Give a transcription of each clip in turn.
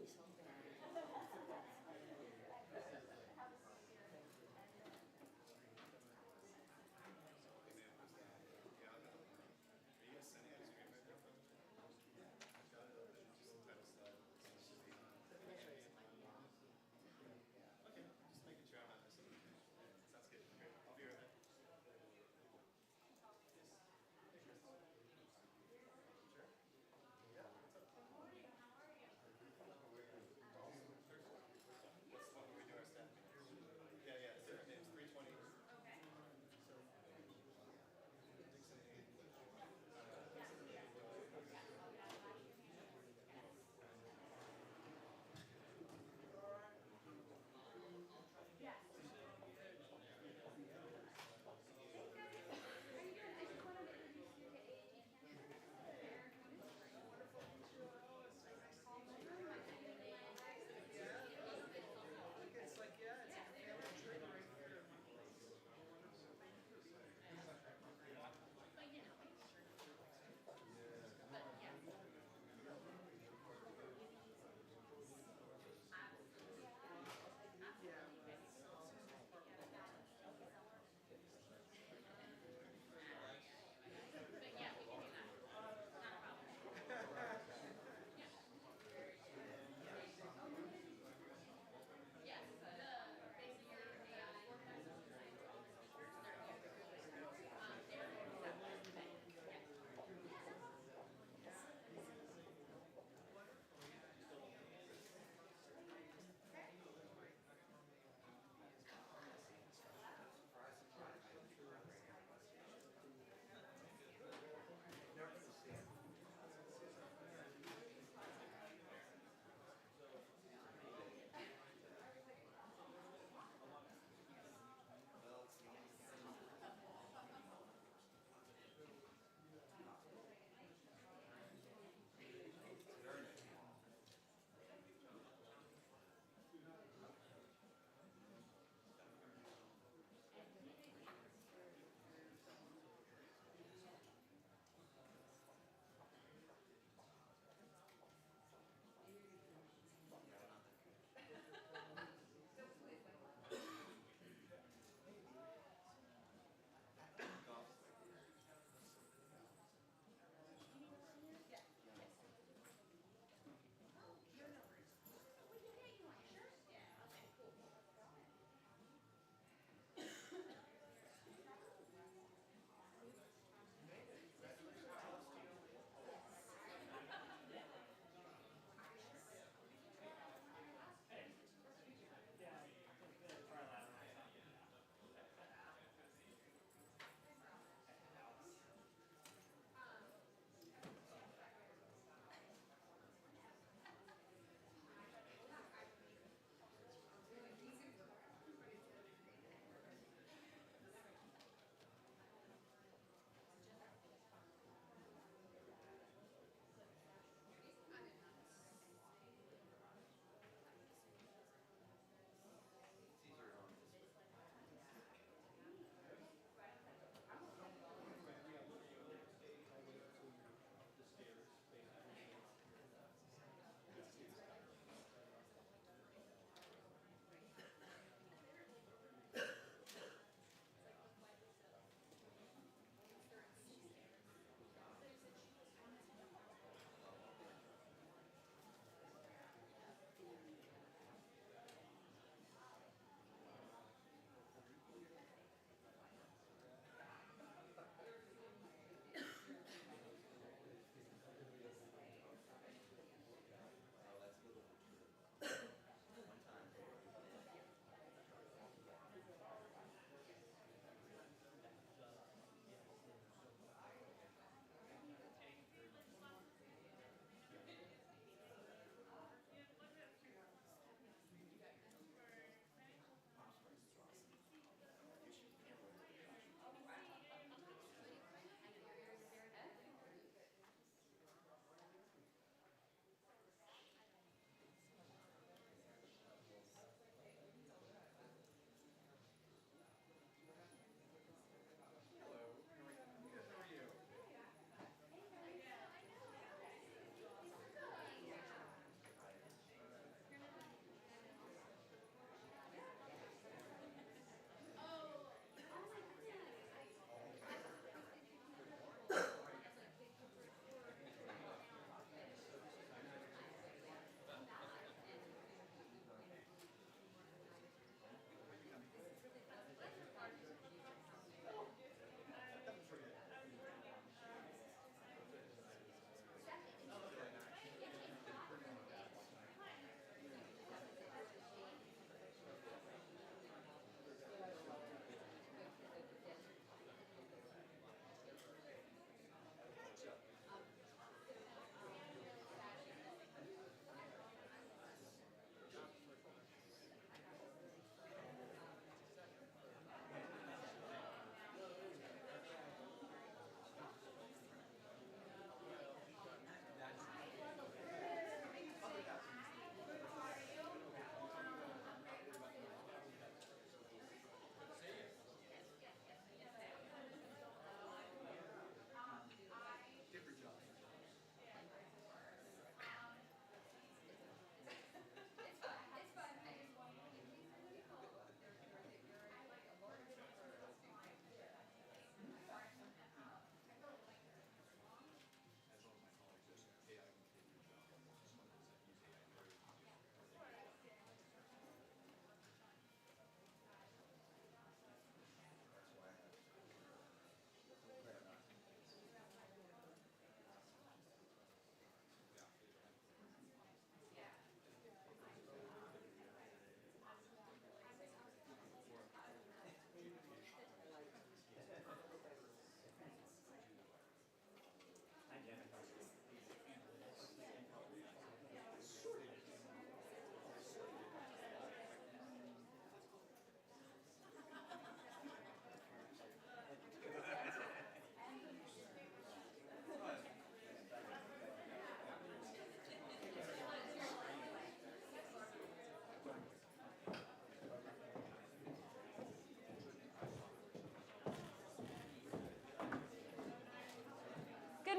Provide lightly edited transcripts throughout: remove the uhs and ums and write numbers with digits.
do something. Okay, just making sure I'm not missing anything. Sounds good. Great. I'll be right back. Yes. Hey, Chris. Sure. Yeah. What's up? Good morning. How are you?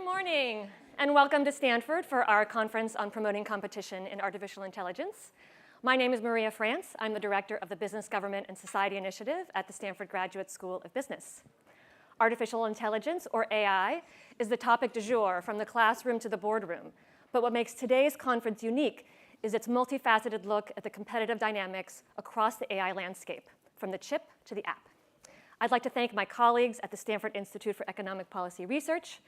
Good morning, and welcome to Stanford for our conference on promoting competition in artificial intelligence. My name is Maria France. I'm the director of the Business, Government, and Society Initiative at the Stanford Graduate School of Business. Artificial intelligence, or AI, is the topic du jour from the classroom to the boardroom. But what makes today's conference unique is its multifaceted look at the competitive dynamics across the AI landscape, from the chip to the app. I'd like to thank my colleagues at the Stanford Institute for Economic Policy Research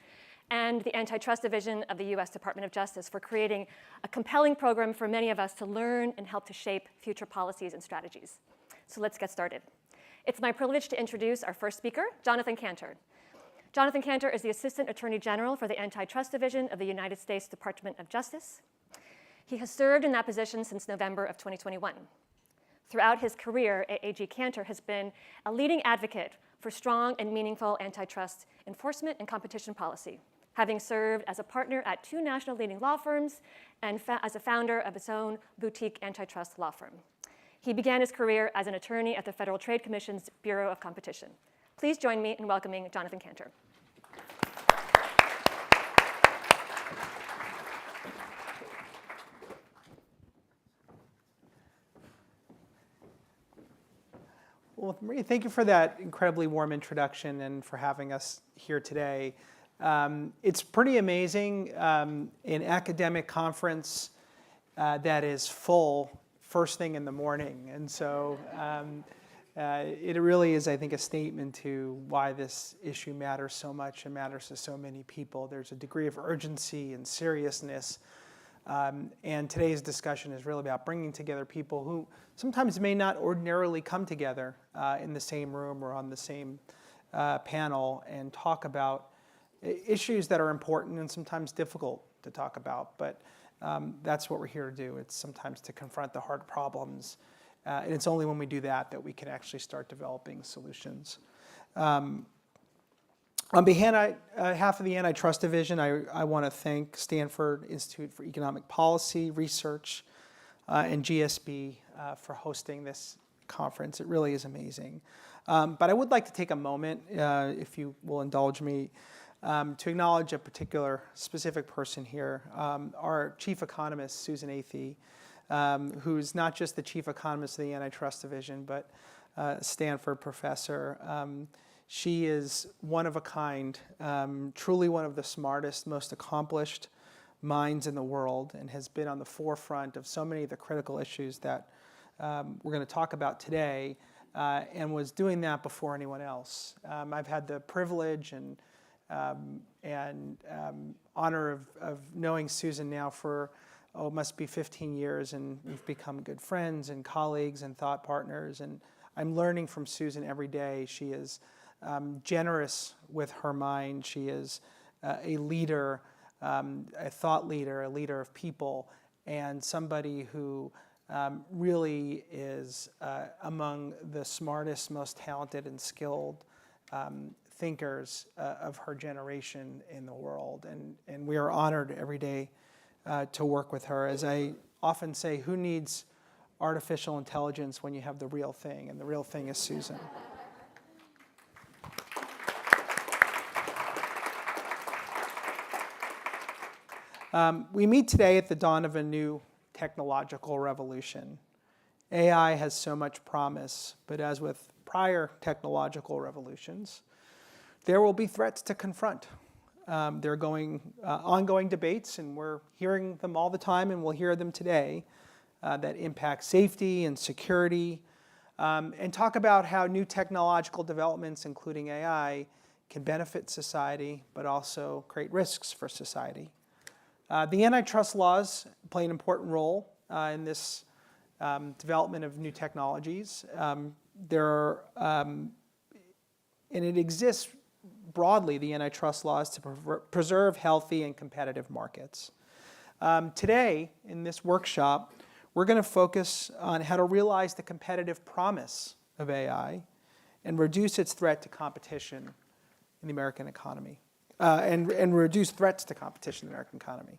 and the Antitrust Division of the US Department of Justice for creating a compelling program for many of us to learn and help to shape future policies and strategies. So let's get started. It's my privilege to introduce our first speaker, Jonathan Kanter. Jonathan Kanter is the Assistant Attorney General for the Antitrust Division of the United States Department of Justice. He has served in that position since November of 2021. Throughout his career, AAG Kanter has been a leading advocate for strong and meaningful antitrust enforcement and competition policy, having served as a partner at 2 national leading law firms and as a founder of his own boutique antitrust law firm. He began his career as an attorney at the Federal Trade Commission's Bureau of Competition. Please join me in welcoming Jonathan Kanter. Well, Maria, thank you for that incredibly warm introduction and for having us here today. It's pretty amazing, an academic conference that is full first thing in the morning. And so it really is, I think, a statement to why this issue matters so much and matters to so many people. There's a degree of urgency and seriousness. And today's discussion is really about bringing together people who sometimes may not ordinarily come together in the same room or on the same panel and talk about issues that are important and sometimes difficult to talk about. But that's what we're here to do. It's sometimes to confront the hard problems. And it's only when we do that that we can actually start developing solutions. On behalf of the Antitrust Division, I want to thank Stanford Institute for Economic Policy Research and GSB for hosting this conference. It really is amazing. But I would like to take a moment, if you will indulge me, to acknowledge a particular specific person here, our chief economist, Susan Athey, who's not just the chief economist of the Antitrust Division, but a Stanford professor. She is one of a kind, truly one of the smartest, most accomplished minds in the world, and has been on the forefront of so many of the critical issues that we're going to talk about today, and was doing that before anyone else. I've had the privilege and honor of knowing Susan now for, it must be 15 years, and we've become good friends and colleagues and thought partners, and I'm learning from Susan every day. She is generous with her mind. She is a leader, a thought leader, a leader of people, and somebody who really is among the smartest, most talented and skilled thinkers of her generation in the world. And we are honored every day to work with her. As I often say, who needs artificial intelligence when you have the real thing? And the real thing is Susan. We meet today at the dawn of a new technological revolution. AI has so much promise, but as with prior technological revolutions, there will be threats to confront. There are ongoing debates, and we're hearing them all the time, and we'll hear them today, that impact safety and security, and talk about how new technological developments, including AI, can benefit society, but also create risks for society. The antitrust laws play an important role in this development of new technologies. And it exists broadly, the antitrust laws, to preserve healthy and competitive markets. Today, in this workshop, we're going to focus on how to realize the competitive promise of AI and reduce its threat to competition in the American economy. And reduce threats to competition in the American economy.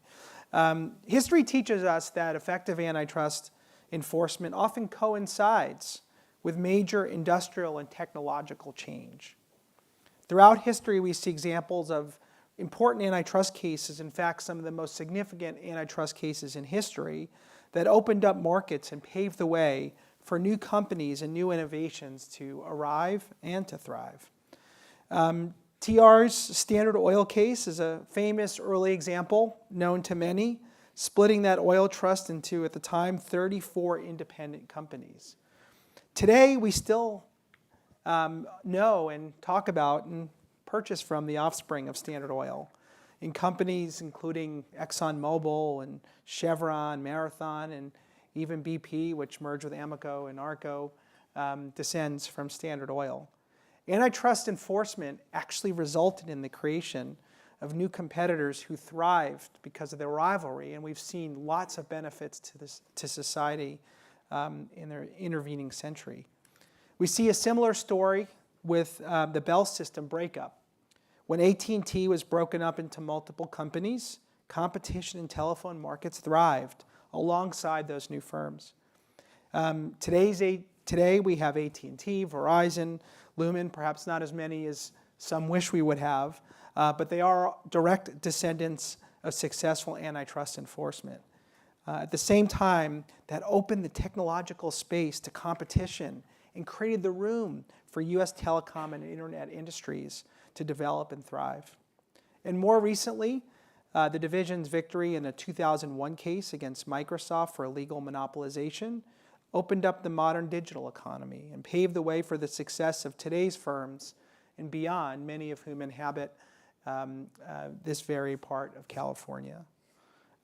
History teaches us that effective antitrust enforcement often coincides with major industrial and technological change. Throughout history, we see examples of important antitrust cases, in fact, some of the most significant antitrust cases in history that opened up markets and paved the way for new companies and new innovations to arrive and to thrive. TR's Standard Oil case is a famous early example known to many, splitting that oil trust into, at the time, 34 independent companies. Today, we still know and talk about and purchase from the offspring of Standard Oil in companies including ExxonMobil and Chevron, Marathon, and even BP, which merged with Amoco and Arco, descends from Standard Oil. Antitrust enforcement actually resulted in the creation of new competitors who thrived because of their rivalry, and we've seen lots of benefits to society in their intervening century. We see a similar story with the Bell System breakup. When AT&T was broken up into multiple companies, competition in telephone markets thrived alongside those new firms. Today we have AT&T, Verizon, Lumen, perhaps not as many as some wish we would have, but they are direct descendants of successful antitrust enforcement. At the same time, that opened the technological space to competition and created the room for US telecom and internet industries to develop and thrive. And more recently, the division's victory in a 2001 case against Microsoft for illegal monopolization opened up the modern digital economy and paved the way for the success of today's firms and beyond, many of whom inhabit this very part of California.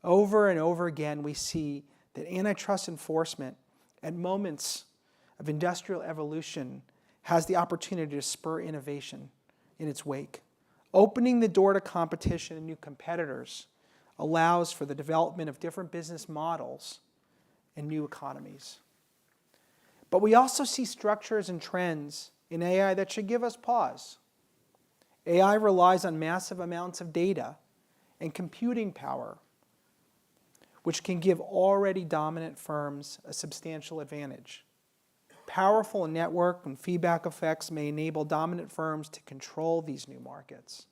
Over and over again, we see that antitrust enforcement at moments of industrial evolution has the opportunity to spur innovation in its wake. Opening the door to competition and new competitors allows for the development of different business models and new economies. But we also see structures and trends in AI that should give us pause. AI relies on massive amounts of data and computing power, which can give already dominant firms a substantial advantage. Powerful network and feedback effects may enable dominant firms to control these new markets.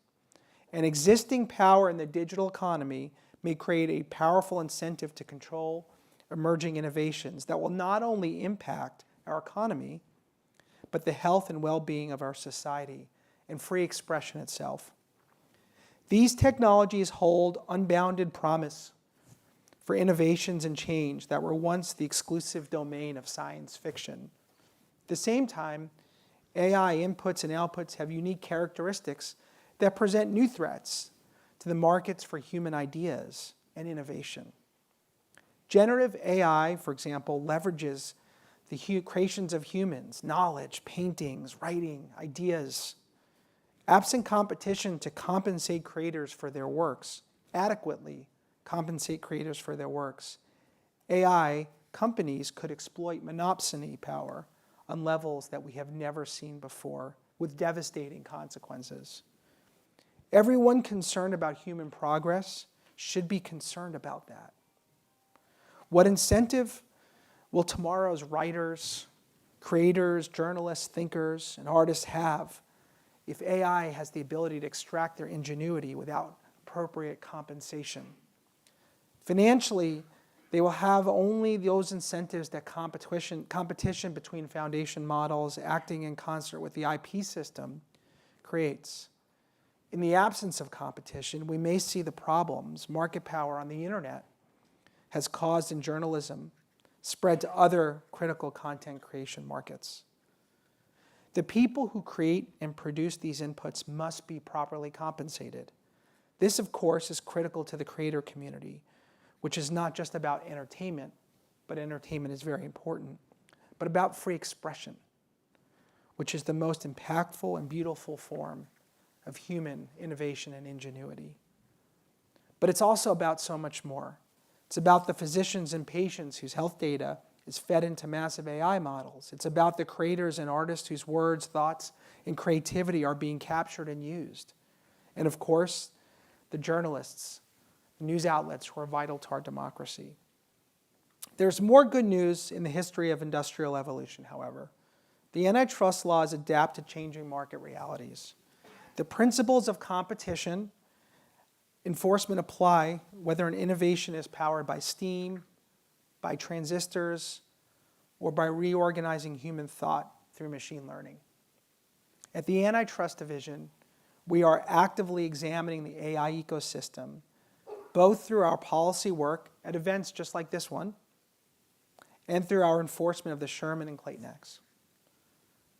And existing power in the digital economy may create a powerful incentive to control emerging innovations that will not only impact our economy, but the health and well-being of our society and free expression itself. These technologies hold unbounded promise for innovations and change that were once the exclusive domain of science fiction. At the same time, AI inputs and outputs have unique characteristics that present new threats to the markets for human ideas and innovation. Generative AI, for example, leverages the creations of humans, knowledge, paintings, writing, ideas. Absent competition to compensate creators for their works, adequately compensate creators for their works, AI companies could exploit monopsony power on levels that we have never seen before, with devastating consequences. Everyone concerned about human progress should be concerned about that. What incentive will tomorrow's writers, creators, journalists, thinkers, and artists have if AI has the ability to extract their ingenuity without appropriate compensation? Financially, they will have only those incentives that competition between foundation models acting in concert with the IP system creates. In the absence of competition, we may see the problems market power on the internet has caused in journalism spread to other critical content creation markets. The people who create and produce these inputs must be properly compensated. This, of course, is critical to the creator community, which is not just about entertainment, but entertainment is very important, but about free expression, which is the most impactful and beautiful form of human innovation and ingenuity. But it's also about so much more. It's about the physicians and patients whose health data is fed into massive AI models. It's about the creators and artists whose words, thoughts, and creativity are being captured and used. And of course, the journalists, news outlets who are vital to our democracy. There's more good news in the history of industrial evolution, however. The antitrust laws adapt to changing market realities. The principles of competition enforcement apply whether an innovation is powered by steam, by transistors, or by reorganizing human thought through machine learning. At the Antitrust Division, we are actively examining the AI ecosystem, both through our policy work at events just like this one, and through our enforcement of the Sherman and Clayton Acts.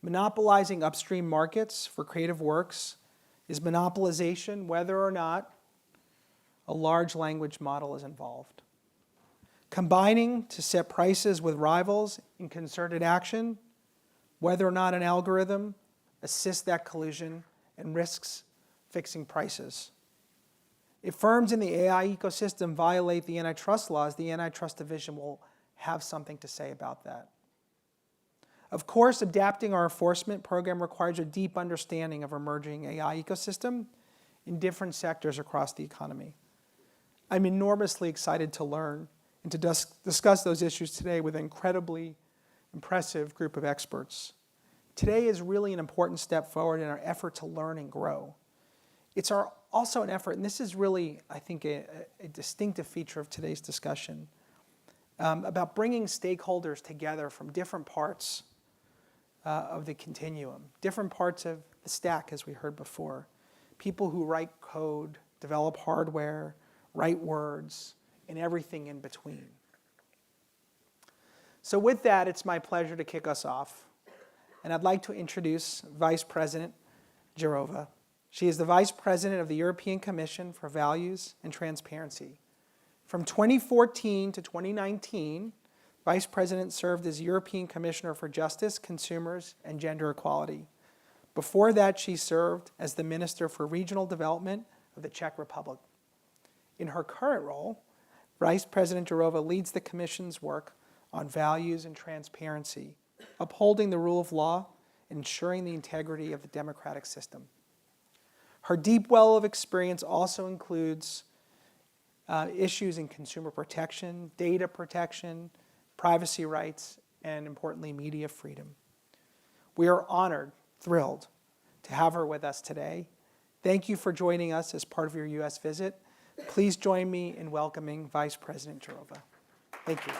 Monopolizing upstream markets for creative works is monopolization whether or not a large language model is involved. Combining to set prices with rivals in concerted action, whether or not an algorithm assists that collusion and risks fixing prices. If firms in the AI ecosystem violate the antitrust laws, the Antitrust Division will have something to say about that. Of course, adapting our enforcement program requires a deep understanding of emerging AI ecosystem in different sectors across the economy. I'm enormously excited to learn and to discuss those issues today with an incredibly impressive group of experts. Today is really an important step forward in our effort to learn and grow. It's also an effort, and this is really, I think, a distinctive feature of today's discussion, about bringing stakeholders together from different parts of the continuum, different parts of the stack, as we heard before. People who write code, develop hardware, write words, and everything in between. So with that, it's my pleasure to kick us off. And I'd like to introduce Vice President Jourova. She is the Vice President of the European Commission for Values and Transparency. From 2014 to 2019, Vice President served as European Commissioner for Justice, Consumers, and Gender Equality. Before that, she served as the Minister for Regional Development of the Czech Republic. In her current role, Vice President Jourova leads the Commission's work on values and transparency, upholding the rule of law, and ensuring the integrity of the democratic system. Her deep well of experience also includes issues in consumer protection, data protection, privacy rights, and importantly, media freedom. We are honored, thrilled to have her with us today. Thank you for joining us as part of your U.S. visit. Please join me in welcoming Vice President Jourova. Thank you.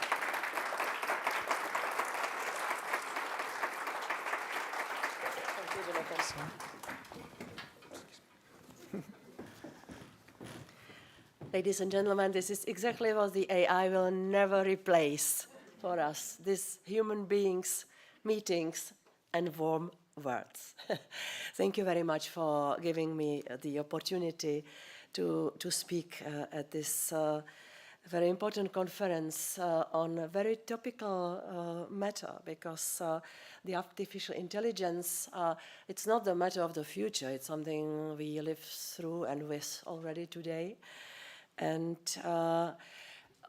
Ladies and gentlemen, this is exactly what the AI will never replace for us. These human beings, meetings, and warm words. Thank you very much for giving me the opportunity to speak at this very important conference on a very topical matter, because the artificial intelligence, it's not the matter of the future, it's something we live through and with already today. And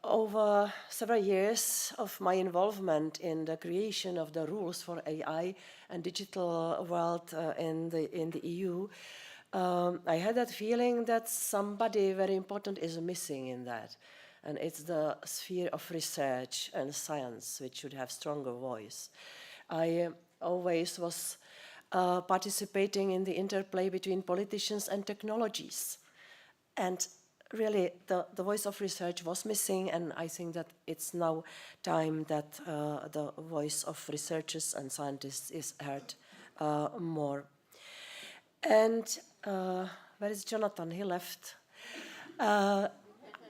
over several years of my involvement in the creation of the rules for AI and digital world in the EU, I had that feeling that somebody very important is missing in that. And it's the sphere of research and science, which should have stronger voice. I always was participating in the interplay between politicians and technologies. And really, the voice of research was missing, and I think that it's now time that the voice of researchers and scientists is heard more. And where is Jonathan? He left.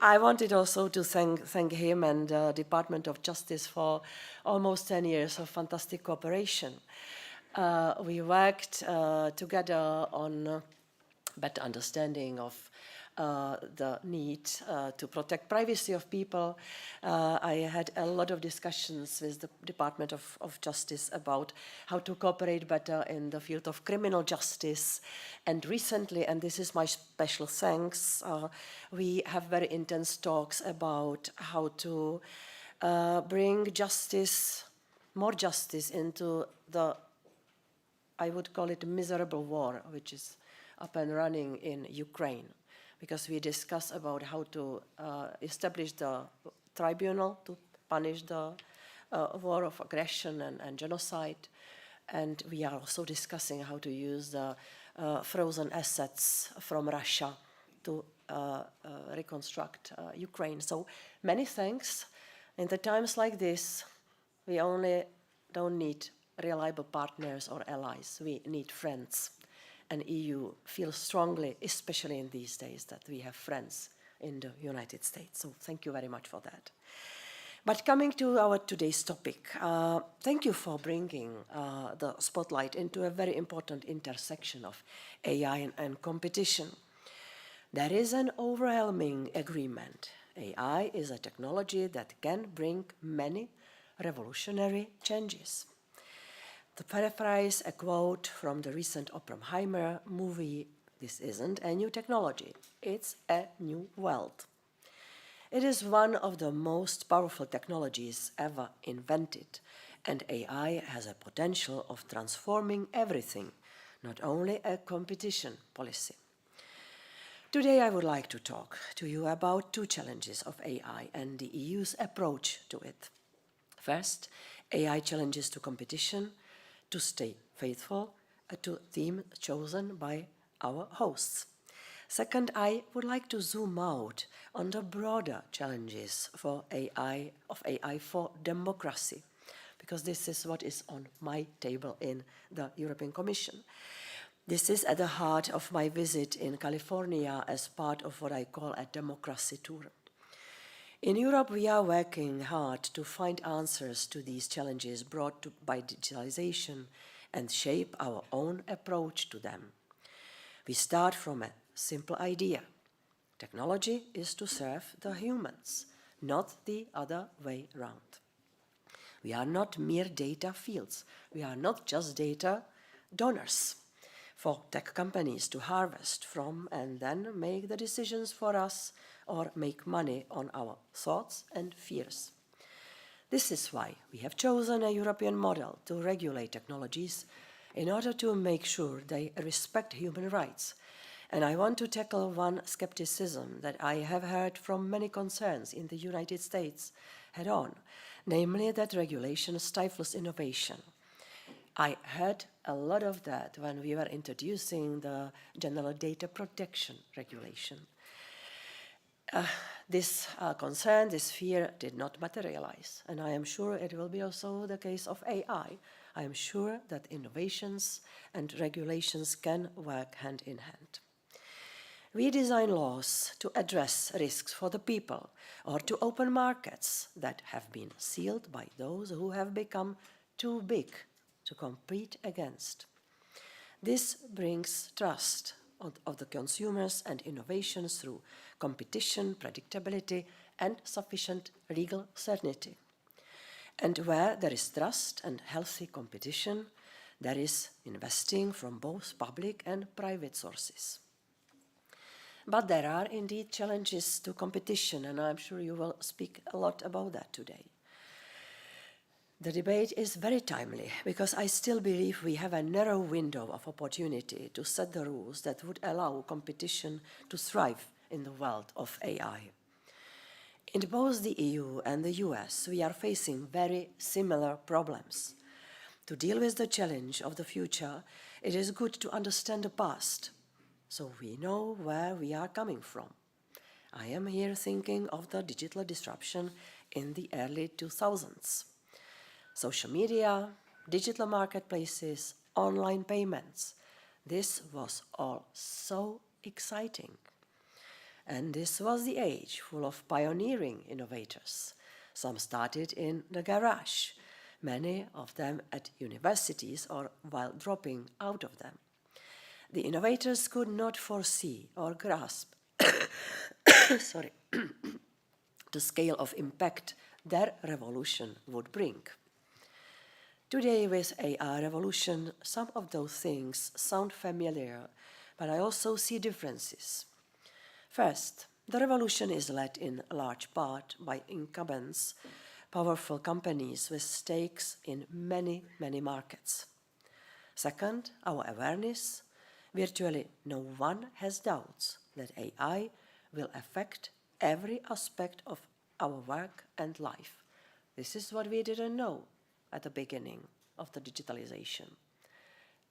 I wanted also to thank him and the Department of Justice for almost 10 years of fantastic cooperation. We worked together on better understanding of the need to protect privacy of people. I had a lot of discussions with the Department of Justice about how to cooperate better in the field of criminal justice. And recently, and this is my special thanks, we have very intense talks about how to bring justice, more justice into the, I would call it, miserable war, which is up and running in Ukraine. Because we discuss about how to establish the tribunal to punish the war of aggression and genocide. And we are also discussing how to use the frozen assets from Russia to reconstruct Ukraine. So many thanks. In the times like this, we only don't need reliable partners or allies. We need friends. And EU feels strongly, especially in these days, that we have friends in the United States. So thank you very much for that. But coming to our today's topic, thank you for bringing the spotlight into a very important intersection of AI and competition. There is an overwhelming agreement. AI is a technology that can bring many revolutionary changes. To paraphrase a quote from the recent Oppenheimer movie, this isn't a new technology, it's a new world. It is one of the most powerful technologies ever invented, and AI has a potential of transforming everything, not only a competition policy. Today I would like to talk to you about two challenges of AI and the EU's approach to it. First, AI challenges to competition, to stay faithful to theme chosen by our hosts. Second, I would like to zoom out on the broader challenges of AI for democracy, because this is what is on my table in the European Commission. This is at the heart of my visit in California as part of what I call a democracy tour. In Europe, we are working hard to find answers to these challenges brought by digitalization and shape our own approach to them. We start from a simple idea. Technology is to serve the humans, not the other way around. We are not mere data fields. We are not just data donors for tech companies to harvest from and then make the decisions for us or make money on our thoughts and fears. This is why we have chosen a European model to regulate technologies in order to make sure they respect human rights. And I want to tackle one skepticism that I have heard from many concerns in the United States head on, namely that regulation stifles innovation. I heard a lot of that when we were introducing the General Data Protection Regulation. This concern, this fear did not materialize, and I am sure it will be also the case of AI. I am sure that innovations and regulations can work hand in hand. We design laws to address risks for the people or to open markets that have been sealed by those who have become too big to compete against. This brings trust of the consumers and innovations through competition, predictability, and sufficient legal certainty. And where there is trust and healthy competition, there is investing from both public and private sources. But there are indeed challenges to competition, and I'm sure you will speak a lot about that today. The debate is very timely because I still believe we have a narrow window of opportunity to set the rules that would allow competition to thrive in the world of AI. In both the EU and the US, we are facing very similar problems. To deal with the challenge of the future, it is good to understand the past, so we know where we are coming from. I am here thinking of the digital disruption in the early 2000s. Social media, digital marketplaces, online payments. This was all so exciting. And this was the age full of pioneering innovators. Some started in the garage, many of them at universities or while dropping out of them. The innovators could not foresee or grasp the scale of impact their revolution would bring. Today, with AI revolution, some of those things sound familiar, but I also see differences. First, the revolution is led in large part by incumbents, powerful companies with stakes in many, many markets. Second, our awareness. Virtually no one has doubts that AI will affect every aspect of our work and life. This is what we didn't know at the beginning of the digitalization.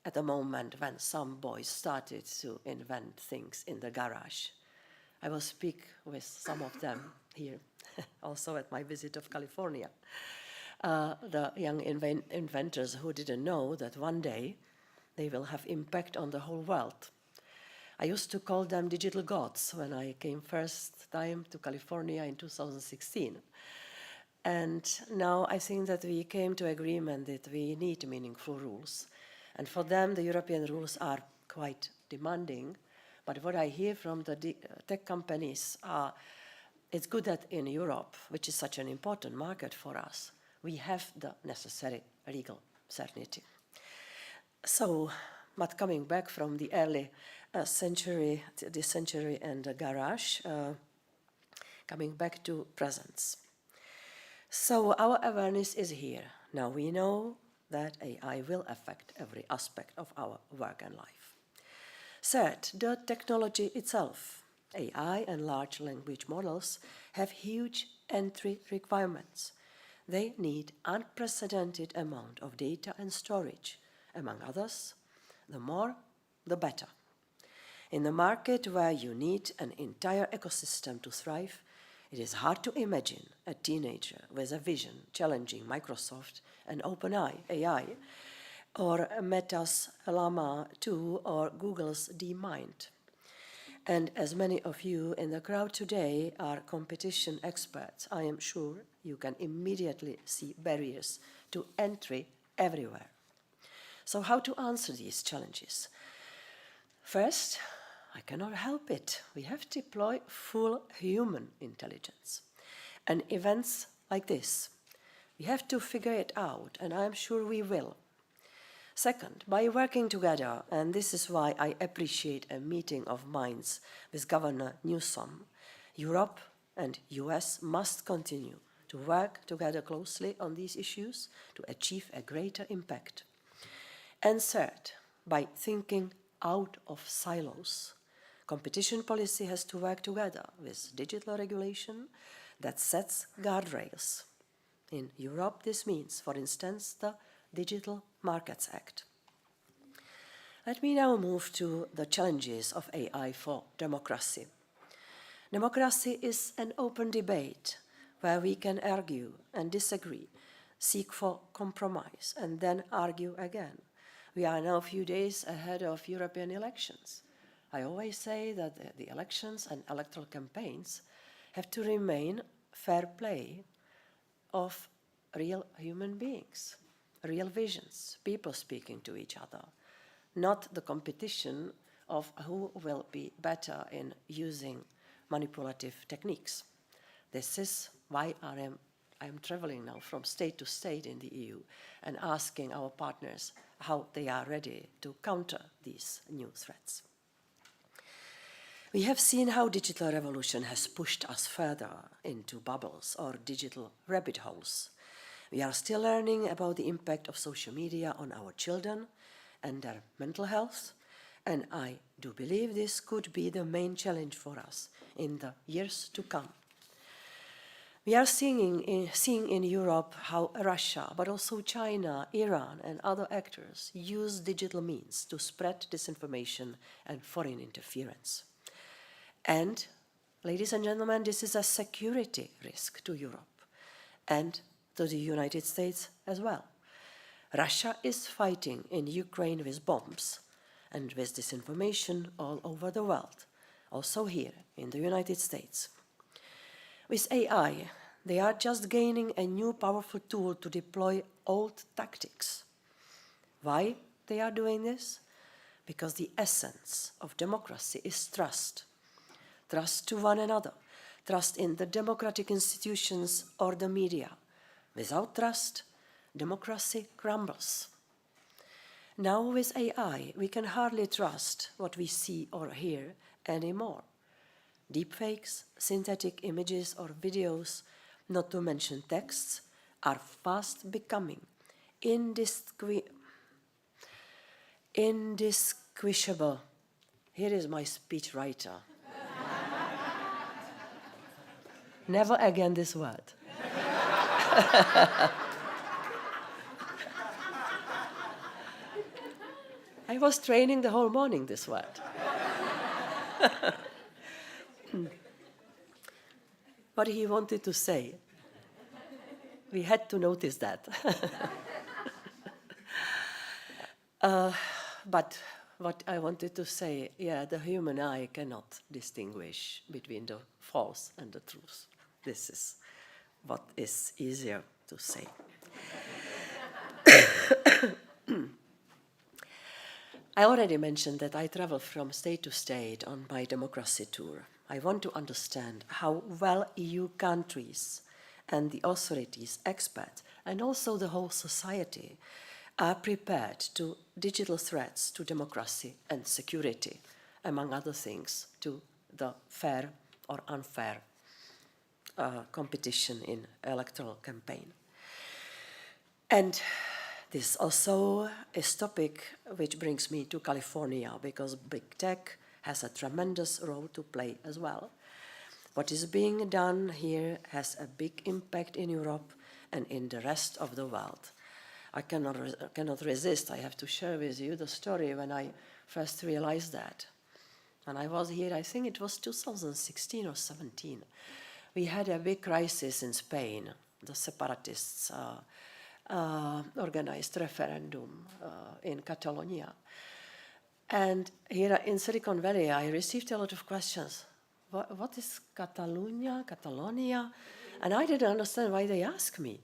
At the moment when some boys started to invent things in the garage, I will speak with some of them here, also at my visit of California. The young inventors who didn't know that one day they will have impact on the whole world. I used to call them digital gods when I came first time to California in 2016. And now I think that we came to agreement that we need meaningful rules. And for them, the European rules are quite demanding. But what I hear from the tech companies are, it's good that in Europe, which is such an important market for us, we have the necessary legal certainty. So, but coming back from the early century, this century and the garage, coming back to presence. So our awareness is here. Now we know that AI will affect every aspect of our work and life. Third, the technology itself. AI and large language models have huge entry requirements. They need unprecedented amount of data and storage. Among others, the more, the better. In a market where you need an entire ecosystem to thrive, it is hard to imagine a teenager with a vision challenging Microsoft and OpenAI, AI, or Meta's Llama 2 or Google's DeepMind. And as many of you in the crowd today are competition experts, I am sure you can immediately see barriers to entry everywhere. So how to answer these challenges? First, I cannot help it. We have to deploy full human intelligence. And events like this, we have to figure it out, and I'm sure we will. Second, by working together, and this is why I appreciate a meeting of minds with Governor Newsom, Europe and US must continue to work together closely on these issues to achieve a greater impact. And third, by thinking out of silos. Competition policy has to work together with digital regulation that sets guardrails. In Europe, this means, for instance, the Digital Markets Act. Let me now move to the challenges of AI for democracy. Democracy is an open debate where we can argue and disagree, seek for compromise, and then argue again. We are now a few days ahead of European elections. I always say that the elections and electoral campaigns have to remain fair play of real human beings, real visions, people speaking to each other, not the competition of who will be better in using manipulative techniques. This is why I am traveling now from state to state in the EU and asking our partners how they are ready to counter these new threats. We have seen how digital revolution has pushed us further into bubbles or digital rabbit holes. We are still learning about the impact of social media on our children and their mental health, and I do believe this could be the main challenge for us in the years to come. We are seeing in Europe how Russia, but also China, Iran, and other actors use digital means to spread disinformation and foreign interference. And, ladies and gentlemen, this is a security risk to Europe and to the United States as well. Russia is fighting in Ukraine with bombs and with disinformation all over the world, also here in the United States. With AI, they are just gaining a new powerful tool to deploy old tactics. Why they are doing this? Because the essence of democracy is trust. Trust to one another, trust in the democratic institutions or the media. Without trust, democracy crumbles. Now with AI, we can hardly trust what we see or hear anymore. Deepfakes, synthetic images or videos, not to mention texts, are fast becoming indistinguishable. Here is my speechwriter. Never again this word. I was training the whole morning this word. what he wanted to say. We had to notice that. But what I wanted to say, yeah, the human eye cannot distinguish between the false and the truth. This is what is easier to say. I already mentioned that I travel from state to state on my democracy tour. I want to understand how well EU countries and the authorities, experts, and also the whole society are prepared to digital threats to democracy and security, among other things, to the fair or unfair competition in electoral campaign. And this also is topic which brings me to California, because big tech has a tremendous role to play as well. What is being done here has a big impact in Europe and in the rest of the world. I cannot resist. I have to share with you the story when I first realized that. And I was here, I think it was 2016 or 17. We had a big crisis in Spain. The separatists organized referendum in Catalonia. And here in Silicon Valley, I received a lot of questions. What is Catalonia? And I didn't understand why they asked me.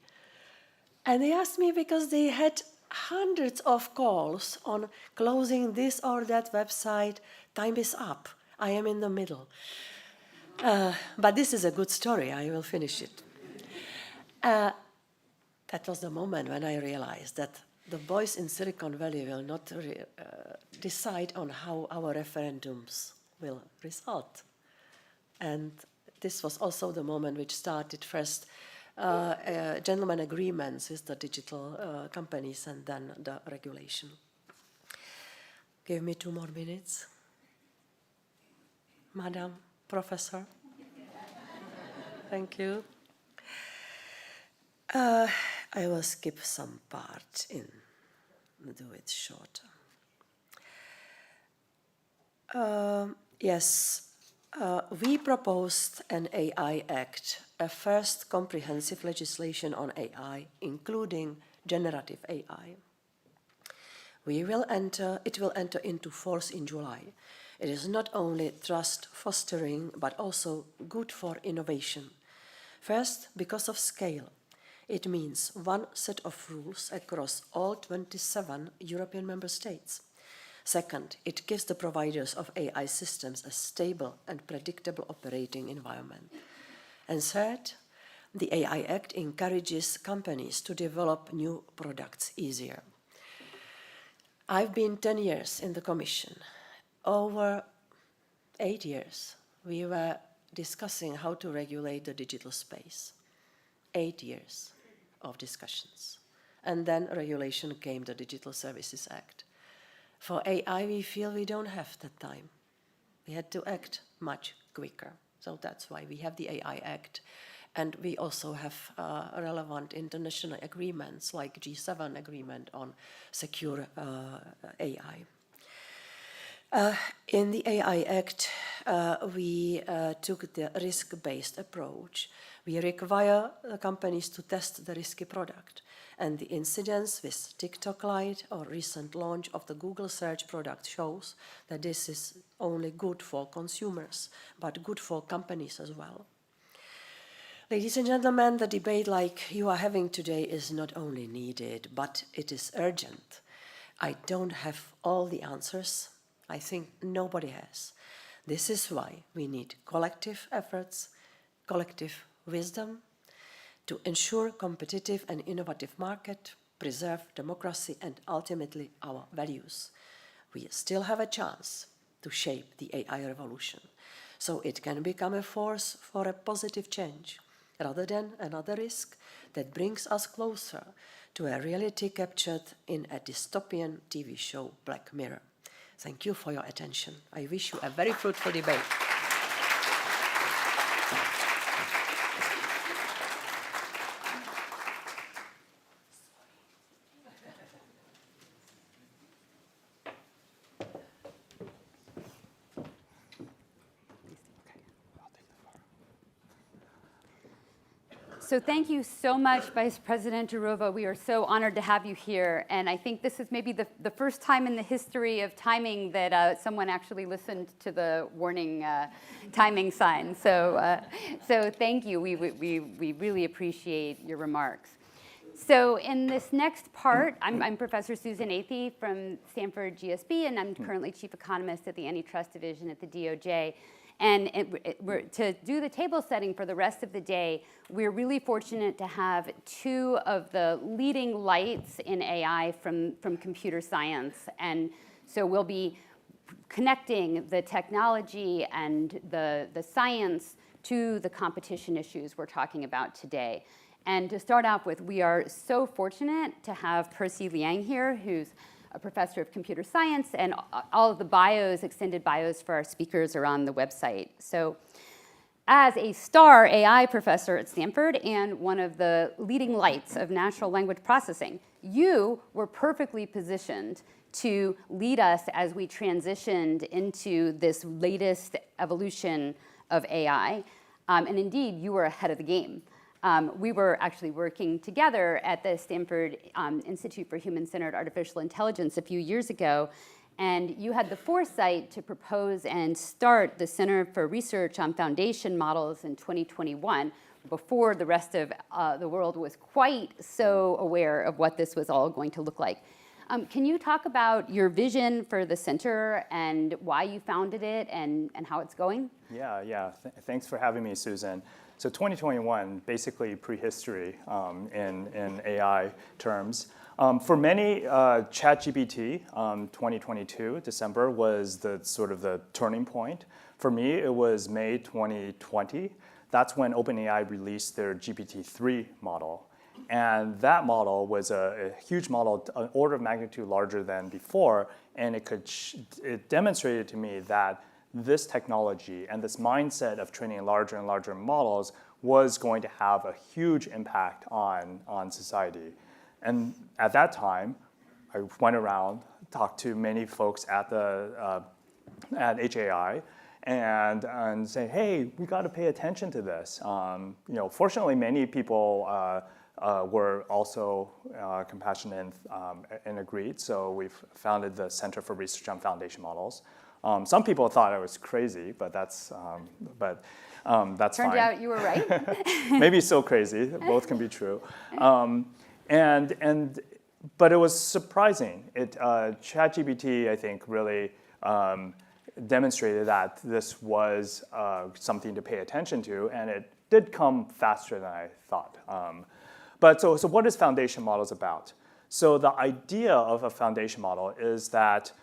And they asked me because they had hundreds of calls on closing this or that website. Time is up. I am in the middle. But this is a good story. I will finish it. That was the moment when I realized that the boys in Silicon Valley will not decide on how our referendums will result. And this was also the moment which started first gentlemen agreements with the digital companies and then the regulation. Give me 2 more minutes. Madam Professor. Thank you. I will skip some part and do it shorter. Yes. We proposed an AI Act, a first comprehensive legislation on AI, including generative AI. It will enter into force in July. It is not only trust fostering, but also good for innovation. First, because of scale. It means one set of rules across all 27 European member states. Second, it gives the providers of AI systems a stable and predictable operating environment. And third, the AI Act encourages companies to develop new products easier. I've been 10 years in the Commission. Over 8 years, we were discussing how to regulate the digital space. 8 years of discussions. And then regulation came, the Digital Services Act. For AI, we feel we don't have that time. We had to act much quicker. So that's why we have the AI Act. And we also have relevant international agreements like G7 agreement on secure AI. In the AI Act, we took the risk-based approach. We require the companies to test the risky product. And the incidents with TikTok Lite or recent launch of the Google search product shows that this is only good for consumers, but good for companies as well. Ladies and gentlemen, the debate like you are having today is not only needed, but it is urgent. I don't have all the answers. I think nobody has. This is why we need collective efforts, collective wisdom, to ensure competitive and innovative market, preserve democracy, and ultimately our values. We still have a chance to shape the AI revolution, so it can become a force for a positive change, rather than another risk that brings us closer to a reality captured in a dystopian TV show, Black Mirror. Thank you for your attention. I wish you a very fruitful debate. So thank you so much, Vice President Jourova. We are so honored to have you here. And I think this is maybe the first time in the history of timing that someone actually listened to the warning timing sign. So thank you. We really appreciate your remarks. So in this next part, I'm Professor Susan Athey from Stanford GSB, and I'm currently Chief Economist at the Antitrust Division at the DOJ. And to do the table setting for the rest of the day, we're really fortunate to have two of the leading lights in AI from computer science. And so we'll be connecting the technology and the science to the competition issues we're talking about today. And to start off with, we are so fortunate to have Percy Liang here, who's a professor of computer science, and all of the bios, extended bios for our speakers are on the website. So as a star AI professor at Stanford and one of the leading lights of natural language processing, you were perfectly positioned to lead us as we transitioned into this latest evolution of AI. And indeed, you were ahead of the game. We were actually working together at the Stanford Institute for Human-Centered Artificial Intelligence a few years ago, and you had the foresight to propose and start the Center for Research on Foundation Models in 2021, before the rest of the world was quite so aware of what this was all going to look like. Can you talk about your vision for the center and why you founded it and how it's going? Yeah. Thanks for having me, Susan. So 2021, basically prehistory in AI terms. For many, ChatGPT 2022, December, was the sort of the turning point. For me, it was May 2020. That's when OpenAI released their GPT-3 model. And that model was a huge model, an order of magnitude larger than before, and it demonstrated to me that this technology and this mindset of training larger and larger models was going to have a huge impact on society. And at that time, I went around, talked to many folks at HAI, and say, hey, we got to pay attention to this. Fortunately, many people were also compassionate and agreed. So we've founded the Center for Research on Foundation Models. Some people thought I was crazy, but that's fine. Turned out you were right. Maybe so crazy. Both can be true. But it was surprising. ChatGPT, I think, really demonstrated that this was something to pay attention to, and it did come faster than I thought. But so what is foundation models about? So the idea of a foundation model is that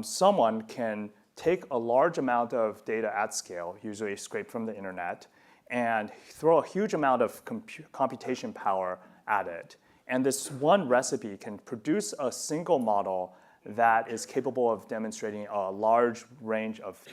someone can take a large amount of data at scale, usually scraped from the internet, and throw a huge amount of computation power at it. And this one recipe can produce a single model that is capable of demonstrating a large range of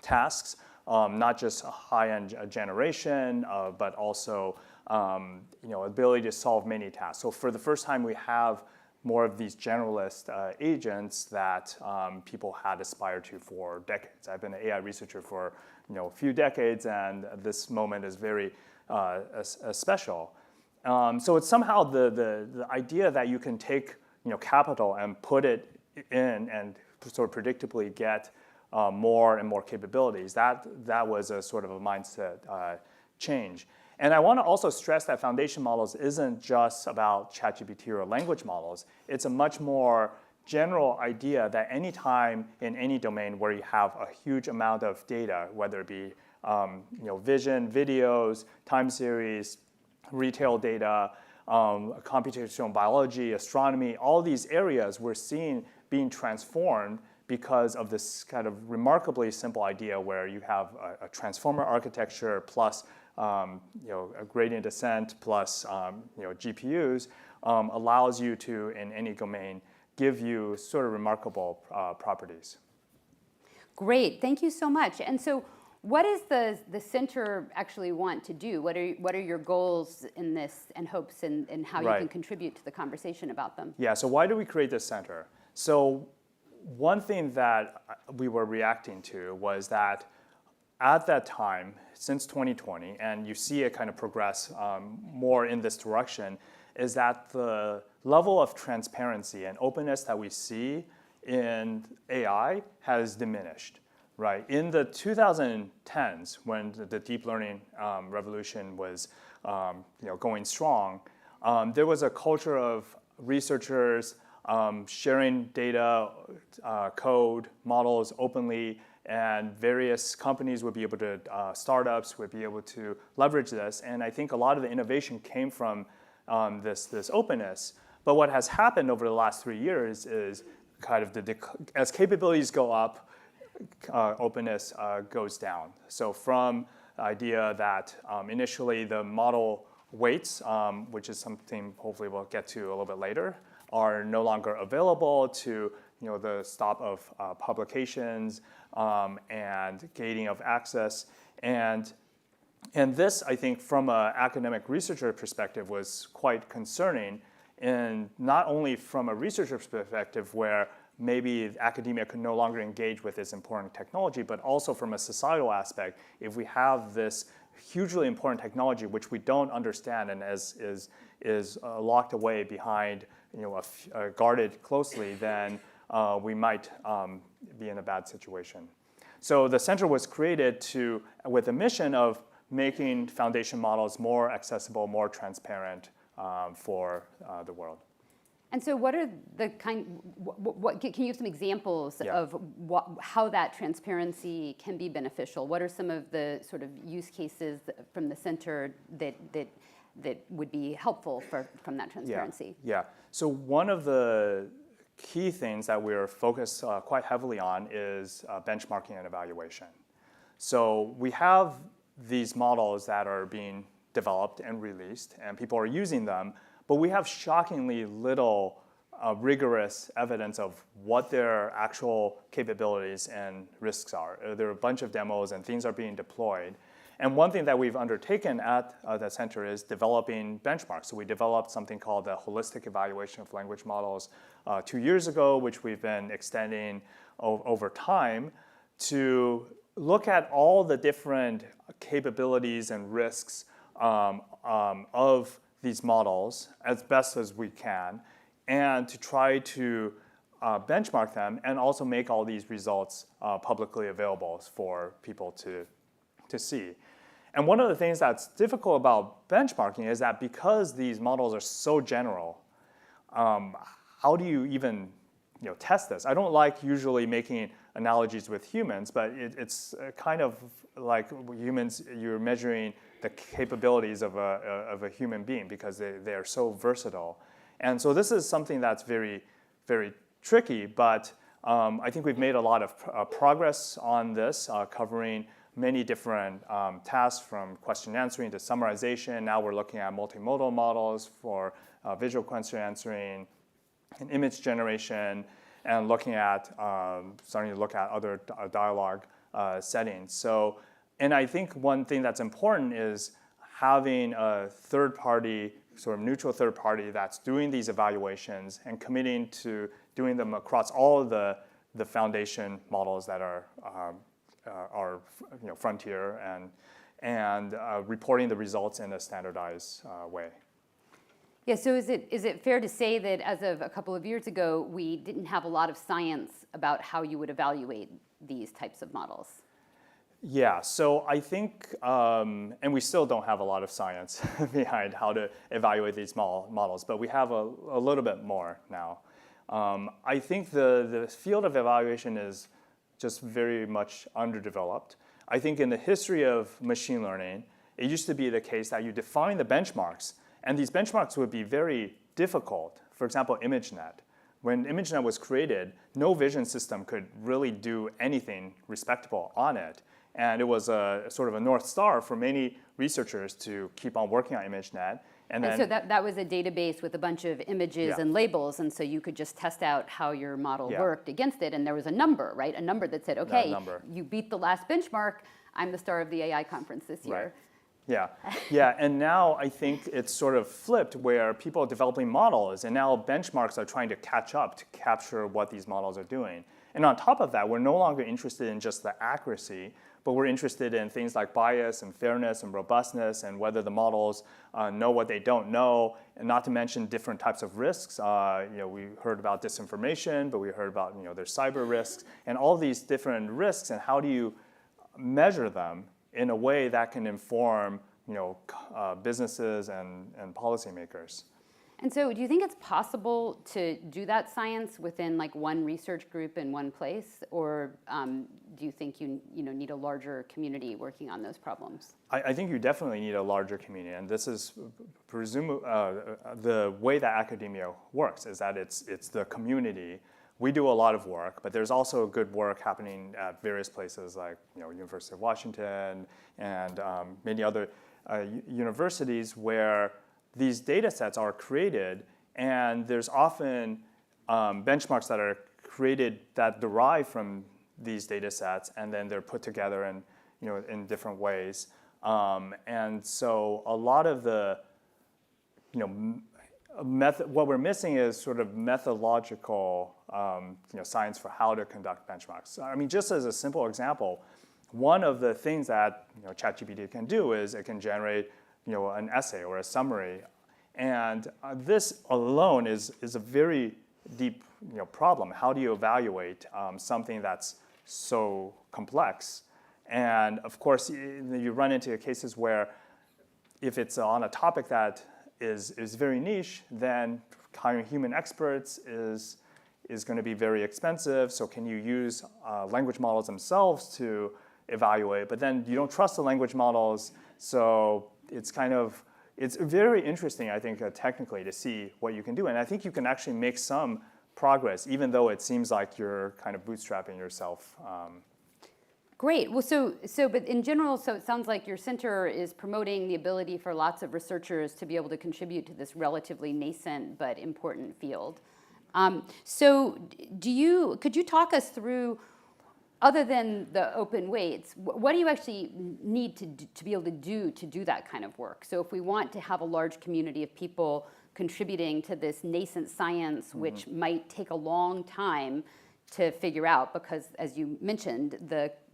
tasks, not just high-end generation, but also ability to solve many tasks. So for the first time, we have more of these generalist agents that people had aspired to for decades. I've been an AI researcher for a few decades, and this moment is very special. So it's somehow the idea that you can take capital and put it in and sort of predictably get more and more capabilities. That was a sort of a mindset change. And I want to also stress that foundation models isn't just about ChatGPT or language models. It's a much more general idea that any time in any domain where you have a huge amount of data, whether it be vision, videos, time series, retail data, computational biology, astronomy, all these areas we're seeing being transformed because of this kind of remarkably simple idea where you have a transformer architecture plus a gradient descent plus GPUs allows you to, in any domain, give you sort of remarkable properties. Great, thank you so much. And so what does the center actually want to do? What are your goals in this and hopes and how you can contribute to the conversation about them? Yeah, so why do we create this center? So one thing that we were reacting to was that at that time, since 2020, and you see it kind of progress more in this direction, is that the level of transparency and openness that we see in AI has diminished, right? In the 2010s, when the deep learning revolution was going strong, there was a culture of researchers sharing data, code, models openly, and various companies would be able to, startups would be able to leverage this. And I think a lot of the innovation came from this openness. But what has happened over the last 3 years is kind of as capabilities go up, openness goes down. So from the idea that initially the model weights, which is something hopefully we'll get to a little bit later, are no longer available, to the stop of publications and gating of access. And this, I think, from an academic researcher perspective, was quite concerning. And not only from a researcher's perspective, where maybe academia could no longer engage with this important technology, but also from a societal aspect, if we have this hugely important technology which we don't understand and is locked away behind, guarded closely, then we might be in a bad situation. So the center was created with a mission of making foundation models more accessible, more transparent for the world. And so what are the what can you give some examples of how that transparency can be beneficial? What are some of the sort of use cases from the center that would be helpful from that transparency? Yeah. So one of the key things that we're focused quite heavily on is benchmarking and evaluation. So we have these models that are being developed and released, and people are using them, but we have shockingly little rigorous evidence of what their actual capabilities and risks are. There are a bunch of demos and things are being deployed. And one thing that we've undertaken at the center is developing benchmarks. So we developed something called the Holistic Evaluation of Language Models 2 years ago, which we've been extending over time to look at all the different capabilities and risks of these models as best as we can, and to try to benchmark them and also make all these results publicly available for people to see. And one of the things that's difficult about benchmarking is that because these models are so general, how do you even test this? I don't like usually making analogies with humans, but it's kind of like humans, you're measuring the capabilities of a human being because they are so versatile. And so this is something that's very, very tricky, but I think we've made a lot of progress on this, covering many different tasks from question answering to summarization. Now we're looking at multimodal models for visual question answering and image generation, and looking at starting to look at other dialogue settings. So, and I think one thing that's important is having a third party, sort of neutral third party that's doing these evaluations and committing to doing them across all of the foundation models that are frontier, and reporting the results in a standardized way. Yeah, so is it fair to say that as of a couple of years ago, we didn't have a lot of science about how you would evaluate these types of models? Yeah, so I think, and we still don't have a lot of science behind how to evaluate these models, but we have a little bit more now. I think the field of evaluation is just very much underdeveloped. I think in the history of machine learning, it used to be the case that you define the benchmarks, and these benchmarks would be very difficult. For example, ImageNet. When ImageNet was created, no vision system could really do anything respectable on it. And it was a sort of a North Star for many researchers to keep on working on ImageNet. And so that was a database with a bunch of images and labels, and so you could just test out how your model worked against it, and there was a number, right? A number that said, okay, you beat the last benchmark, I'm the star of the AI conference this year. Right. Yeah, and now I think it's sort of flipped where people are developing models, and now benchmarks are trying to catch up to capture what these models are doing. And on top of that, we're no longer interested in just the accuracy, but we're interested in things like bias and fairness and robustness and whether the models know what they don't know, and not to mention different types of risks. We heard about disinformation, but we heard about there's cyber risks and all these different risks, and how do you measure them in a way that can inform businesses and policymakers. And so do you think it's possible to do that science within like one research group in one place, or do you think you need a larger community working on those problems? I think you definitely need a larger community, and this is the way that academia works is that it's the community. We do a lot of work, but there's also good work happening at various places like University of Washington and many other universities where these data sets are created, and there's often benchmarks that are created that derive from these data sets, and then they're put together in different ways. And so a lot of the what we're missing is sort of methodological science for how to conduct benchmarks. I mean, just as a simple example, one of the things that ChatGPT can do is it can generate an essay or a summary, and this alone is a very deep problem. How do you evaluate something that's so complex? And of course, you run into cases where if it's on a topic that is very niche, then hiring human experts is going to be very expensive. So can you use language models themselves to evaluate? But then you don't trust the language models, so it's very interesting, I think, technically to see what you can do. And I think you can actually make some progress, even though it seems like you're kind of bootstrapping yourself. Great. Well, but in general, so it sounds like your center is promoting the ability for lots of researchers to be able to contribute to this relatively nascent but important field. So could you talk us through, other than the open weights, what do you actually need to be able to do that kind of work? So if we want to have a large community of people contributing to this nascent science, which might take a long time to figure out, because as you mentioned,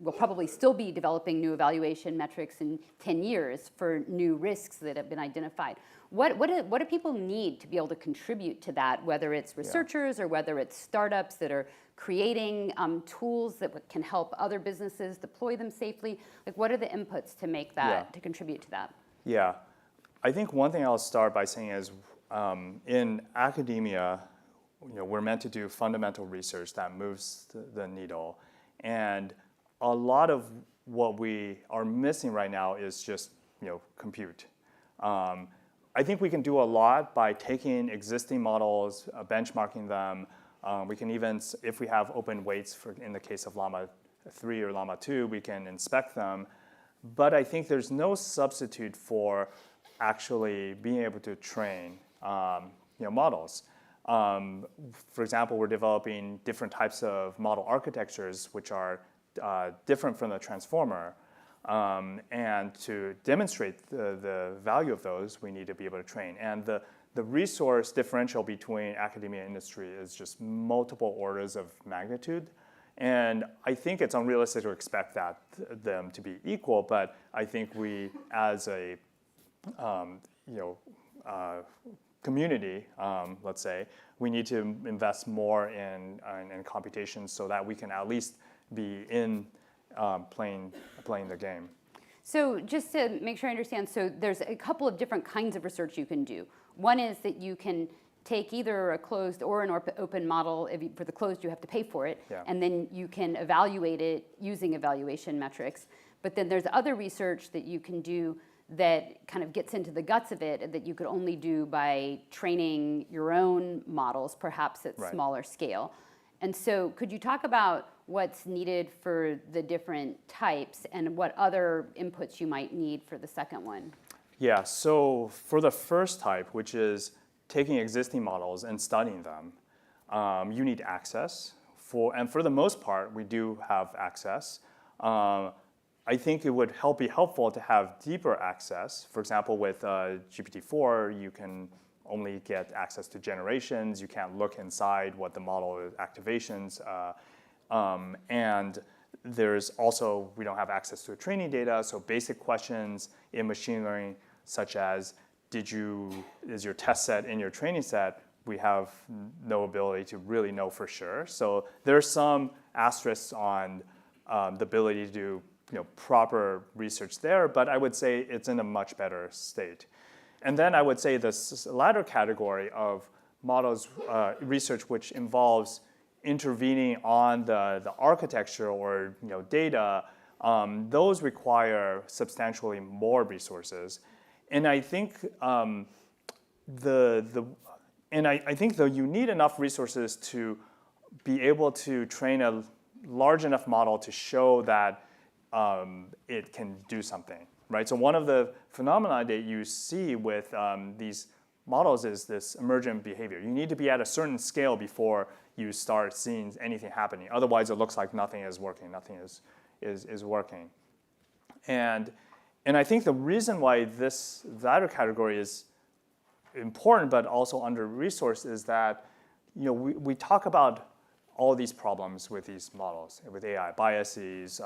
we'll probably still be developing new evaluation metrics in 10 years for new risks that have been identified. What do people need to be able to contribute to that, whether it's researchers or whether it's startups that are creating tools that can help other businesses deploy them safely? Like, what are the inputs to make that, to contribute to that? Yeah, I think one thing I'll start by saying is in academia, we're meant to do fundamental research that moves the needle. And a lot of what we are missing right now is just compute. I think we can do a lot by taking existing models, benchmarking them. We can even, if we have open weights in the case of Llama 3 or Llama 2, we can inspect them. But I think there's no substitute for actually being able to train models. For example, we're developing different types of model architectures which are different from the transformer. And to demonstrate the value of those, we need to be able to train. And the resource differential between academia and industry is just multiple orders of magnitude. And I think it's unrealistic to expect them to be equal, but I think we, as a community, let's say, we need to invest more in computation so that we can at least be in playing the game. So just to make sure I understand, so there's a couple of different kinds of research you can do. One is that you can take either a closed or an open model. For the closed, you have to pay for it, and then you can evaluate it using evaluation metrics. But then there's other research that you can do that kind of gets into the guts of it that you could only do by training your own models, perhaps at smaller scale. And so could you talk about what's needed for the different types and what other inputs you might need for the second one? Yeah, so for the first type, which is taking existing models and studying them, you need access. And for the most part, we do have access. I think it would be helpful to have deeper access. For example, with GPT-4, you can only get access to generations. You can't look inside what the model activations. And there's also, we don't have access to training data, so basic questions in machine learning, such as, is your test set in your training set, we have no ability to really know for sure. So there's some asterisks on the ability to do proper research there, but I would say it's in a much better state. And then I would say this latter category of models research, which involves intervening on the architecture or data, those require substantially more resources. And I think I think though you need enough resources to be able to train a large enough model to show that it can do something, right? So one of the phenomena that you see with these models is this emergent behavior. You need to be at a certain scale before you start seeing anything happening. Otherwise, it looks like nothing is working. Nothing is working. And I think the reason why this latter category is important but also under-resourced is that we talk about all these problems with these models, with AI, biases,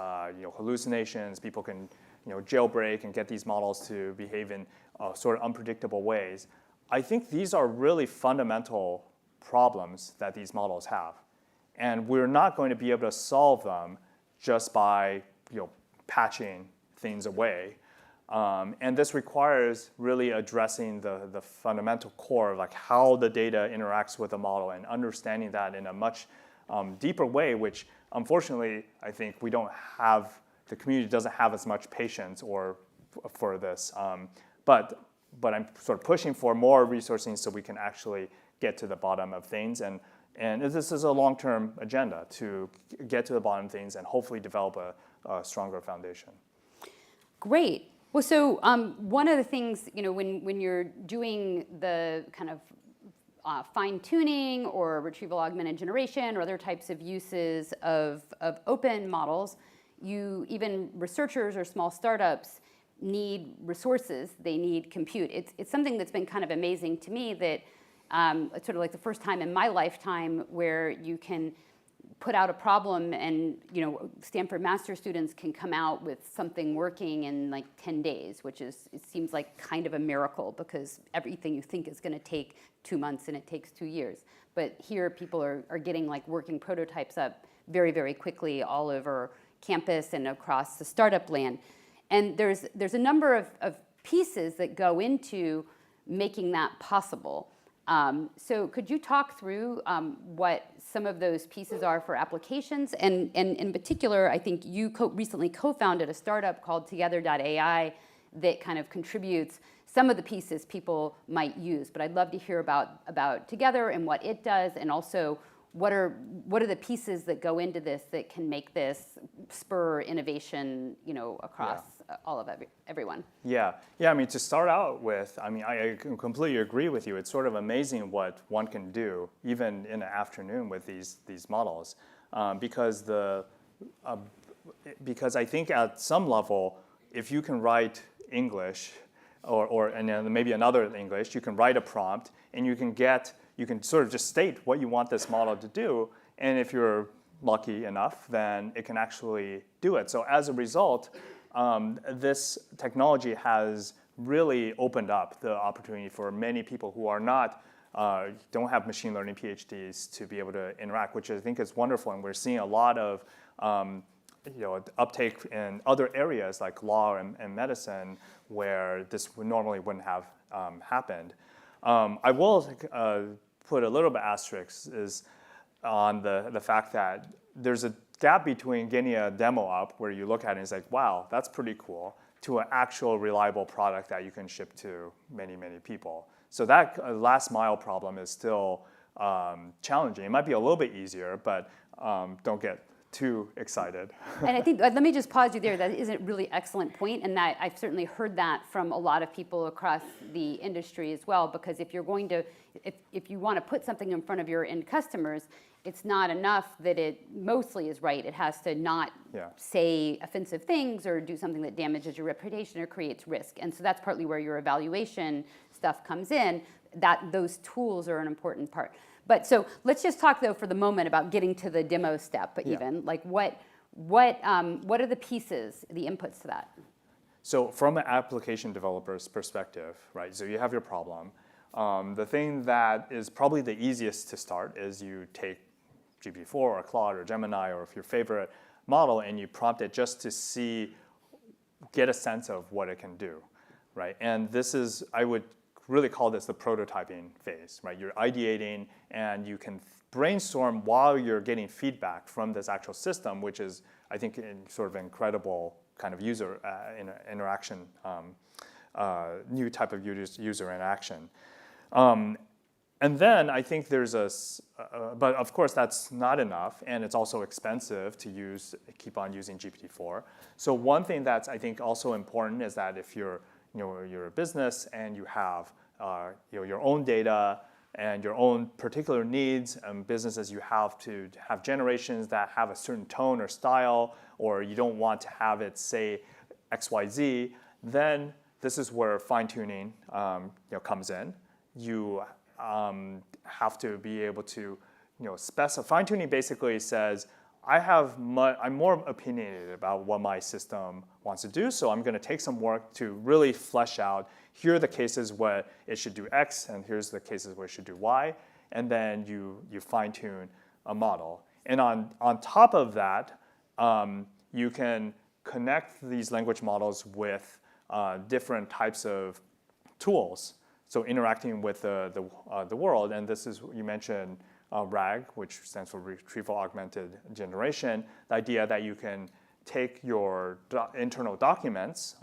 hallucinations. People can jailbreak and get these models to behave in sort of unpredictable ways. I think these are really fundamental problems that these models have. And we're not going to be able to solve them just by patching things away. And this requires really addressing the fundamental core of like how the data interacts with the model and understanding that in a much deeper way, which unfortunately I think we don't have, the community doesn't have as much patience for this. But I'm sort of pushing for more resourcing so we can actually get to the bottom of things. And this is a long-term agenda to get to the bottom of things and hopefully develop a stronger foundation. Great. Well, so one of the things, when you're doing the kind of fine-tuning or retrieval augmented generation or other types of uses of open models, even researchers or small startups need resources, they need compute. It's something that's been kind of amazing to me that it's sort of like the first time in my lifetime where you can put out a problem and Stanford master students can come out with something working in like 10 days, which it seems like kind of a miracle because everything you think is going to take 2 months and it takes 2 years. But here people are getting like working prototypes up very, very quickly all over campus and across the startup land. And there's a number of pieces that go into making that possible. So could you talk through what some of those pieces are for applications? And in particular, I think you recently co-founded a startup called Together.ai that kind of contributes some of the pieces people might use. But I'd love to hear about Together and what it does, and also what are the pieces that go into this that can make this spur innovation, across all of everyone? Yeah. I mean, to start out with, I completely agree with you. It's sort of amazing what one can do, even in an afternoon with these models, because I think at some level, if you can write English, and then maybe another English, you can write a prompt, and you can sort of just state what you want this model to do, and if you're lucky enough, then it can actually do it. So as a result, this technology has really opened up the opportunity for many people who are don't have machine learning PhDs to be able to interact, which I think is wonderful. And we're seeing a lot of uptake in other areas like law and medicine where this normally wouldn't have happened. I will put a little bit asterisk is on the fact that there's a gap between getting a demo up where you look at it and it's like, wow, that's pretty cool, to an actual reliable product that you can ship to many, many people. So that last mile problem is still challenging. It might be a little bit easier, but don't get too excited. And I think, let me just pause you there. That is a really excellent point, and that I've certainly heard that from a lot of people across the industry as well, because if you want to put something in front of your end customers, it's not enough that it mostly is right. It has to not say offensive things or do something that damages your reputation or creates risk. And so that's partly where your evaluation stuff comes in, that those tools are an important part. But so let's just talk, though, for the moment about getting to the demo step, like what are the pieces, the inputs to that? So from an application developer's perspective, right, so you have your problem. The thing that is probably the easiest to start is you take GPT-4 or Claude or Gemini or your favorite model and you prompt it just to get a sense of what it can do, right? And this is, I would really call this the prototyping phase, right? You're ideating and you can brainstorm while you're getting feedback from this actual system, which is, I think, sort of incredible kind of user interaction, new type of user interaction. And then I think there's but of course that's not enough, and it's also expensive to keep on using GPT-4. So one thing that's I think also important is that if you're a business and you have your own data and your own particular needs and businesses, you have to have generations that have a certain tone or style, or you don't want to have it say XYZ, then this is where fine-tuning comes in. You have to be able to specify. Fine-tuning basically says, I'm more opinionated about what my system wants to do, so I'm going to take some work to really flesh out, here are the cases where it should do X, and here's the cases where it should do Y, and then you fine-tune a model. And on top of that, you can connect these language models with different types of tools. So interacting with the world, and this is, you mentioned RAG, which stands for Retrieval Augmented Generation, the idea that you can take your internal documents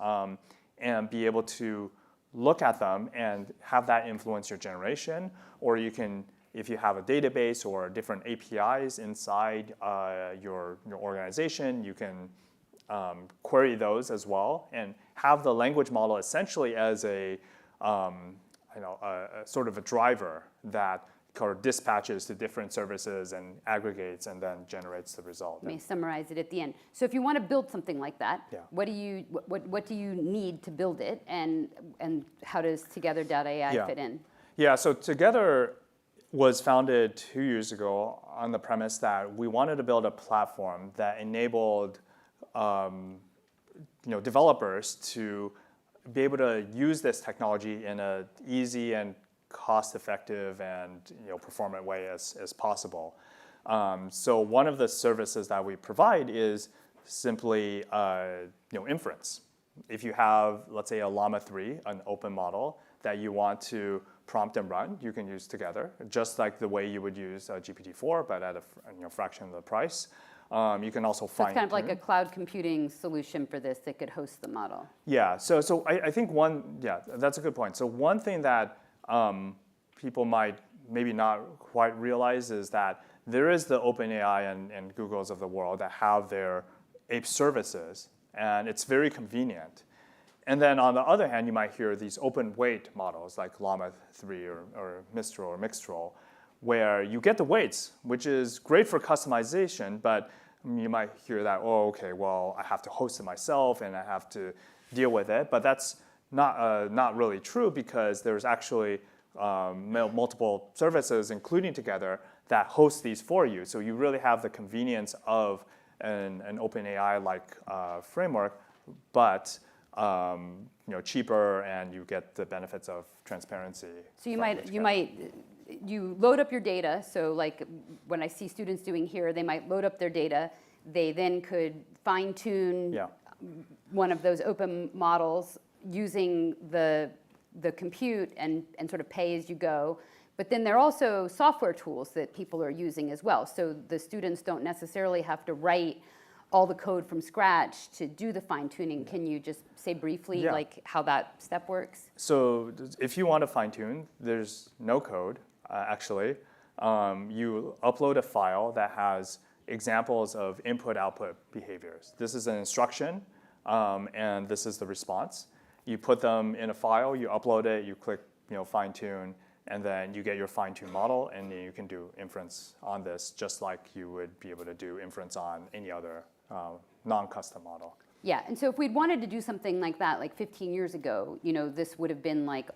and be able to look at them and have that influence your generation, or you can, if you have a database or different APIs inside your organization, you can query those as well and have the language model essentially as a sort of a driver that dispatches to different services and aggregates and then generates the result. Let me summarize it at the end. So if you want to build something like that, Yeah. what do you need to build it, and how does Together.ai fit in? Yeah, so Together was founded 2 years ago on the premise that we wanted to build a platform that enabled developers to be able to use this technology in an easy and cost-effective and performant way as possible. So one of the services that we provide is simply inference. If you have, let's say, a Llama 3, an open model that you want to prompt and run, you can use Together, just like the way you would use GPT-4, but at a fraction of the price. You can also find. It's kind of like a cloud computing solution for this that could host the model. Yeah. So I think that's a good point. So one thing that people might maybe not quite realize is that there is the OpenAI and Googles of the world that have their ape services, and it's very convenient. And then on the other hand, you might hear these open weight models like Llama 3 or Mistral or Mixtral, where you get the weights, which is great for customization, but you might hear that, oh, okay, well, I have to host it myself and I have to deal with it. But that's not really true, because there's actually multiple services, including Together, that host these for you. So you really have the convenience of an OpenAI-like framework, but cheaper, and you get the benefits of transparency. So you load up your data. So like when I see students doing here, they might load up their data. They then could fine tune one of those open models using the compute and sort of pay as you go. But then there are also software tools that people are using as well. So the students don't necessarily have to write all the code from scratch to do the fine tuning. Can you just say briefly like how that step works? So if you want to fine tune, there's no code actually. You upload a file that has examples of input-output behaviors. This is an instruction, and this is the response. You put them in a file, you upload it, you click fine tune, and then you get your fine-tuned model, and then you can do inference on this just like you would be able to do inference on any other non-custom model. Yeah, and so if we'd wanted to do something like that, like 15 years ago, this would have been like,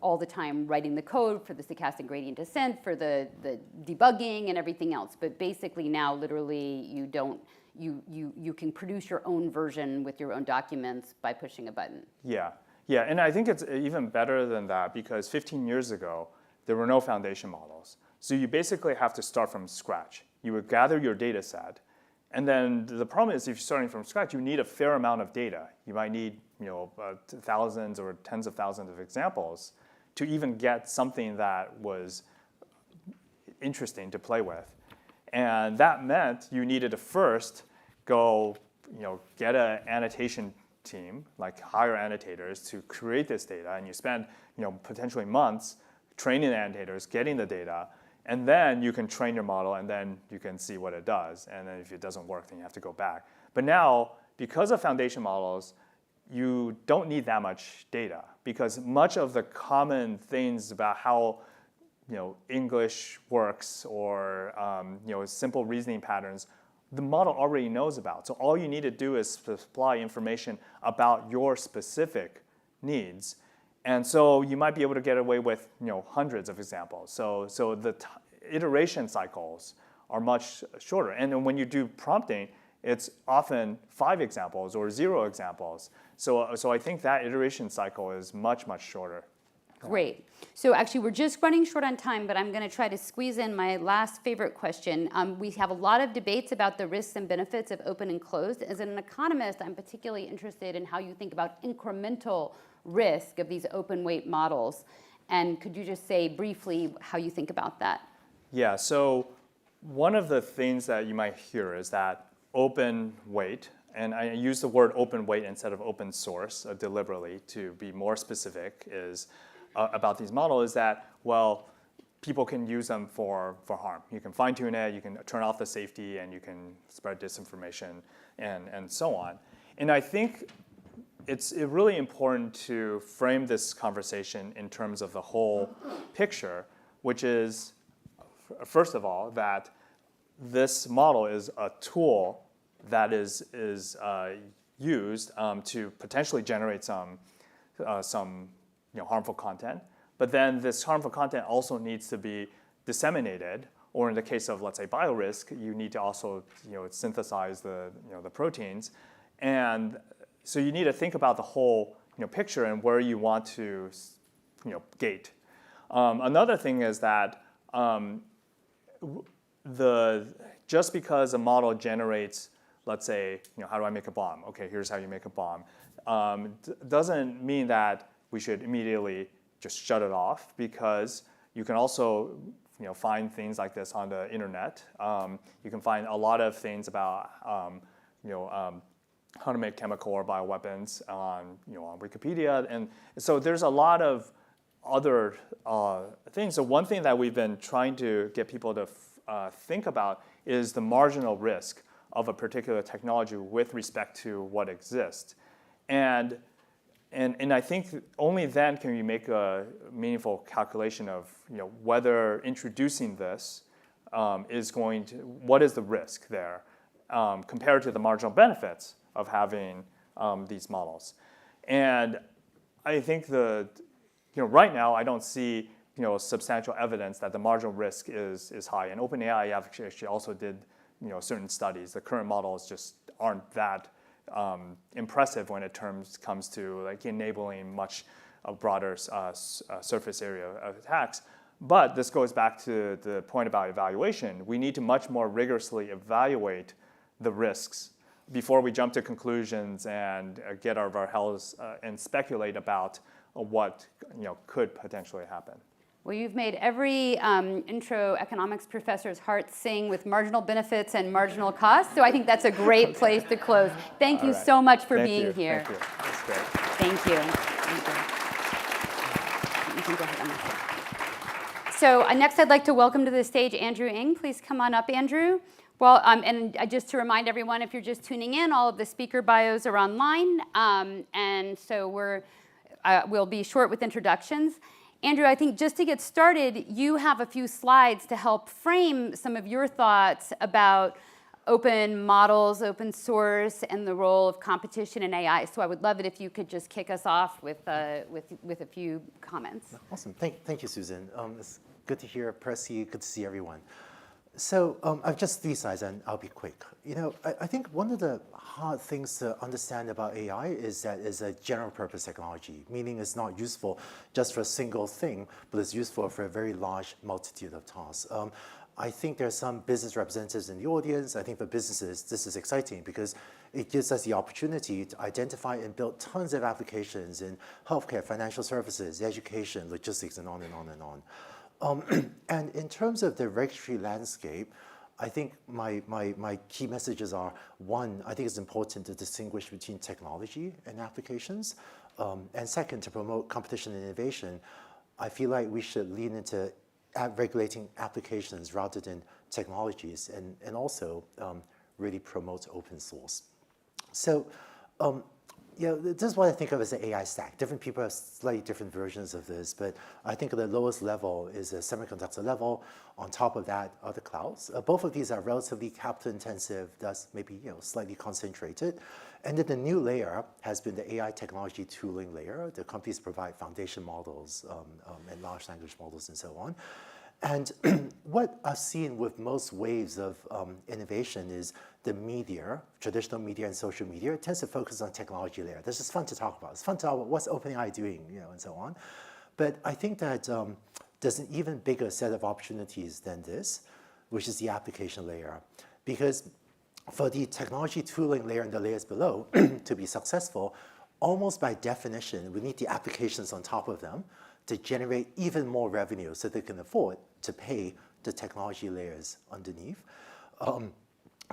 all the time writing the code for the stochastic gradient descent, for the debugging and everything else. But basically now, literally, you can produce your own version with your own documents by pushing a button. Yeah, yeah, and I think it's even better than that because 15 years ago, there were no foundation models. So you basically have to start from scratch. You would gather your data set, and then the problem is if you're starting from scratch, you need a fair amount of data. You might need thousands or tens of thousands of examples to even get something that was interesting to play with. And that meant you needed to first go get an annotation team, like hire annotators to create this data, and you spend potentially months training the annotators, getting the data, and then you can train your model, and then you can see what it does. And then if it doesn't work, then you have to go back. But now, because of foundation models, you don't need that much data because much of the common things about how English works or simple reasoning patterns, the model already knows about. So all you need to do is supply information about your specific needs. And so you might be able to get away with hundreds of examples. So the iteration cycles are much shorter. And then when you do prompting, it's often 5 examples or 0 examples. So I think that iteration cycle is much, much shorter. Great. So actually, we're just running short on time, but I'm going to try to squeeze in my last favorite question. We have a lot of debates about the risks and benefits of open and closed. As an economist, I'm particularly interested in how you think about incremental risk of these open weight models. And could you just say briefly how you think about that? Yeah, so one of the things that you might hear is that open weight, and I use the word open weight instead of open source deliberately to be more specific, is about these models is that, well, people can use them for harm. You can fine tune it, you can turn off the safety, and you can spread disinformation and so on. And I think it's really important to frame this conversation in terms of the whole picture, which is, first of all, that this model is a tool that is used to potentially generate some harmful content. But then this harmful content also needs to be disseminated, or in the case of, let's say, biorisk, you need to also synthesize the proteins. And so you need to think about the whole picture and where you want to gate. Another thing is that just because a model generates, let's say, how do I make a bomb? Okay, here's how you make a bomb. Doesn't mean that we should immediately just shut it off, because you can also find things like this on the internet. You can find a lot of things about how to make chemical or bioweapons on Wikipedia, and so there's a lot of other things. So one thing that we've been trying to get people to think about is the marginal risk of a particular technology with respect to what exists, and I think only then can we make a meaningful calculation of whether introducing this what is the risk there compared to the marginal benefits of having these models. And I think right now I don't see substantial evidence that the marginal risk is high. And OpenAI actually also did certain studies. The current models just aren't that impressive when it comes to enabling much broader surface area of attacks. But this goes back to the point about evaluation. We need to much more rigorously evaluate the risks before we jump to conclusions and get out of our hells and speculate about what could potentially happen. Well, you've made every intro economics professor's heart sing with marginal benefits and marginal costs, so I think that's a great place to close. Thank you so much for being here. Thank you. That's great. Thank you. Thank you. You can go ahead on this. So next I'd like to welcome to the stage Andrew Ng. Please come on up, Andrew. Well, and just to remind everyone, if you're just tuning in, all of the speaker bios are online, and so we'll be short with introductions. Andrew, I think just to get started, you have a few slides to help frame some of your thoughts about open models, open source, and the role of competition in AI. So I would love it if you could just kick us off with a few comments. Awesome. Thank you, Susan. It's good to hear, Pressy. Good to see everyone. So I have just 3 slides, and I'll be quick. I think one of the hard things to understand about AI is that it's a general purpose technology, meaning it's not useful just for a single thing, but it's useful for a very large multitude of tasks. I think there are some business representatives in the audience. I think for businesses, this is exciting because it gives us the opportunity to identify and build tons of applications in healthcare, financial services, education, logistics, and on and on and on. And in terms of the regulatory landscape, I think my key messages are, 1, I think it's important to distinguish between technology and applications. And second, to promote competition and innovation, I feel like we should lean into regulating applications rather than technologies, and also really promote open source. So this is what I think of as the AI stack. Different people have slightly different versions of this, but I think the lowest level is a semiconductor level. On top of that are the clouds. Both of these are relatively capital intensive, thus maybe slightly concentrated. And then the new layer has been the AI technology tooling layer. The companies provide foundation models and large language models and so on. And what I've seen with most waves of innovation is the media, traditional media and social media, tends to focus on technology layer. This is fun to talk about. It's fun to talk about what's OpenAI doing, and so on. But I think that there's an even bigger set of opportunities than this, which is the application layer. Because for the technology tooling layer and the layers below to be successful, almost by definition, we need the applications on top of them to generate even more revenue so they can afford to pay the technology layers underneath.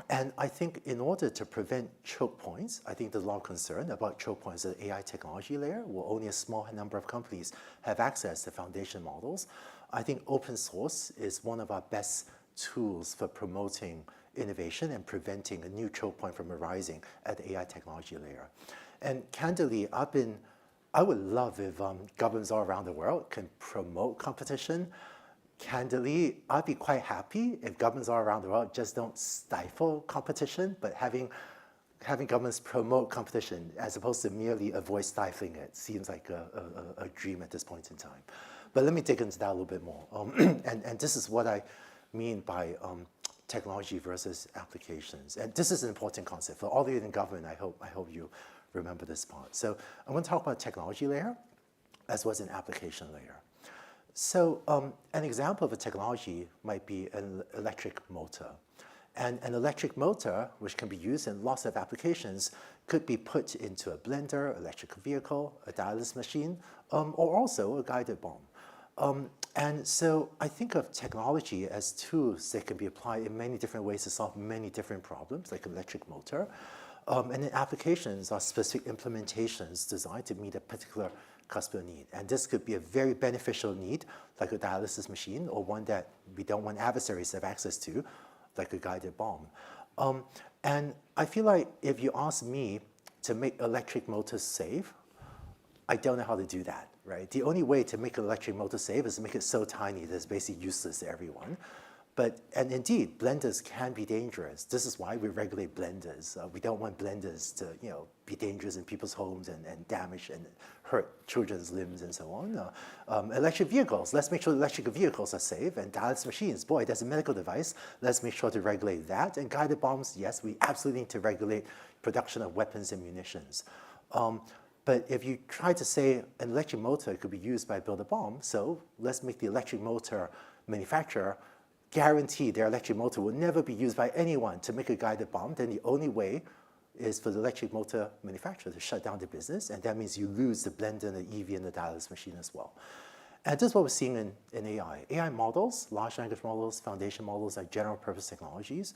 And I think in order to prevent choke points, I think there's a lot of concern about choke points at the AI technology layer, where only a small number of companies have access to foundation models. I think open source is one of our best tools for promoting innovation and preventing a new choke point from arising at the AI technology layer. And candidly, I would love if governments all around the world can promote competition. Candidly, I'd be quite happy if governments all around the world just don't stifle competition, but having governments promote competition as opposed to merely avoid stifling it seems like a dream at this point in time. But let me dig into that a little bit more. And this is what I mean by technology versus applications. And this is an important concept. For all of you in government, I hope you remember this part. So I'm going to talk about technology layer as well as an application layer. So an example of a technology might be an electric motor. And an electric motor, which can be used in lots of applications, could be put into a blender, electric vehicle, a dialysis machine, or also a guided bomb. And so I think of technology as tools that can be applied in many different ways to solve many different problems, like an electric motor. And then applications are specific implementations designed to meet a particular customer need. And this could be a very beneficial need, like a dialysis machine, or one that we don't want adversaries to have access to, like a guided bomb. And I feel like if you ask me to make electric motors safe, I don't know how to do that, right? The only way to make an electric motor safe is to make it so tiny that it's basically useless to everyone. And indeed, blenders can be dangerous. This is why we regulate blenders. We don't want blenders to be dangerous in people's homes and damage and hurt children's limbs and so on. Electric vehicles, let's make sure electric vehicles are safe. And dialysis machines, boy, that's a medical device. Let's make sure to regulate that. And guided bombs, yes, we absolutely need to regulate production of weapons and munitions. But if you try to say an electric motor could be used by build a bomb, so let's make the electric motor manufacturer guarantee their electric motor will never be used by anyone to make a guided bomb, then the only way is for the electric motor manufacturer to shut down the business, and that means you lose the blender and the EV and the dialysis machine as well. And this is what we're seeing in AI. AI models, large language models, foundation models are general purpose technologies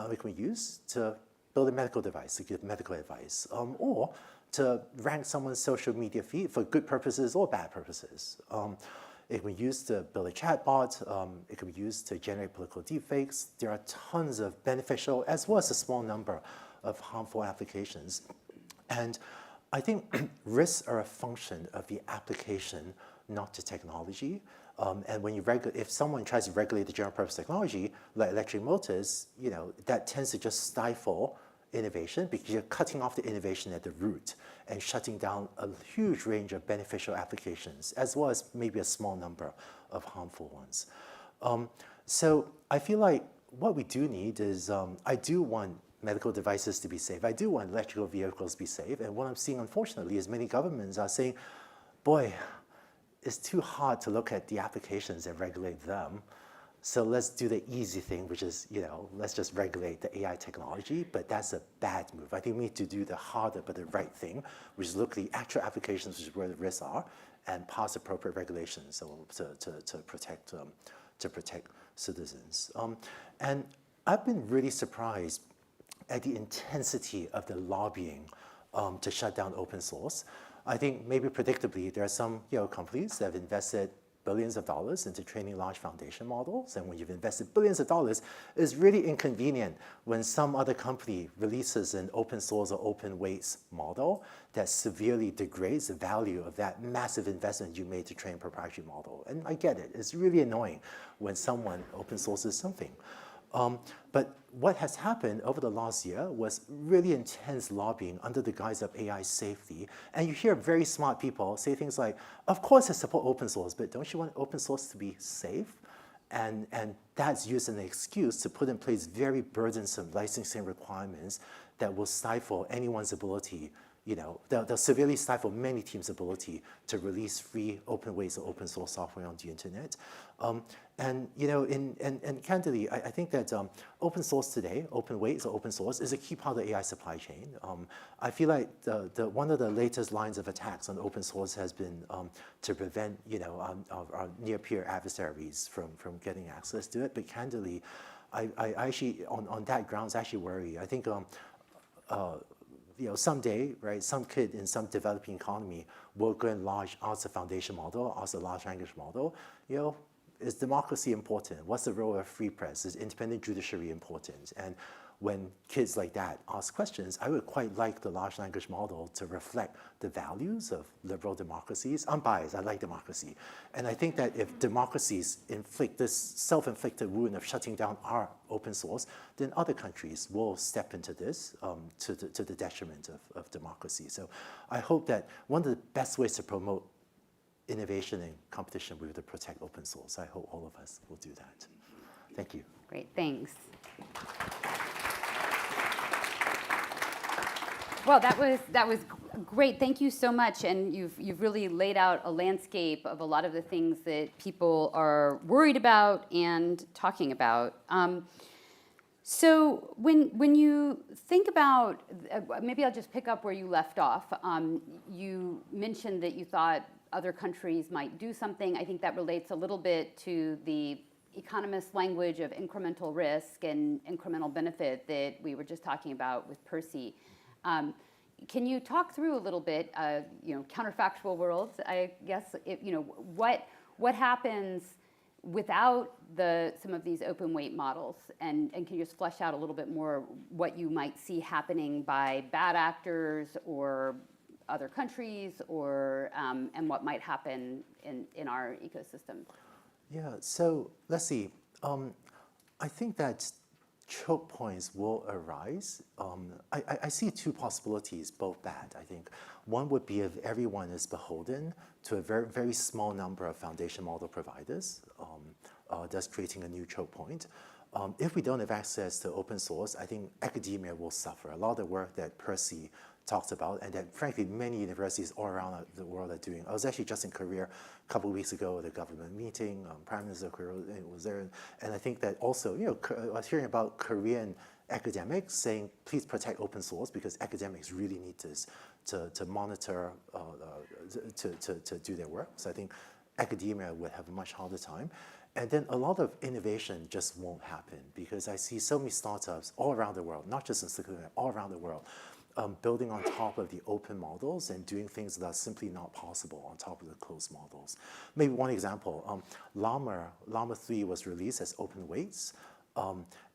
we can use to build a medical device, to give medical advice, or to rank someone's social media feed for good purposes or bad purposes. It can be used to build a chatbot. It can be used to generate political deepfakes. There are tons of beneficial as well as a small number of harmful applications. And I think risks are a function of the application, not the technology. And when if someone tries to regulate the general purpose technology, like electric motors, that tends to just stifle innovation because you're cutting off the innovation at the root and shutting down a huge range of beneficial applications, as well as maybe a small number of harmful ones. So I feel like what we do need is, I do want medical devices to be safe. I do want electrical vehicles to be safe. And what I'm seeing, unfortunately, is many governments are saying, boy, it's too hard to look at the applications and regulate them. So let's do the easy thing, which is, let's just regulate the AI technology, but that's a bad move. I think we need to do the harder but the right thing, which is look at the actual applications, which is where the risks are, and pass appropriate regulations to protect citizens. And I've been really surprised at the intensity of the lobbying to shut down open source. I think maybe predictably, there are some companies that have invested billions of dollars into training large foundation models. And when you've invested billions of dollars, it's really inconvenient when some other company releases an open source or open weights model that severely degrades the value of that massive investment you made to train a proprietary model. And I get it. It's really annoying when someone open sources something. But what has happened over the last year was really intense lobbying under the guise of AI safety. And you hear very smart people say things like, of course I support open source, but don't you want open source to be safe? And that's used as an excuse to put in place very burdensome licensing requirements that will stifle anyone's ability, they'll severely stifle many teams' ability to release free open ways of open source software on the internet. And candidly, I think that open source today, open weights or open source, is a key part of the AI supply chain. I feel like one of the latest lines of attacks on open source has been to prevent our near-peer adversaries from getting access to it. But candidly, I actually, on that grounds, actually worry. I think someday, right, some kid in some developing economy will go and ask a foundation model, ask a large language model, is democracy important? What's the role of free press? Is independent judiciary important? And when kids like that ask questions, I would quite like the large language model to reflect the values of liberal democracies. I'm biased, I like democracy. And I think that if democracies inflict this self-inflicted wound of shutting down our open source, then other countries will step into this to the detriment of democracy. So I hope that one of the best ways to promote innovation and competition will be to protect open source. I hope all of us will do that. Thank you. Great, thanks. Well, that was great. Thank you so much. And you've really laid out a landscape of a lot of the things that people are worried about and talking about. So when you think about, maybe I'll just pick up where you left off. You mentioned that you thought other countries might do something. I think that relates a little bit to the economist language of incremental risk and incremental benefit that we were just talking about with Percy. Can you talk through a little bit, counterfactual worlds, I guess, what happens without some of these open weight models? And can you just flesh out a little bit more what you might see happening by bad actors or other countries, or and what might happen in our ecosystem? Yeah, so let's see. I think that choke points will arise. I see two possibilities, both bad, I think. One would be if everyone is beholden to a very, very small number of foundation model providers, thus creating a new choke point. If we don't have access to open source, I think academia will suffer. A lot of the work that Percy talked about, and that frankly many universities all around the world are doing. I was actually just in Korea a couple of weeks ago at a government meeting. Prime Minister of Korea was there, and I think that also, I was hearing about Korean academics saying, please protect open source because academics really need this to monitor, to do their work. So I think academia would have a much harder time. And then a lot of innovation just won't happen because I see so many startups all around the world, not just in Silicon Valley, all around the world, building on top of the open models and doing things that are simply not possible on top of the closed models. Maybe one example, Llama 3 was released as open weights.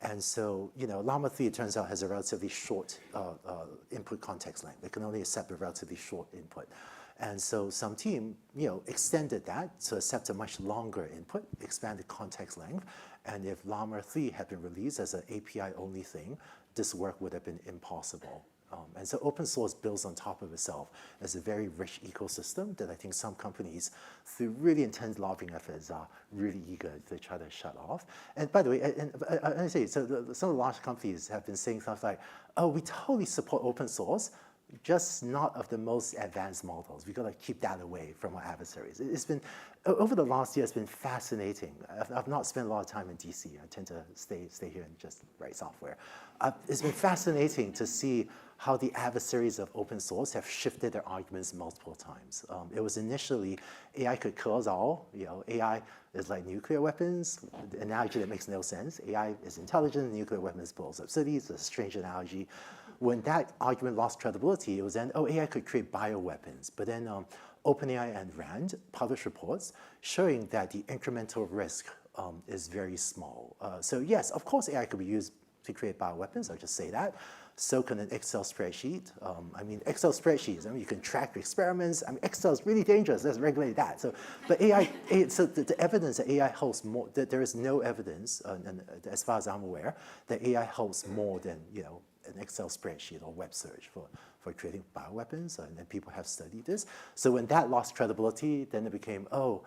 And so, Llama 3, it turns out, has a relatively short input context length. It can only accept a relatively short input. And so some team, extended that to accept a much longer input, expanded context length. And if Llama 3 had been released as an API-only thing, this work would have been impossible. And so open source builds on top of itself as a very rich ecosystem that I think some companies, through really intense lobbying efforts, are really eager to try to shut off. And by the way, I say, so some of the large companies have been saying stuff like, oh, we totally support open source, just not of the most advanced models. We've got to keep that away from our adversaries. It's been, over the last year, it's been fascinating. I've not spent a lot of time in DC. I tend to stay here and just write software. It's been fascinating to see how the adversaries of open source have shifted their arguments multiple times. It was initially, AI could kill us all. AI is like nuclear weapons, an analogy that makes no sense. AI is intelligent, nuclear weapons blows up cities, it's a strange analogy. When that argument lost credibility, it was then, oh, AI could create bioweapons. But then OpenAI and RAND published reports showing that the incremental risk is very small. So yes, of course AI could be used to create bioweapons, I'll just say that. So can an Excel spreadsheet. Excel spreadsheets, you can track your experiments. Excel is really dangerous, let's regulate that. So, but AI, so the evidence that AI holds more, that there is no evidence, and as far as I'm aware, that AI holds more than, an Excel spreadsheet or web search for creating bioweapons, and people have studied this. So when that lost credibility, then it became, oh,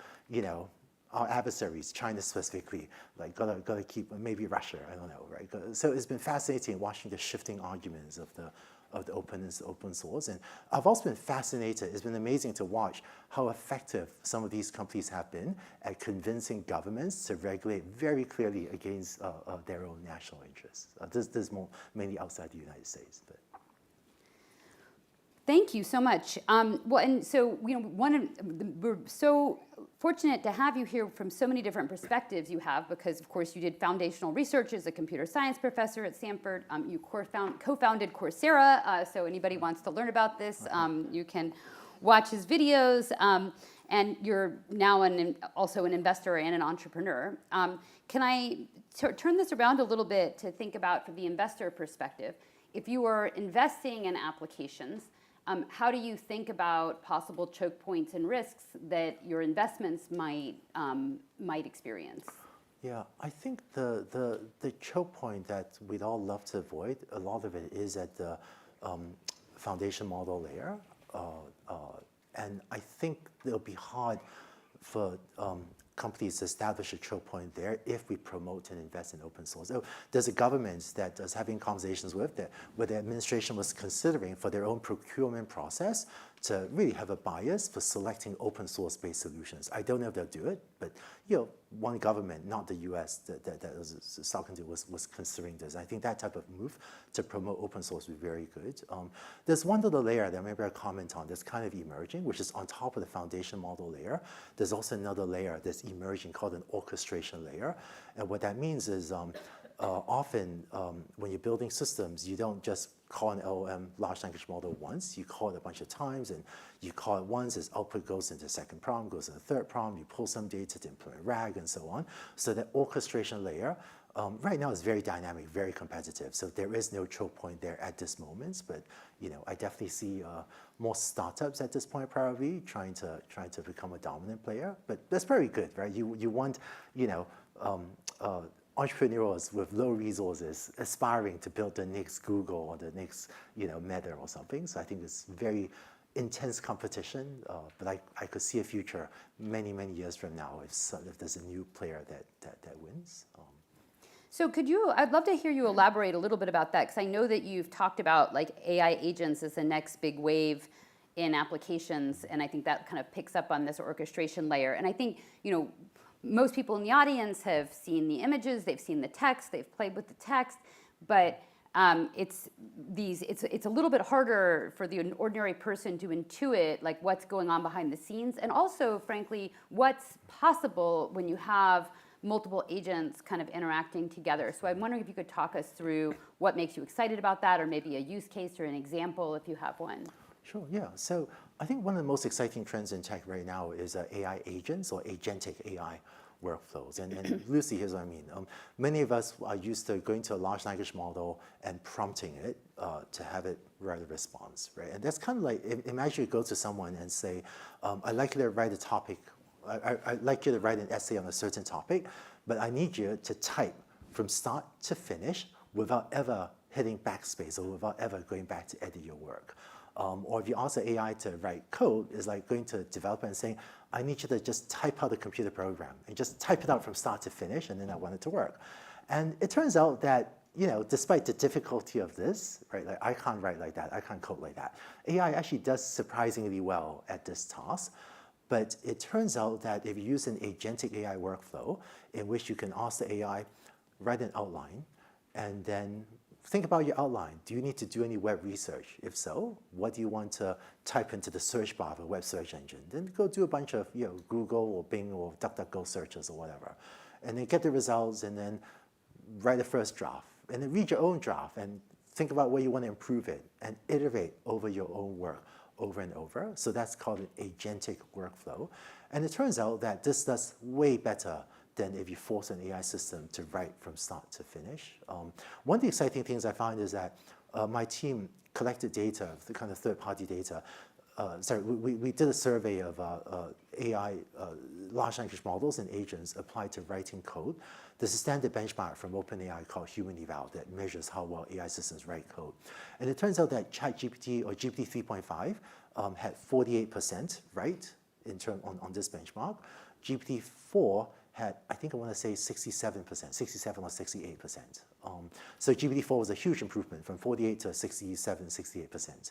our adversaries, China specifically, like gotta keep, maybe Russia, I don't know, right? So it's been fascinating watching the shifting arguments of the open source. And I've also been fascinated, it's been amazing to watch how effective some of these companies have been at convincing governments to regulate very clearly against their own national interests. There's more, mainly outside the United States. But. Thank you so much. Well, and so we're so fortunate to have you here from so many different perspectives you have, because of course you did foundational research as a computer science professor at Stanford. You co-founded Coursera, so anybody wants to learn about this, you can watch his videos. And you're now also an investor and an entrepreneur. Can I turn this around a little bit to think about from the investor perspective? If you are investing in applications, how do you think about possible choke points and risks that your investments might experience? Yeah, I think the choke point that we'd all love to avoid, a lot of it is at the foundation model layer. And I think it'll be hard for companies to establish a choke point there if we promote and invest in open source. So there's a government that I was having conversations with that where the administration was considering for their own procurement process to really have a bias for selecting open source based solutions. I don't know if they'll do it, but one government, not the US, that I was talking to was considering this. I think that type of move to promote open source would be very good. There's one other layer that maybe I'll comment on that's kind of emerging, which is on top of the foundation model layer. There's also another layer that's emerging called an orchestration layer. And what that means is often when you're building systems, you don't just call an LLM large language model once, you call it a bunch of times, and you call it once, its output goes into the second prompt, goes into the third prompt, you pull some data to implement RAG and so on. So that orchestration layer right now is very dynamic, very competitive. So there is no choke point there at this moment, but I definitely see more startups at this point probably trying to become a dominant player. But that's very good, right? You want entrepreneurs with low resources aspiring to build the next Google or the next Meta or something. So I think it's very intense competition, but I could see a future many years from now if there's a new player that wins. So I'd love to hear you elaborate a little bit about that, because I know that you've talked about like AI agents as the next big wave in applications, and I think that kind of picks up on this orchestration layer. And I think, most people in the audience have seen the images, they've seen the text, they've played with the text, but it's a little bit harder for the ordinary person to intuit like what's going on behind the scenes, and also, frankly, what's possible when you have multiple agents kind of interacting together. So I'm wondering if you could talk us through what makes you excited about that, or maybe a use case or an example if you have one. Sure, yeah. So I think one of the most exciting trends in tech right now is AI agents or agentic AI workflows. And Lucy, here's what I mean. Many of us are used to going to a large language model and prompting it to have it write a response, right? And that's kind of like, imagine you go to someone and say, I'd like you to write a topic, I'd like you to write an essay on a certain topic, but I need you to type from start to finish without ever hitting backspace or without ever going back to edit your work. Or if you ask the AI to write code, it's like going to a developer and saying, I need you to just type out a computer program and just type it out from start to finish, and then I want it to work. And it turns out that, despite the difficulty of this, right, like I can't write like that, I can't code like that. AI actually does surprisingly well at this task. But it turns out that if you use an agentic AI workflow in which you can ask the AI, write an outline, and then think about your outline. Do you need to do any web research? If so, what do you want to type into the search bar of a web search engine? Then go do a bunch of Google or Bing or DuckDuckGo searches or whatever. And then get the results and then write a first draft. And then read your own draft and think about where you want to improve it and iterate over your own work over and over. So that's called an agentic workflow. And it turns out that this does way better than if you force an AI system to write from start to finish. One of the exciting things I found is that my team collected data, the kind of third-party data. We did a survey of AI, large language models and agents applied to writing code. There's a standard benchmark from OpenAI called Human Eval that measures how well AI systems write code. And it turns out that ChatGPT or GPT 3.5 had 48% right on this benchmark. GPT-4 had, I think I want to say 67%, 67 or 68%. So GPT-4 was a huge improvement from 48 to 67, 68%.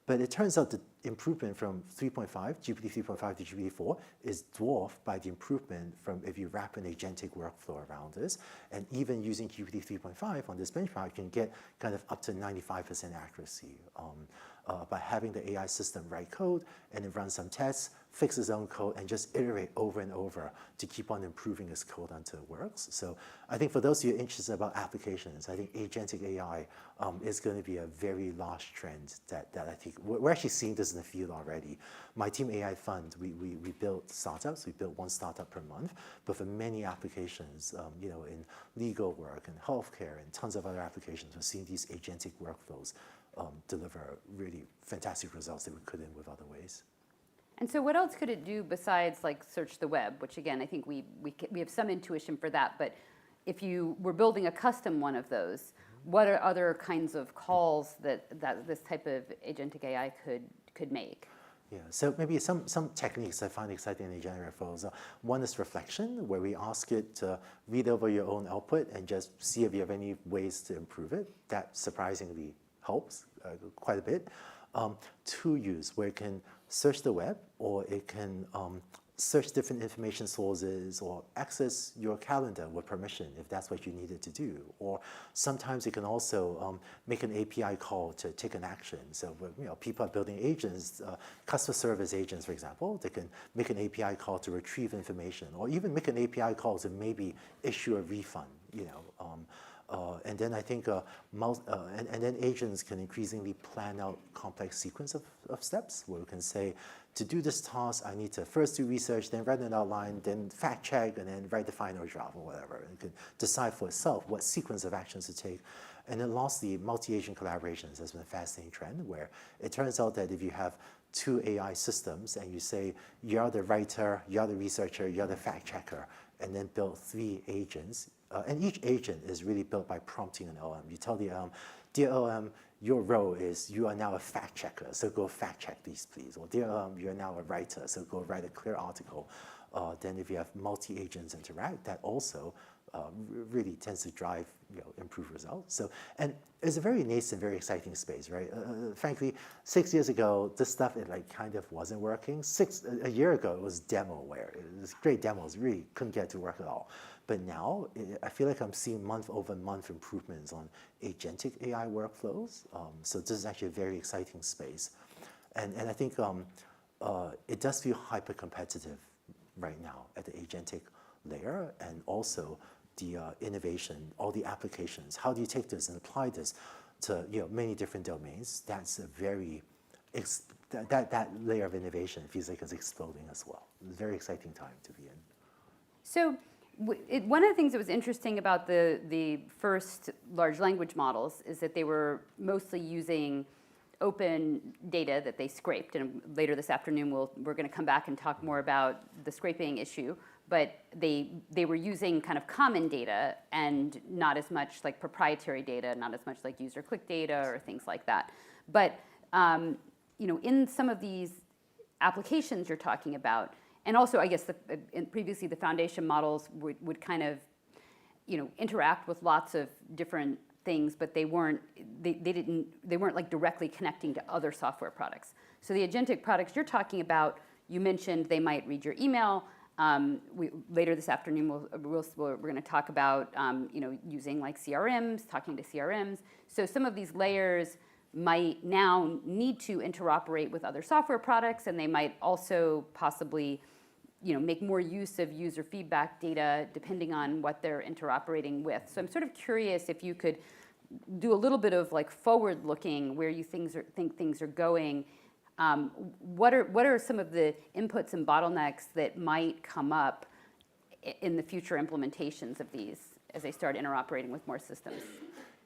But it turns out the improvement from GPT 3.5 to GPT-4 is dwarfed by the improvement from if you wrap an agentic workflow around this. And even using GPT 3.5 on this benchmark, you can get kind of up to 95% accuracy by having the AI system write code and then run some tests, fix its own code, and just iterate over and over to keep on improving its code until it works. So I think for those of you interested about applications, I think agentic AI is going to be a very large trend that I think we're actually seeing this in the field already. My Team AI Fund, we build startups. We build one startup per month. But for many applications, in legal work and healthcare and tons of other applications, we're seeing these agentic workflows deliver really fantastic results that we couldn't with other ways. And so what else could it do besides like search the web, which again, I think we have some intuition for that, but if you were building a custom one of those, what are other kinds of calls that this type of agentic AI could make? Yeah, so maybe some techniques I find exciting in agentic workflows. One is reflection, where we ask it to read over your own output and just see if you have any ways to improve it. That surprisingly helps quite a bit. Tool use, where it can search the web, or it can search different information sources, or access your calendar with permission if that's what you needed to do. Or sometimes it can also make an API call to take an action. So people are building agents, customer service agents, for example, they can make an API call to retrieve information, or even make an API call to maybe issue a refund. And then I think, and then agents can increasingly plan out complex sequence of steps, where we can say, to do this task, I need to first do research, then write an outline, then fact check, and then write the final draft or whatever. And it can decide for itself what sequence of actions to take. And then lastly, multi-agent collaborations has been a fascinating trend, where it turns out that if you have two AI systems and you say, you're the writer, you're the researcher, you're the fact checker, and then build 3 agents, and each agent is really built by prompting an LM. You tell the LM, dear LM, your role is you are now a fact checker, so go fact check these, please. Or dear LM, you're now a writer, so go write a clear article. Then if you have multi-agents interact, that also really tends to drive improved results. So, and it's a very nascent, very exciting space, right? Frankly, 6 years ago, this stuff it kind of wasn't working. A year ago, it was demoware. It was great demos, really couldn't get it to work at all. But now, I feel like I'm seeing month-over-month improvements on agentic AI workflows. So this is actually a very exciting space. And I think it does feel hyper-competitive right now at the agentic layer, and also the innovation, all the applications. How do you take this and apply this to many different domains? That's a very, that layer of innovation feels like it's exploding as well. It's a very exciting time to be in. So one of the things that was interesting about the first large language models is that they were mostly using open data that they scraped. And later this afternoon, we're going to come back and talk more about the scraping issue. but they were using kind of common data and not as much like proprietary data, not as much like user click data or things like that. But in some of these applications you're talking about, and also I guess previously the foundation models would kind of interact with lots of different things, but they weren't like directly connecting to other software products. So the agentic products you're talking about, you mentioned they might read your email. Later this afternoon, we're going to talk about using like CRMs, talking to CRMs. So some of these layers might now need to interoperate with other software products, and they might also possibly make more use of user feedback data depending on what they're interoperating with. So I'm sort of curious if you could do a little bit of like forward-looking where you think things are going. What are some of the inputs and bottlenecks that might come up in the future implementations of these as they start interoperating with more systems?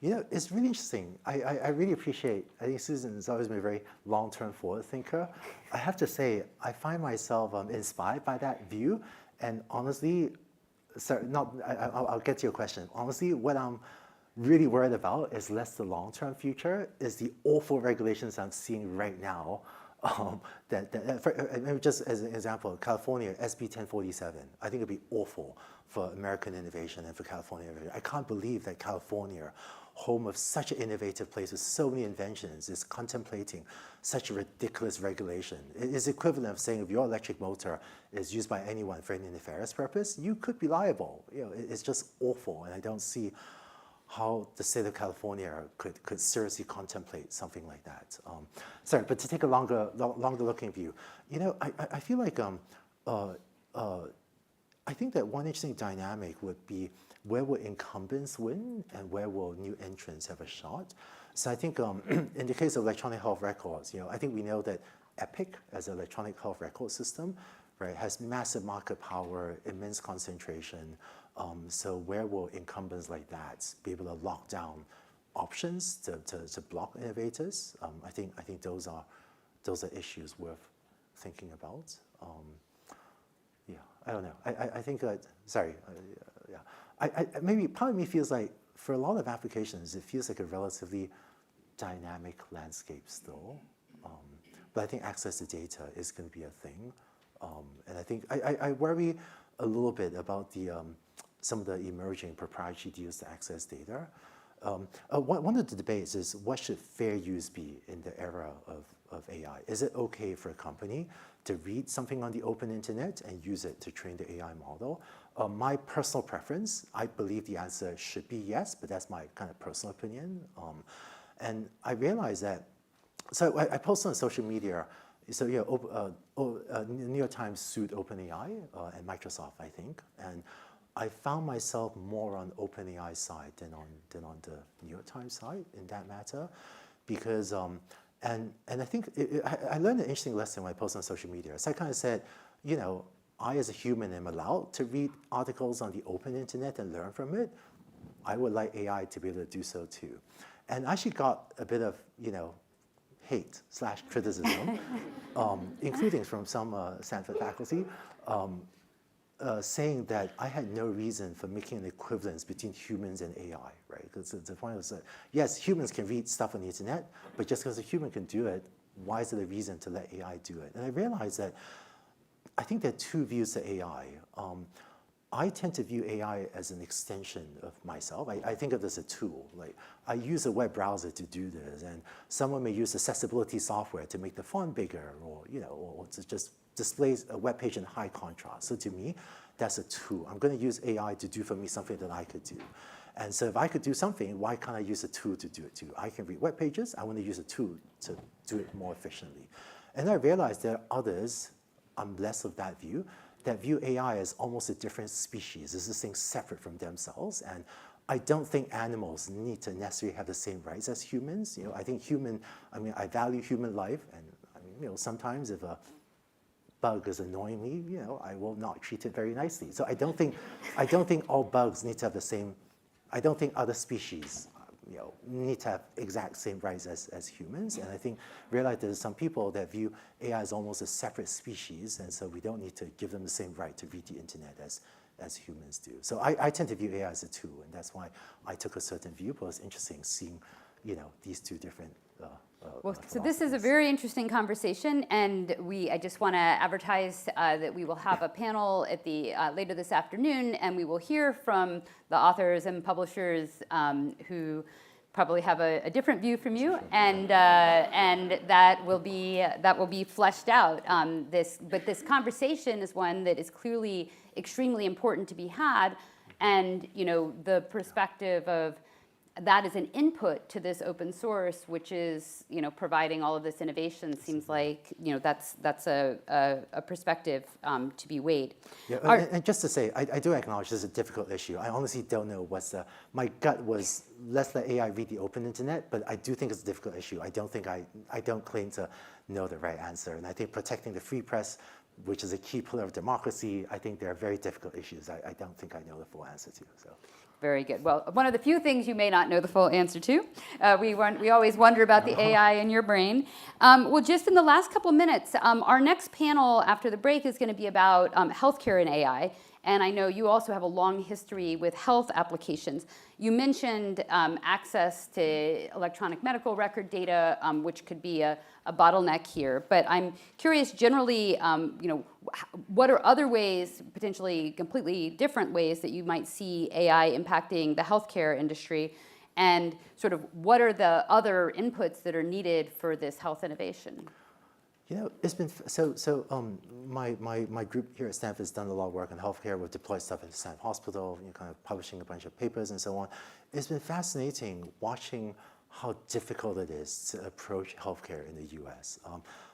It's really interesting. I really appreciate, I think Susan has always been a very long-term forward thinker. I have to say, I find myself inspired by that view. And honestly, I'll get to your question. Honestly, what I'm really worried about is less the long-term future, is the awful regulations I'm seeing right now. Just as an example, California, SB 1047, I think it'd be awful for American innovation and for California innovation. I can't believe that California, home of such an innovative place with so many inventions, is contemplating such a ridiculous regulation. It is equivalent of saying if your electric motor is used by anyone for any nefarious purpose, you could be liable. It's just awful, and I don't see how the state of California could seriously contemplate something like that. Sorry, but to take a longer looking view, I feel like I think that one interesting dynamic would be where will incumbents win and where will new entrants have a shot. So I think in the case of electronic health records, I think we know that Epic as an electronic health record system, right, has massive market power, immense concentration. So where will incumbents like that be able to lock down options to block innovators? I think those are issues worth thinking about. Yeah, I don't know. I think sorry. Maybe part of me feels like for a lot of applications, it feels like a relatively dynamic landscape still. But I think access to data is going to be a thing. And I think I worry a little bit about some of the emerging proprietary deals to access data. One of the debates is what should fair use be in the era of AI? Is it okay for a company to read something on the open internet and use it to train the AI model? My personal preference, I believe the answer should be yes, but that's my kind of personal opinion. And I realized that, so I posted on social media, so New York Times sued OpenAI and Microsoft, I think, and I found myself more on OpenAI's side than on the New York Times side in that matter, because and I think I learned an interesting lesson when I posted on social media. So I kind of said, I as a human am allowed to read articles on the open internet and learn from it. I would like AI to be able to do so too, and I actually got a bit of hate/criticism, including from some Stanford faculty. Saying that I had no reason for making an equivalence between humans and AI, right? Because the point was that, yes, humans can read stuff on the internet, but just because a human can do it, why is it a reason to let AI do it? And I realized that I think there are two views to AI. I tend to view AI as an extension of myself. I think of this as a tool. Like I use a web browser to do this, and someone may use accessibility software to make the font bigger, or to just displays a web page in high contrast. So to me, that's a tool. I'm going to use AI to do for me something that I could do. And so if I could do something, why can't I use a tool to do it too? I can read web pages. I want to use a tool to do it more efficiently. And I realized there are others, I'm less of that view AI as almost a different species. This is thing separate from themselves. And I don't think animals need to necessarily have the same rights as humans. I think I value human life. And sometimes if a bug is annoying me, I will not treat it very nicely. So I don't think all bugs need to have the same. I don't think other species, need to have exact same rights as humans. And I think realize there's some people that view AI as almost a separate species, and so we don't need to give them the same right to read the internet as humans do. So I tend to view AI as a tool, and that's why I took a certain view. But it's interesting seeing, these two different. Well, so this is a very interesting conversation, and I just want to advertise that we will have a panel at the later this afternoon, and we will hear from the authors and publishers who probably have a different view from you, and that will be fleshed out. But this conversation is one that is clearly extremely important to be had, and the perspective of that is an input to this open source, which is providing all of this innovation. Seems like that's a perspective to be weighed. Yeah, and just to say, I do acknowledge this is a difficult issue. I honestly don't know my gut was let's let AI read the open internet, but I do think it's a difficult issue. I don't claim to know the right answer, and I think protecting the free press, which is a key pillar of democracy, I think they're very difficult issues. I don't think I know the full answer to. So. Very good. Well, one of the few things you may not know the full answer to. We always wonder about the AI in your brain. Well, just in the last couple minutes, our next panel after the break is going to be about healthcare and AI. And I know you also have a long history with health applications. You mentioned access to electronic medical record data, which could be a bottleneck here. But I'm curious, generally, what are other ways, potentially completely different ways, that you might see AI impacting the healthcare industry, and sort of what are the other inputs that are needed for this health innovation? It's been my group here at Stanford has done a lot of work on healthcare. We've deployed stuff at Stanford Hospital, kind of publishing a bunch of papers and so on. It's been fascinating watching how difficult it is to approach healthcare in the U.S.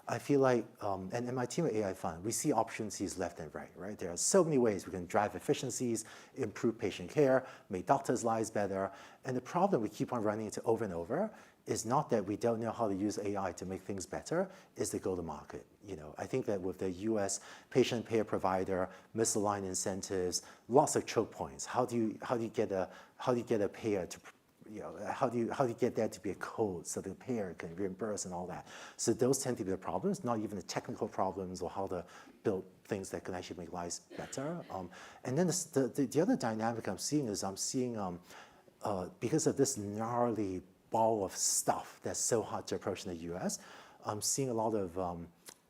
I feel like, and my team at AI Fund, we see opportunities left and right? There are so many ways we can drive efficiencies, improve patient care, make doctors' lives better. And the problem we keep on running into over and over is not that we don't know how to use AI to make things better, is to go to market. I think that with the U.S. patient payer provider, misaligned incentives, lots of choke points. How do you get a payer to, how do you get there to be a code so the payer can reimburse and all that? So those tend to be the problems, not even the technical problems or how to build things that can actually make lives better. And then the other dynamic I'm seeing is because of this gnarly ball of stuff that's so hard to approach in the US, I'm seeing a lot of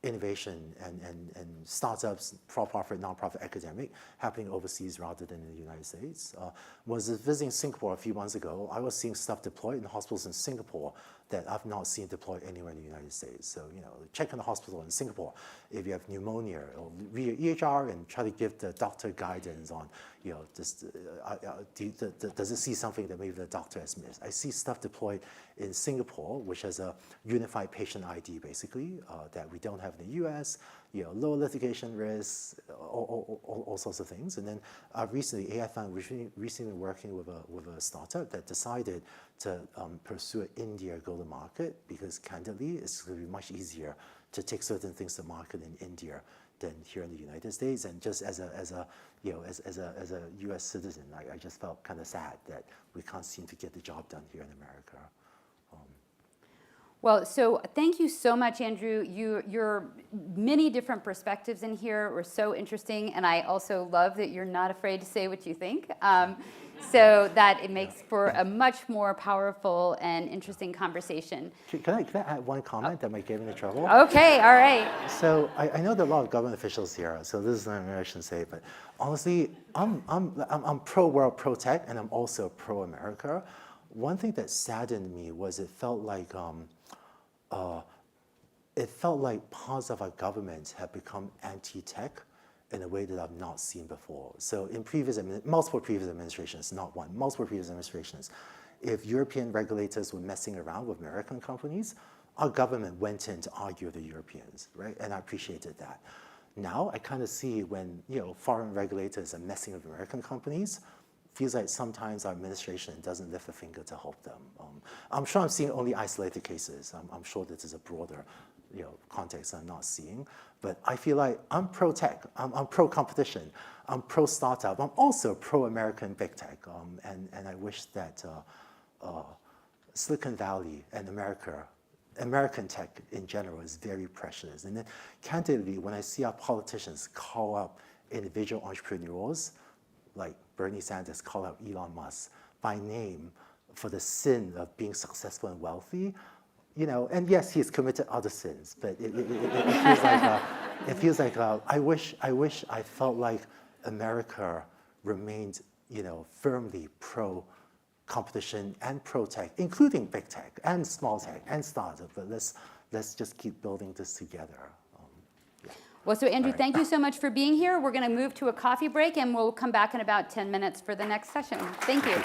innovation and startups, for-profit, non-profit, academic, happening overseas rather than in the United States. Was visiting Singapore a few months ago, I was seeing stuff deployed in hospitals in Singapore that I've not seen deployed anywhere in the United States. So, check in the hospital in Singapore if you have pneumonia, or read your EHR and try to give the doctor guidance on, does it see something that maybe the doctor has missed? I see stuff deployed in Singapore, which has a unified patient ID, basically, that we don't have in the US, low litigation risks, all sorts of things. And then recently, AI Fund recently working with a startup that decided to pursue an India go-to-market, because candidly, it's going to be much easier to take certain things to market in India than here in the United States. And just as a U.S. citizen, I just felt kind of sad that we can't seem to get the job done here in America. Well, so thank you so much, Andrew. Your many different perspectives in here were so interesting, and I also love that you're not afraid to say what you think, so that it makes for a much more powerful and interesting conversation. Can I add one comment that might get me into trouble? Okay, all right. So I know there are a lot of government officials here, so this is something I shouldn't say, but honestly, I'm pro-world, pro-tech, and I'm also pro-America. One thing that saddened me was it felt like parts of our government have become anti-tech in a way that I've not seen before. So in multiple previous administrations, not one, multiple previous administrations, if European regulators were messing around with American companies, our government went in to argue with the Europeans, right? And I appreciated that. Now I kind of see when foreign regulators are messing with American companies, feels like sometimes our administration doesn't lift a finger to help them. I'm sure I'm seeing only isolated cases. I'm sure this is a broader context I'm not seeing. But I feel like I'm pro-tech, I'm pro-competition, I'm pro-startup, I'm also pro-American big tech. And I wish that Silicon Valley and American tech in general is very precious. And then candidly, when I see our politicians call up individual entrepreneurs, like Bernie Sanders call out Elon Musk by name for the sin of being successful and wealthy, and yes, he's committed other sins, but it feels like I wish I felt like America remained, firmly pro competition and pro tech, including big tech and small tech and startup. But let's just keep building this together. Well, so Andrew, thank you so much for being here. We're going to move to a coffee break, and we'll come back in about 10 minutes for the next session. Thank you.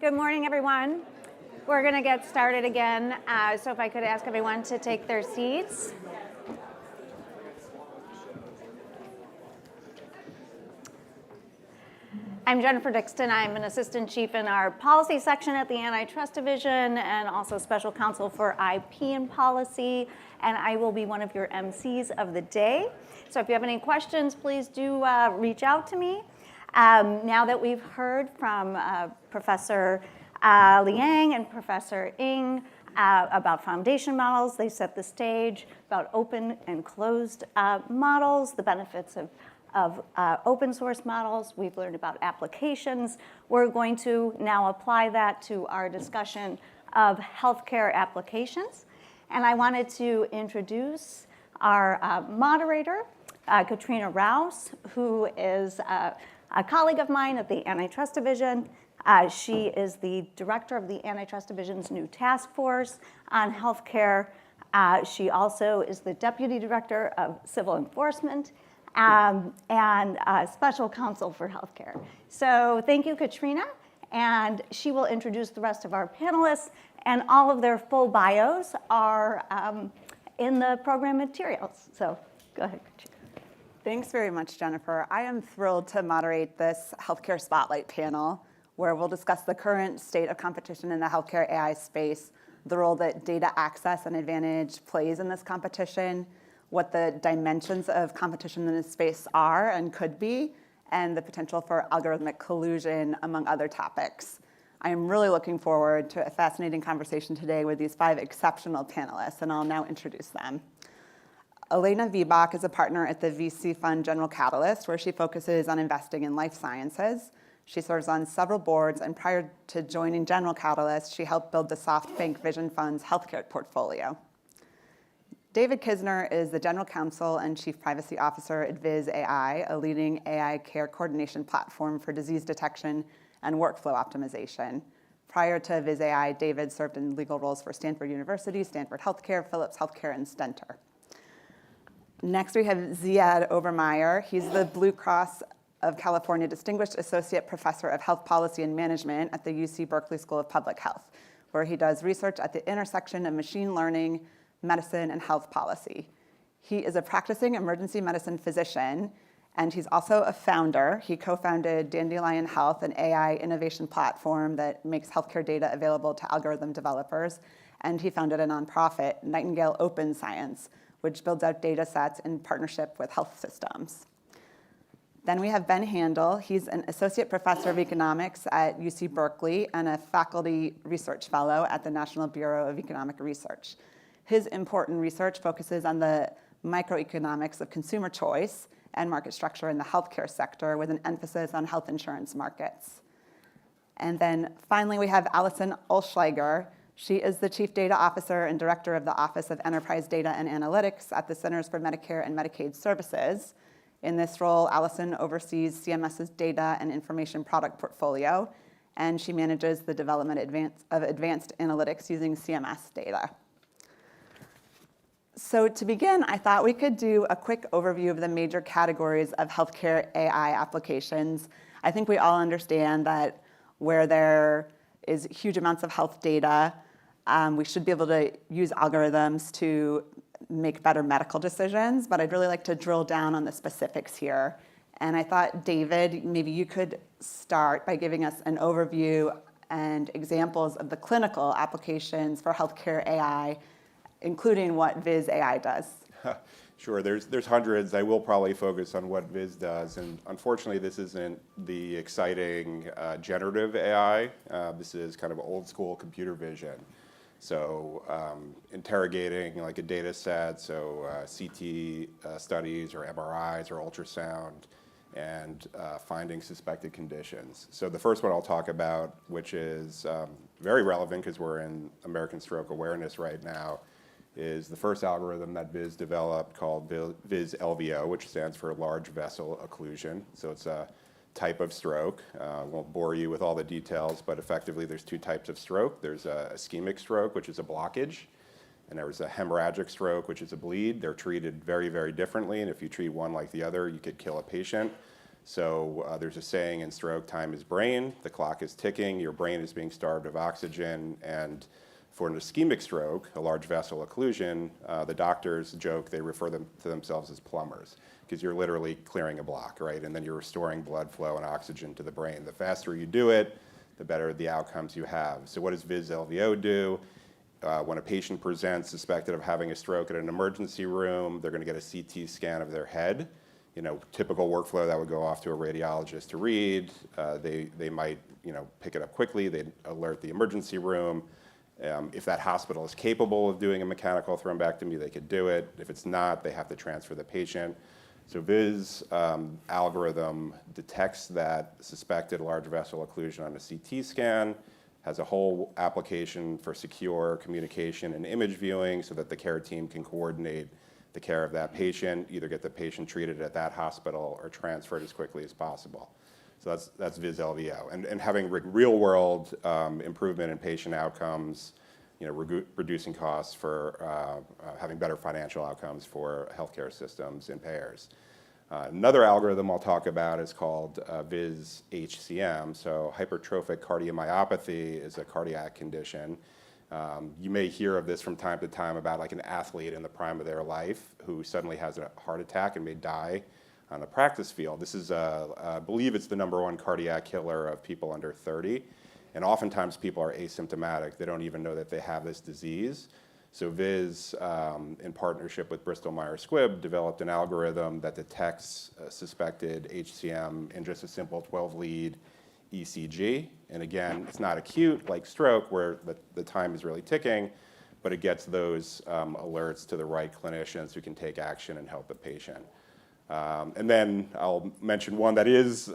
Good morning, everyone. We're going to get started again. So if I could ask everyone to take their seats. I'm Jennifer Dixon. I'm an assistant chief in our policy section at the Antitrust Division and also special counsel for IP and policy. And I will be one of your MCs of the day. So if you have any questions, please do reach out to me. Now that we've heard from Professor Liang and Professor Ng about foundation models, they set the stage about open and closed models, the benefits of open source models. We've learned about applications. We're going to now apply that to our discussion of healthcare applications. And I wanted to introduce our moderator, Katrina Rouse, who is a colleague of mine at the Antitrust Division. She is the director of the Antitrust Division's new task force on healthcare. She also is the deputy director of civil enforcement and special counsel for healthcare. So thank you, Katrina. And she will introduce the rest of our panelists, and all of their full bios are in the program materials. So go ahead, Katrina. Thanks very much, Jennifer. I am thrilled to moderate this Healthcare Spotlight panel, where we'll discuss the current state of competition in the healthcare AI space, the role that data access and advantage plays in this competition, what the dimensions of competition in this space are and could be, and the potential for algorithmic collusion, among other topics. I am really looking forward to a fascinating conversation today with these 5 exceptional panelists, and I'll now introduce them. Elena Vibach is a partner at the VC fund General Catalyst, where she focuses on investing in life sciences. She serves on several boards, and prior to joining General Catalyst, she helped build the SoftBank Vision Fund's healthcare portfolio. David Kisner is the general counsel and chief privacy officer at Viz AI, a leading AI care coordination platform for disease detection and workflow optimization. Prior to Viz AI, David served in legal roles for Stanford University, Stanford Healthcare, Philips Healthcare, and Stentor. Next, we have Ziad Obermeyer. He's the Blue Cross of California Distinguished Associate Professor of Health Policy and Management at the UC Berkeley School of Public Health, where he does research at the intersection of machine learning, medicine, and health policy. He is a practicing emergency medicine physician, and he's also a founder. He co-founded Dandelion Health, an AI innovation platform that makes healthcare data available to algorithm developers. And he founded a nonprofit, Nightingale Open Science, which builds out data sets in partnership with health systems. Then we have Ben Handel. He's an associate professor of economics at UC Berkeley and a faculty research fellow at the National Bureau of Economic Research. His important research focuses on the microeconomics of consumer choice and market structure in the healthcare sector, with an emphasis on health insurance markets. And then finally, we have Allison Olschlager. She is the chief data officer and director of the Office of Enterprise Data and Analytics at the Centers for Medicare and Medicaid Services. In this role, Allison oversees CMS's data and information product portfolio, and she manages the development of advanced analytics using CMS data. So to begin, I thought we could do a quick overview of the major categories of healthcare AI applications. I think we all understand that where there is huge amounts of health data, we should be able to use algorithms to make better medical decisions, but I'd really like to drill down on the specifics here. And I thought, David, maybe you could start by giving us an overview and examples of the clinical applications for healthcare AI, including what Viz AI does. Sure, there's hundreds. I will probably focus on what Viz does, and unfortunately this isn't the exciting generative AI. This is kind of old school computer vision. So interrogating like a data set, so CT studies or MRIs or ultrasound, and finding suspected conditions. So the first one I'll talk about, which is very relevant because we're in American Stroke Awareness right now, is the first algorithm that Viz developed called Viz LVO, which stands for large vessel occlusion. So it's a type of stroke. I won't bore you with all the details, but effectively there's 2 types of stroke. There's a ischemic stroke, which is a blockage, and there's a hemorrhagic stroke, which is a bleed. They're treated very, very differently, and if you treat one like the other, you could kill a patient. So there's a saying in stroke, time is brain, the clock is ticking, your brain is being starved of oxygen, and for an ischemic stroke, a large vessel occlusion, the doctors joke, they refer them to themselves as plumbers, because you're literally clearing a block, right? And then you're restoring blood flow and oxygen to the brain. The faster you do it, the better the outcomes you have. So what does Viz-LVO do? When a patient presents suspected of having a stroke at an emergency room, they're going to get a CT scan of their head. Typical workflow that would go off to a radiologist to read. They might pick it up quickly. They'd alert the emergency room. If that hospital is capable of doing a mechanical thrombectomy, they could do it. If it's not, they have to transfer the patient. So Viz algorithm detects that suspected large vessel occlusion on a CT scan, has a whole application for secure communication and image viewing so that the care team can coordinate the care of that patient, either get the patient treated at that hospital or transferred as quickly as possible. So that's Viz-LVO. And having real-world improvement in patient outcomes, reducing costs for having better financial outcomes for healthcare systems and payers. Another algorithm I'll talk about is called Viz-HCM. So hypertrophic cardiomyopathy is a cardiac condition. You may hear of this from time to time about like an athlete in the prime of their life who suddenly has a heart attack and may die on the practice field. This is, I believe it's the #1 cardiac killer of people under 30. And oftentimes people are asymptomatic. They don't even know that they have this disease. So Viz, in partnership with Bristol Myers Squibb, developed an algorithm that detects suspected HCM in just a simple 12-lead ECG. And again, it's not acute like stroke where the time is really ticking, but it gets those alerts to the right clinicians who can take action and help the patient. And then I'll mention one that is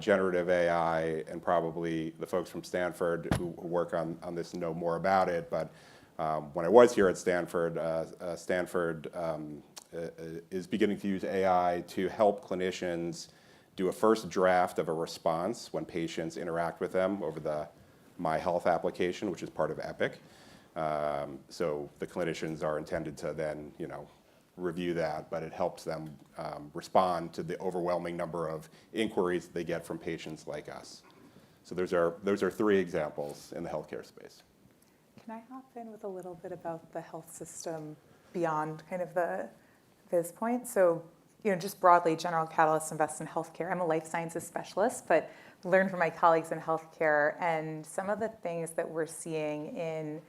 generative AI, and probably the folks from Stanford who work on this know more about it. But when I was here at Stanford, Stanford is beginning to use AI to help clinicians do a first draft of a response when patients interact with them over the My Health application, which is part of Epic. So the clinicians are intended to then, review that, but it helps them respond to the overwhelming number of inquiries they get from patients like us. So those are 3 examples in the healthcare space. Can I hop in with a little bit about the health system beyond kind of the Viz point? So, just broadly, General Catalyst invests in healthcare. I'm a life sciences specialist, but learned from my colleagues in healthcare, and some of the things that we're seeing in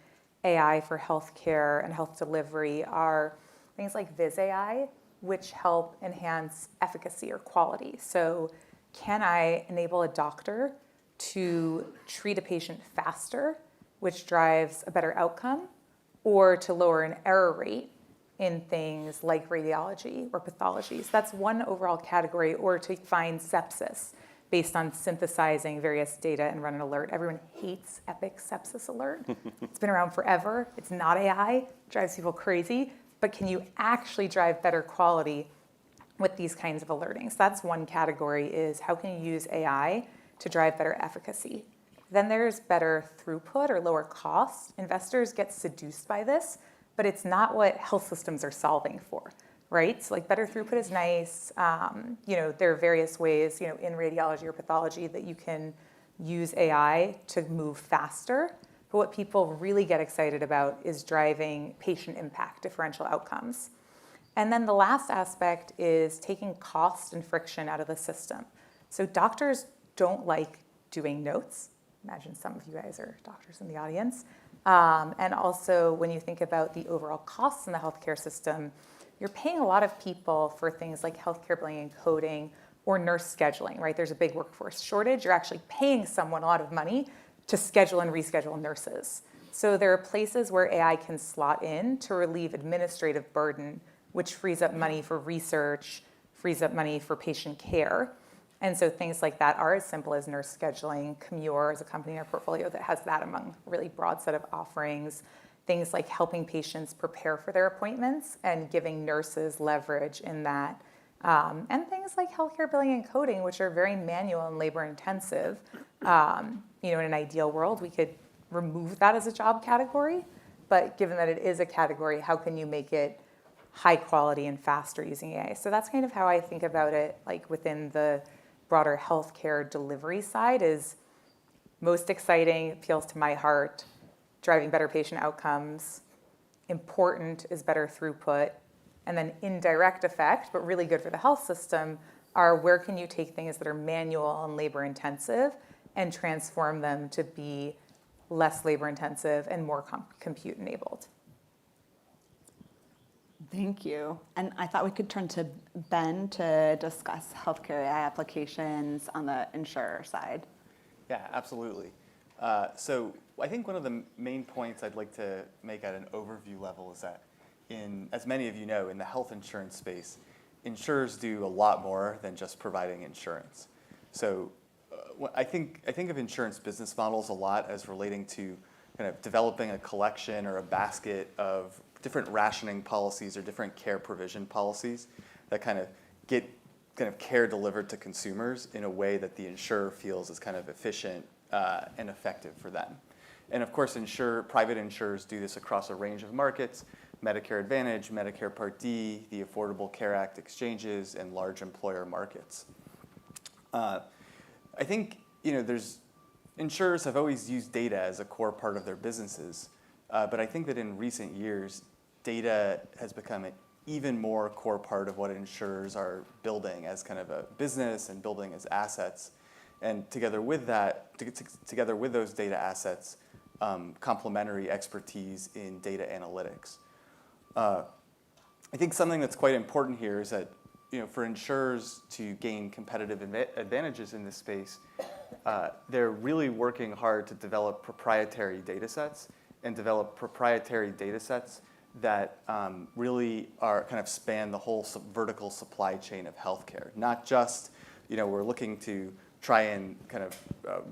AI for healthcare and health delivery are things like Viz AI, which help enhance efficacy or quality. So can I enable a doctor to treat a patient faster, which drives a better outcome, or to lower an error rate in things like radiology or pathology? So that's one overall category, or to find sepsis based on synthesizing various data and run an alert. Everyone hates Epic Sepsis Alert. It's been around forever. It's not AI, drives people crazy, but can you actually drive better quality with these kinds of alertings? That's one category, is how can you use AI to drive better efficacy? Then there's better throughput or lower cost. Investors get seduced by this, but it's not what health systems are solving for, right? So like better throughput is nice. There are various ways, in radiology or pathology that you can use AI to move faster. But what people really get excited about is driving patient impact, differential outcomes. And then the last aspect is taking cost and friction out of the system. So doctors don't like doing notes. Imagine some of you guys are doctors in the audience. And also, when you think about the overall costs in the healthcare system, you're paying a lot of people for things like healthcare billing and coding or nurse scheduling, right? There's a big workforce shortage. You're actually paying someone a lot of money to schedule and reschedule nurses. So there are places where AI can slot in to relieve administrative burden, which frees up money for research, frees up money for patient care. And so things like that are as simple as nurse scheduling. Commure is a company in our portfolio that has that among a really broad set of offerings. Things like helping patients prepare for their appointments and giving nurses leverage in that. And things like healthcare billing and coding, which are very manual and labor intensive. In an ideal world, we could remove that as a job category. But given that it is a category, how can you make it high quality and faster using AI? So that's kind of how I think about it, like within the broader healthcare delivery side is most exciting, appeals to my heart, driving better patient outcomes, important is better throughput, and then indirect effect, but really good for the health system, are where can you take things that are manual and labor intensive and transform them to be less labor intensive and more compute enabled. Thank you. And I thought we could turn to Ben to discuss healthcare AI applications on the insurer side. Yeah, absolutely. So I think one of the main points I'd like to make at an overview level is that as many of you know, in the health insurance space, insurers do a lot more than just providing insurance. So I think of insurance business models a lot as relating to kind of developing a collection or a basket of different rationing policies or different care provision policies that kind of get care delivered to consumers in a way that the insurer feels is kind of efficient and effective for them. And of course, private insurers do this across a range of markets: Medicare Advantage, Medicare Part D, the Affordable Care Act exchanges, and large employer markets. I think insurers have always used data as a core part of their businesses, but I think that in recent years, data has become an even more core part of what insurers are building as kind of a business and building as assets. And together with that, together with those data assets, complementary expertise in data analytics. I think something that's quite important here is that for insurers to gain competitive advantages in this space, they're really working hard to develop proprietary data sets and develop proprietary data sets that really are kind of span the whole vertical supply chain of healthcare. Not just, we're looking to try and kind of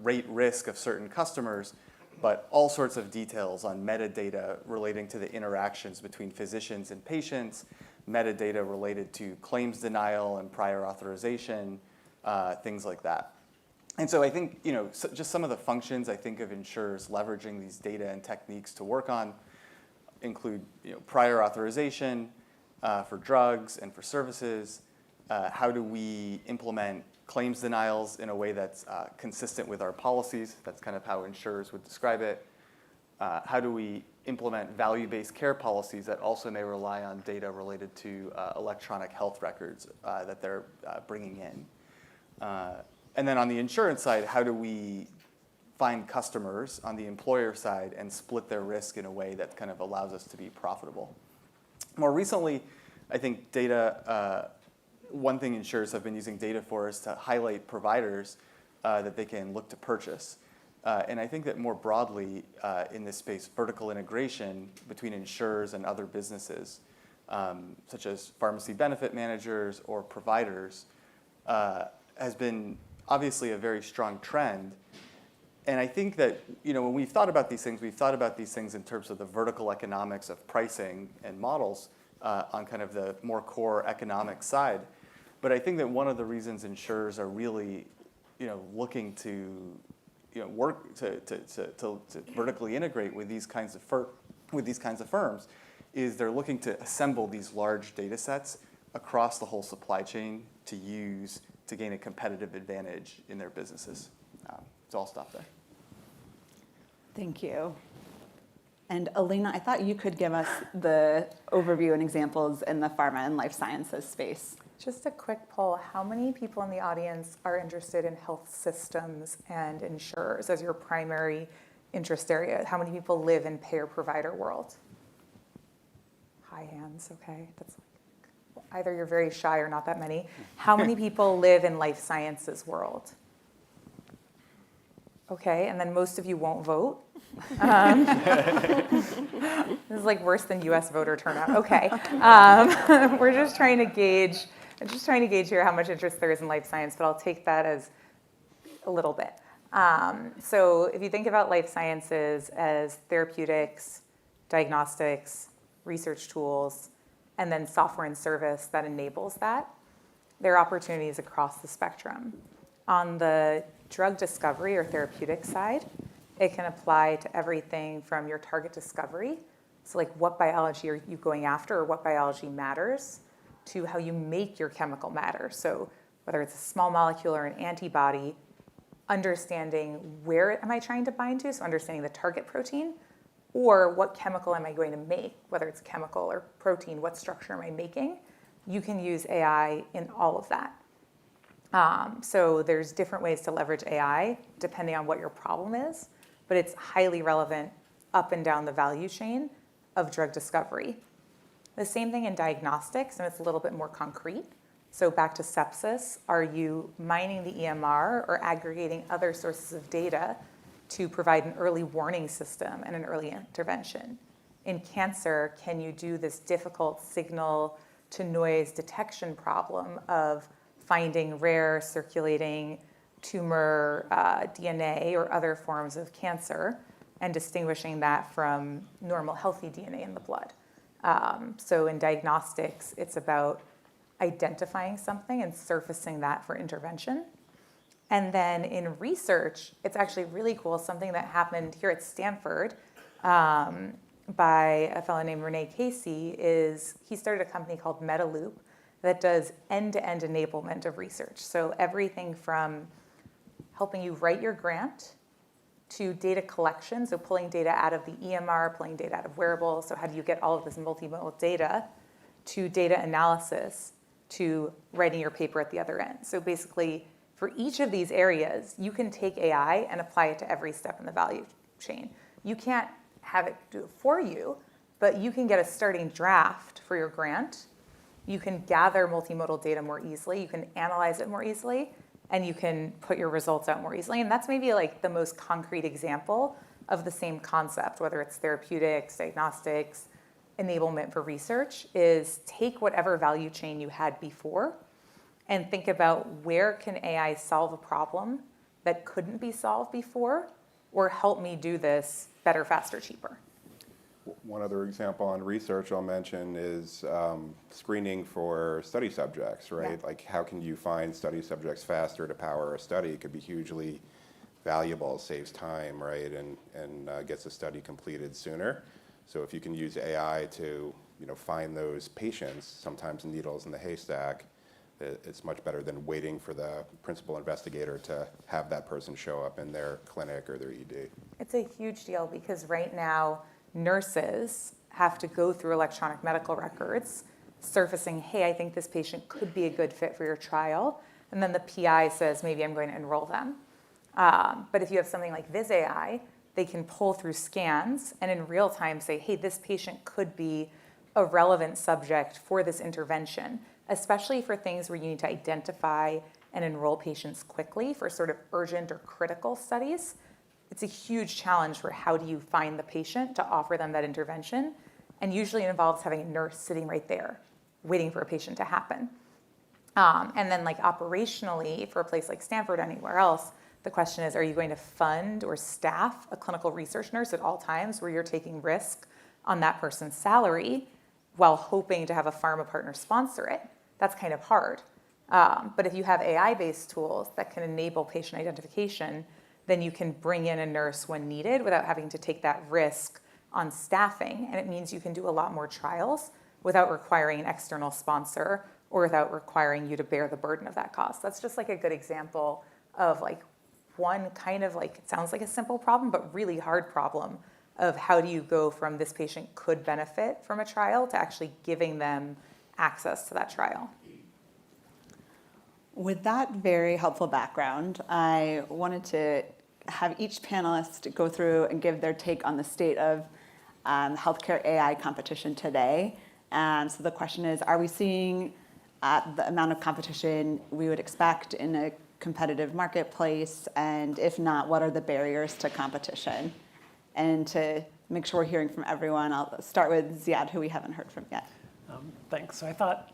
rate risk of certain customers, but all sorts of details on metadata relating to the interactions between physicians and patients, metadata related to claims denial and prior authorization, things like that. And so I think, just some of the functions I think of insurers leveraging these data and techniques to work on include, prior authorization for drugs and for services. How do we implement claims denials in a way that's consistent with our policies? That's kind of how insurers would describe it. How do we implement value-based care policies that also may rely on data related to electronic health records that they're bringing in? And then on the insurance side, how do we find customers on the employer side and split their risk in a way that kind of allows us to be profitable? More recently, I think data, one thing insurers have been using data for is to highlight providers that they can look to purchase. And I think that more broadly in this space, vertical integration between insurers and other businesses, such as pharmacy benefit managers or providers, has been obviously a very strong trend. And I think that when we've thought about these things, we've thought about these things in terms of the vertical economics of pricing and models on kind of the more core economic side. But I think that one of the reasons insurers are really looking to work to vertically integrate with these kinds of firms is they're looking to assemble these large data sets across the whole supply chain to use to gain a competitive advantage in their businesses. So I'll stop there. Thank you. And Elena, I thought you could give us the overview and examples in the pharma and life sciences space. Just a quick poll. How many people in the audience are interested in health systems and insurers as your primary interest area? How many people live in payer-provider world? High hands, okay. That's either you're very shy or not that many. How many people live in life sciences world? Okay, and then most of you won't vote. This is like worse than U.S. voter turnout. Okay, we're just trying to gauge. I'm just trying to gauge here how much interest there is in life science, but I'll take that as a little bit. So if you think about life sciences as therapeutics, diagnostics, research tools, and then software and service that enables that, there are opportunities across the spectrum. On the drug discovery or therapeutic side, it can apply to everything from your target discovery, so like what biology are you going after or what biology matters, to how you make your chemical matter. So whether it's a small molecule or an antibody, understanding where am I trying to bind to, so understanding the target protein, or what chemical am I going to make, whether it's chemical or protein, what structure am I making? You can use AI in all of that. So there's different ways to leverage AI depending on what your problem is, but it's highly relevant up and down the value chain of drug discovery. The same thing in diagnostics, and it's a little bit more concrete. So back to sepsis, are you mining the EMR or aggregating other sources of data to provide an early warning system and an early intervention? In cancer, can you do this difficult signal to noise detection problem of finding rare circulating tumor DNA or other forms of cancer and distinguishing that from normal healthy DNA in the blood? So in diagnostics, it's about identifying something and surfacing that for intervention. And then in research, it's actually really cool. Something that happened here at Stanford by a fellow named Renee Casey is he started a company called MetaLoop that does end-to-end enablement of research. So everything from helping you write your grant to data collection, so pulling data out of the EMR, pulling data out of wearables, so how do you get all of this multimodal data, to data analysis, to writing your paper at the other end. So basically, for each of these areas, you can take AI and apply it to every step in the value chain. You can't have it do it for you, but you can get a starting draft for your grant. You can gather multimodal data more easily. You can analyze it more easily, and you can put your results out more easily. And that's maybe like the most concrete example of the same concept, whether it's therapeutics, diagnostics, enablement for research, is take whatever value chain you had before and think about where can AI solve a problem that couldn't be solved before, or help me do this better, faster, cheaper. One other example on research I'll mention is screening for study subjects, right? Yeah. Like how can you find study subjects faster to power a study? It could be hugely valuable, saves time, right? And gets a study completed sooner. So if you can use AI to find those patients, sometimes needles in the haystack, it's much better than waiting for the principal investigator to have that person show up in their clinic or their ED. It's a huge deal because right now, nurses have to go through electronic medical records, surfacing, hey, I think this patient could be a good fit for your trial. And then the PI says, maybe I'm going to enroll them. But if you have something like Viz AI, they can pull through scans and in real time say, hey, this patient could be a relevant subject for this intervention, especially for things where you need to identify and enroll patients quickly for sort of urgent or critical studies. It's a huge challenge for how do you find the patient to offer them that intervention. And usually it involves having a nurse sitting right there, waiting for a patient to happen. And then like operationally, for a place like Stanford or anywhere else, the question is, are you going to fund or staff a clinical research nurse at all times where you're taking risk on that person's salary while hoping to have a pharma partner sponsor it? That's kind of hard. But if you have AI-based tools that can enable patient identification, then you can bring in a nurse when needed without having to take that risk on staffing. And it means you can do a lot more trials without requiring an external sponsor or without requiring you to bear the burden of that cost. That's just like a good example of like one kind of like, it sounds like a simple problem, but really hard problem of how do you go from this patient could benefit from a trial to actually giving them access to that trial. With that very helpful background, I wanted to have each panelist go through and give their take on the state of healthcare AI competition today. And so the question is, are we seeing the amount of competition we would expect in a competitive marketplace? And if not, what are the barriers to competition? And to make sure we're hearing from everyone, I'll start with Ziad, who we haven't heard from yet. Thanks. So I thought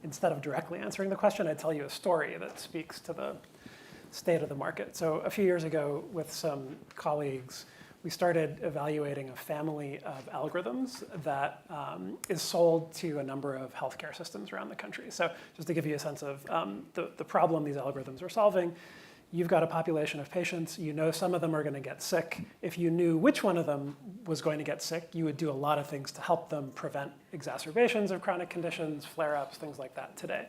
instead of directly answering the question, I'd tell you a story that speaks to the state of the market. So a few years ago, with some colleagues, we started evaluating a family of algorithms that is sold to a number of healthcare systems around the country. So just to give you a sense of the problem these algorithms are solving, you've got a population of patients, you know some of them are going to get sick. If you knew which one of them was going to get sick, you would do a lot of things to help them prevent exacerbations of chronic conditions, flare-ups, things like that today.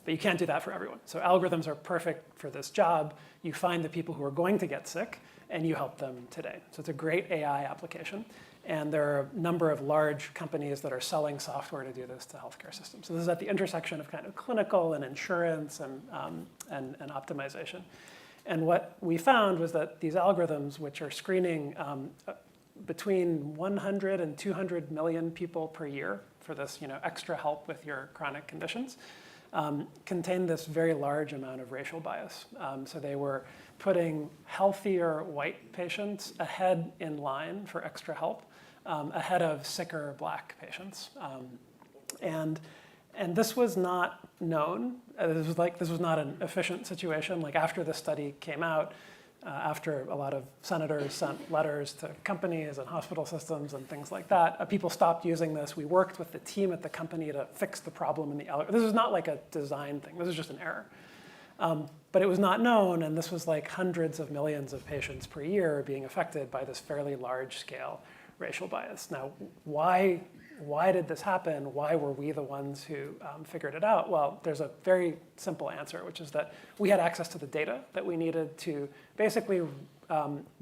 But you can't do that for everyone. So algorithms are perfect for this job. You find the people who are going to get sick, and you help them today. So it's a great AI application. And there are a number of large companies that are selling software to do this to healthcare systems. So this is at the intersection of kind of clinical and insurance and optimization. And what we found was that these algorithms, which are screening between 100 and 200 million people per year for this extra help with your chronic conditions, contain this very large amount of racial bias. So they were putting healthier white patients ahead in line for extra help, ahead of sicker black patients. And this was not known. This was not an efficient situation. Like after the study came out, after a lot of senators sent letters to companies and hospital systems and things like that, people stopped using this. We worked with the team at the company to fix the problem in the algorithm. This is not like a design thing. This is just an error. But it was not known, and this was like hundreds of millions of patients per year being affected by this fairly large-scale racial bias. Now, why did this happen? Why were we the ones who figured it out? Well, there's a very simple answer, which is that we had access to the data that we needed to basically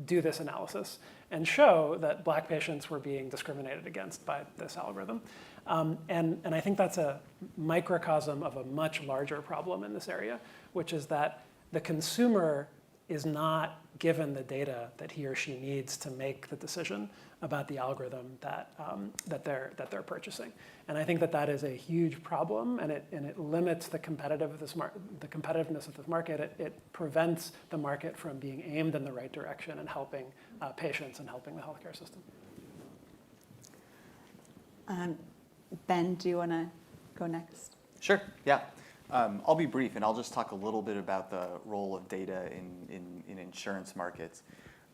do this analysis and show that black patients were being discriminated against by this algorithm. And I think that's a microcosm of a much larger problem in this area, which is that the consumer is not given the data that he or she needs to make the decision about the algorithm that they're purchasing. And I think that is a huge problem, and it limits the competitiveness of this market. It prevents the market from being aimed in the right direction and helping patients and helping the healthcare system. Ben, do you want to go next? Sure, yeah. I'll be brief, and I'll just talk a little bit about the role of data in insurance markets.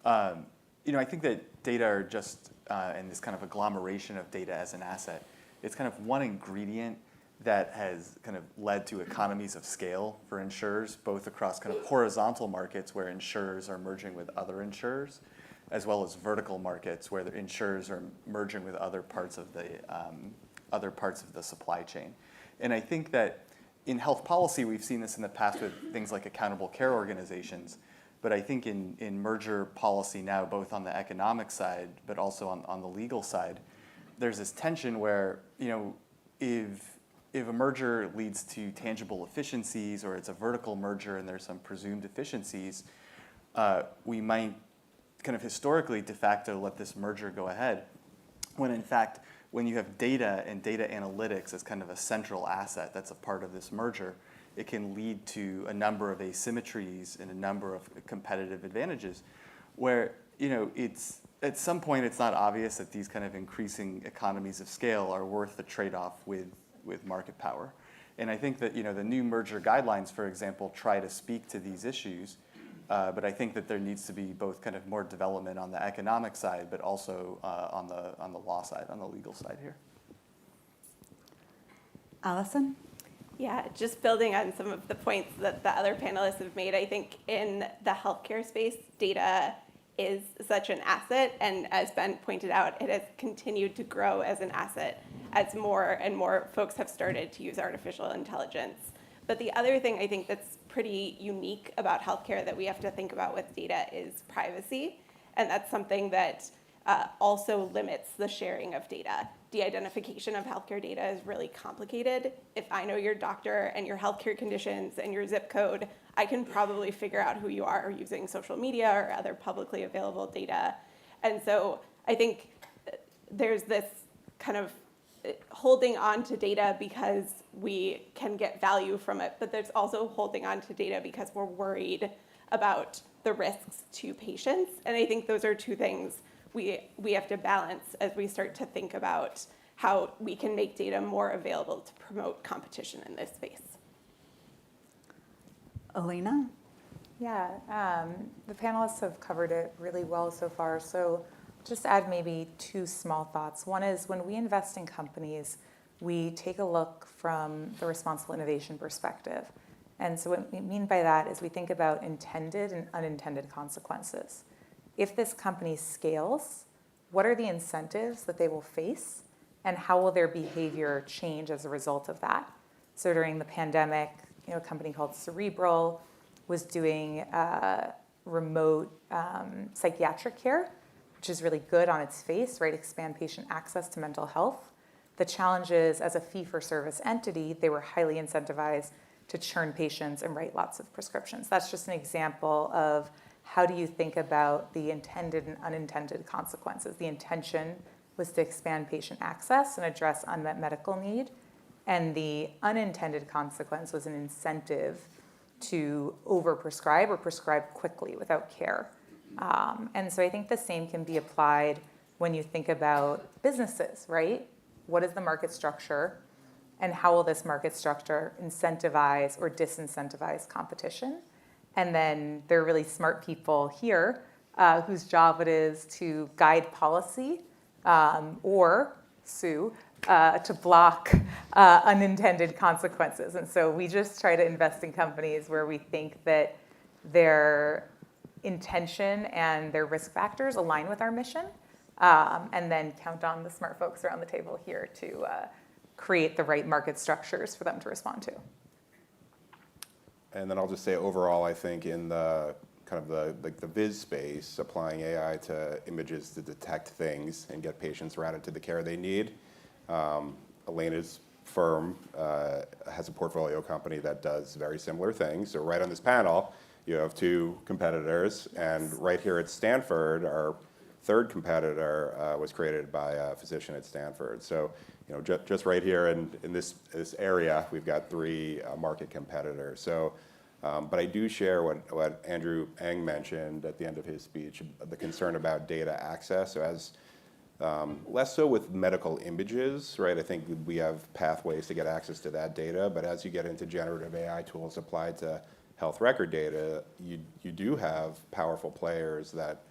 I think that data are just, and this kind of agglomeration of data as an asset, it's kind of one ingredient that has kind of led to economies of scale for insurers, both across kind of horizontal markets where insurers are merging with other insurers, as well as vertical markets where the insurers are merging with other parts of the supply chain. And I think that in health policy, we've seen this in the past with things like accountable care organizations. But I think in merger policy now, both on the economic side, but also on the legal side, there's this tension where, if a merger leads to tangible efficiencies or it's a vertical merger and there's some presumed efficiencies, we might kind of historically de facto let this merger go ahead, when in fact, when you have data and data analytics as kind of a central asset that's a part of this merger, it can lead to a number of asymmetries and a number of competitive advantages where, it's at some point it's not obvious that these kind of increasing economies of scale are worth the trade-off with market power. And I think that, the new merger guidelines, for example, try to speak to these issues, but I think that there needs to be both kind of more development on the economic side, but also on the law side, on the legal side here. Allison? Yeah, just building on some of the points that the other panelists have made, I think in the healthcare space, data is such an asset, and as Ben pointed out, it has continued to grow as an asset as more and more folks have started to use artificial intelligence. But the other thing I think that's pretty unique about healthcare that we have to think about with data is privacy, and that's something that also limits the sharing of data. De-identification of healthcare data is really complicated. If I know your doctor and your healthcare conditions and your zip code, I can probably figure out who you are using social media or other publicly available data. And so I think there's this kind of holding on to data because we can get value from it, but there's also holding on to data because we're worried about the risks to patients. And I think those are two things we have to balance as we start to think about how we can make data more available to promote competition in this space. Elena? Yeah, the panelists have covered it really well so far. So just add maybe two small thoughts. One is when we invest in companies, we take a look from the responsible innovation perspective. And so what we mean by that is we think about intended and unintended consequences. If this company scales, what are the incentives that they will face, and how will their behavior change as a result of that? So during the pandemic, a company called Cerebral was doing remote psychiatric care, which is really good on its face, right? Expand patient access to mental health. The challenge is, as a fee-for-service entity, they were highly incentivized to churn patients and write lots of prescriptions. That's just an example of how do you think about the intended and unintended consequences. The intention was to expand patient access and address unmet medical need, and the unintended consequence was an incentive to overprescribe or prescribe quickly without care. And so I think the same can be applied when you think about businesses, right? What is the market structure, and how will this market structure incentivize or disincentivize competition? And then there are really smart people here whose job it is to guide policy or sue to block unintended consequences. And so we just try to invest in companies where we think that their intention and their risk factors align with our mission, and then count on the smart folks around the table here to create the right market structures for them to respond to. And then I'll just say overall, I think in the kind of the viz space, applying AI to images to detect things and get patients routed to the care they need. Elena's firm has a portfolio company that does very similar things. So right on this panel, you have two competitors, and right here at Stanford, our third competitor was created by a physician at Stanford. So just right here in this area, we've got three market competitors. So, but I do share what Andrew Ng mentioned at the end of his speech, the concern about data access. So as less so with medical images, right? I think we have pathways to get access to that data, but as you get into generative AI tools applied to health record data, you do have powerful players that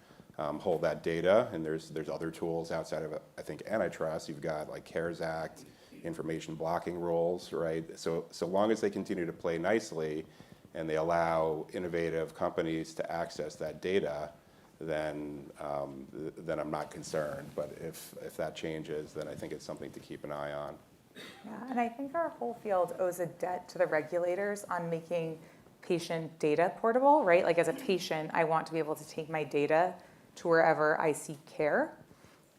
hold that data, and there's other tools outside of, I think, antitrust. You've got like CARES Act, information blocking rules, right? So long as they continue to play nicely and they allow innovative companies to access that data, then I'm not concerned. But if that changes, then I think it's something to keep an eye on. Yeah, and I think our whole field owes a debt to the regulators on making patient data portable, right? Like as a patient, I want to be able to take my data to wherever I seek care,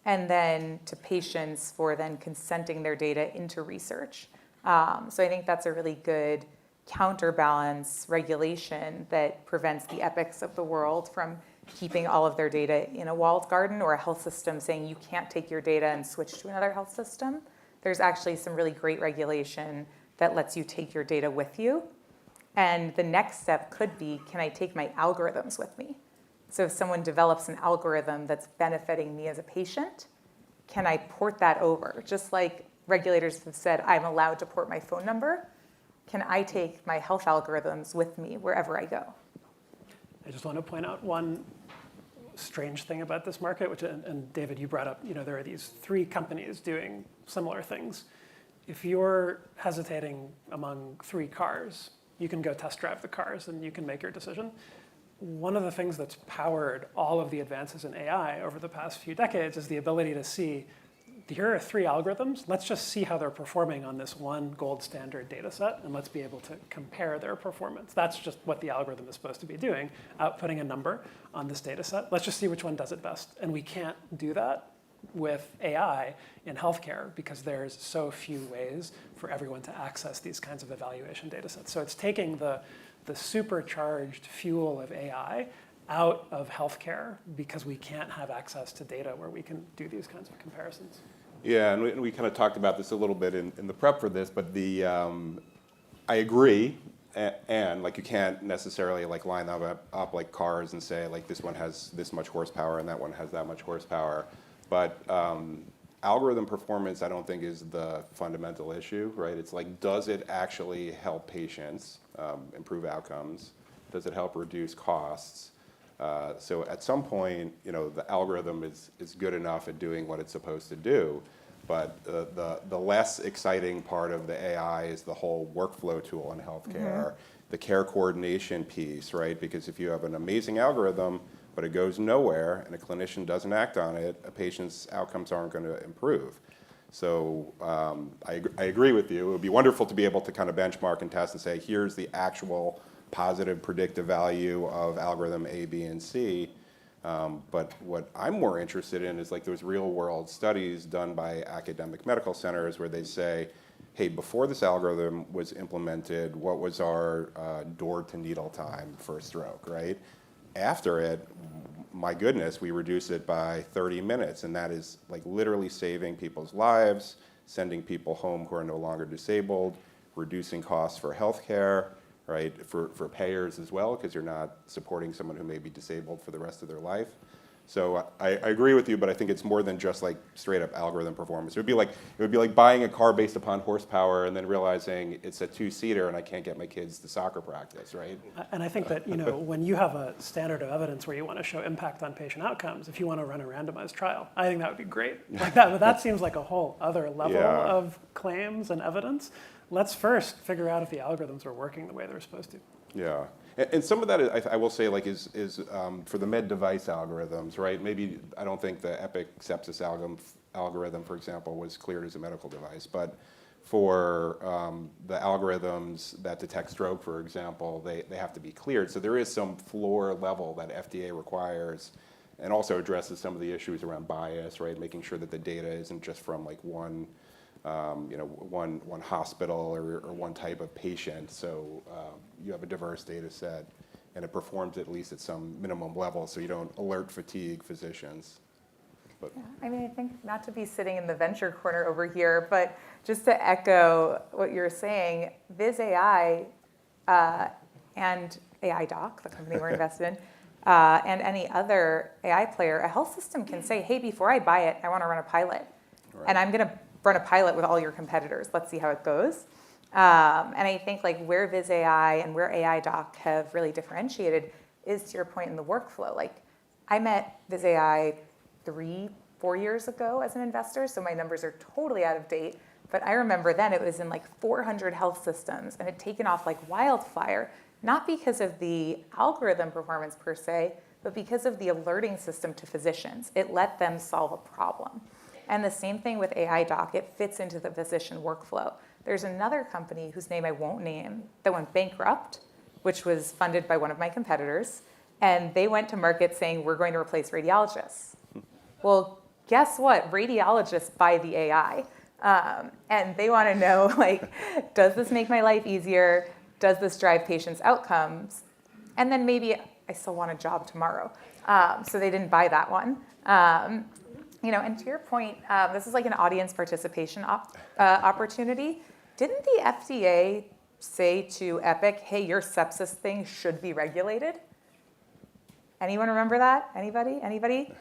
and then to patients for then consenting their data into research. So I think that's a really good counterbalance regulation that prevents the Epics of the world from keeping all of their data in a walled garden, or a health system saying you can't take your data and switch to another health system. There's actually some really great regulation that lets you take your data with you. And the next step could be, can I take my algorithms with me? So if someone develops an algorithm that's benefiting me as a patient, can I port that over? Just like regulators have said, I'm allowed to port my phone number, can I take my health algorithms with me wherever I go? I just want to point out one strange thing about this market, which, and David, you brought up, there are these three companies doing similar things. If you're hesitating among three cars, you can go test drive the cars and you can make your decision. One of the things that's powered all of the advances in AI over the past few decades is the ability to see, here are three algorithms. Let's just see how they're performing on this one gold standard data set, and let's be able to compare their performance. That's just what the algorithm is supposed to be doing, outputting a number on this data set. Let's just see which one does it best. And we can't do that with AI in healthcare because there's so few ways for everyone to access these kinds of evaluation data sets. So it's taking the supercharged fuel of AI out of healthcare because we can't have access to data where we can do these kinds of comparisons. Yeah, and we kind of talked about this a little bit in the prep for this, but I agree, and like you can't necessarily like line up like cars and say like this one has this much horsepower and that one has that much horsepower, but algorithm performance I don't think is the fundamental issue, right? It's like, does it actually help patients improve outcomes? Does it help reduce costs? So at some point, the algorithm is good enough at doing what it's supposed to do, but the less exciting part of the AI is the whole workflow tool in healthcare, the care coordination piece, right? Because if you have an amazing algorithm, but it goes nowhere and a clinician doesn't act on it, a patient's outcomes aren't going to improve. So I agree with you. It would be wonderful to be able to kind of benchmark and test and say, here's the actual positive predictive value of algorithm A, B, and C. But what I'm more interested in is like those real world studies done by academic medical centers where they say, hey, before this algorithm was implemented, what was our door to needle time for a stroke, right? After it, my goodness, we reduce it by 30 minutes, and that is like literally saving people's lives, sending people home who are no longer disabled, reducing costs for healthcare, right, for payers as well, because you're not supporting someone who may be disabled for the rest of their life. So I agree with you, but I think it's more than just like straight up algorithm performance. It would be like buying a car based upon horsepower and then realizing it's a two-seater and I can't get my kids to soccer practice, right? And I think that when you have a standard of evidence where you want to show impact on patient outcomes, if you want to run a randomized trial, I think that would be great. Like that, but that seems like a whole other level of claims and evidence. Let's first figure out if the algorithms are working the way they're supposed to. Yeah. And some of that, I will say, like, is for the med device algorithms, right? Maybe I don't think the Epic sepsis algorithm, for example, was cleared as a medical device. But for the algorithms that detect stroke, for example, they have to be cleared. So there is some floor level that FDA requires, and also addresses some of the issues around bias, right? Making sure that the data isn't just from like one hospital or one type of patient. So you have a diverse data set, and it performs at least at some minimum level, so you don't alert fatigue physicians. But yeah, I mean, I think not to be sitting in the venture corner over here, but just to echo what you're saying, Viz AI and AI Doc, the company we're invested in, and any other AI player, a health system can say, hey, before I buy it, I want to run a pilot. Right. And I'm going to run a pilot with all your competitors. Let's see how it goes. And I think like where Viz AI and where AI Doc have really differentiated is to your point in the workflow. Like I met Viz AI 3-4 years ago as an investor, so my numbers are totally out of date. But I remember then it was in like 400 health systems and had taken off like wildfire, not because of the algorithm performance per se, but because of the alerting system to physicians. It let them solve a problem. And the same thing with AI Doc, it fits into the physician workflow. There's another company whose name I won't name that went bankrupt, which was funded by one of my competitors. And they went to market saying, we're going to replace radiologists. Well, guess what? Radiologists buy the AI. And they want to know, like, does this make my life easier? Does this drive patients' outcomes? And then maybe I still want a job tomorrow. So they didn't buy that one. And to your point, this is like an audience participation opportunity. Didn't the FDA say to Epic, hey, your sepsis thing should be regulated? Anyone remember that? Anybody?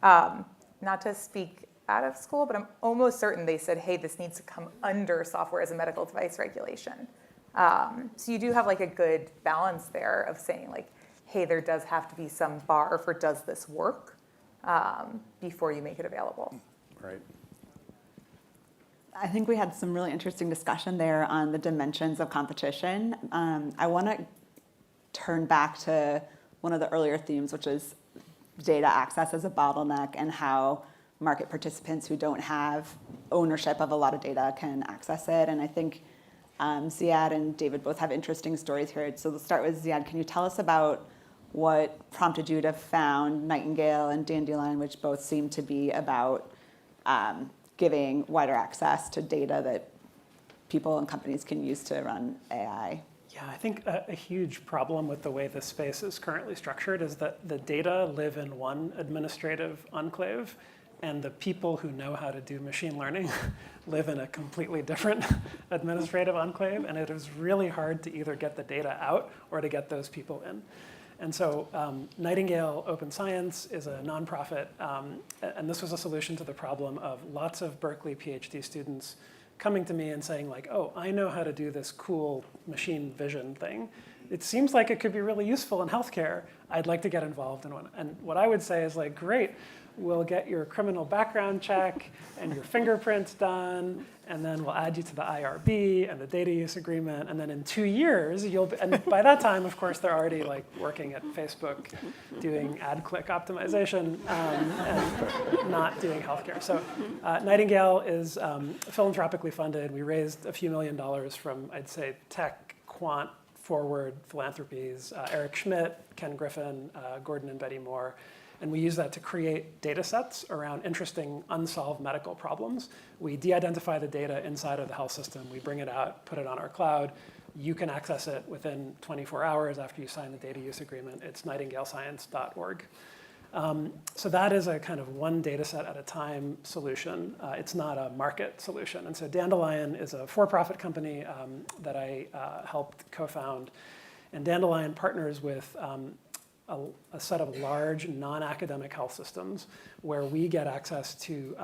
Not to speak out of school, but I'm almost certain they said, hey, this needs to come under software as a medical device regulation. So you do have like a good balance there of saying like, hey, there does have to be some bar for does this work before you make it available. Right. I think we had some really interesting discussion there on the dimensions of competition. I want to turn back to one of the earlier themes, which is data access as a bottleneck and how market participants who don't have ownership of a lot of data can access it. And I think Ziad and David both have interesting stories here. So let's start with Ziad. Can you tell us about what prompted you to found Nightingale and Dandelion, which both seem to be about giving wider access to data that people and companies can use to run AI? Yeah, I think a huge problem with the way this space is currently structured is that the data live in one administrative enclave, and the people who know how to do machine learning live in a completely different administrative enclave, and it is really hard to either get the data out or to get those people in. And so Nightingale Open Science is a nonprofit, and this was a solution to the problem of lots of Berkeley PhD students coming to me and saying like, oh, I know how to do this cool machine vision thing. It seems like it could be really useful in healthcare. I'd like to get involved in one. And what I would say is like, great, we'll get your criminal background check and your fingerprints done, and then we'll add you to the IRB and the data use agreement, and then in 2 years, and by that time, of course, they're already like working at Facebook doing ad click optimization and not doing healthcare. So Nightingale is philanthropically funded. We raised a few $1 million from, I'd say, tech, quant, forward philanthropies, Eric Schmidt, Ken Griffin, Gordon and Betty Moore. And we use that to create data sets around interesting unsolved medical problems. We de-identify the data inside of the health system. We bring it out, put it on our cloud. You can access it within 24 hours after you sign the data use agreement. It's nightingalescience.org. So that is a kind of one data set at a time solution. It's not a market solution. And so Dandelion is a for-profit company that I helped co-found. And Dandelion partners with a set of large non-academic health systems where we get access to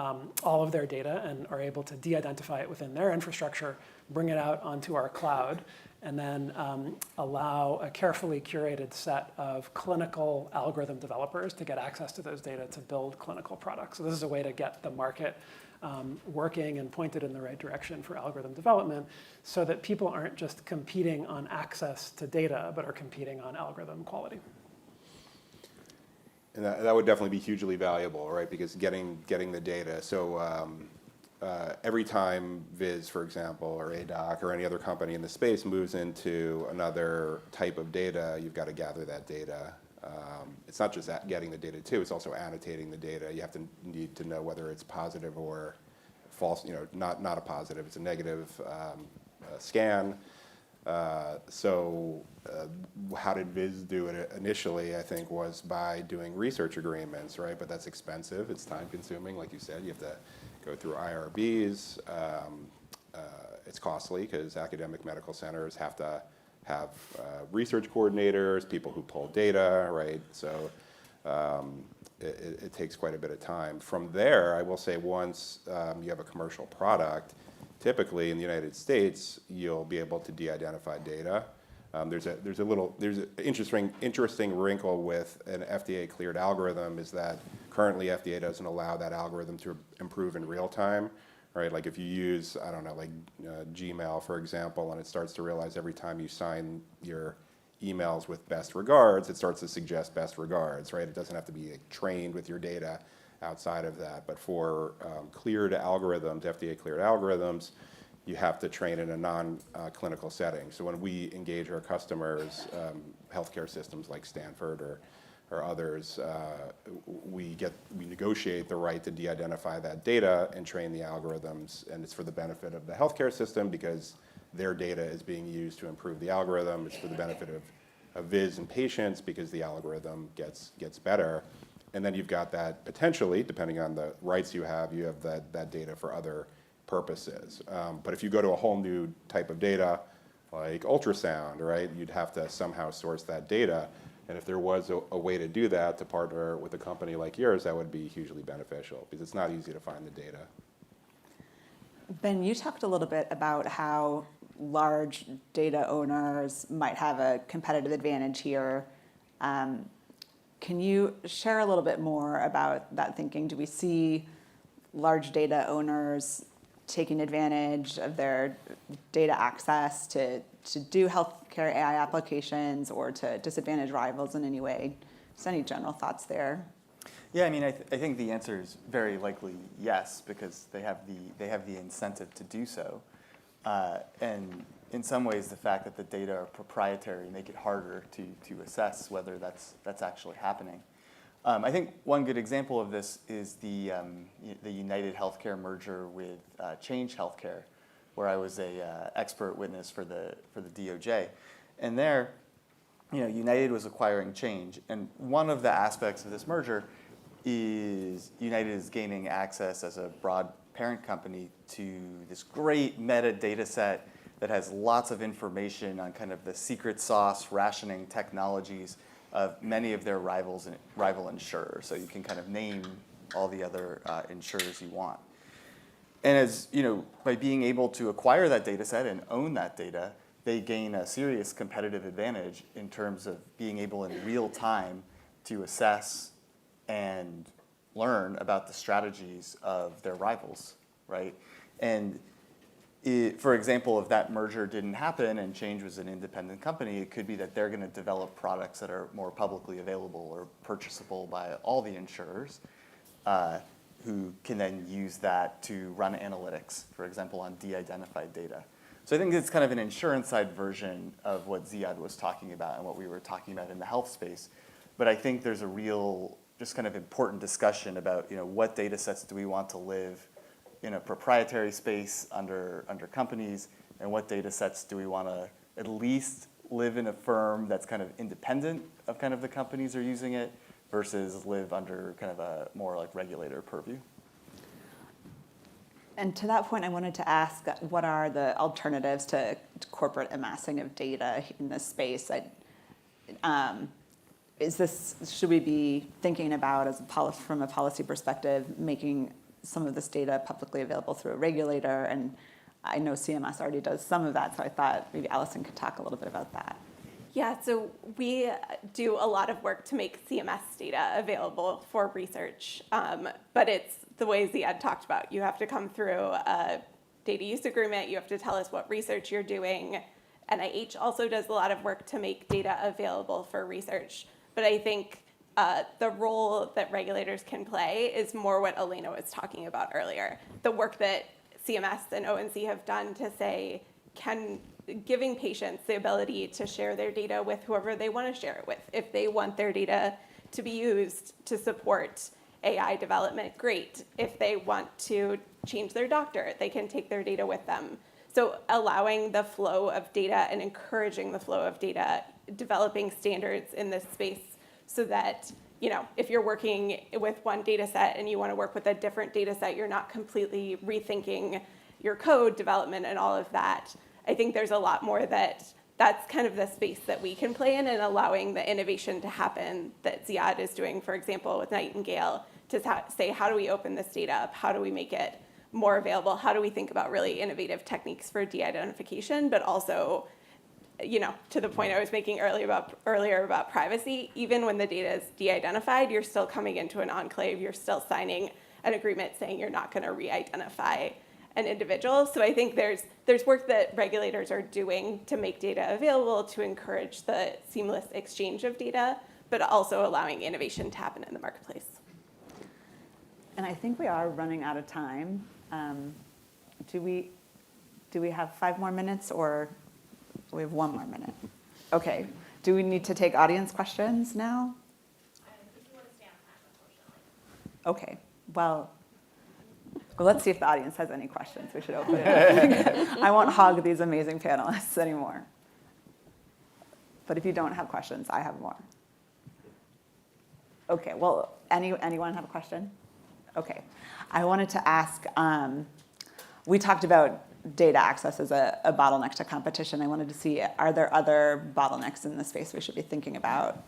all of their data and are able to de-identify it within their infrastructure, bring it out onto our cloud, and then allow a carefully curated set of clinical algorithm developers to get access to those data to build clinical products. So this is a way to get the market working and pointed in the right direction for algorithm development so that people aren't just competing on access to data, but are competing on algorithm quality. And that would definitely be hugely valuable, right? Because getting the data. So every time Viz, for example, or ADOC or any other company in the space moves into another type of data, you've got to gather that data. It's not just getting the data too, it's also annotating the data. You have to need to know whether it's positive or false, not a positive, it's a negative scan. So how did Viz do it initially, I think, was by doing research agreements, right? But that's expensive, it's time consuming, like you said, you have to go through IRBs. It's costly because academic medical centers have to have research coordinators, people who pull data, right? So it takes quite a bit of time. From there, I will say once you have a commercial product, typically in the United States, you'll be able to de-identify data. There's an interesting wrinkle with an FDA cleared algorithm is that currently FDA doesn't allow that algorithm to improve in real time, right? Like if you use, I don't know, like Gmail, for example, and it starts to realize every time you sign your emails with best regards, it starts to suggest best regards, right? It doesn't have to be trained with your data outside of that. But for cleared algorithms, FDA cleared algorithms, you have to train in a non-clinical setting. So when we engage our customers, healthcare systems like Stanford or others, we negotiate the right to de-identify that data and train the algorithms, and it's for the benefit of the healthcare system because their data is being used to improve the algorithm. It's for the benefit of Viz and patients because the algorithm gets better. And then you've got that potentially, depending on the rights you have that data for other purposes. But if you go to a whole new type of data, like ultrasound, right, you'd have to somehow source that data. And if there was a way to do that, to partner with a company like yours, that would be hugely beneficial because it's not easy to find the data. Ben, you talked a little bit about how large data owners might have a competitive advantage here. Can you share a little bit more about that thinking? Do we see large data owners taking advantage of their data access to do healthcare AI applications or to disadvantage rivals in any way? Just any general thoughts there? Yeah, I mean, I think the answer is very likely yes, because they have the incentive to do so, and in some ways, the fact that the data are proprietary make it harder to assess whether that's actually happening. I think one good example of this is the United Healthcare merger with Change Healthcare, where I was a expert witness for the DOJ, and there, United was acquiring Change, and one of the aspects of this merger is United is gaining access as a broad parent company to this great meta data set that has lots of information on kind of the secret sauce rationing technologies of many of their rival insurers. So you can kind of name all the other insurers you want. And as by being able to acquire that data set and own that data, they gain a serious competitive advantage in terms of being able in real time to assess and learn about the strategies of their rivals, right? And for example, if that merger didn't happen and Change was an independent company, it could be that they're going to develop products that are more publicly available or purchasable by all the insurers, who can then use that to run analytics, for example, on de-identified data. So I think it's kind of an insurance side version of what Ziad was talking about and what we were talking about in the health space. But I think there's a real, just kind of important discussion about, what data sets do we want to live in a proprietary space under companies, and what data sets do we want to at least live in a firm that's kind of independent of kind of the companies are using it versus live under kind of a more like regulator purview. And to that point, I wanted to ask, what are the alternatives to corporate amassing of data in this space? Should we be thinking about, from a policy perspective, making some of this data publicly available through a regulator? And I know CMS already does some of that, so I thought maybe Allison could talk a little bit about that. Yeah, so we do a lot of work to make CMS data available for research, but it's the way Ziad talked about. You have to come through a data use agreement, you have to tell us what research you're doing. NIH also does a lot of work to make data available for research, but I think the role that regulators can play is more what Elena was talking about earlier. The work that CMS and ONC have done to say, giving patients the ability to share their data with whoever they want to share it with. If they want their data to be used to support AI development, great. If they want to change their doctor, they can take their data with them. So allowing the flow of data and encouraging the flow of data, developing standards in this space so that, if you're working with one data set and you want to work with a different data set, you're not completely rethinking your code development and all of that. I think there's a lot more that's kind of the space that we can play in, and allowing the innovation to happen that Ziad is doing, for example, with Nightingale, to say, how do we open this data up? How do we make it more available? How do we think about really innovative techniques for de-identification, but also, to the point I was making earlier about privacy, even when the data is de-identified, you're still coming into an enclave, you're still signing an agreement saying you're not going to re-identify an individual. So I think there's work that regulators are doing to make data available, to encourage the seamless exchange of data, but also allowing innovation to happen in the marketplace. And I think we are running out of time. Do we have 5 more minutes, or we have 1 more minute? Okay. Do we need to take audience questions now? If you want to stay on time, unfortunately. Okay. Well, let's see if the audience has any questions. We should open it up. I won't hog these amazing panelists anymore. But if you don't have questions, I have more. Okay. Well, anyone have a question? Okay. I wanted to ask, we talked about data access as a bottleneck to competition. I wanted to see, are there other bottlenecks in the space we should be thinking about?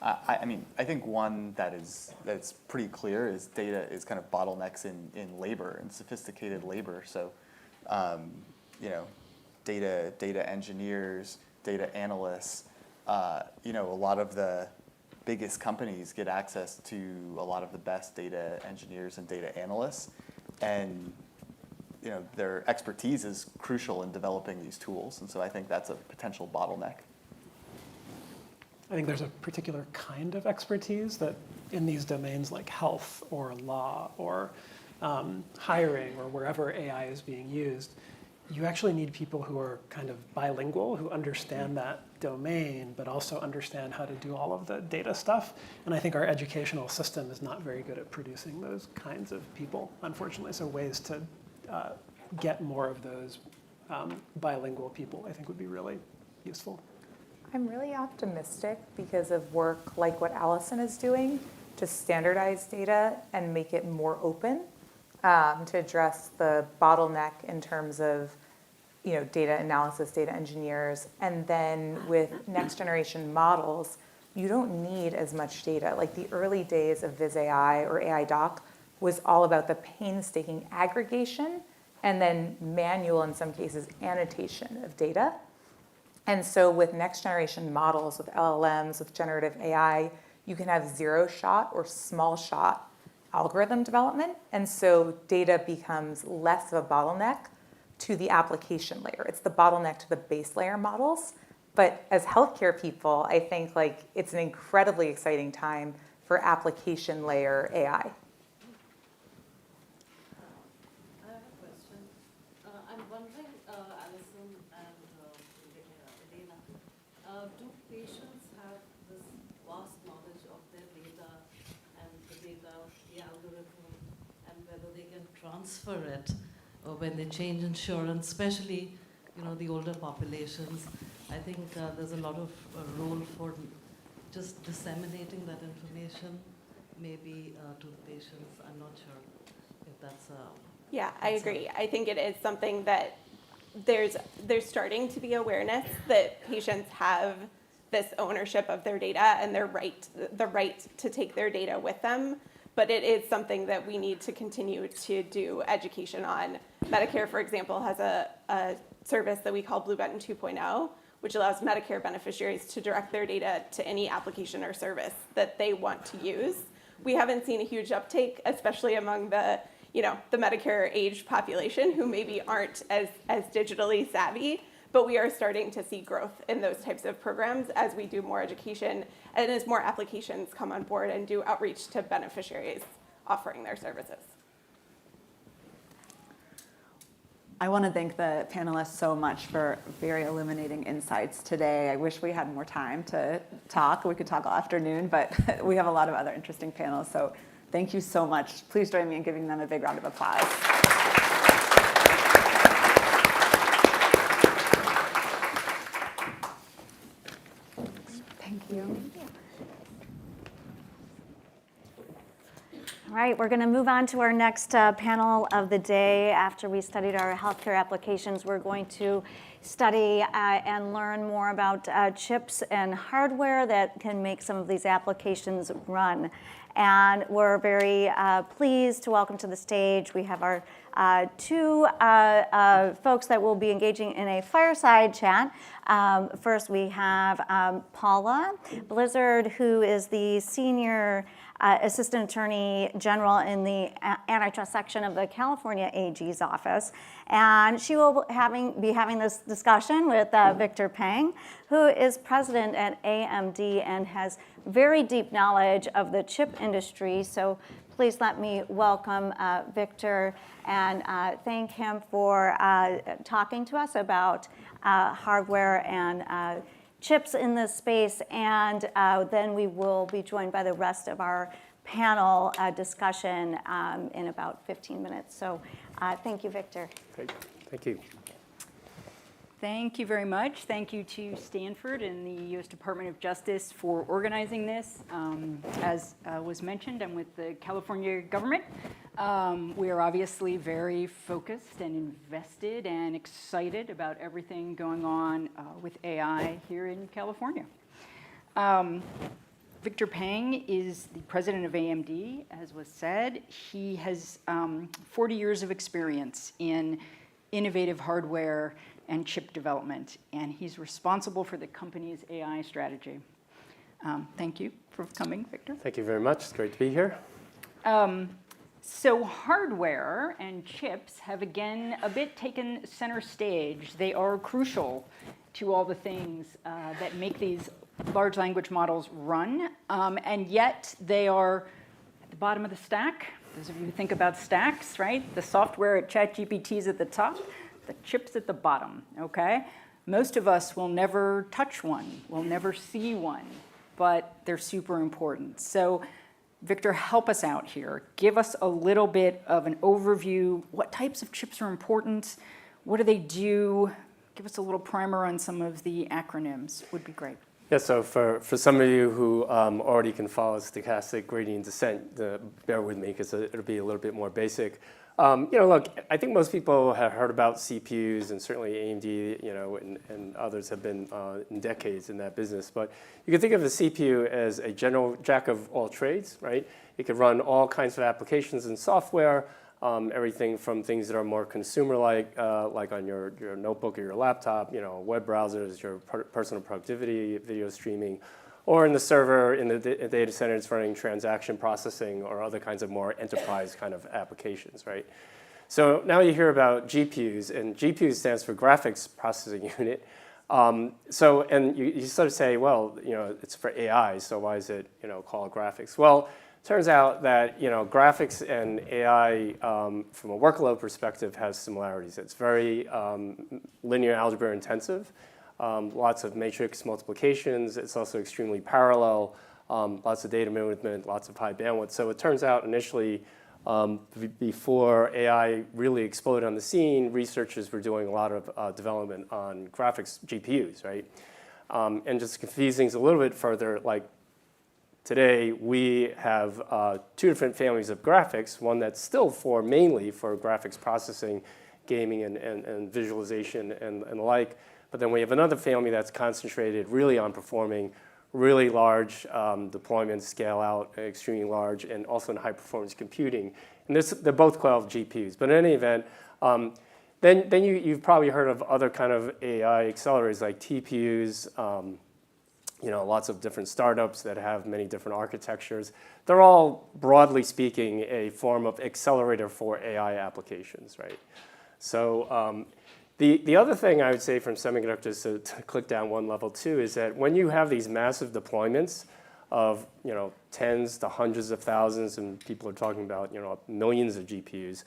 I think one that's pretty clear is data is kind of bottlenecks in labor and sophisticated labor. So, data engineers, data analysts, a lot of the biggest companies get access to a lot of the best data engineers and data analysts, and their expertise is crucial in developing these tools. And so I think that's a potential bottleneck. I think there's a particular kind of expertise that in these domains like health or law or hiring or wherever AI is being used, you actually need people who are kind of bilingual, who understand that domain, but also understand how to do all of the data stuff. And I think our educational system is not very good at producing those kinds of people, unfortunately. So ways to get more of those bilingual people, I think, would be really useful. I'm really optimistic because of work like what Allison is doing to standardize data and make it more open, to address the bottleneck in terms of data analysis, data engineers. And then with next generation models, you don't need as much data. Like the early days of Viz AI or AI Doc was all about the painstaking aggregation and then manual, in some cases, annotation of data. And so with next generation models, with LLMs, with generative AI, you can have zero shot or small shot algorithm development. And so data becomes less of a bottleneck to the application layer. It's the bottleneck to the base layer models. But as healthcare people, I think like it's an incredibly exciting time for application layer AI. I have a question. I'm wondering, Alison and Elena, do patients have this vast knowledge of their data and the data, the algorithm, and whether they can transfer it when they change insurance, especially the older populations? I think there's a lot of role for just disseminating that information, maybe to the patients. I'm not sure if that's Yeah, I agree. I think it is something that there's starting to be awareness that patients have this ownership of their data and the right to take their data with them. But it is something that we need to continue to do education on. Medicare, for example, has a service that we call Blue Button 2.0, which allows Medicare beneficiaries to direct their data to any application or service that they want to use. We haven't seen a huge uptake, especially among the Medicare age population who maybe aren't as digitally savvy, but we are starting to see growth in those types of programs as we do more education and as more applications come on board and do outreach to beneficiaries offering their services. I want to thank the panelists so much for very illuminating insights today. I wish we had more time to talk. We could talk all afternoon, but we have a lot of other interesting panels. So thank you so much. Please join me in giving them a big round of applause. Thank you. All right, we're going to move on to our next panel of the day. After we studied our healthcare applications, we're going to study and learn more about chips and hardware that can make some of these applications run. And we're very pleased to welcome to the stage, we have our two folks that will be engaging in a fireside chat. First, we have Paula Blizzard, who is the Senior Assistant Attorney General in the antitrust section of the California AG's office. And she will be having this discussion with Victor Peng, who is president at AMD and has very deep knowledge of the chip industry. So please let me welcome Victor and thank him for talking to us about hardware and chips in this space, and then we will be joined by the rest of our panel discussion in about 15 minutes. So thank you, Victor. Great. Thank you. Thank you very much. Thank you to Stanford and the U.S. Department of Justice for organizing this. As was mentioned, I'm with the California government. We are obviously very focused and invested and excited about everything going on with AI here in California. Victor Peng is the president of AMD, as was said. He has 40 years of experience in innovative hardware and chip development, and he's responsible for the company's AI strategy. Thank you for coming, Victor. Thank you very much. It's great to be here. So hardware and chips have again a bit taken center stage. They are crucial to all the things that make these large language models run, and yet they are at the bottom of the stack. Those of you who think about stacks, right? The software at ChatGPT is at the top, the chips at the bottom, okay? Most of us will never touch one, will never see one, but they're super important. So Victor, help us out here. Give us a little bit of an overview. What types of chips are important? What do they do? Give us a little primer on some of the acronyms. Would be great. Yeah, so for some of you who already can follow stochastic gradient descent, bear with me because it'll be a little bit more basic. Look, I think most people have heard about CPUs, and certainly AMD, and others have been in decades in that business. But you can think of a CPU as a general jack of all trades, right? It can run all kinds of applications and software, everything from things that are more consumer-like, like on your notebook or your laptop, web browsers, your personal productivity, video streaming, or in the server in the data center, it's running transaction processing or other kinds of more enterprise kind of applications, right? So now you hear about GPUs, and GPU stands for graphics processing unit. And you sort of say, well, it's for AI, so why is it, called graphics? Well, turns out that, graphics and AI, from a workload perspective, has similarities. It's very linear algebra intensive, lots of matrix multiplications. It's also extremely parallel, lots of data movement, lots of high bandwidth. So it turns out initially, before AI really exploded on the scene, researchers were doing a lot of development on graphics GPUs, right? And just to confuse things a little bit further, like today we have 2 different families of graphics, one that's still mainly for graphics processing, gaming and visualization and the like, but then we have another family that's concentrated really on performing really large deployments, scale out, extremely large, and also in high performance computing. And they're both called GPUs. But in any event, then you've probably heard of other kind of AI accelerators like TPUs, lots of different startups that have many different architectures. They're all, broadly speaking, a form of accelerator for AI applications, right? So the other thing I would say from semiconductors, to click down one level too, is that when you have these massive deployments of tens to hundreds of thousands, and people are talking about millions of GPUs,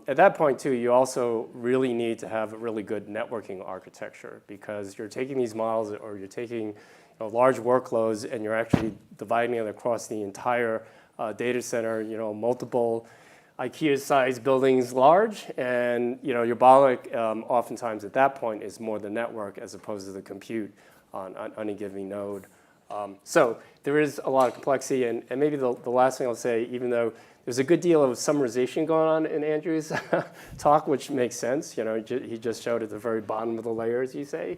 at that point too, you also really need to have a really good networking architecture, because you're taking these models or you're taking large workloads and you're actually dividing it across the entire data center, multiple IKEA-sized buildings large, and your bottleneck oftentimes at that point is more the network as opposed to the compute on any given node. So there is a lot of complexity, and maybe the last thing I'll say, even though there's a good deal of summarization going on in Andrew's talk, which makes sense. He just showed at the very bottom of the layer, as you say.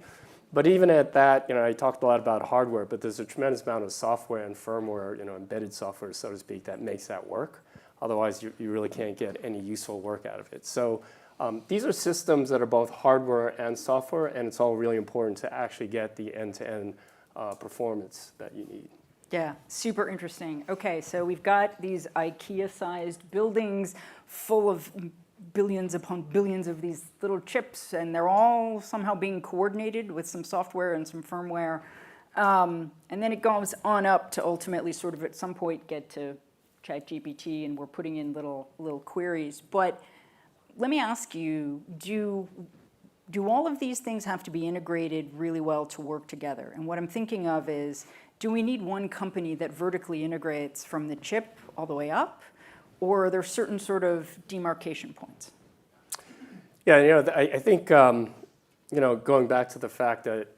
But even at that, I talked a lot about hardware, but there's a tremendous amount of software and firmware, embedded software, so to speak, that makes that work. Otherwise, you really can't get any useful work out of it. So these are systems that are both hardware and software, and it's all really important to actually get the end-to-end performance that you need. Yeah, super interesting. Okay, so we've got these IKEA-sized buildings full of billions upon billions of these little chips, and they're all somehow being coordinated with some software and some firmware. And then it goes on up to ultimately sort of at some point get to ChatGPT, and we're putting in little queries. But let me ask you, do all of these things have to be integrated really well to work together? And what I'm thinking of is, do we need one company that vertically integrates from the chip all the way up? Or are there certain sort of demarcation points? Yeah, I think, going back to the fact that,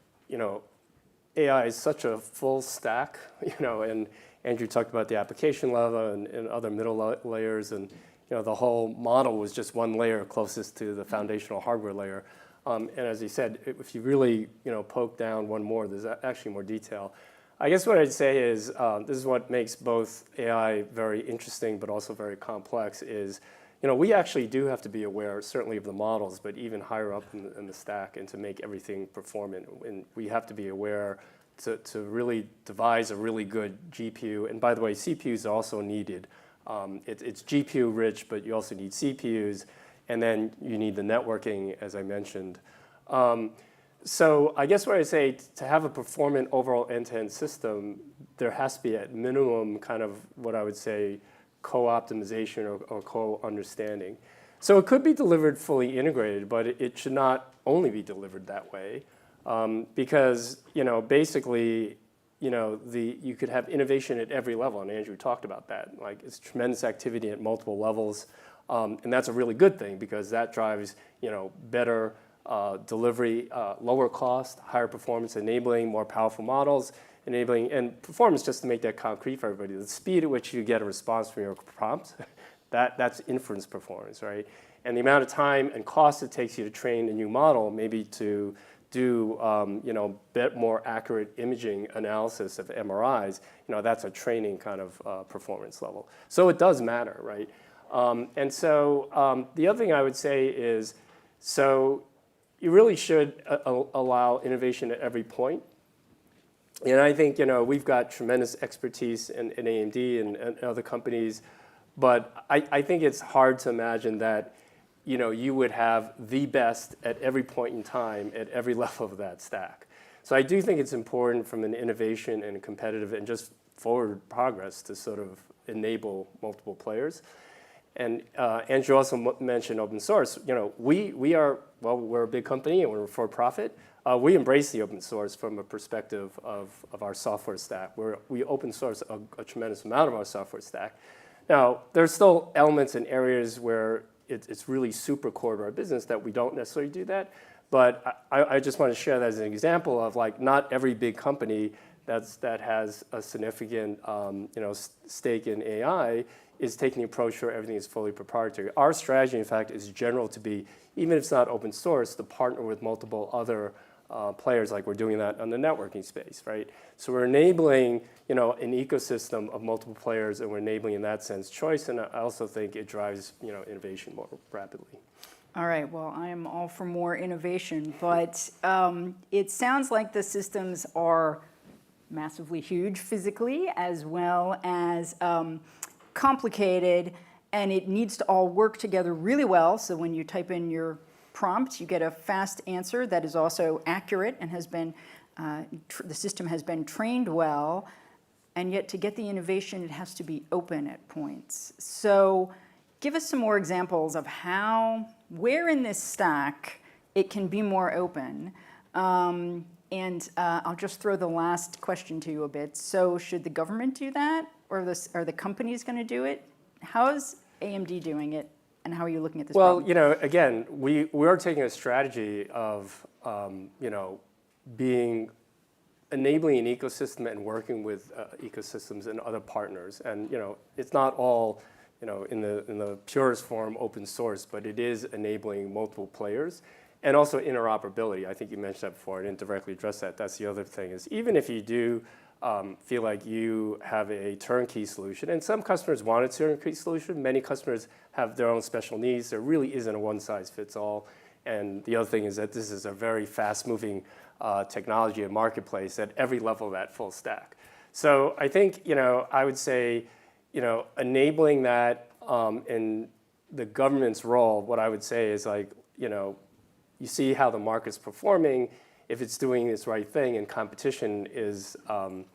AI is such a full stack, and Andrew talked about the application level and other middle layers, and the whole model was just one layer closest to the foundational hardware layer. And as he said, if you really poke down one more, there's actually more detail. I guess what I'd say is this is what makes both AI very interesting but also very complex is, we actually do have to be aware certainly of the models, but even higher up in the stack, and to make everything performant. And we have to be aware to really devise a really good GPU. And by the way, CPUs are also needed. It's GPU rich, but you also need CPUs. And then you need the networking, as I mentioned. So I guess what I say, to have a performant overall end-to-end system, there has to be at minimum kind of what I would say co-optimization or co-understanding. So it could be delivered fully integrated, but it should not only be delivered that way. Because basically, you could have innovation at every level, and Andrew talked about that. Like, it's tremendous activity at multiple levels, and that's a really good thing because that drives better delivery, lower cost, higher performance, enabling more powerful models, and performance. Just to make that concrete for everybody, the speed at which you get a response from your prompt, that's inference performance, right? And the amount of time and cost it takes you to train a new model, maybe to do bit more accurate imaging analysis of MRIs, that's a training kind of performance level. So it does matter, right? And so the other thing I would say is, so you really should allow innovation at every point. And I think, we've got tremendous expertise in AMD and other companies, but I think it's hard to imagine that, you would have the best at every point in time at every level of that stack. So I do think it's important from an innovation and competitive and just forward progress to sort of enable multiple players. And Andrew also mentioned open source. We're a big company and we're for profit. We embrace the open source from a perspective of our software stack, where we open source a tremendous amount of our software stack. Now, there's still elements and areas where it's really super core to our business that we don't necessarily do that. But I just want to share that as an example of not every big company that has a significant stake in AI is taking the approach where everything is fully proprietary. Our strategy, in fact, is general to be, even if it's not open source, to partner with multiple other players, like we're doing that on the networking space, right? So we're enabling, an ecosystem of multiple players, and we're enabling, in that sense, choice. And I also think it drives, innovation more rapidly. All right, well, I am all for more innovation, but it sounds like the systems are massively huge physically, as well as complicated, and it needs to all work together really well. So when you type in your prompt, you get a fast answer that is also accurate and has been, the system has been trained well, and yet to get the innovation, it has to be open at points. So give us some more examples of where in this stack it can be more open. And I'll just throw the last question to you a bit. So should the government do that, or are the companies going to do it? How is AMD doing it, and how are you looking at this problem? Well, again, we are taking a strategy of, enabling an ecosystem and working with ecosystems and other partners. And, it's not all, in the purest form open source, but it is enabling multiple players. And also interoperability. I think you mentioned that before. I didn't directly address that. That's the other thing, is even if you do feel like you have a turnkey solution, and some customers want a turnkey solution, many customers have their own special needs. There really isn't a one-size-fits-all. And the other thing is that this is a very fast-moving technology and marketplace at every level of that full stack. So I think, I would say, enabling that in the government's role, what I would say is you see how the market's performing. If it's doing this right thing and competition is, if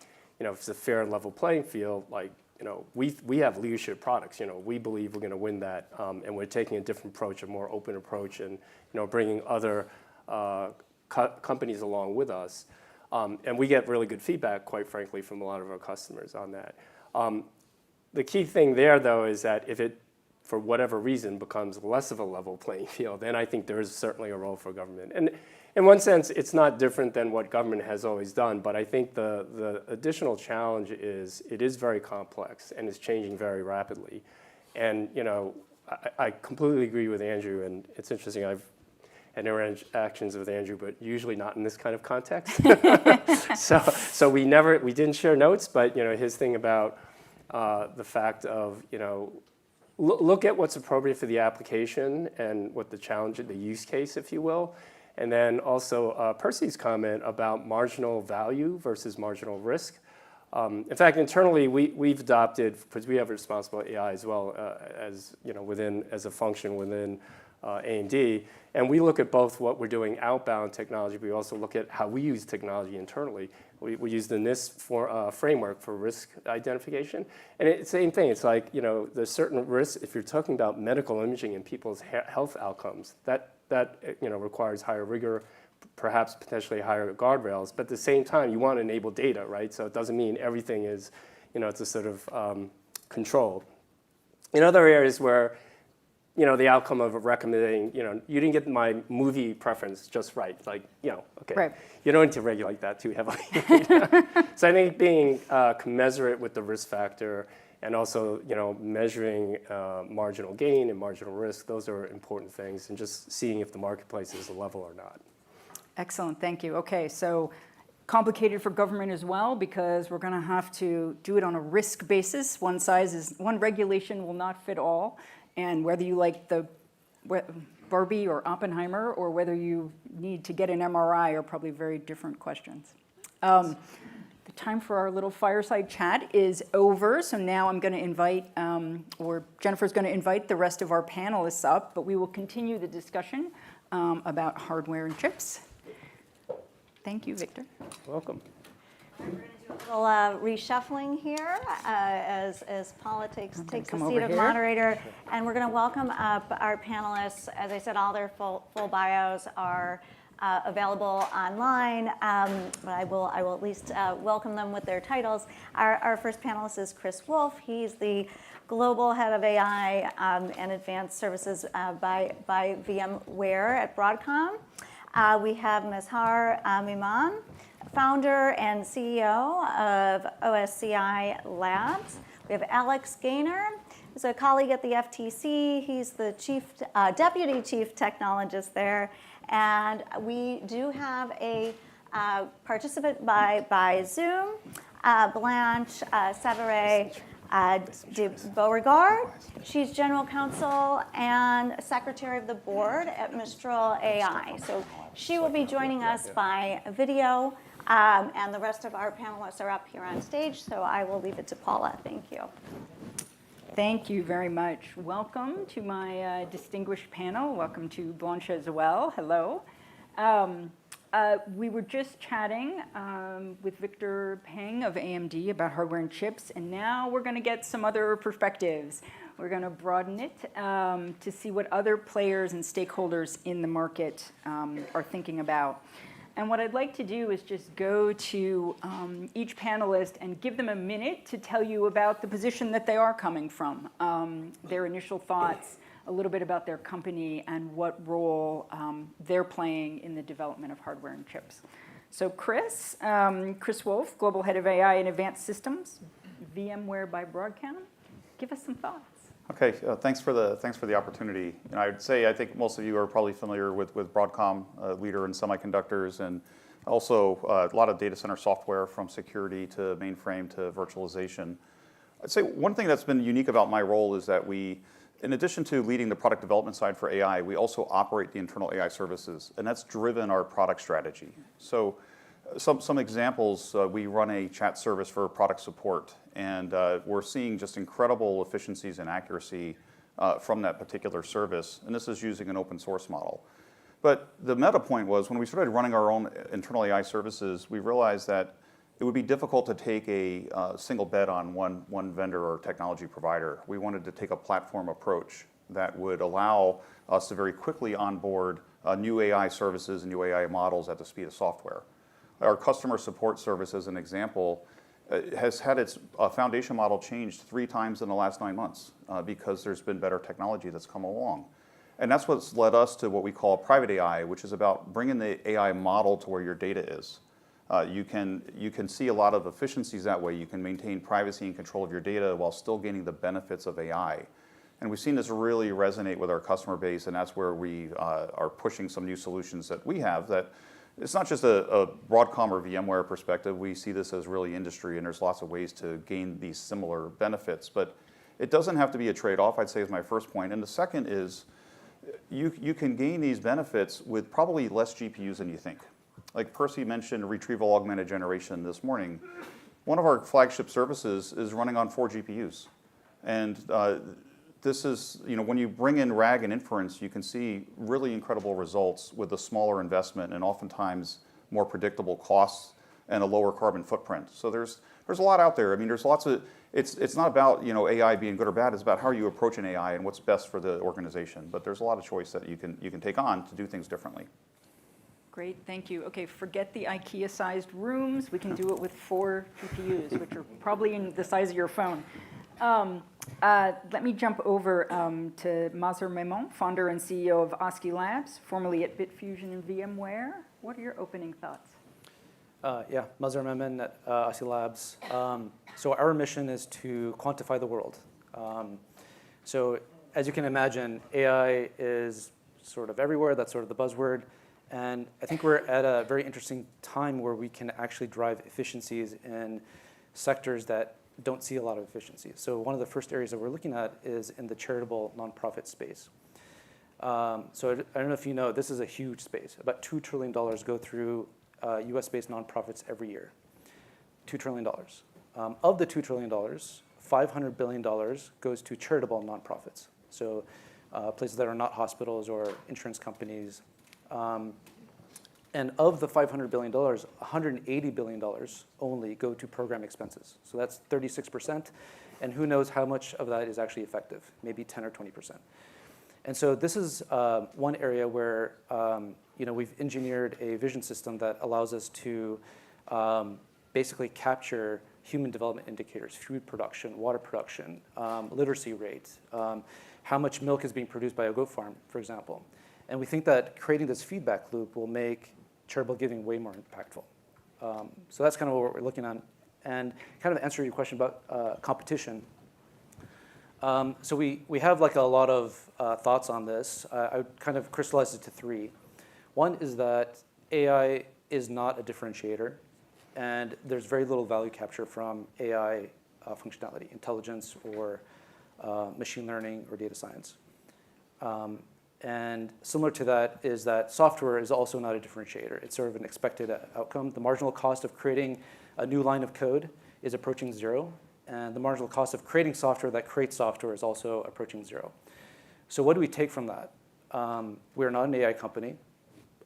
it's a fair and level playing field, we have leadership products. We believe we're going to win that, and we're taking a different approach, a more open approach, and bringing other companies along with us. And we get really good feedback, quite frankly, from a lot of our customers on that. The key thing there, though, is that if it, for whatever reason, becomes less of a level playing field, then I think there is certainly a role for government. And in one sense, it's not different than what government has always done, but I think the additional challenge is it is very complex and it's changing very rapidly. And I completely agree with Andrew, and it's interesting, I've had interactions with Andrew, but usually not in this kind of context. So we didn't share notes, but his thing about the fact of, look at what's appropriate for the application and what the challenge, the use case, if you will. And then also Percy's comment about marginal value versus marginal risk. In fact, internally, we've adopted, because we have responsible AI as well, as as a function within AMD, and we look at both what we're doing outbound technology. We also look at how we use technology internally. We use the NIST framework for risk identification, and it's the same thing. It's like there's certain risks if you're talking about medical imaging and people's health outcomes that requires higher rigor, perhaps potentially higher guardrails. But at the same time, you want to enable data, right? So it doesn't mean everything is it's a sort of control. In other areas where the outcome of recommending, you didn't get my movie preference just right. Okay, right. You don't need to regulate that too heavily. So I think being commensurate with the risk factor and also, measuring marginal gain and marginal risk, those are important things, and just seeing if the marketplace is a level or not. Excellent, thank you. Okay, so complicated for government as well, because we're going to have to do it on a risk basis. One regulation will not fit all. And whether you like the Barbie or Oppenheimer, or whether you need to get an MRI, are probably very different questions. The time for our little fireside chat is over. So now I'm going to invite, or Jennifer's going to invite the rest of our panelists up, but we will continue the discussion about hardware and chips. Thank you, Victor. Welcome. We're going to do a little reshuffling here as politics takes the seat of moderator. And we're going to welcome up our panelists. As I said, all their full bios are available online, but I will at least welcome them with their titles. Our first panelist is Chris Wolf. He's the Global Head of AI and Advanced Services by VMware at Broadcom. We have Mazhar Mimon, founder and CEO of OSCI Labs. We have Alex Gaynor, who's a colleague at the FTC. He's the deputy chief technologist there. And we do have a participant by Zoom, Blanche Savaret de Beauregard. She's general counsel and secretary of the board at Mistral AI. So she will be joining us by video, and the rest of our panelists are up here on stage, so I will leave it to Paula. Thank you. Thank you very much. Welcome to my distinguished panel. Welcome to Blanche as well. Hello. We were just chatting with Victor Peng of AMD about hardware and chips, and now we're going to get some other perspectives. We're going to broaden it to see what other players and stakeholders in the market are thinking about. And what I'd like to do is just go to each panelist and give them a minute to tell you about the position that they are coming from, their initial thoughts, a little bit about their company, and what role they're playing in the development of hardware and chips. So Chris Wolf, Global Head of AI and Advanced Systems, VMware by Broadcom. Give us some thoughts. Okay, thanks for the opportunity. And I would say I think most of you are probably familiar with Broadcom, leader in semiconductors, and also a lot of data center software from security to mainframe to virtualization. I'd say one thing that's been unique about my role is that we, in addition to leading the product development side for AI, we also operate the internal AI services, and that's driven our product strategy. So some examples, we run a chat service for product support, and we're seeing just incredible efficiencies and accuracy from that particular service, and this is using an open source model. But the meta point was when we started running our own internal AI services, we realized that it would be difficult to take a single bet on one vendor or technology provider. We wanted to take a platform approach that would allow us to very quickly onboard new AI services and new AI models at the speed of software. Our customer support service, as an example, has had its foundation model changed 3 times in the last 9 months because there's been better technology that's come along. And that's what's led us to what we call private AI, which is about bringing the AI model to where your data is. You can see a lot of efficiencies that way. You can maintain privacy and control of your data while still gaining the benefits of AI. And we've seen this really resonate with our customer base, and that's where we are pushing some new solutions that we have that it's not just a Broadcom or VMware perspective. We see this as really industry, and there's lots of ways to gain these similar benefits. But it doesn't have to be a trade-off, I'd say, is my first point. And the second is you can gain these benefits with probably less GPUs than you think. Like Percy mentioned retrieval augmented generation this morning. One of our flagship services is running on 4 GPUs. And this is, when you bring in RAG and inference, you can see really incredible results with a smaller investment and oftentimes more predictable costs and a lower carbon footprint. So there's a lot out there. I mean, there's lots of, it's not about AI being good or bad. It's about how you approach an AI and what's best for the organization. But there's a lot of choice that you can take on to do things differently. Great, thank you. Okay, forget the IKEA-sized rooms. We can do it with 4 GPUs, which are probably in the size of your phone. Let me jump over to Mazhar Mimon, founder and CEO of OSCI Labs, formerly at Bitfusion and VMware. What are your opening thoughts? Yeah, Mazhar Mimon at OSCI Labs. So our mission is to quantify the world. So as you can imagine, AI is sort of everywhere. That's sort of the buzzword. And I think we're at a very interesting time where we can actually drive efficiencies in sectors that don't see a lot of efficiency. So one of the first areas that we're looking at is in the charitable nonprofit space. So I don't know if you know, this is a huge space. About $2 trillion go through US-based nonprofits every year. $2 trillion. Of the $2 trillion, $500 billion goes to charitable nonprofits. So places that are not hospitals or insurance companies. And of the $500 billion, $180 billion only go to program expenses. So that's 36%. And who knows how much of that is actually effective, maybe 10 or 20%. And so this is one area where we've engineered a vision system that allows us to basically capture human development indicators, food production, water production, literacy rate, how much milk is being produced by a goat farm, for example. And we think that creating this feedback loop will make charitable giving way more impactful. So that's kind of what we're looking at. And kind of answer your question about competition. So we have like a lot of thoughts on this. I would kind of crystallize it to three. One is that AI is not a differentiator, and there's very little value capture from AI functionality, intelligence, or machine learning, or data science. And similar to that is that software is also not a differentiator. It's sort of an expected outcome. The marginal cost of creating a new line of code is approaching zero. And the marginal cost of creating software that creates software is also approaching zero. So what do we take from that? We're not an AI company,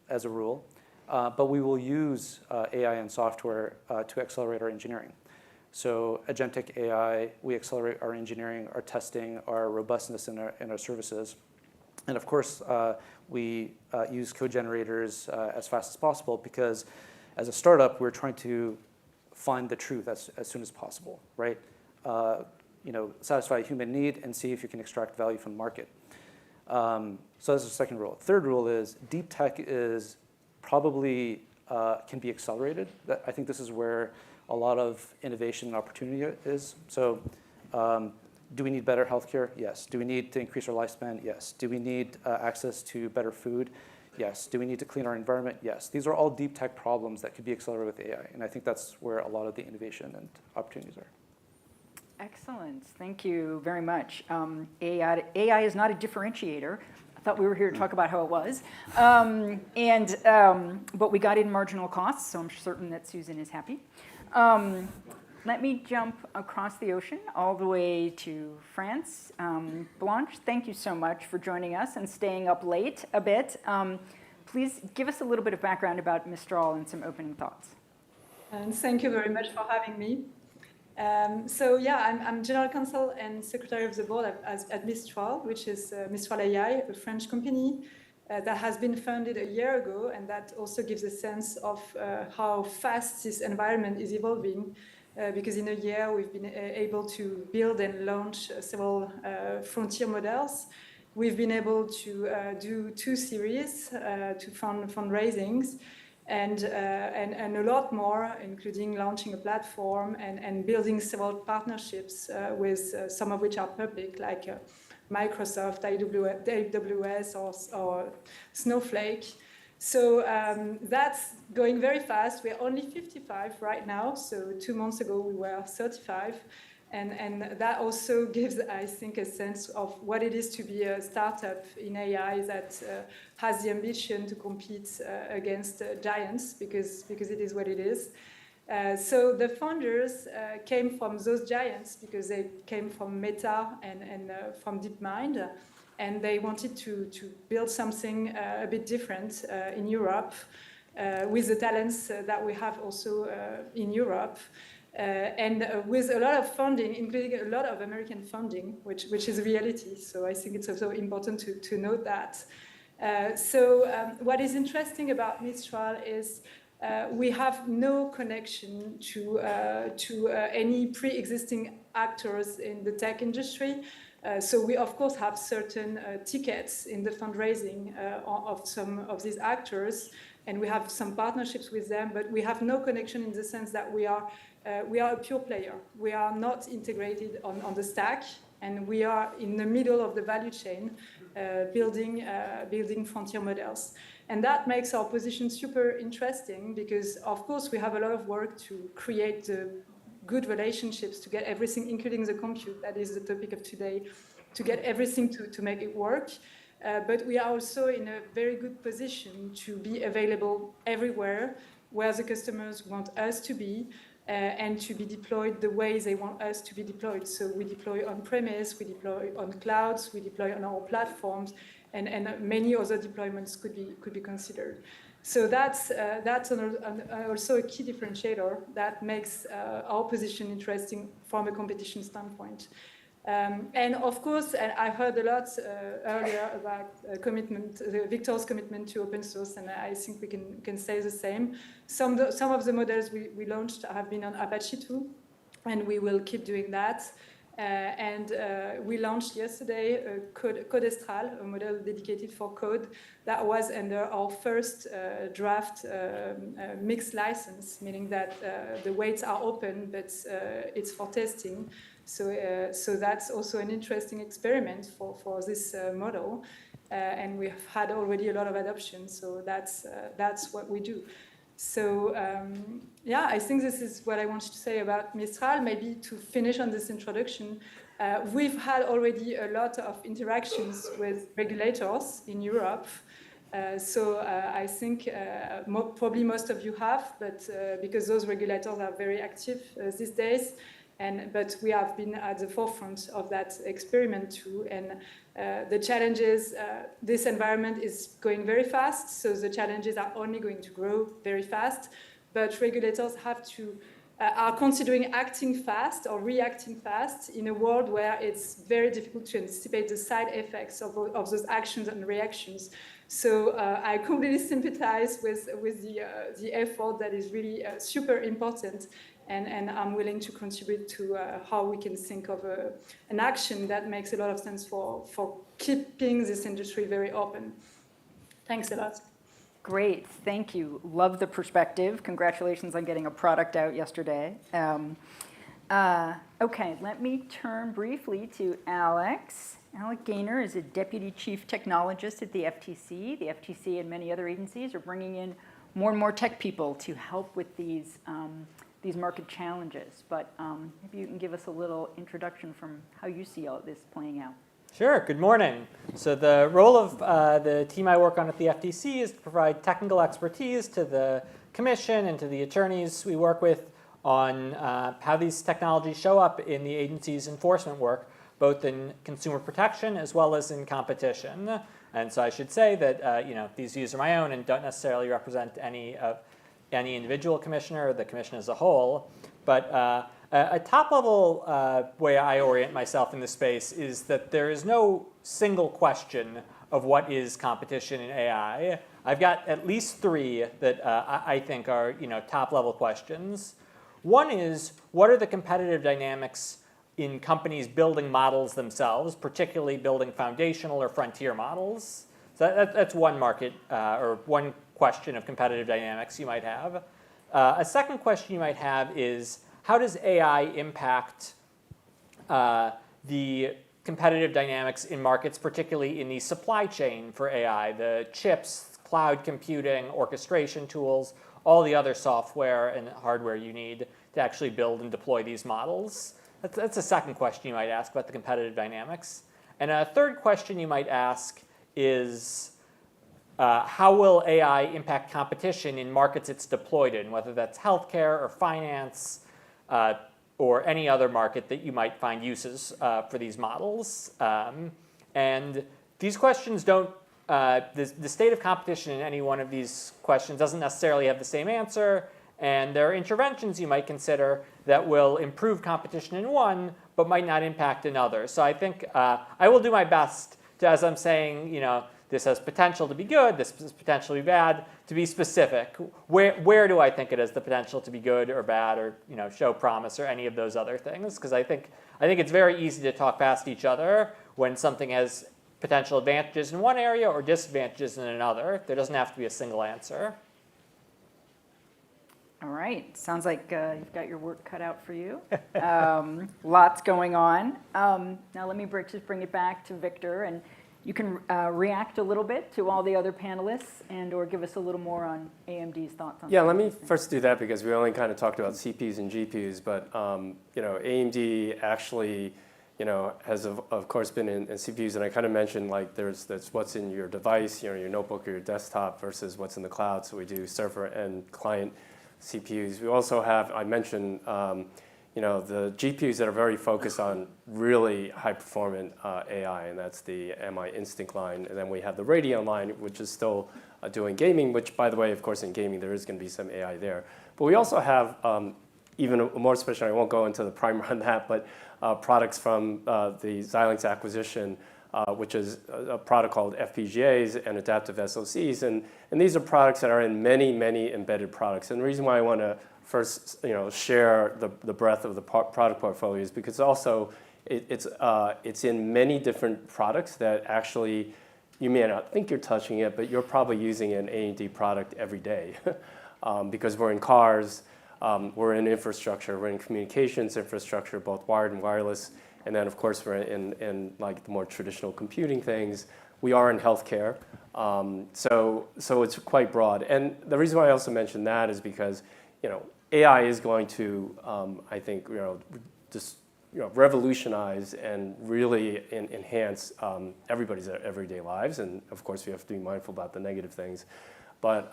as a rule. But we will use AI and software to accelerate our engineering. So Agentic AI, we accelerate our engineering, our testing, our robustness in our services. And of course, we use code generators as fast as possible because as a startup, we're trying to find the truth as soon as possible, right? Satisfy a human need and see if you can extract value from the market. So that's the second rule. Third rule is deep tech is probably can be accelerated. I think this is where a lot of innovation and opportunity is. So do we need better healthcare? Yes. Do we need to increase our lifespan? Yes. Do we need access to better food? Yes. Do we need to clean our environment? Yes. These are all deep tech problems that could be accelerated with AI. And I think that's where a lot of the innovation and opportunities are. Excellent. Thank you very much. AI is not a differentiator. I thought we were here to talk about how it was. But we got in marginal costs, so I'm certain that Susan is happy. Let me jump across the ocean all the way to France. Blanche, thank you so much for joining us and staying up late a bit. Please give us a little bit of background about Mistral and some opening thoughts. And thank you very much for having me. I'm General Counsel and Secretary of the Board at Mistral, which is Mistral AI, a French company that has been founded a year ago, and that also gives a sense of how fast this environment is evolving. Because in a year, we've been able to build and launch several frontier models. We've been able to do 2 series to fundraisings and a lot more, including launching a platform and building several partnerships with some of which are public, like Microsoft, AWS, or Snowflake. So that's going very fast. We're only 55 right now. So 2 months ago, we were 35. And that also gives, I think, a sense of what it is to be a startup in AI that has the ambition to compete against giants, because it is what it is. So the founders came from those giants because they came from Meta and from DeepMind. And they wanted to build something a bit different in Europe with the talents that we have also in Europe. And with a lot of funding, including a lot of American funding, which is a reality. So I think it's also important to note that. What is interesting about Mistral is we have no connection to any pre-existing actors in the tech industry. So we, of course, have certain tickets in the fundraising of some of these actors, and we have some partnerships with them, but we have no connection in the sense that we are a pure player. We are not integrated on the stack, and we are in the middle of the value chain, building frontier models. And that makes our position super interesting because, of course, we have a lot of work to create good relationships to get everything, including the compute, that is the topic of today, to get everything to make it work. But we are also in a very good position to be available everywhere where the customers want us to be, and to be deployed the way they want us to be deployed. So we deploy on-premise, we deploy on clouds, we deploy on our platforms, and many other deployments could be considered. So that's also a key differentiator that makes our position interesting from a competition standpoint. And of course, and I heard a lot earlier about Victor's commitment to open source, and I think we can say the same. Some of the models we launched have been on Apache 2, and we will keep doing that. We launched yesterday Codestral, a model dedicated for code that was under our first draft mixed license, meaning that the weights are open, but it's for testing. So that's also an interesting experiment for this model, and we've had already a lot of adoption. So that's what we do. So yeah, I think this is what I wanted to say about Mistral. Maybe to finish on this introduction, we've had already a lot of interactions with regulators in Europe. So I think probably most of you have, but because those regulators are very active these days. But we have been at the forefront of that experiment too. And the challenges, this environment is going very fast, so the challenges are only going to grow very fast. But regulators are considering acting fast or reacting fast in a world where it's very difficult to anticipate the side effects of those actions and reactions. So I completely sympathize with the effort that is really super important. And I'm willing to contribute to how we can think of an action that makes a lot of sense for keeping this industry very open. Thanks a lot. Great, thank you. Love the perspective. Congratulations on getting a product out yesterday. Okay, let me turn briefly to Alex. Alec Gaynor is a Deputy Chief Technologist at the FTC. The FTC and many other agencies are bringing in more and more tech people to help with these market challenges. But maybe you can give us a little introduction from how you see all of this playing out. Sure, good morning. So the role of the team I work on at the FTC is to provide technical expertise to the commission and to the attorneys we work with on how these technologies show up in the agency's enforcement work, both in consumer protection as well as in competition. And so I should say that these views are my own and don't necessarily represent any individual commissioner or the commission as a whole. But a top-level way I orient myself in this space is that there is no single question of what is competition in AI. I've got at least three that I think are top-level questions. One is, what are the competitive dynamics in companies building models themselves, particularly building foundational or frontier models? So that's one market or one question of competitive dynamics you might have. A second question you might have is, how does AI impact the competitive dynamics in markets, particularly in the supply chain for AI, the chips, cloud computing, orchestration tools, all the other software and hardware you need to actually build and deploy these models? That's a second question you might ask about the competitive dynamics. And a third question you might ask is, how will AI impact competition in markets it's deployed in, whether that's healthcare or finance or any other market that you might find uses for these models? And these questions don't, the state of competition in any one of these questions doesn't necessarily have the same answer. And there are interventions you might consider that will improve competition in one, but might not impact another. So I think I will do my best to, as I'm saying, this has potential to be good, this has potential to be bad, to be specific. Where do I think it has the potential to be good or bad or show promise or any of those other things? Because I think it's very easy to talk past each other when something has potential advantages in one area or disadvantages in another. There doesn't have to be a single answer. All right, sounds like you've got your work cut out for you. Lots going on. Now let me just bring it back to Victor, and you can react a little bit to all the other panelists and or give us a little more on AMD's thoughts on Yeah, let me first do that because we only kind of talked about CPUs and GPUs, but AMD actually has of course been in CPUs, and I kind of mentioned that's what's in your device, your notebook or your desktop versus what's in the cloud. So we do server and client CPUs. We also have, I mentioned, the GPUs that are very focused on really high-performant AI, and that's the MI Instinct line. And then we have the Radeon line, which is still doing gaming, which, by the way, of course, in gaming, there is going to be some AI there. But we also have even more special, I won't go into the primer on that, but products from the Xilinx acquisition, which is a product called FPGAs and adaptive SoCs. And these are products that are in many, many embedded products. And the reason why I want to first share the breadth of the product portfolio is because also it's in many different products that actually you may not think you're touching it, but you're probably using an A&D product every day because we're in cars, we're in infrastructure, we're in communications infrastructure, both wired and wireless. And then, of course, we're in like the more traditional computing things. We are in healthcare. So it's quite broad. And the reason why I also mentioned that is because AI is going to, I think, just revolutionize and really enhance everybody's everyday lives. And of course, we have to be mindful about the negative things. But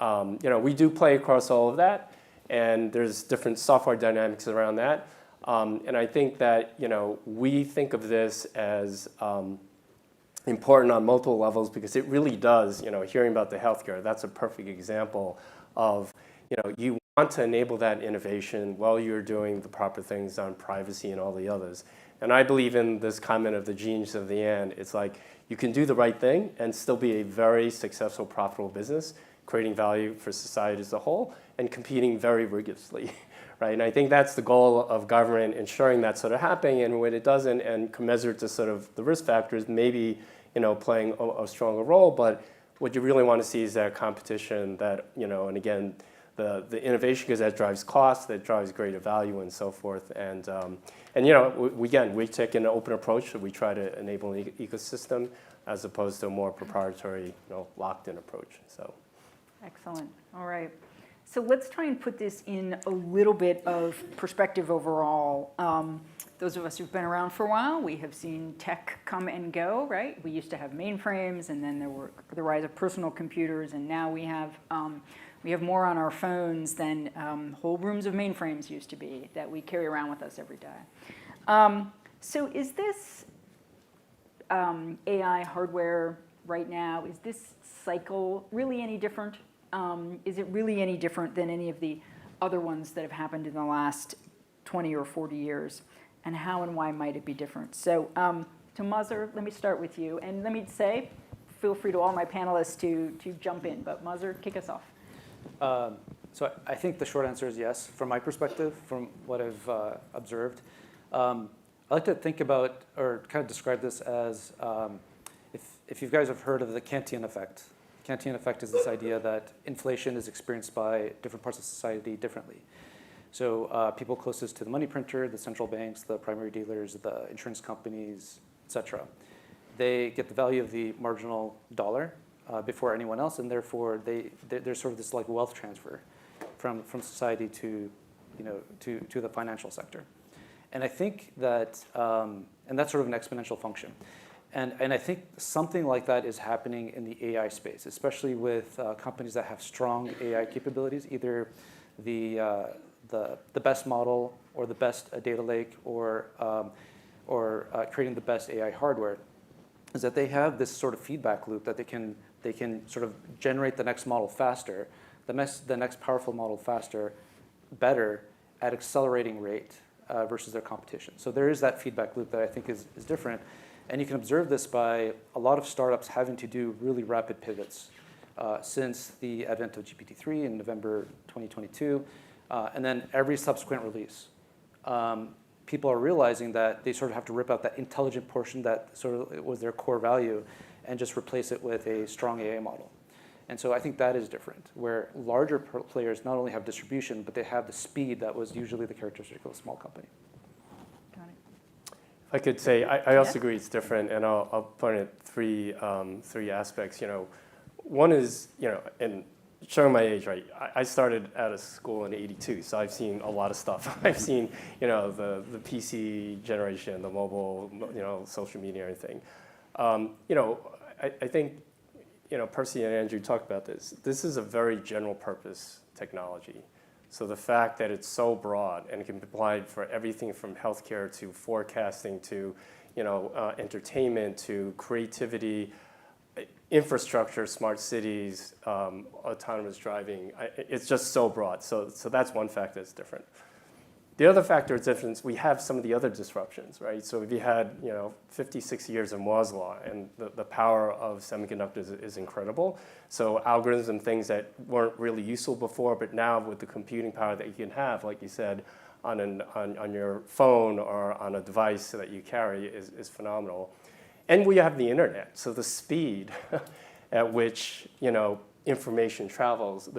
we do play across all of that, and there's different software dynamics around that. And I think that we think of this as important on multiple levels because it really does. Hearing about the healthcare, that's a perfect example of you want to enable that innovation while you're doing the proper things on privacy and all the others. And I believe in this comment of the genius of the end. It's like you can do the right thing and still be a very successful, profitable business, creating value for society as a whole, and competing very rigorously. Right? And I think that's the goal of government, ensuring that's sort of happening. And when it doesn't, and commensurate to sort of the risk factors, maybe playing a stronger role. But what you really want to see is that competition, that and again, the innovation, because that drives cost, that drives greater value, and so forth. And we take an open approach. So we try to enable an ecosystem as opposed to a more proprietary, locked-in approach. So. Excellent. All right. So let's try and put this in a little bit of perspective overall. Those of us who've been around for a while, we have seen tech come and go, right? We used to have mainframes, and then there were the rise of personal computers, and now we have more on our phones than whole rooms of mainframes used to be that we carry around with us every day. So is this AI hardware right now, is this cycle really any different? Is it really any different than any of the other ones that have happened in the last 20 or 40 years? And how and why might it be different? So to Mazhar, let me start with you. And let me say, feel free to all my panelists to jump in. But Mazhar, kick us off. So I think the short answer is yes. From my perspective, from what I've observed, I like to think about or kind of describe this as if you guys have heard of the Kantian effect. Kantian effect is this idea that inflation is experienced by different parts of society differently. So people closest to the money printer, the central banks, the primary dealers, the insurance companies, et cetera, they get the value of the marginal dollar before anyone else, and therefore there's sort of this like wealth transfer from society to the financial sector. And I think that and that's sort of an exponential function. And I think something like that is happening in the AI space, especially with companies that have strong AI capabilities, either the best model or the best data lake or creating the best AI hardware, is that they have this sort of feedback loop that they can sort of generate the next model faster, the next powerful model faster, better at accelerating rate versus their competition. So there is that feedback loop that I think is different. And you can observe this by a lot of startups having to do really rapid pivots since the advent of GPT-3 in November 2022, and then every subsequent release. People are realizing that they sort of have to rip out that intelligent portion that sort of was their core value and just replace it with a strong AI model. And so I think that is different, where larger players not only have distribution, but they have the speed that was usually the characteristic of a small company. I could say I also agree it's different, and I'll point at three aspects. One is and showing my age, right? I started out of school in '82, so I've seen a lot of stuff. I've seen the PC generation, the mobile, social media, everything. I think Percy and Andrew talked about this. This is a very general purpose technology. So the fact that it's so broad and it can be applied for everything from healthcare to forecasting to entertainment to creativity, infrastructure, smart cities, autonomous driving, it's just so broad. So that's one factor that's different. The other factor is different. We have some of the other disruptions, right? So if you had 56 years of Moore's law, and the power of semiconductors is incredible. So algorithms and things that weren't really useful before, but now with the computing power that you can have, like you said, on your phone or on a device that you carry is phenomenal. And we have the internet, so the speed at which information travels.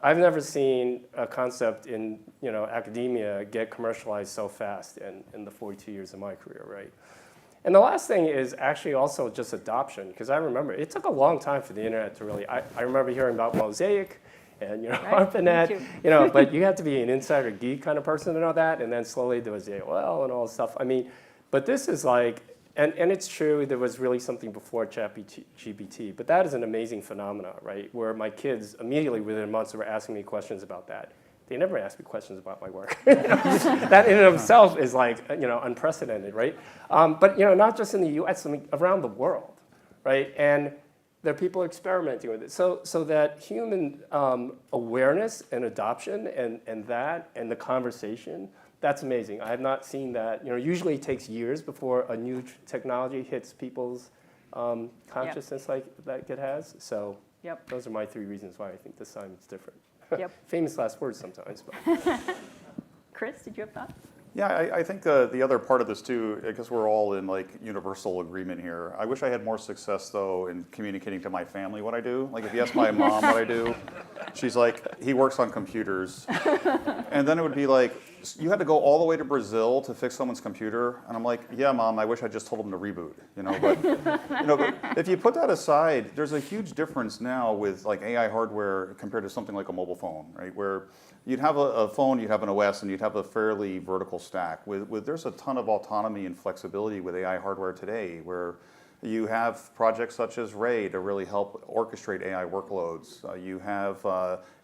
I've never seen a concept in academia get commercialized so fast in the 42 years of my career, right? And the last thing is actually also just adoption, because I remember it took a long time for the internet to really. I remember hearing about Mosaic and ARPANET, but you have to be an insider geek kind of person to know that, and then slowly there was AOL and all this stuff. I mean, but this is like. And it's true, there was really something before ChatGPT, but that is an amazing phenomenon, right? Where my kids immediately within months were asking me questions about that. They never asked me questions about my work. That in and of itself is like, unprecedented, right? But not just in the US, I mean, around the world, right? And there are people experimenting with it. So that human awareness and adoption and the conversation, that's amazing. I have not seen that. Usually it takes years before a new technology hits people's consciousness like it has. So those are my 3 reasons why I think this time it's different. Famous last words sometimes. But. Chris, did you have thoughts? Yeah, I think the other part of this too, because we're all in like universal agreement here. I wish I had more success though in communicating to my family what I do. Like if you ask my mom what I do, she's like, he works on computers. And then it would be like, you had to go all the way to Brazil to fix someone's computer. And I'm like, yeah, Mom, I wish I just told them to reboot. But if you put that aside, there's a huge difference now with like AI hardware compared to something like a mobile phone, right? Where you'd have a phone, you'd have an OS, and you'd have a fairly vertical stack. There's a ton of autonomy and flexibility with AI hardware today, where you have projects such as Ray to really help orchestrate AI workloads. You have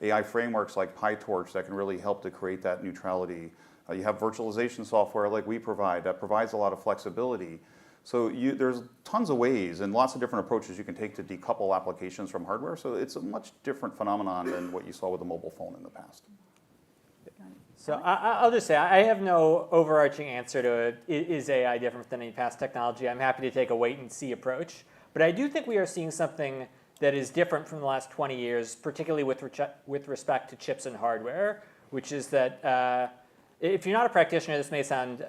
AI frameworks like PyTorch that can really help to create that neutrality. You have virtualization software like we provide that provides a lot of flexibility. So there's tons of ways and lots of different approaches you can take to decouple applications from hardware. So it's a much different phenomenon than what you saw with a mobile phone in the past. So I'll just say, I have no overarching answer to is AI different than any past technology. I'm happy to take a wait and see approach. But I do think we are seeing something that is different from the last 20 years, particularly with respect to chips and hardware, which is that if you're not a practitioner, this may sound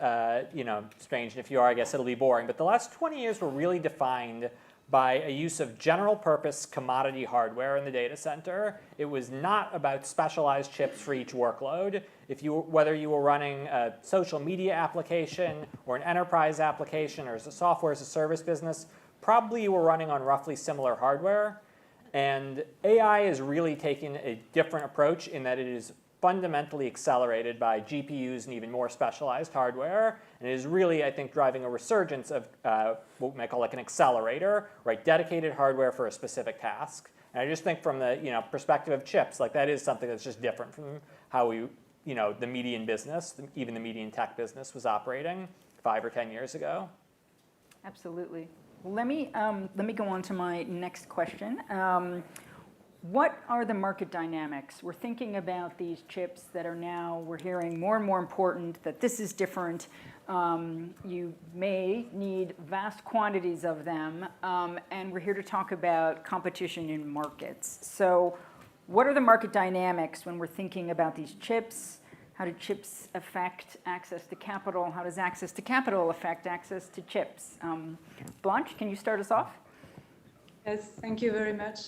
strange. And if you are, I guess it'll be boring. But the last 20 years were really defined by a use of general purpose commodity hardware in the data center. It was not about specialized chips for each workload. Whether you were running a social media application or an enterprise application or as a software as a service business, probably you were running on roughly similar hardware. And AI is really taking a different approach in that it is fundamentally accelerated by GPUs and even more specialized hardware. And it is really, I think, driving a resurgence of what we might call like an accelerator, right? Dedicated hardware for a specific task. And I just think from the perspective of chips, like that is something that's just different from how the median business, even the median tech business was operating 5 or 10 years ago. Absolutely. Well, let me go on to my next question. What are the market dynamics? We're thinking about these chips that are now, we're hearing more and more important, that this is different. You may need vast quantities of them, and we're here to talk about competition in markets. So what are the market dynamics when we're thinking about these chips? How do chips affect access to capital? How does access to capital affect access to chips? Blanche, can you start us off? Yes, thank you very much.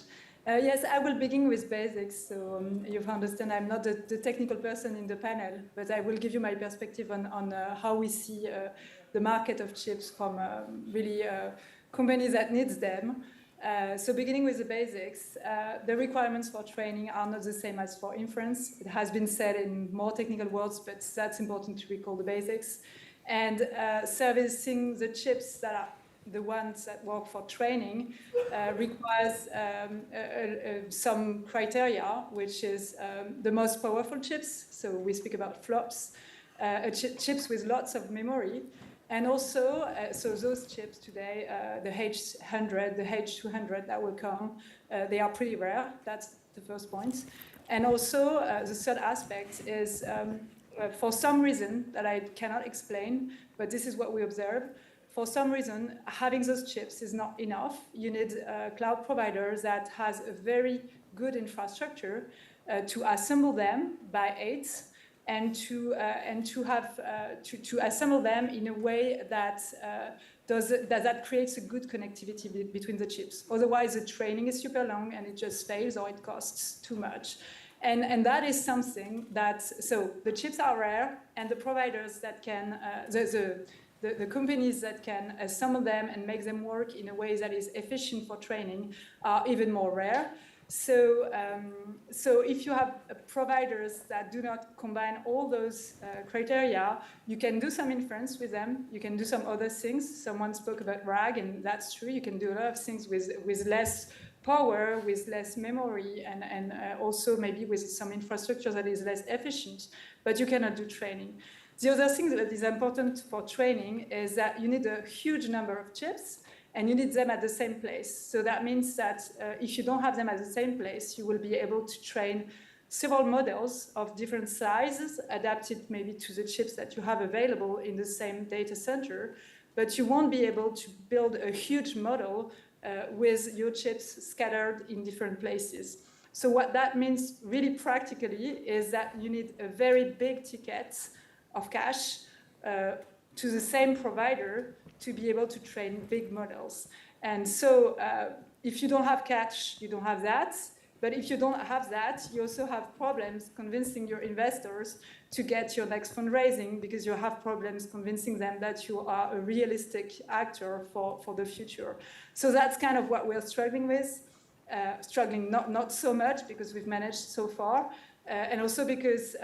Yes, I will begin with basics. So you understand I'm not the technical person in the panel, but I will give you my perspective on how we see the market of chips from really companies that needs them. So beginning with the basics, the requirements for training are not the same as for inference. It has been said in more technical words, but that's important to recall the basics. And servicing the chips that are the ones that work for training, requires some criteria, which is the most powerful chips. So we speak about flops, chips with lots of memory. And also, so those chips today, the H100, the H200 that will come, they are pretty rare. That's the first point. And also, the third aspect is, for some reason that I cannot explain, but this is what we observe, for some reason, having those chips is not enough. You need a cloud provider that has a very good infrastructure to assemble them by 8 and to assemble them in a way that that creates a good connectivity between the chips. Otherwise, the training is super long and it just fails or it costs too much. And that is something that, so the chips are rare, and the providers that can, the companies that can assemble them and make them work in a way that is efficient for training are even more rare. So, so if you have providers that do not combine all those criteria, you can do some inference with them. You can do some other things. Someone spoke about RAG, and that's true. You can do a lot of things with less power, with less memory, and also maybe with some infrastructure that is less efficient, but you cannot do training. The other thing that is important for training is that you need a huge number of chips, and you need them at the same place. So that means that if you don't have them at the same place, you will be able to train several models of different sizes, adapted maybe to the chips that you have available in the same data center, but you won't be able to build a huge model with your chips scattered in different places. So what that means really practically is that you need a very big ticket of cash to the same provider to be able to train big models. And so if you don't have cash, you don't have that. But if you don't have that, you also have problems convincing your investors to get your next fundraising, because you have problems convincing them that you are a realistic actor for the future. So that's kind of what we're struggling with. Struggling not so much because we've managed so far. And also because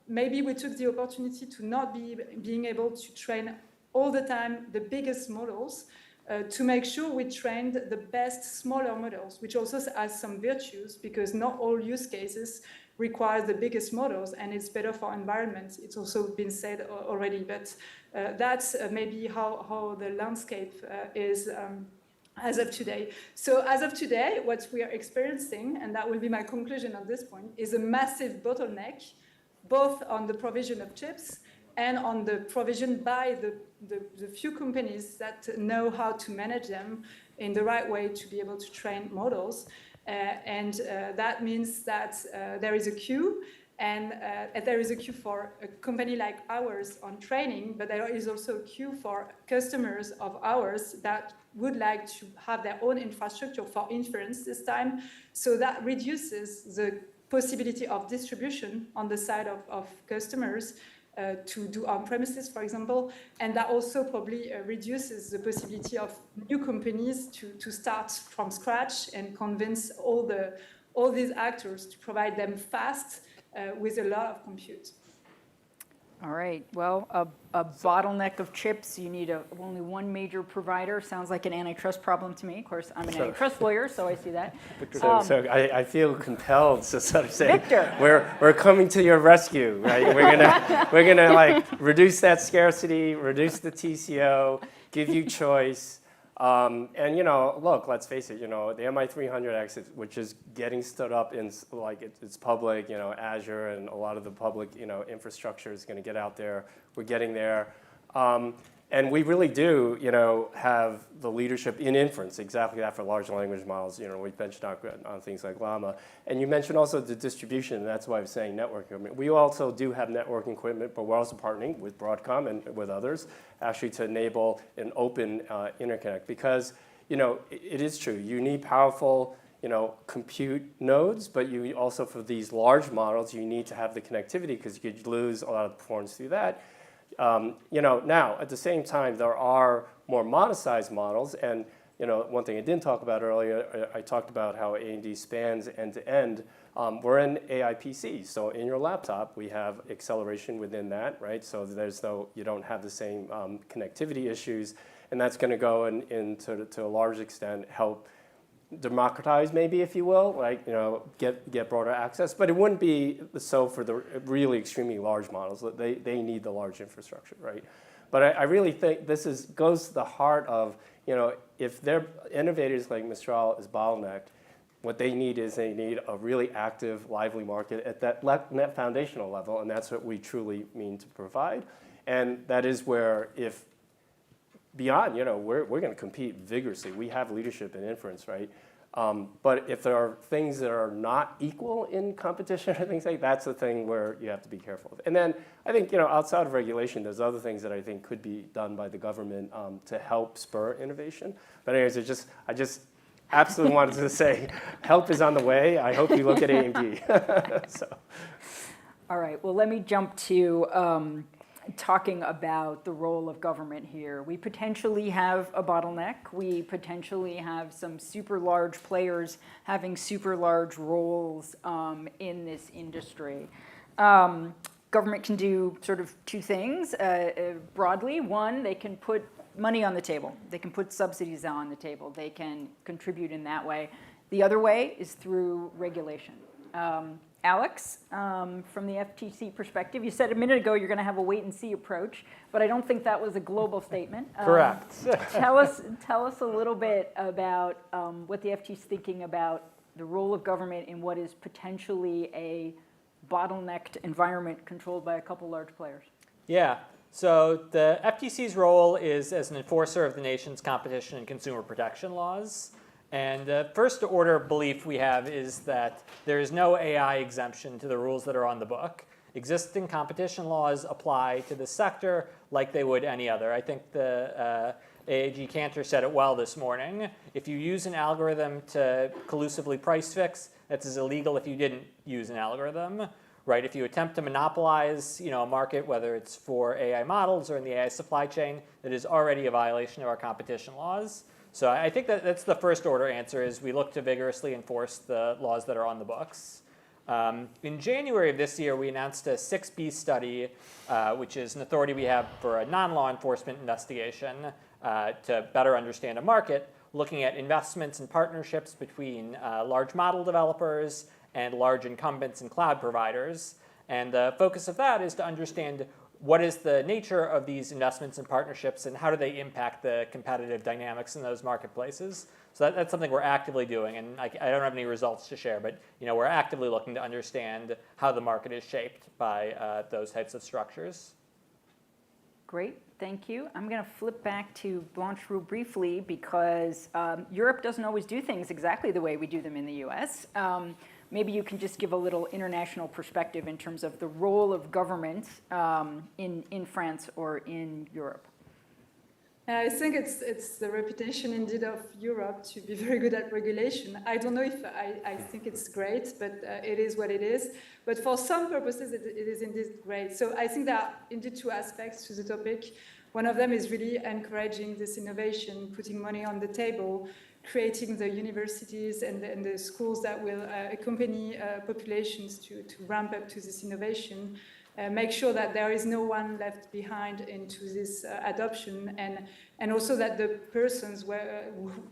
maybe we took the opportunity to not being able to train all the time the biggest models, to make sure we trained the best smaller models, which also has some virtues, because not all use cases require the biggest models, and it's better for environments. It's also been said already, but that's maybe how the landscape is as of today. So as of today, what we are experiencing, and that will be my conclusion at this point, is a massive bottleneck, both on the provision of chips and on the provision by the few companies that know how to manage them in the right way to be able to train models. And that means that there is a queue, and there is a queue for a company like ours on training, but there is also a queue for customers of ours that would like to have their own infrastructure for inference this time. So that reduces the possibility of distribution on the side of customers to do on-premises, for example, and that also probably reduces the possibility of new companies to start from scratch and convince all these actors to provide them fast with a lot of compute. All right. Well, a bottleneck of chips. You need only one major provider. Sounds like an antitrust problem to me. Of course, I'm an antitrust lawyer, so I see that. So I feel compelled to sort of say, Victor, we're coming to your rescue, right? We're gonna like reduce that scarcity, reduce the TCO, give you choice. And look, let's face it, the MI300X, which is getting stood up in like it's public, Azure and a lot of the public, infrastructure is going to get out there. We're getting there. And we really do, have the leadership in inference, exactly that for large language models. We've mentioned on things like Llama. And you mentioned also the distribution, and that's why I'm saying networking equipment. We also do have networking equipment, but we're also partnering with Broadcom and with others, actually to enable an open interconnect. Because, it is true, you need powerful, compute nodes, but you also, for these large models, you need to have the connectivity, because you could lose a lot of performance through that. Now, at the same time, there are more modest-sized models, and one thing I didn't talk about earlier, I talked about how A&D spans end-to-end. We're in AI PCs, so in your laptop, we have acceleration within that, right? So you don't have the same connectivity issues. and that's going to go to a large extent help democratize, maybe, if you will, like, get broader access. But it wouldn't be so for the really extremely large models. They need the large infrastructure, right? But I really think this goes to the heart of, if their innovators like Mistral is bottlenecked, what they need is a really active, lively market at that net foundational level, and that's what we truly mean to provide. And that is where, if beyond, we're going to compete vigorously. We have leadership in inference, right? But if there are things that are not equal in competition or things like that, that's the thing where you have to be careful. And then I think, outside of regulation, there's other things that I think could be done by the government to help spur innovation. But anyways, I just absolutely wanted to say, help is on the way. I hope you look at AMD. So. All right, well, let me jump to talking about the role of government here. We potentially have a bottleneck. We potentially have some super large players having super large roles in this industry. Government can do sort of two things broadly. One, they can put money on the table. They can put subsidies on the table. They can contribute in that way. The other way is through regulation. Alex, from the FTC perspective, you said a minute ago you're going to have a wait-and-see approach, but I don't think that was a global statement. Correct. Tell us a little bit about what the FTC is thinking about the role of government in what is potentially a bottlenecked environment controlled by a couple large players. Yeah. So the FTC's role is as an enforcer of the nation's competition and consumer protection laws. And the first order belief we have is that there is no AI exemption to the rules that are on the book. Existing competition laws apply to the sector like they would any other. I think the AAG Kanter said it well this morning. If you use an algorithm to collusively price fix, that's as illegal if you didn't use an algorithm. Right? If you attempt to monopolize, a market, whether it's for AI models or in the AI supply chain, that is already a violation of our competition laws. So I think that's the first order answer, is we look to vigorously enforce the laws that are on the books. In January of this year, we announced a 6B study, which is an authority we have for a non-law enforcement investigation to better understand a market, looking at investments and partnerships between large model developers and large incumbents and cloud providers. And the focus of that is to understand what is the nature of these investments and partnerships and how do they impact the competitive dynamics in those marketplaces. So that's something we're actively doing, and I don't have any results to share, but we're actively looking to understand how the market is shaped by those types of structures. Great, thank you. I'm going to flip back to Blanche real briefly because Europe doesn't always do things exactly the way we do them in the US. Maybe you can just give a little international perspective in terms of the role of government in France or in Europe. I think it's the reputation indeed of Europe to be very good at regulation. I don't know if I think it's great, but it is what it is. But for some purposes, it is indeed great. So I think there are indeed two aspects to the topic. One of them is really encouraging this innovation, putting money on the table, creating the universities and the schools that will accompany populations to ramp up to this innovation, make sure that there is no one left behind into this adoption, and also that the persons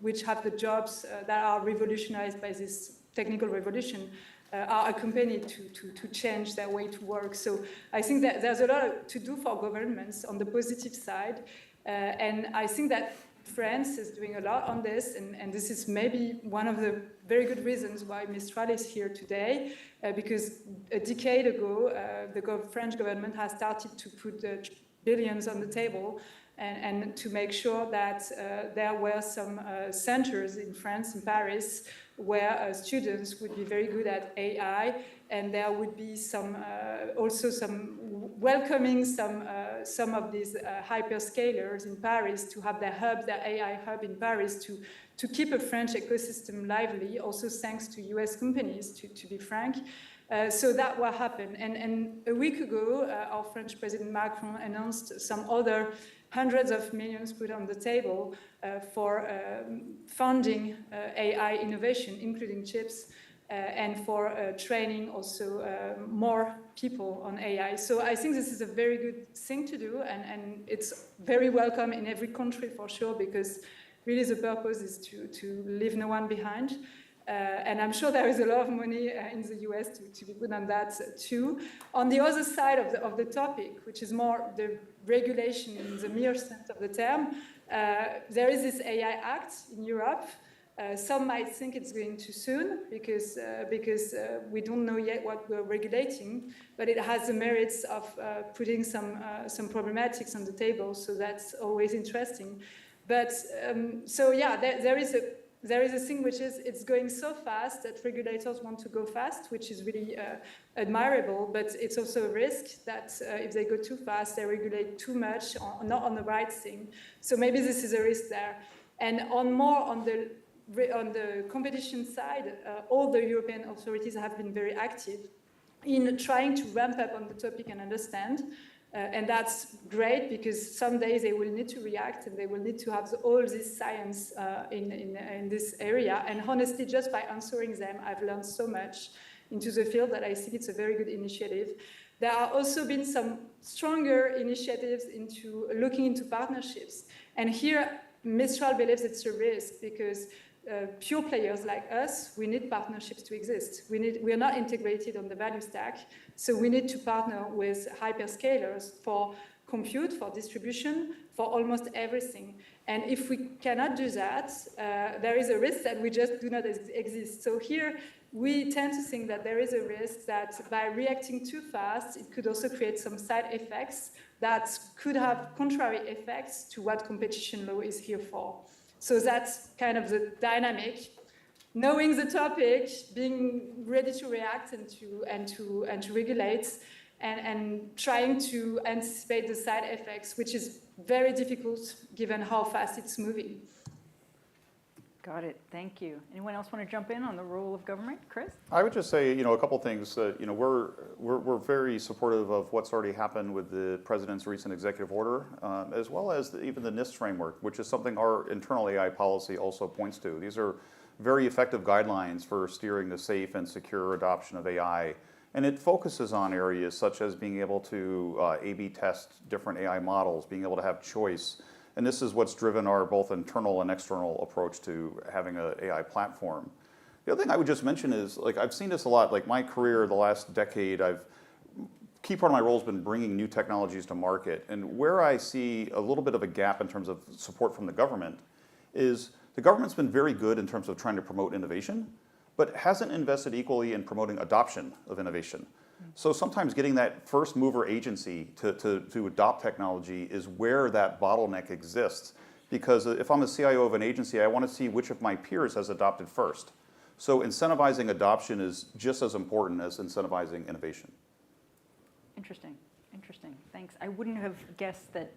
which have the jobs that are revolutionized by this technical revolution are accompanied to change their way to work. So I think that there's a lot to do for governments on the positive side, and I think that France is doing a lot on this, and this is maybe one of the very good reasons why Mistral is here today, because a decade ago, the French government has started to put billions on the table and to make sure that there were some centers in France, in Paris, where students would be very good at AI, and there would be some also some welcoming some of these hyperscalers in Paris to have their hub, their AI hub in Paris, to keep a French ecosystem lively, also thanks to US companies, to be frank. So that will happen. And a week ago, our French President Macron announced some other hundreds of millions put on the table for funding AI innovation, including chips. and for training also more people on AI. So I think this is a very good thing to do, and it's very welcome in every country for sure, because really the purpose is to leave no one behind. And I'm sure there is a lot of money in the US to be put on that too. On the other side of the topic, which is more the regulation in the mere sense of the term, there is this AI Act in Europe. Some might think it's going too soon because we don't know yet what we're regulating, but it has the merits of putting some problematics on the table, so that's always interesting. But so yeah, there is a thing which is it's going so fast that regulators want to go fast, which is really admirable, but it's also a risk that if they go too fast, they regulate too much, not on the right thing. So maybe this is a risk there. And on the competition side, all the European authorities have been very active in trying to ramp up on the topic and understand. And that's great, because some days they will need to react and they will need to have all this science in this area. And honestly, just by answering them, I've learned so much into the field that I think it's a very good initiative. There have also been some stronger initiatives into looking into partnerships. And here, Mistral believes it's a risk, because pure players like us, we need partnerships to exist. We are not integrated on the value stack, so we need to partner with hyperscalers for compute, for distribution, for almost everything. And if we cannot do that, there is a risk that we just do not exist. So here, we tend to think that there is a risk that by reacting too fast, it could also create some side effects that could have contrary effects to what competition law is here for. So that's kind of the dynamic. Knowing the topic, being ready to react and to regulate, and trying to anticipate the side effects, which is very difficult given how fast it's moving. Got it. Thank you. Anyone else want to jump in on the role of government? Chris? I would just say, a couple things. We're very supportive of what's already happened with the president's recent executive order, as well as even the NIST framework, which is something our internal AI policy also points to. These are very effective guidelines for steering the safe and secure adoption of AI. And it focuses on areas such as being able to A/B test different AI models, being able to have choice. And this is what's driven our both internal and external approach to having an AI platform. The other thing I would just mention is, I've seen this a lot. My career, the last decade, key part of my role has been bringing new technologies to market. And where I see a little bit of a gap in terms of support from the government is the government's been very good in terms of trying to promote innovation, but hasn't invested equally in promoting adoption of innovation. So sometimes getting that first mover agency to adopt technology is where that bottleneck exists. Because if I'm a CIO of an agency, I want to see which of my peers has adopted first. So incentivizing adoption is just as important as incentivizing innovation. Interesting. Thanks. I wouldn't have guessed that,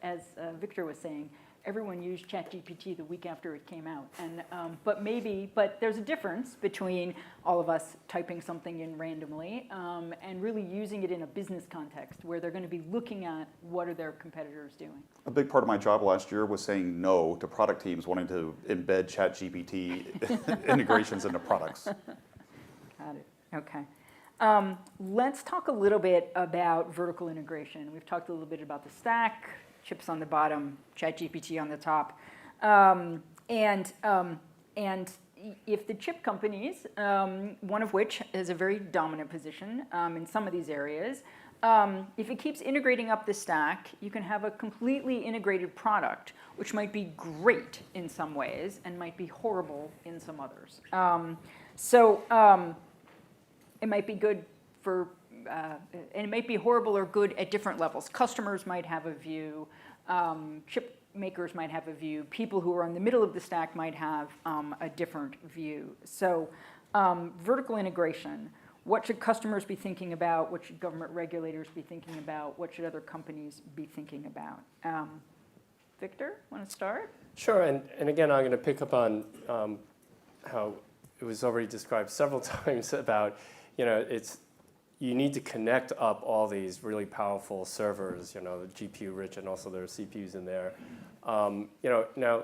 as Victor was saying, everyone used ChatGPT the week after it came out. And but there's a difference between all of us typing something in randomly and really using it in a business context where they're going to be looking at what are their competitors doing. A big part of my job last year was saying no to product teams wanting to embed ChatGPT integrations into products. Got it. Okay. Let's talk a little bit about vertical integration. We've talked a little bit about the stack, chips on the bottom, ChatGPT on the top. And if the chip companies, one of which has a very dominant position in some of these areas, if it keeps integrating up the stack, you can have a completely integrated product, which might be great in some ways and might be horrible in some others. It might be good for, and it might be horrible or good at different levels. Customers might have a view, chip makers might have a view, people who are in the middle of the stack might have a different view. So vertical integration, what should customers be thinking about? What should government regulators be thinking about? What should other companies be thinking about? Victor, want to start? Sure, and again, I'm going to pick up on how it was already described several times about, you need to connect up all these really powerful servers, the GPU rich, and also there are CPUs in there. Now,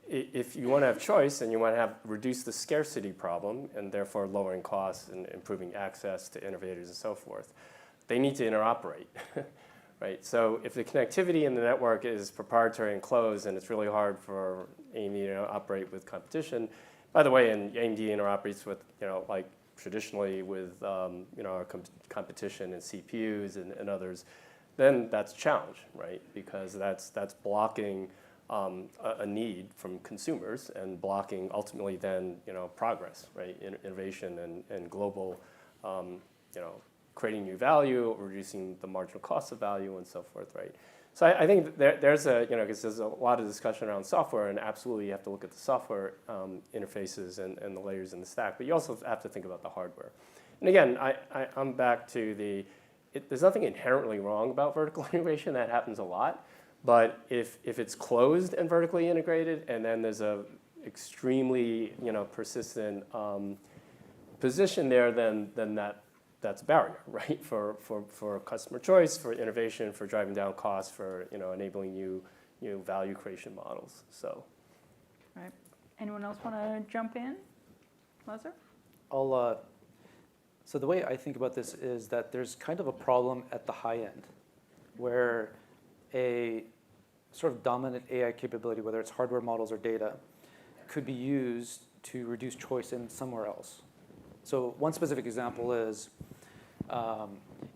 if you want to have choice and you want to reduce the scarcity problem and therefore lowering costs and improving access to innovators and so forth, they need to interoperate, right? So if the connectivity in the network is proprietary and closed, and it's really hard for AMD to operate with competition. By the way, and AMD interoperates with, like traditionally with, our competition and CPUs and others, then that's a challenge, right? Because that's blocking a need from consumers and blocking ultimately then progress, right? Innovation and global, creating new value, reducing the marginal cost of value, and so forth, right? So I think there's because there's a lot of discussion around software, and absolutely you have to look at the software interfaces and the layers in the stack, but you also have to think about the hardware. And again, I'm back to there's nothing inherently wrong about vertical integration. That happens a lot. But if it's closed and vertically integrated, and then there's a extremely persistent position there, then that's a barrier, right? For customer choice, for innovation, for driving down costs, for enabling new value creation models. So. Right. Anyone else want to jump in? Lazar? So the way I think about this is that there's kind of a problem at the high end, where a sort of dominant AI capability, whether it's hardware models or data, could be used to reduce choice in somewhere else. So one specific example is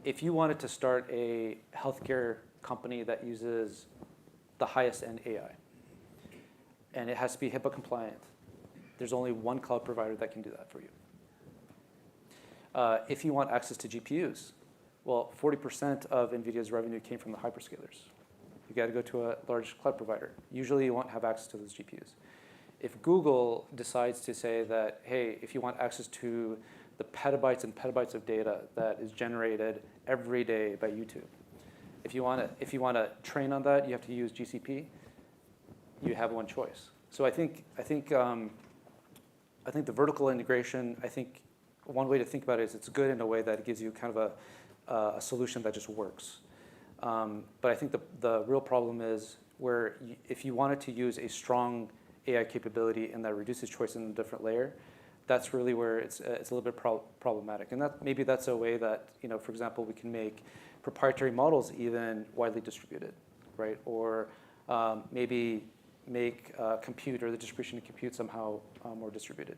if you wanted to start a healthcare company that uses the highest end AI, and it has to be HIPAA compliant, there's only one cloud provider that can do that for you. If you want access to GPUs, well, 40% of NVIDIA's revenue came from the hyperscalers. You got to go to a large cloud provider. Usually you won't have access to those GPUs. If Google decides to say that, hey, if you want access to the petabytes and petabytes of data that is generated every day by YouTube, if you want to train on that, you have to use GCP. You have one choice. So I think the vertical integration, one way to think about it is it's good in a way that it gives you kind of a solution that just works. But I think the real problem is where if you wanted to use a strong AI capability and that reduces choice in a different layer, that's really where it's a little bit problematic. And maybe that's a way that, for example, we can make proprietary models even widely distributed, right? Or maybe make compute or the distribution of compute somehow more distributed.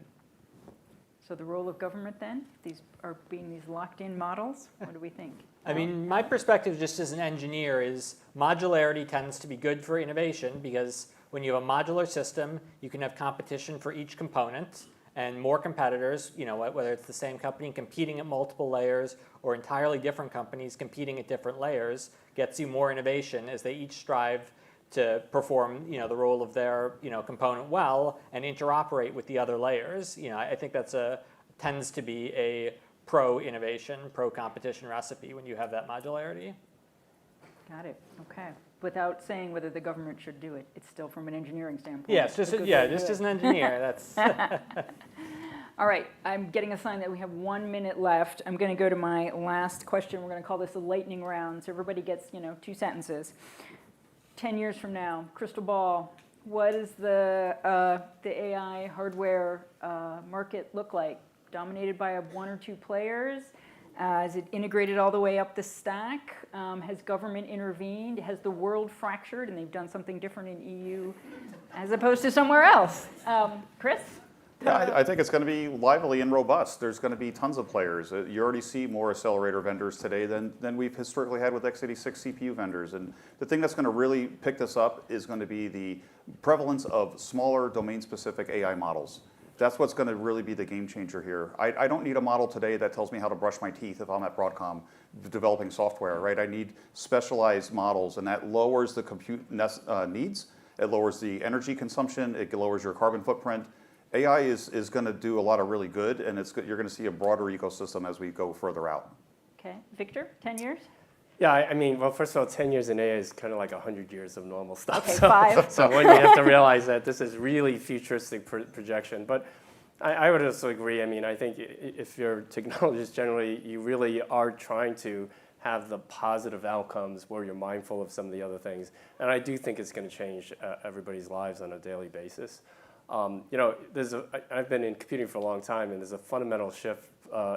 So the role of government then, these locked-in models, what do we think? I mean, my perspective just as an engineer is modularity tends to be good for innovation because when you have a modular system, you can have competition for each component and more competitors, whether it's the same company competing at multiple layers or entirely different companies competing at different layers, gets you more innovation as they each strive to perform, the role of their, component well and interoperate with the other layers. I think tends to be a pro-innovation, pro-competition recipe when you have that modularity. Got it. Okay. Without saying whether the government should do it, it's still from an engineering standpoint. Yes, just as an engineer. That's. All right. I'm getting a sign that we have 1 minute left. I'm going to go to my last question. We're going to call this a lightning round, so everybody gets 2 sentences. 10 years from now, crystal ball, what does the AI hardware market look like? Dominated by 1 or 2 players? Is it integrated all the way up the stack? Has government intervened? Has the world fractured and they've done something different in EU as opposed to somewhere else? Chris? Yeah, I think it's going to be lively and robust. There's going to be tons of players. You already see more accelerator vendors today than we've historically had with x86 CPU vendors. And the thing that's going to really pick this up is going to be the prevalence of smaller domain-specific AI models. That's what's going to really be the game changer here. I don't need a model today that tells me how to brush my teeth if I'm at Broadcom developing software, right? I need specialized models, and that lowers the compute needs. It lowers the energy consumption. It lowers your carbon footprint. AI is going to do a lot of really good, and you're going to see a broader ecosystem as we go further out. Okay. Victor, 10 years? Yeah, I mean, well, first of all, 10 years in AI is kind of like 100 years of normal stuff. Okay, 5. So when you have to realize that this is really futuristic projection. But I would also agree. I mean, I think if you're technologists generally, you really are trying to have the positive outcomes where you're mindful of some of the other things. And I do think it's going to change everybody's lives on a daily basis. You know, I've been in computing for a long time, and there's a fundamental shift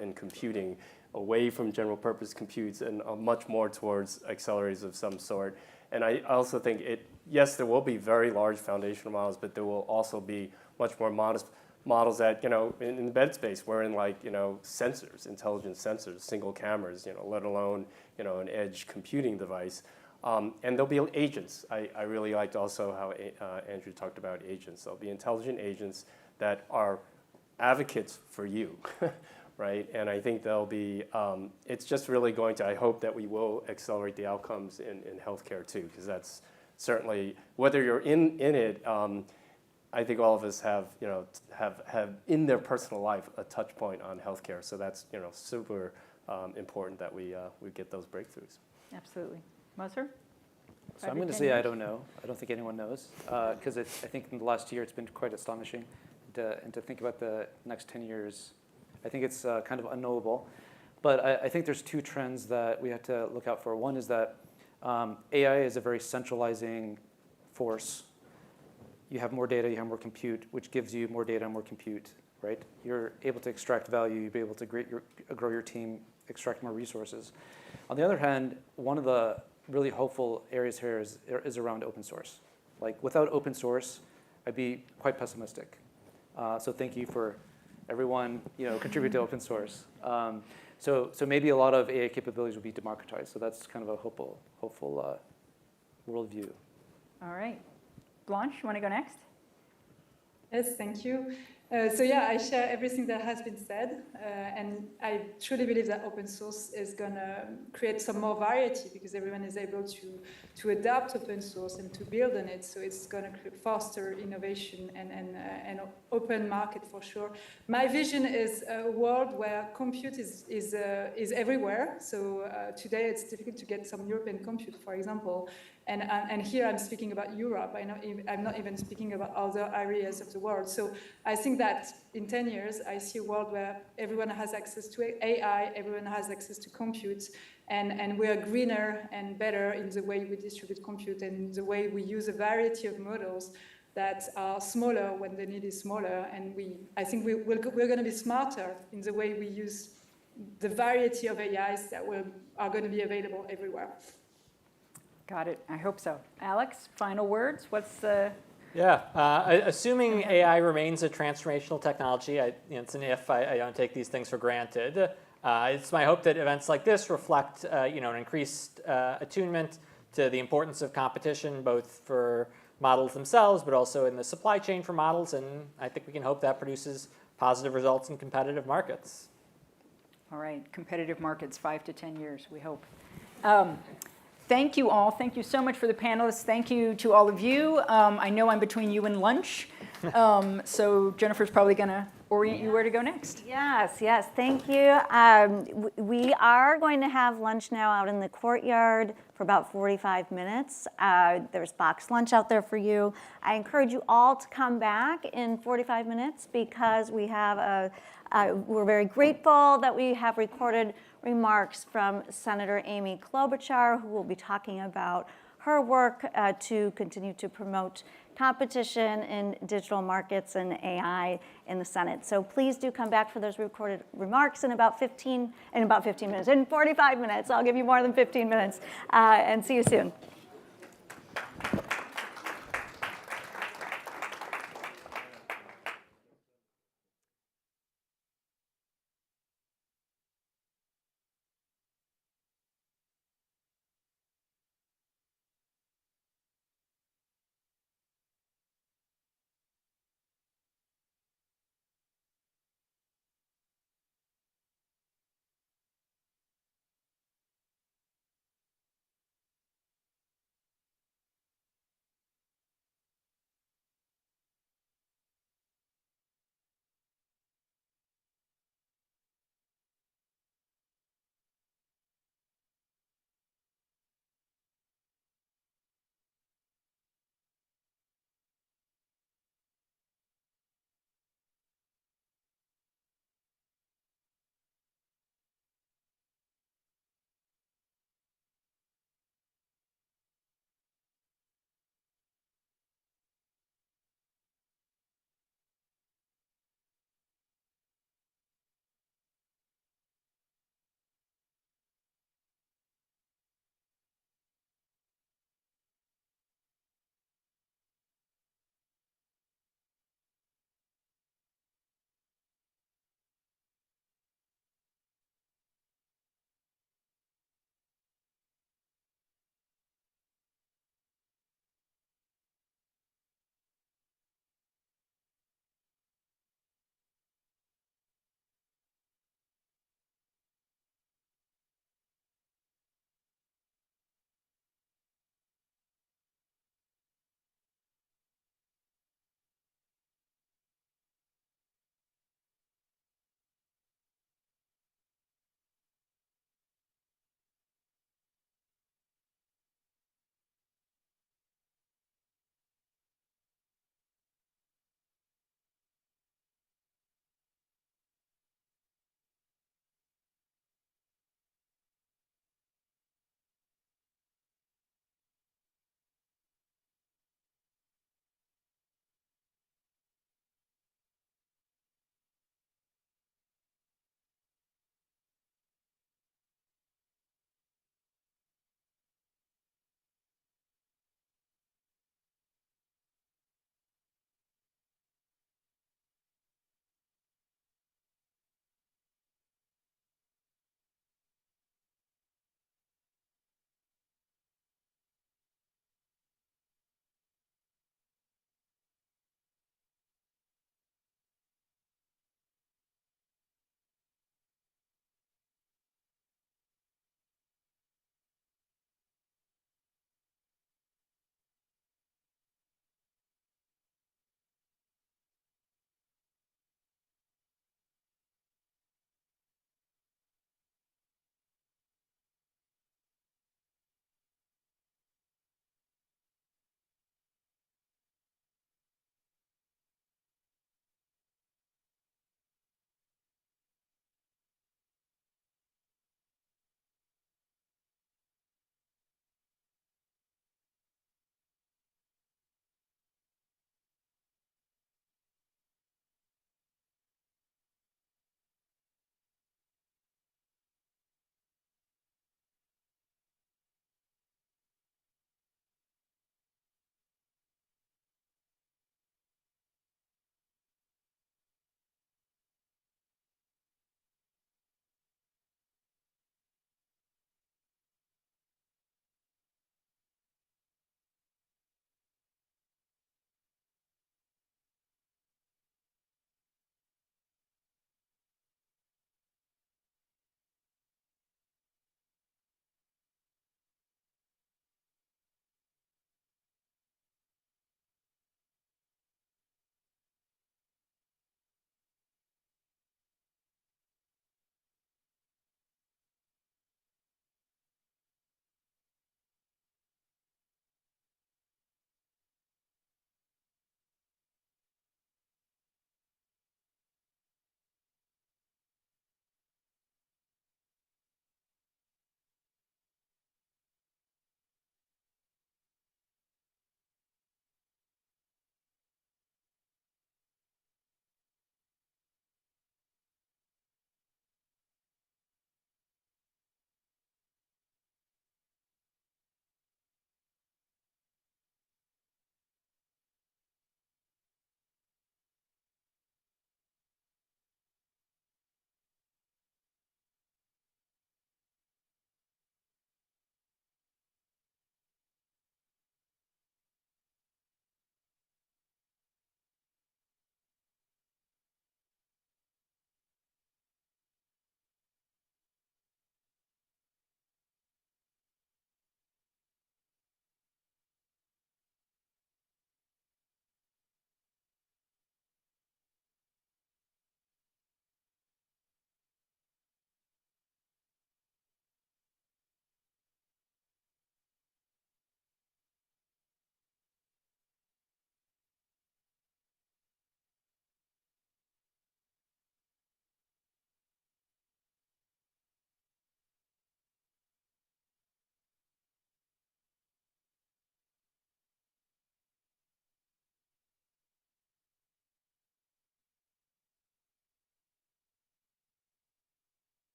in computing away from general purpose computes and much more towards accelerators of some sort. And I also think yes, there will be very large foundational models, but there will also be much more modest models that, you know, in the bed space, we're in like, you know, sensors, intelligent sensors, single cameras, you know, let alone, you know, an edge computing device. And there'll be agents. I really liked also how Andrew talked about agents. There'll be intelligent agents that are advocates for you, right? And I think there'll be, it's just really going to, I hope that we will accelerate the outcomes in healthcare too, because that's certainly, whether you're in it, I think all of us have, you know, have in their personal life a touch point on healthcare. So that's, you know, super important that we get those breakthroughs. Absolutely. Mazhar? So I'm going to say I don't know. I don't think anyone knows, because I think in the last year it's been quite astonishing. And to think about the next 10 years, I think it's kind of unknowable. But I think there's two trends that we have to look out for. One is that AI is a very centralizing force. You have more data, you have more compute, which gives you more data and more compute, right? You're able to extract value, you'll be able to grow your team, extract more resources. On the other hand, one of the really hopeful areas here is around open source. Like without open source, I'd be quite pessimistic. So thank you for everyone, you know, contribute to open source. So maybe a lot of AI capabilities will be democratized. So that's kind of a hopeful worldview. All right. Blanche, you want to go next? Yes, thank you. So yeah, I share everything that has been said, and I truly believe that open source is going to create some more variety because everyone is able to adapt open source and to build on it. So it's going to foster innovation and open market for sure. My vision is a world where compute is everywhere. So today it's difficult to get some European compute, for example. And here I'm speaking about Europe. I'm not even speaking about other areas of the world. So I think that in 10 years, I see a world where everyone has access to AI, everyone has access to compute, and we are greener and better in the way we distribute compute and the way we use a variety of models that are smaller when the need is smaller. And I think we're going to be smarter in the way we use the variety of AIs that are going to be available everywhere. Got it. I hope so. Alex, final words? What's the... Yeah, assuming AI remains a transformational technology, it's an if, I don't take these things for granted. It's my hope that events like this reflect an increased attunement to the importance of competition, both for models themselves, but also in the supply chain for models. And I think we can hope that produces positive results in competitive markets. All right, competitive markets, 5 to 10 years, we hope. Thank you all. Thank you so much for the panelists. Thank you to all of you. I know I'm between you and lunch, so Jennifer's probably going to orient you where to go next. Yes, thank you. We are going to have lunch now out in the courtyard for about 45 minutes. There's boxed lunch out there for you. I encourage you all to come back in 45 minutes because we have we're very grateful that we have recorded remarks from Senator Amy Klobuchar, who will be talking about her work to continue to promote competition in digital markets and AI in the Senate. So please do come back for those recorded remarks in about 15 minutes, in 45 minutes. I'll give you more than 15 minutes, and see you soon.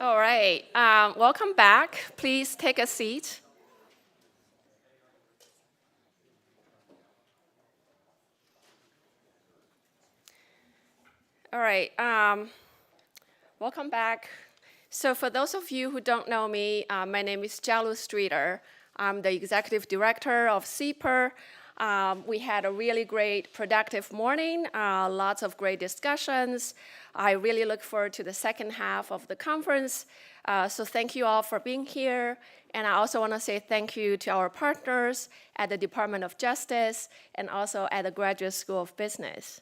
All right, welcome back. Please take a seat. All right, welcome back. So for those of you who don't know me, my name is Jialu Streeter. I'm the executive director of CPER. We had a really great, productive morning, lots of great discussions. I really look forward to the second half of the conference. So thank you all for being here. And I also want to say thank you to our partners at the Department of Justice and also at the Graduate School of Business.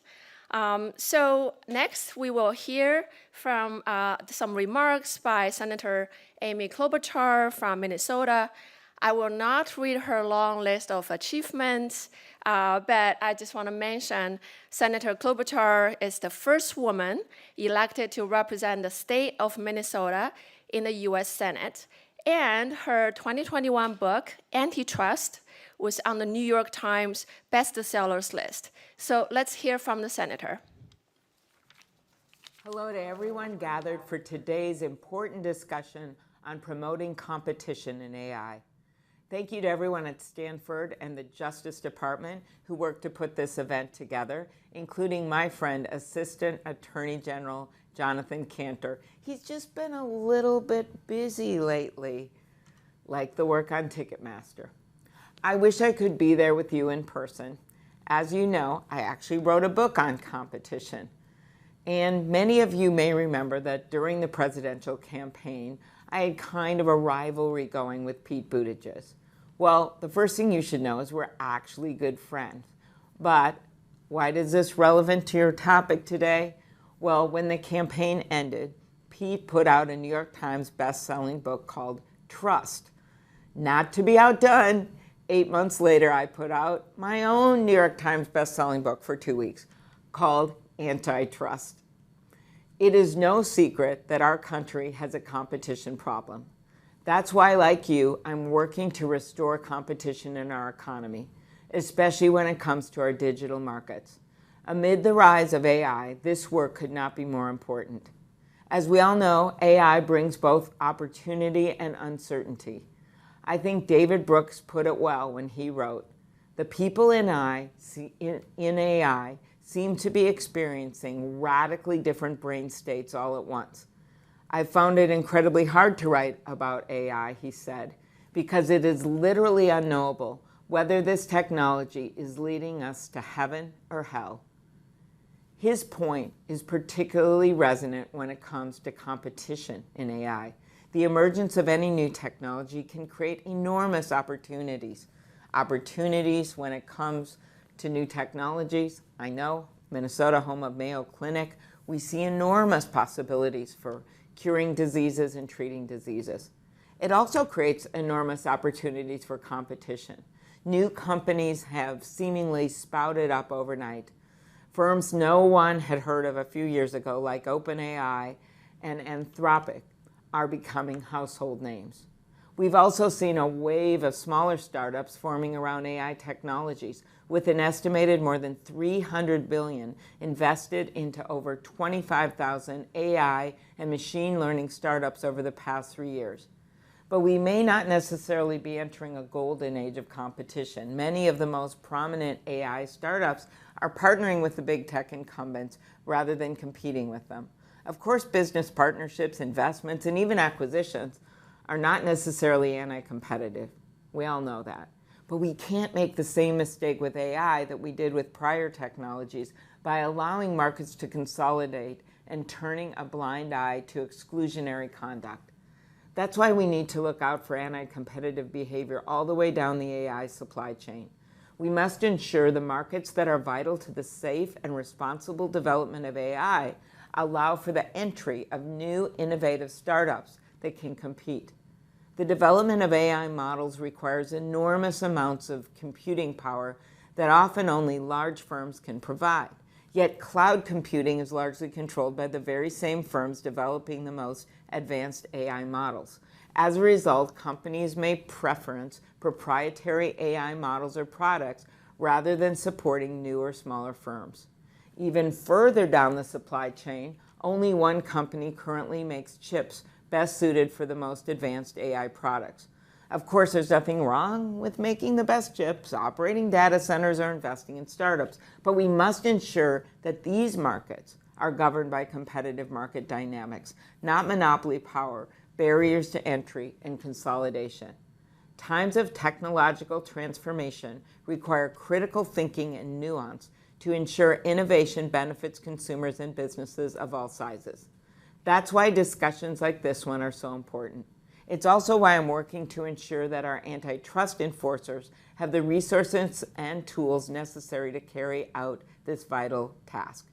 So next, we will hear from some remarks by Senator Amy Klobuchar from Minnesota. I will not read her long list of achievements, but I just want to mention Senator Klobuchar is the first woman elected to represent the state of Minnesota in the US Senate. And her 2021 book, Antitrust, was on the New York Times bestsellers list. So let's hear from the senator. Hello to everyone gathered for today's important discussion on promoting competition in AI. Thank you to everyone at Stanford and the Justice Department who worked to put this event together, including my friend, Assistant Attorney General Jonathan Kanter. He's just been a little bit busy lately, like the work on Ticketmaster. I wish I could be there with you in person. As you know, I actually wrote a book on competition. And many of you may remember that during the presidential campaign, I had kind of a rivalry going with Pete Buttigieg. Well, the first thing you should know is we're actually good friends. But why is this relevant to your topic today? Well, when the campaign ended, Pete put out a New York Times best-selling book called Trust. Not to be outdone, 8 months later, I put out my own New York Times best-selling book for 2 weeks called Antitrust. It is no secret that our country has a competition problem. That's why, like you, I'm working to restore competition in our economy, especially when it comes to our digital markets. Amid the rise of AI, this work could not be more important. As we all know, AI brings both opportunity and uncertainty. I think David Brooks put it well when he wrote, "The people in AI seem to be experiencing radically different brain states all at once. I found it incredibly hard to write about AI," he said, "because it is literally unknowable whether this technology is leading us to heaven or hell." His point is particularly resonant when it comes to competition in AI. The emergence of any new technology can create enormous opportunities. Opportunities when it comes to new technologies. I know, Minnesota, home of Mayo Clinic, we see enormous possibilities for curing diseases and treating diseases. It also creates enormous opportunities for competition. New companies have seemingly sprouted up overnight. Firms no one had heard of a few years ago, like OpenAI and Anthropic, are becoming household names. We've also seen a wave of smaller startups forming around AI technologies, with an estimated more than $300 billion invested into over 25,000 AI and machine learning startups over the past 3 years. But we may not necessarily be entering a golden age of competition. Many of the most prominent AI startups are partnering with the big tech incumbents rather than competing with them. Of course, business partnerships, investments, and even acquisitions are not necessarily anti-competitive. We all know that. But we can't make the same mistake with AI that we did with prior technologies by allowing markets to consolidate and turning a blind eye to exclusionary conduct. That's why we need to look out for anti-competitive behavior all the way down the AI supply chain. We must ensure the markets that are vital to the safe and responsible development of AI allow for the entry of new innovative startups that can compete. The development of AI models requires enormous amounts of computing power that often only large firms can provide. Yet cloud computing is largely controlled by the very same firms developing the most advanced AI models. As a result, companies may preference proprietary AI models or products rather than supporting newer, smaller firms. Even further down the supply chain, only one company currently makes chips best suited for the most advanced AI products. Of course, there's nothing wrong with making the best chips, operating data centers, or investing in startups, but we must ensure that these markets are governed by competitive market dynamics, not monopoly power, barriers to entry, and consolidation. Times of technological transformation require critical thinking and nuance to ensure innovation benefits consumers and businesses of all sizes. That's why discussions like this one are so important. It's also why I'm working to ensure that our antitrust enforcers have the resources and tools necessary to carry out this vital task.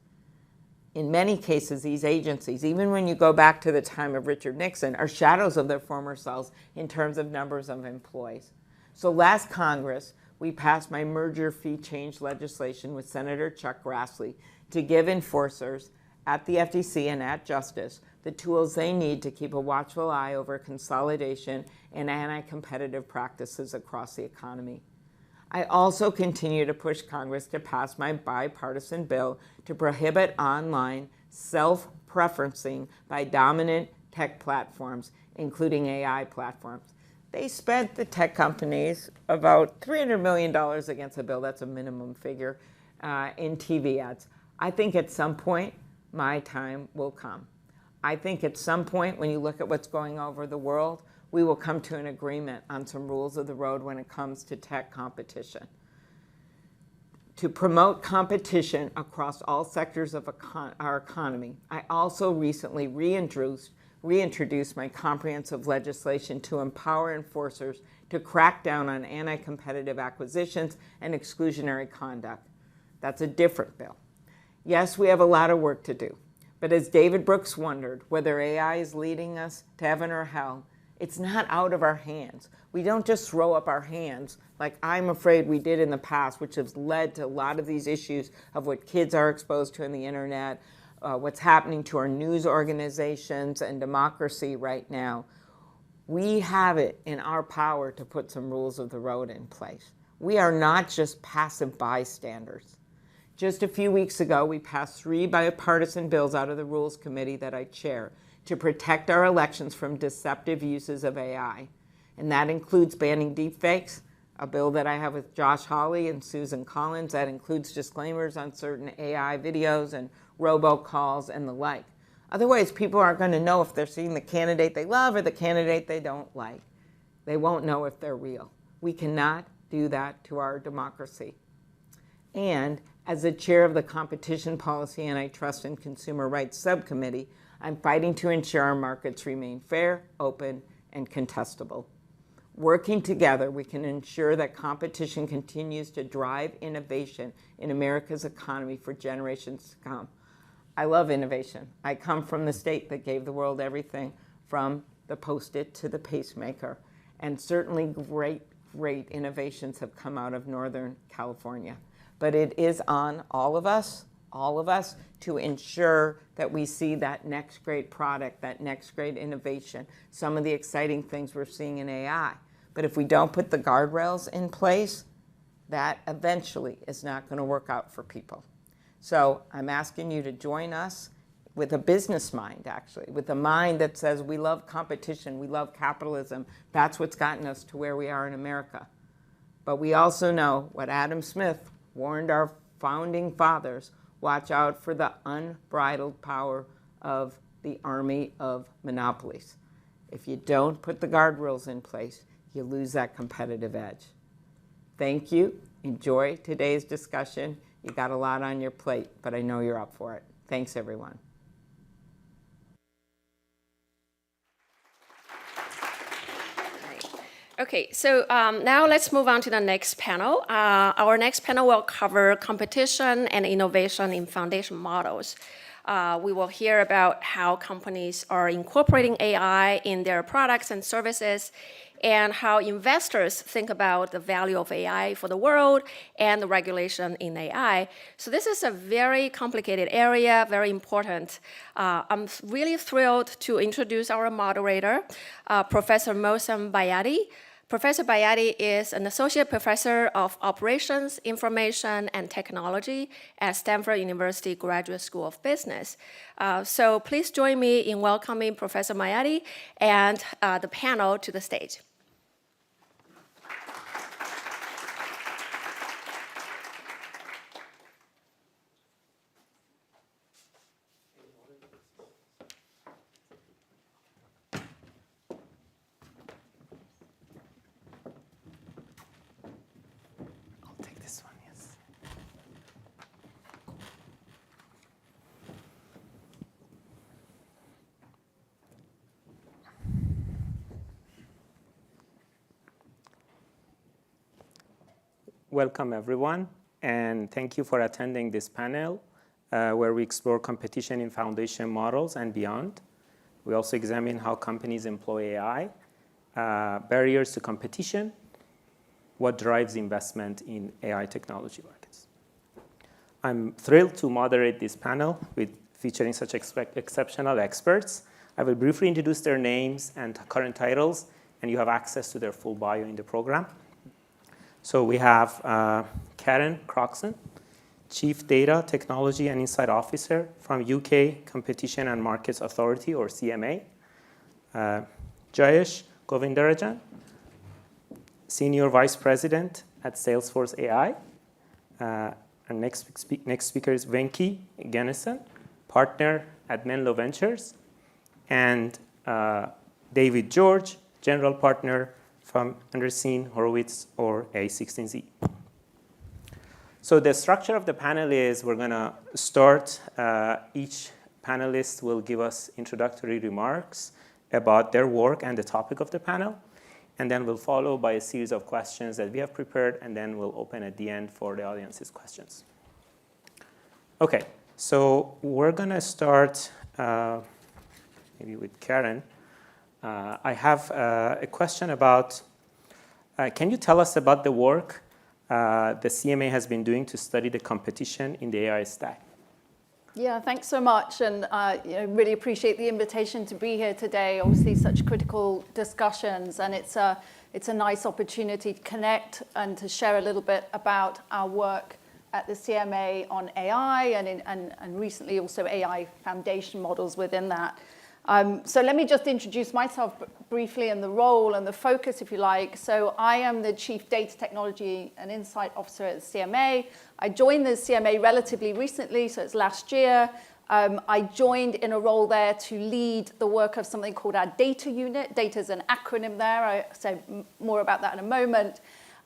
In many cases, these agencies, even when you go back to the time of Richard Nixon, are shadows of their former selves in terms of numbers of employees. So last Congress, we passed my merger fee change legislation with Senator Chuck Grassley to give enforcers at the FTC and at Justice the tools they need to keep a watchful eye over consolidation and anti-competitive practices across the economy. I also continue to push Congress to pass my bipartisan bill to prohibit online self-preferencing by dominant tech platforms, including AI platforms. They spent, the tech companies, about $300 million against a bill, that's a minimum figure, in TV ads. I think at some point, my time will come. I think at some point, when you look at what's going over the world, we will come to an agreement on some rules of the road when it comes to tech competition. To promote competition across all sectors of our economy, I also recently reintroduced my comprehensive legislation to empower enforcers to crack down on anti-competitive acquisitions and exclusionary conduct. That's a different bill. Yes, we have a lot of work to do. But as David Brooks wondered, whether AI is leading us to heaven or hell, it's not out of our hands. We don't just throw up our hands like I'm afraid we did in the past, which has led to a lot of these issues of what kids are exposed to on the internet, what's happening to our news organizations and democracy right now. We have it in our power to put some rules of the road in place. We are not just passive bystanders. Just a few weeks ago, we passed 3 bipartisan bills out of the Rules Committee that I chair to protect our elections from deceptive uses of AI. And that includes banning deepfakes, a bill that I have with Josh Hawley and Susan Collins that includes disclaimers on certain AI videos and robocalls and the like. Otherwise, people aren't going to know if they're seeing the candidate they love or the candidate they don't like. They won't know if they're real. We cannot do that to our democracy. And as the chair of the Competition Policy, Antitrust, and Consumer Rights Subcommittee, I'm fighting to ensure our markets remain fair, open, and contestable. Working together, we can ensure that competition continues to drive innovation in America's economy for generations to come. I love innovation. I come from the state that gave the world everything from the Post-it to the pacemaker. And certainly great innovations have come out of Northern California. But it is on all of us, to ensure that we see that next great product, that next great innovation, some of the exciting things we're seeing in AI. But if we don't put the guardrails in place, that eventually is not going to work out for people. So I'm asking you to join us with a business mind, actually, with a mind that says we love competition, we love capitalism. That's what's gotten us to where we are in America. But we also know what Adam Smith warned our founding fathers: watch out for the unbridled power of the army of monopolies. If you don't put the guardrails in place, you lose that competitive edge. Thank you. Enjoy today's discussion. You got a lot on your plate, but I know you're up for it. Thanks, everyone. Okay, so now let's move on to the next panel. Our next panel will cover competition and innovation in foundation models. We will hear about how companies are incorporating AI in their products and services, and how investors think about the value of AI for the world and the regulation in AI. So this is a very complicated area, very important. I'm really thrilled to introduce our moderator, Professor Mohsen Bayati. Professor Bayati is an associate professor of operations, information, and technology at Stanford University Graduate School of Business. So please join me in welcoming Professor Bayati and the panel to the stage. Welcome, everyone, and thank you for attending this panel where we explore competition in foundation models and beyond. We also examine how companies employ AI, barriers to competition, what drives investment in AI technology markets. I'm thrilled to moderate this panel featuring such exceptional experts. I will briefly introduce their names and current titles, and you have access to their full bio in the program. So we have Karen Croxon, Chief Data, Technology and Insight Officer from UK Competition and Markets Authority, or CMA. Jayesh Govindarajan, Senior Vice President at Salesforce AI. Our next speaker is Venki Ganesan, Partner at Menlo Ventures. And David George, General Partner from Andersen Horowitz, or A16Z. So the structure of the panel is we're going to start. Each panelist will give us introductory remarks about their work and the topic of the panel. And then we'll follow by a series of questions that we have prepared, and then we'll open at the end for the audience's questions. OK, so we're going to start maybe with Karen. I have a question about, can you tell us about the work the CMA has been doing to study the competition in the AI stack? Yeah, thanks so much. And really appreciate the invitation to be here today. Obviously, such critical discussions. And it's a nice opportunity to connect and to share a little bit about our work at the CMA on AI and recently also AI foundation models within that. So let me just introduce myself briefly and the role and the focus, if you like. So I am the Chief Data Technology and Insight Officer at the CMA. I joined the CMA relatively recently, so it's last year. I joined in a role there to lead the work of something called our data unit. Data is an acronym there. I'll say more about that in a moment.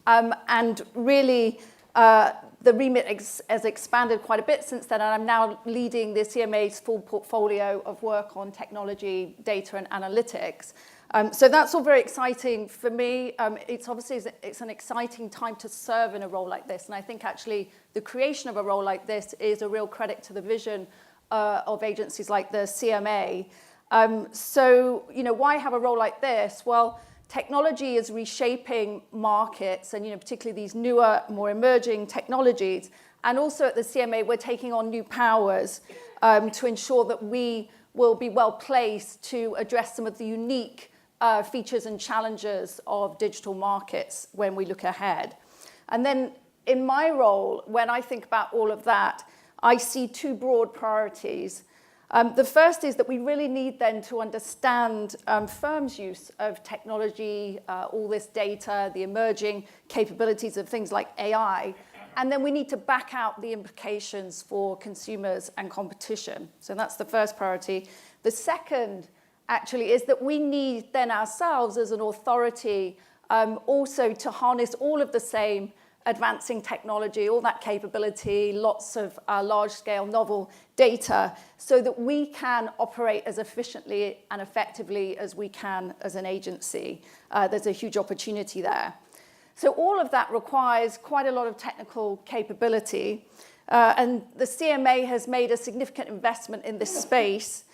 And really, the remit has expanded quite a bit since then, and I'm now leading the CMA's full portfolio of work on technology, data, and analytics. So that's all very exciting for me. It's obviously an exciting time to serve in a role like this, and I think actually the creation of a role like this is a real credit to the vision of agencies like the CMA. So why have a role like this? Well, technology is reshaping markets, and particularly these newer, more emerging technologies. And also at the CMA, we're taking on new powers to ensure that we will be well placed to address some of the unique features and challenges of digital markets when we look ahead. And then in my role, when I think about all of that, I see two broad priorities. The first is that we really need then to understand firms' use of technology, all this data, the emerging capabilities of things like AI. And then we need to back out the implications for consumers and competition. So that's the first priority. The second, actually, is that we need then ourselves as an authority also to harness all of the same advancing technology, all that capability, lots of large-scale novel data, so that we can operate as efficiently and effectively as we can as an agency. There's a huge opportunity there. So all of that requires quite a lot of technical capability. And the CMA has made a significant investment in this space.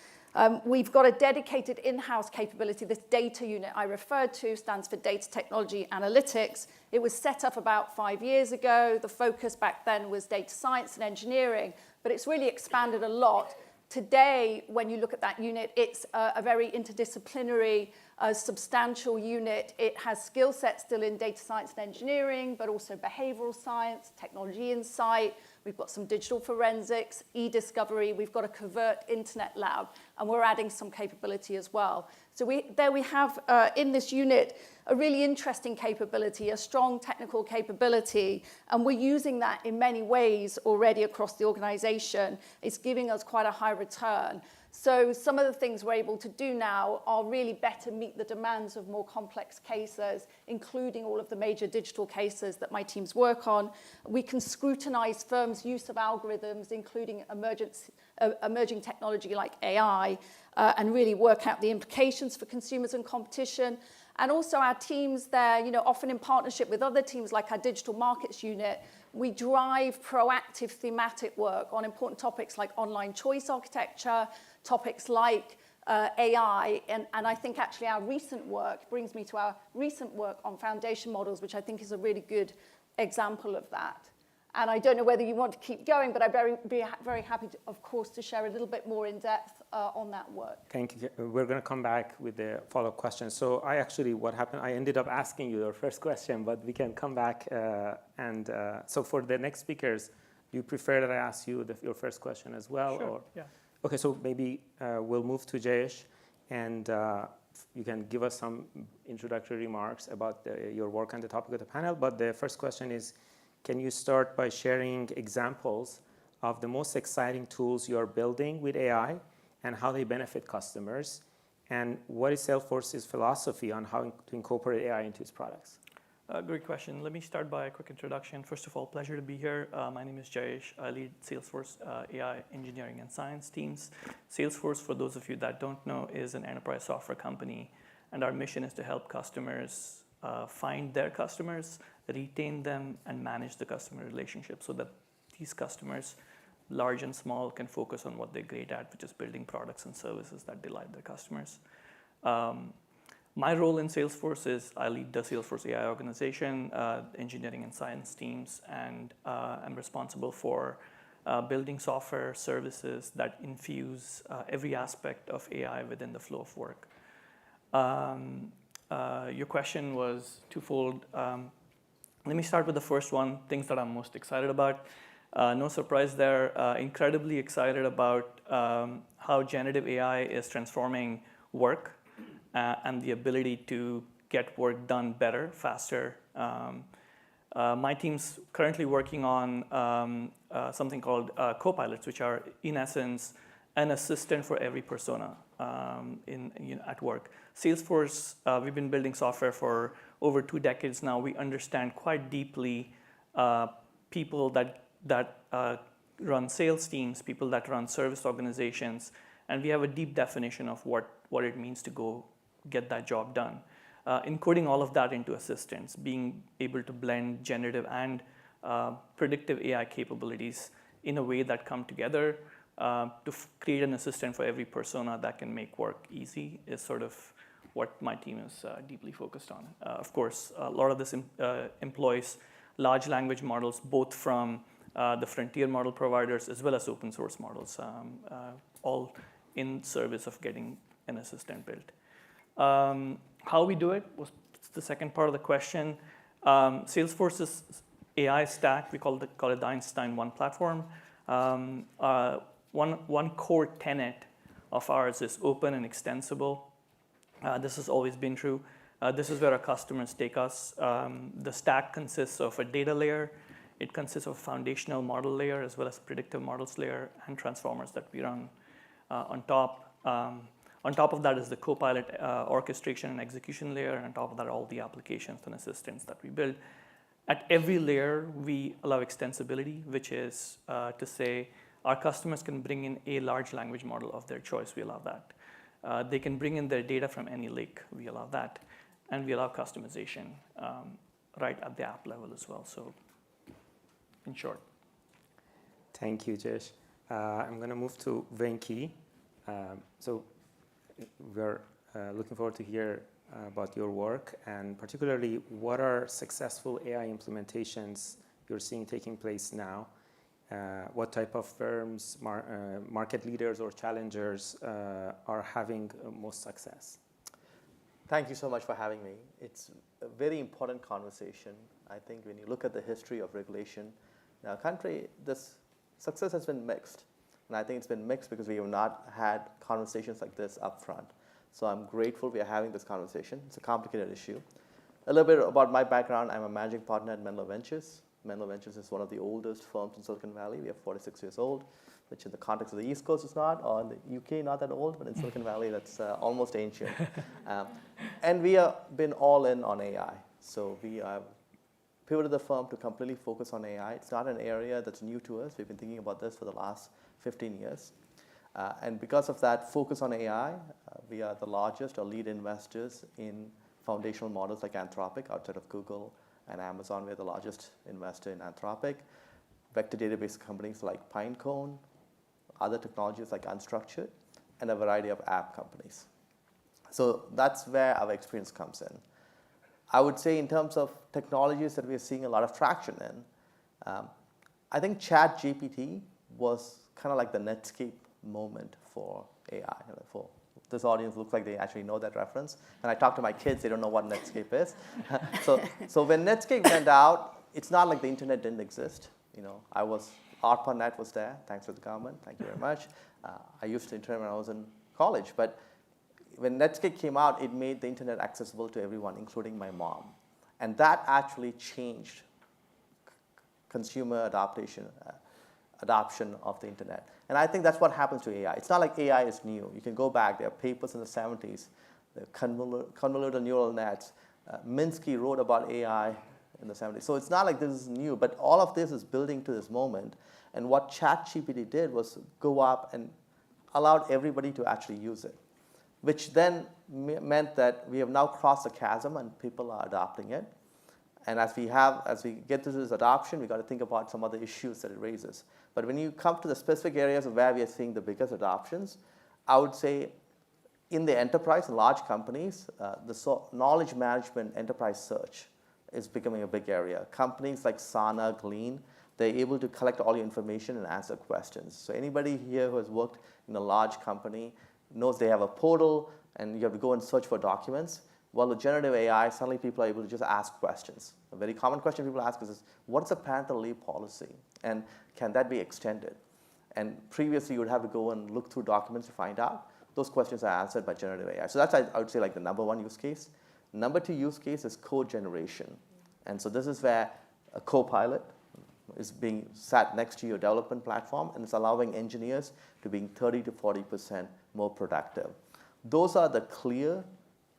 We've got a dedicated in-house capability. This data unit I referred to stands for Data Technology Analytics. It was set up about 5 years ago. The focus back then was data science and engineering, but it's really expanded a lot Today, when you look at that unit, it's a very interdisciplinary, substantial unit. It has skill sets still in data science and engineering, but also behavioral science, technology insight. We've got some digital forensics, e-discovery. We've got a covert internet lab, and we're adding some capability as well. So there we have, in this unit, a really interesting capability, a strong technical capability, and we're using that in many ways already across the organization. It's giving us quite a high return. So some of the things we're able to do now are really better meet the demands of more complex cases, including all of the major digital cases that my teams work on. We can scrutinize firms' use of algorithms, including emerging technology like AI, and really work out the implications for consumers and competition. And also our teams there, often in partnership with other teams like our digital markets unit, we drive proactive thematic work on important topics like online choice architecture, topics like AI, and I think actually our recent work brings me to our recent work on foundation models, which I think is a really good example of that. And I don't know whether you want to keep going, but I'd be very happy, of course, to share a little bit more in depth on that work. Thank you. We're going to come back with the follow-up question. So what happened, I ended up asking you your first question, but we can come back. So for the next speakers, do you prefer that I ask you your first question as well? Sure, or? yeah. OK, so maybe we'll move to Jayesh, and you can give us some introductory remarks about your work on the topic of the panel. But the first question is, can you start by sharing examples of the most exciting tools you are building with AI and how they benefit customers? And what is Salesforce's philosophy on how to incorporate AI into its products? Great question. Let me start by a quick introduction. First of all, pleasure to be here. My name is Jayesh. I lead Salesforce AI engineering and science teams. Salesforce, for those of you that don't know, is an enterprise software company. And our mission is to help customers find their customers, retain them, and manage the customer relationship so that these customers, large and small, can focus on what they're great at, which is building products and services that delight their customers. My role in Salesforce is I lead the Salesforce AI organization, engineering and science teams, and I'm responsible for building software services that infuse every aspect of AI within the flow of work. Your question was twofold. Let me start with the first one, things that I'm most excited about. No surprise there, incredibly excited about how generative AI is transforming work and the ability to get work done better, faster. My team's currently working on something called copilots, which are, in essence, an assistant for every persona at work. Salesforce, we've been building software for over 2 decades now. We understand quite deeply people that run sales teams, people that run service organizations, and we have a deep definition of what it means to go get that job done. Including all of that into assistants, being able to blend generative and predictive AI capabilities in a way that come together to create an assistant for every persona that can make work easy is sort of what my team is deeply focused on. Of course, a lot of this employs large language models, both from the frontier model providers as well as open source models, all in service of getting an assistant built. How we do it was the second part of the question. Salesforce's AI stack, we call it the Einstein 1 platform. One core tenet of ours is open and extensible. This has always been true. This is where our customers take us. The stack consists of a data layer. It consists of a foundational model layer as well as predictive models layer and transformers that we run on top. On top of that is the Copilot orchestration and execution layer, and on top of that, all the applications and assistants that we build. At every layer, we allow extensibility, which is to say our customers can bring in a large language model of their choice. We allow that. They can bring in their data from any lake. We allow that. And we allow customization right at the app level as well. So in short. Thank you, Jayesh. I'm going to move to Venki. So we're looking forward to hear about your work, and particularly what are successful AI implementations you're seeing taking place now, what type of firms, market leaders or challengers are having most success? Thank you so much for having me. It's a very important conversation. I think when you look at the history of regulation in our country, this success has been mixed. And I think it's been mixed because we have not had conversations like this up front. So I'm grateful we are having this conversation. It's a complicated issue. A little bit about my background. I'm a managing partner at Menlo Ventures. Menlo Ventures is one of the oldest firms in Silicon Valley. We are 46 years old, which in the context of the East Coast is not, or in the UK, not that old, but in Silicon Valley, that's almost ancient. And we have been all in on AI. So we have pivoted the firm to completely focus on AI. It's not an area that's new to us. We've been thinking about this for the last 15 years. And because of that focus on AI, we are the largest or lead investors in foundational models like Anthropic outside of Google and Amazon. We're the largest investor in Anthropic. Vector database companies like Pinecone, other technologies like Unstructured, and a variety of app companies. So that's where our experience comes in. I would say in terms of technologies that we're seeing a lot of traction in, I think ChatGPT was kind of like the Netscape moment for AI. For this audience looks like they actually know that reference. And I talk to my kids, they don't know what Netscape is. So when Netscape went out, it's not like the internet didn't exist. ARPANET was there, thanks to the government, thank you very much. I used to intern when I was in college, but when Netscape came out, it made the internet accessible to everyone, including my mom. And that actually changed consumer adoption of the internet. And I think that's what happens to AI. It's not like AI is new. You can go back. There are papers in the 70s, the convolutional neural nets. Minsky wrote about AI in the 70s. So it's not like this is new, but all of this is building to this moment. And what ChatGPT did was go up and allowed everybody to actually use it, which then meant that we have now crossed the chasm and people are adopting it. And as we get to this adoption, we've got to think about some other issues that it raises. But when you come to the specific areas of where we are seeing the biggest adoptions, I would say in the enterprise and large companies, the knowledge management enterprise search is becoming a big area. Companies like Sana, Glean, they're able to collect all your information and answer questions. So anybody here who has worked in a large company knows they have a portal and you have to go and search for documents. Well, with generative AI, suddenly people are able to just ask questions. A very common question people ask is, what's a parental leave policy? And can that be extended? And previously, you would have to go and look through documents to find out. Those questions are answered by generative AI. So that's, I would say, like the number one use case. Number two use case is code generation. And so this is where a co-pilot is being sat next to your development platform, and it's allowing engineers to be 30 to 40% more productive. Those are the clear,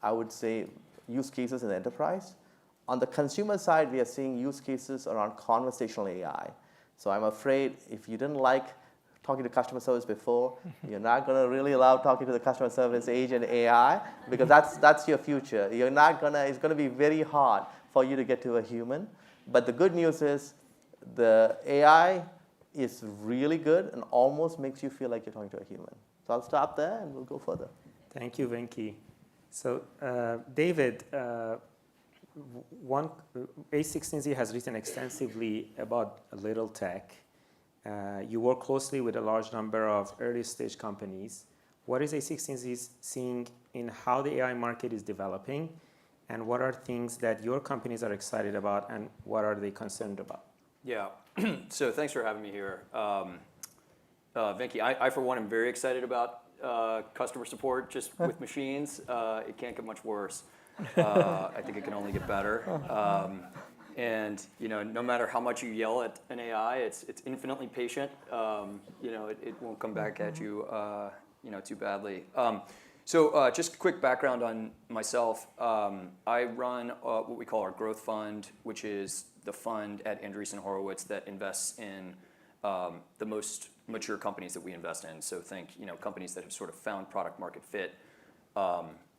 I would say, use cases in the enterprise. On the consumer side, we are seeing use cases around conversational AI. So I'm afraid if you didn't like talking to customer service before, you're not going to really love talking to the customer service agent AI, because that's your future. It's going to be very hard for you to get to a human. But the good news is the AI is really good and almost makes you feel like you're talking to a human. So I'll stop there and we'll go further. Thank you, Venki. So David, A16Z has written extensively about little tech. You work closely with a large number of early stage companies. What is A16Z seeing in how the AI market is developing, and what are things that your companies are excited about, and what are they concerned about? Yeah, so thanks for having me here. Venki, I for one am very excited about customer support just with machines. It can't get much worse. I think it can only get better. And no matter how much you yell at an AI, it's infinitely patient. It won't come back at you too badly. So just quick background on myself. I run what we call our growth fund, which is the fund at Andreessen Horowitz that invests in the most mature companies that we invest in. So think companies that have sort of found product market fit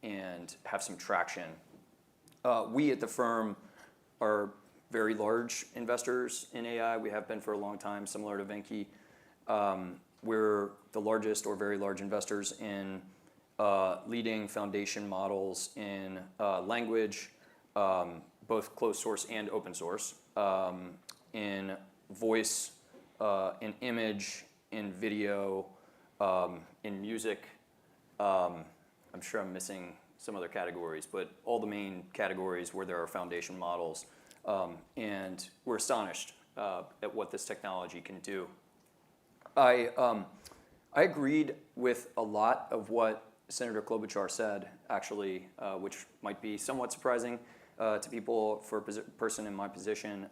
and have some traction. We at the firm are very large investors in AI. We have been for a long time, similar to Venki. We're the largest or very large investors in leading foundation models in language, both closed source and open source, in voice in image, in video, in music. I'm sure I'm missing some other categories, but all the main categories where there are foundation models. And we're astonished at what this technology can do. I agreed with a lot of what Senator Klobuchar said, actually, which might be somewhat surprising to people for a person in my position.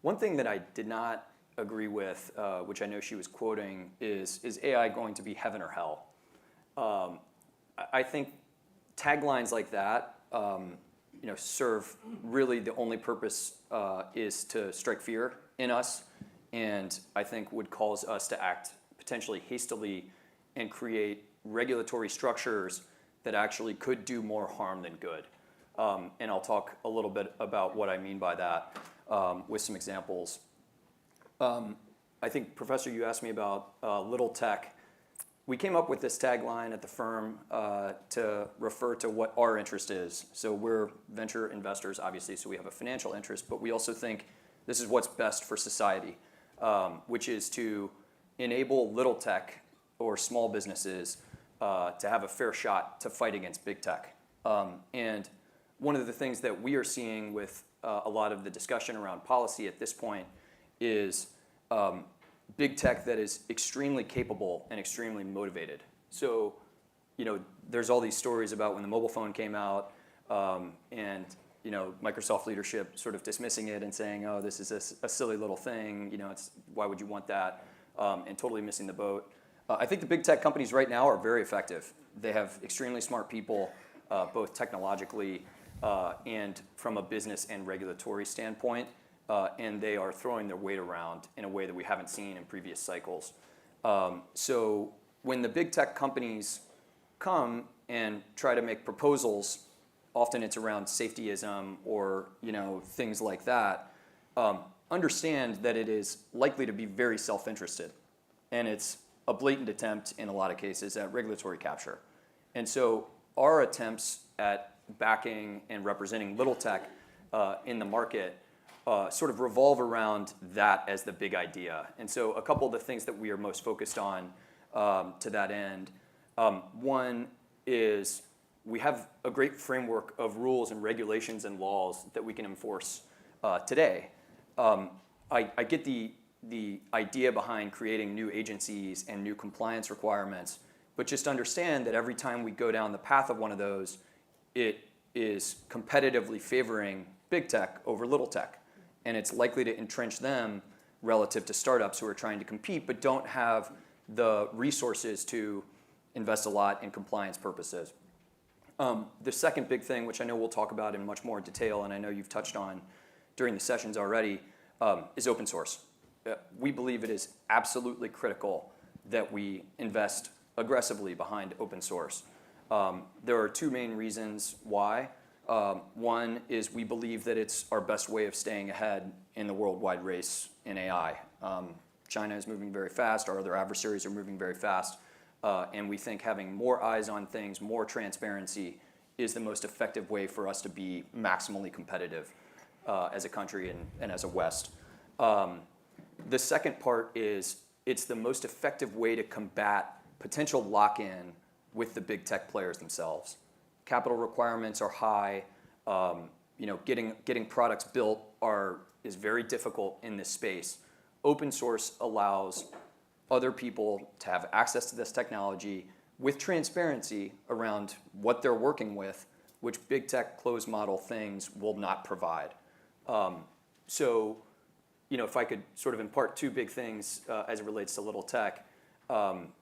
One thing that I did not agree with, which I know she was quoting, is AI going to be heaven or hell? I think taglines like that serve really the only purpose is to strike fear in us, and I think would cause us to act potentially hastily and create regulatory structures that actually could do more harm than good. And I'll talk a little bit about what I mean by that with some examples. I think, Professor, you asked me about little tech. We came up with this tagline at the firm to refer to what our interest is. So we're venture investors, obviously, so we have a financial interest, but we also think this is what's best for society, which is to enable little tech or small businesses to have a fair shot to fight against big tech. And one of the things that we are seeing with a lot of the discussion around policy at this point is big tech that is extremely capable and extremely motivated. So, there's all these stories about when the mobile phone came out and, Microsoft leadership sort of dismissing it and saying, oh, this is a silly little thing, why would you want that, and totally missing the boat. I think the big tech companies right now are very effective. They have extremely smart people, both technologically and from a business and regulatory standpoint. And they are throwing their weight around in a way that we haven't seen in previous cycles. So when the big tech companies come and try to make proposals, often it's around safetyism or things like that, understand that it is likely to be very self-interested. And it's a blatant attempt in a lot of cases at regulatory capture. And so our attempts at backing and representing little tech in the market sort of revolve around that as the big idea. And so a couple of the things that we are most focused on to that end, one is we have a great framework of rules and regulations and laws that we can enforce today. I get the idea behind creating new agencies and new compliance requirements, but just understand that every time we go down the path of one of those, it is competitively favoring big tech over little tech. And it's likely to entrench them relative to startups who are trying to compete but don't have the resources to invest a lot in compliance purposes. The second big thing, which I know we'll talk about in much more detail, and I know you've touched on during the sessions already, is open source. We believe it is absolutely critical that we invest aggressively behind open source. There are two main reasons why. One is we believe that it's our best way of staying ahead in the worldwide race in AI. China is moving very fast, our other adversaries are moving very fast, and we think having more eyes on things, more transparency, is the most effective way for us to be maximally competitive as a country and as a West. The second part is it's the most effective way to combat potential lock-in with the big tech players themselves. Capital requirements are high. Getting products built is very difficult in this space. Open source allows other people to have access to this technology with transparency around what they're working with, which big tech closed model things will not provide. So, if I could sort of impart two big things as it relates to little tech,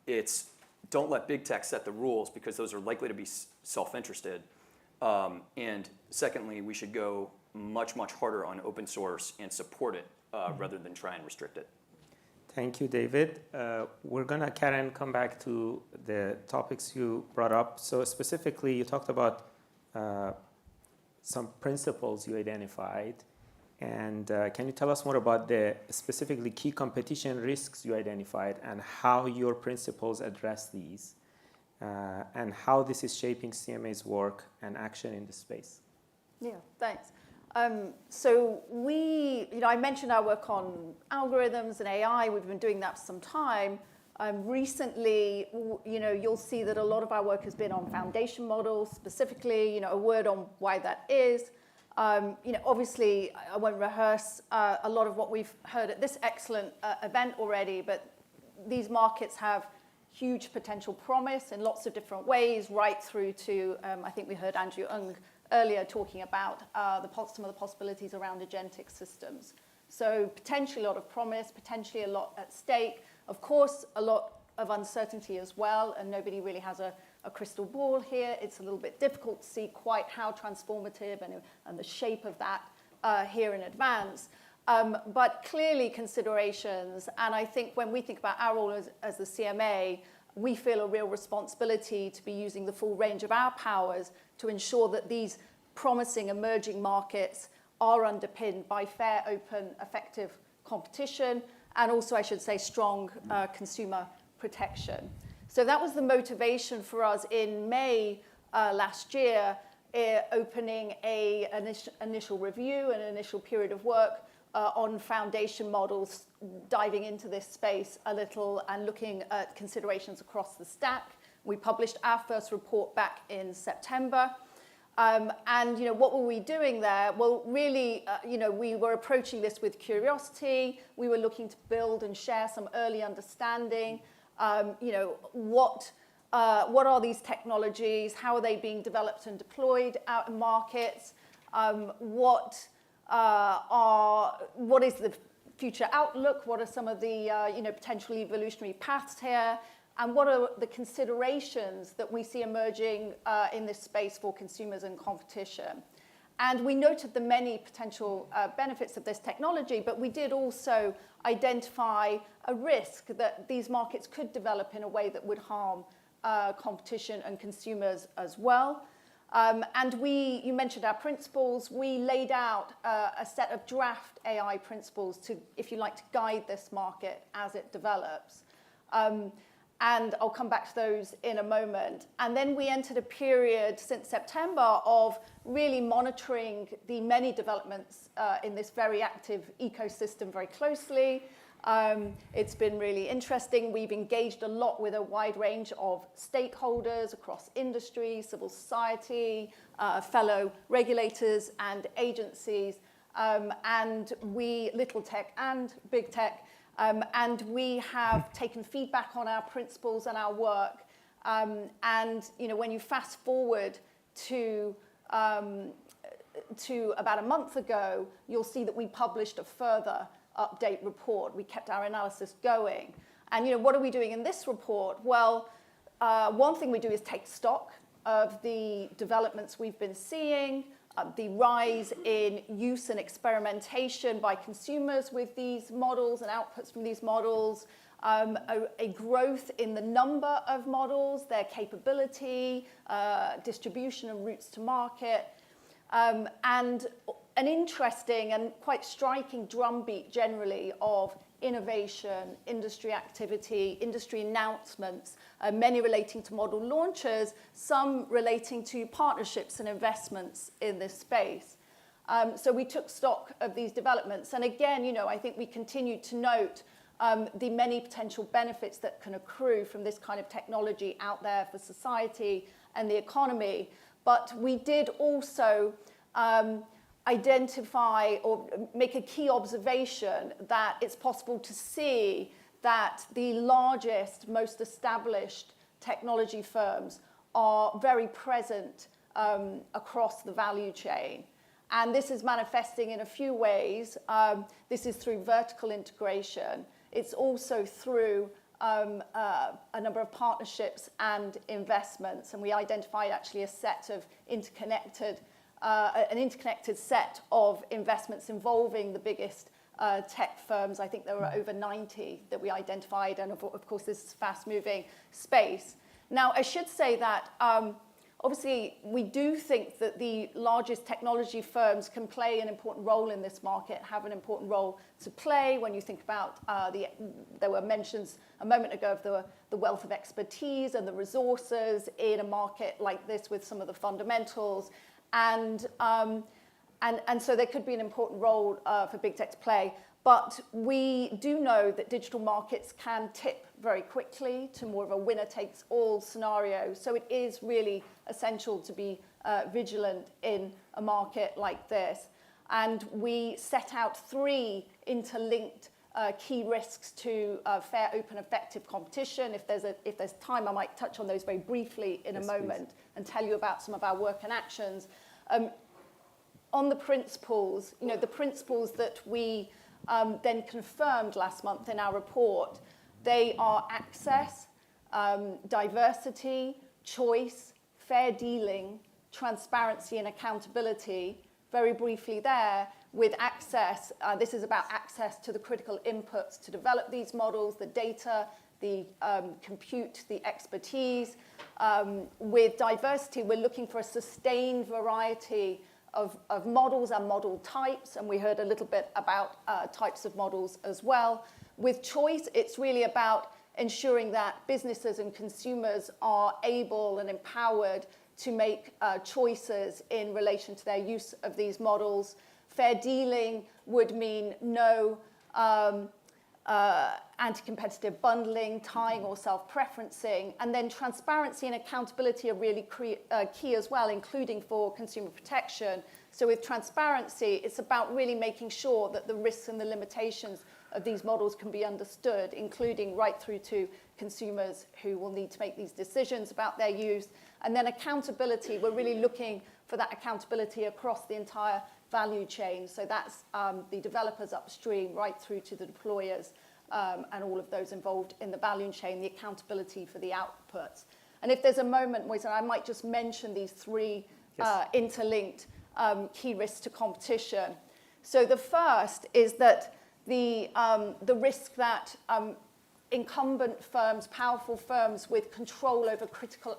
it's don't let big tech set the rules because those are likely to be self-interested. And secondly, we should go much, much harder on open source and support it rather than try and restrict it. Thank you, David. We're going to, Karen, come back to the topics you brought up. So specifically, you talked about some principles you identified. And can you tell us more about the specifically key competition risks you identified and how your principles address these and how this is shaping CMA's work and action in the space? Yeah, thanks. So I mentioned our work on algorithms and AI. We've been doing that for some time. Recently, you'll see that a lot of our work has been on foundation models, specifically, a word on why that is. Obviously, I won't rehearse a lot of what we've heard at this excellent event already, but these markets have huge potential promise in lots of different ways, right through to, I think we heard Andrew Ng earlier talking about some of the possibilities around agentic systems. So potentially a lot of promise, potentially a lot at stake. Of course, a lot of uncertainty as well, and nobody really has a crystal ball here. It's a little bit difficult to see quite how transformative and the shape of that here in advance. But clearly considerations, and I think when we think about our role as the CMA, we feel a real responsibility to be using the full range of our powers to ensure that these promising emerging markets are underpinned by fair, open, effective competition, and also, I should say, strong consumer protection. So that was the motivation for us in May last year, opening an initial review, an initial period of work on foundation models, diving into this space a little and looking at considerations across the stack. We published our first report back in September. And what were we doing there? Well, really, we were approaching this with curiosity. We were looking to build and share some early understanding. What are these technologies? How are they being developed and deployed out in markets? What is the future outlook? What are some of the potential evolutionary paths here? And what are the considerations that we see emerging in this space for consumers and competition? And we noted the many potential benefits of this technology, but we did also identify a risk that these markets could develop in a way that would harm competition and consumers as well. And you mentioned our principles. We laid out a set of draft AI principles to, if you like, to guide this market as it develops. And I'll come back to those in a moment. And then we entered a period since September of really monitoring the many developments in this very active ecosystem very closely. It's been really interesting. We've engaged a lot with a wide range of stakeholders across industry, civil society, fellow regulators and agencies, and little tech and big tech. And we have taken feedback on our principles and our work. When you fast forward to about a month ago, you'll see that we published a further update report. We kept our analysis going. And what are we doing in this report? Well, one thing we do is take stock of the developments we've been seeing, the rise in use and experimentation by consumers with these models and outputs from these models, a growth in the number of models, their capability, distribution and routes to market, and an interesting and quite striking drumbeat generally of innovation, industry activity, industry announcements, many relating to model launches, some relating to partnerships and investments in this space. So we took stock of these developments. And again, I think we continue to note the many potential benefits that can accrue from this kind of technology out there for society and the economy. But we did also identify or make a key observation that it's possible to see that the largest, most established technology firms are very present across the value chain. And this is manifesting in a few ways. This is through vertical integration. It's also through a number of partnerships and investments. And we identified actually a set of an interconnected set of investments involving the biggest tech firms. I think there were over 90 that we identified, and of course this is a fast-moving space. Now, I should say that obviously we do think that the largest technology firms can play an important role in this market, have an important role to play. When you think about there were mentions a moment ago of the wealth of expertise and the resources in a market like this with some of the fundamentals. And And so there could be an important role for big tech to play. But we do know that digital markets can tip very quickly to more of a winner-takes-all scenario. So it is really essential to be vigilant in a market like this. And we set out 3 interlinked key risks to fair, open, effective competition. If there's time, I might touch on those very briefly in a moment and tell you about some of our work and actions. On the principles, the principles that we then confirmed last month in our report, they are access, diversity, choice, fair dealing, transparency, and accountability. Very briefly there, with access, this is about access to the critical inputs to develop these models, the data, the compute, the expertise. With diversity, we're looking for a sustained variety of models and model types, and we heard a little bit about types of models as well. With choice, it's really about ensuring that businesses and consumers are able and empowered to make choices in relation to their use of these models. Fair dealing would mean no anti-competitive bundling, tying or self-preferencing, and then transparency and accountability are really key as well, including for consumer protection. So with transparency, it's about really making sure that the risks and the limitations of these models can be understood, including right through to consumers who will need to make these decisions about their use. And then accountability, we're really looking for that accountability across the entire value chain. So that's the developers upstream right through to the deployers and all of those involved in the value chain, the accountability for the outputs. And if there's a moment, Moise, I might just mention these 3 interlinked key risks to competition. So the first is that the risk that incumbent firms, powerful firms with control over critical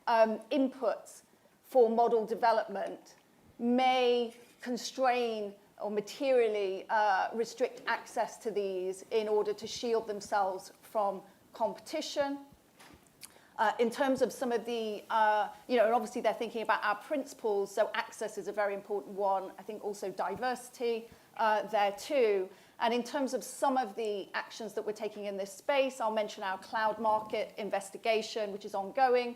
inputs for model development may constrain or materially restrict access to these in order to shield themselves from competition. In terms of some of the, and obviously they're thinking about our principles, so access is a very important one. I think also diversity there too. And in terms of some of the actions that we're taking in this space, I'll mention our cloud market investigation, which is ongoing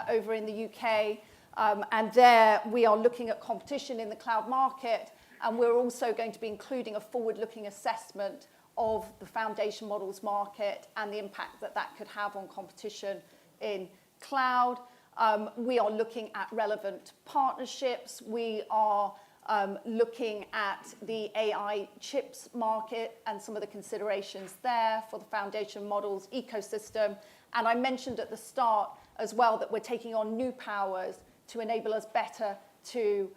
over in the UK. And there we are looking at competition in the cloud market, and we're also going to be including a forward-looking assessment of the foundation models market and the impact that that could have on competition in cloud. We are looking at relevant partnerships. We are looking at the AI chips market and some of the considerations there for the foundation models ecosystem. And I mentioned at the start as well that we're taking on new powers to enable us better to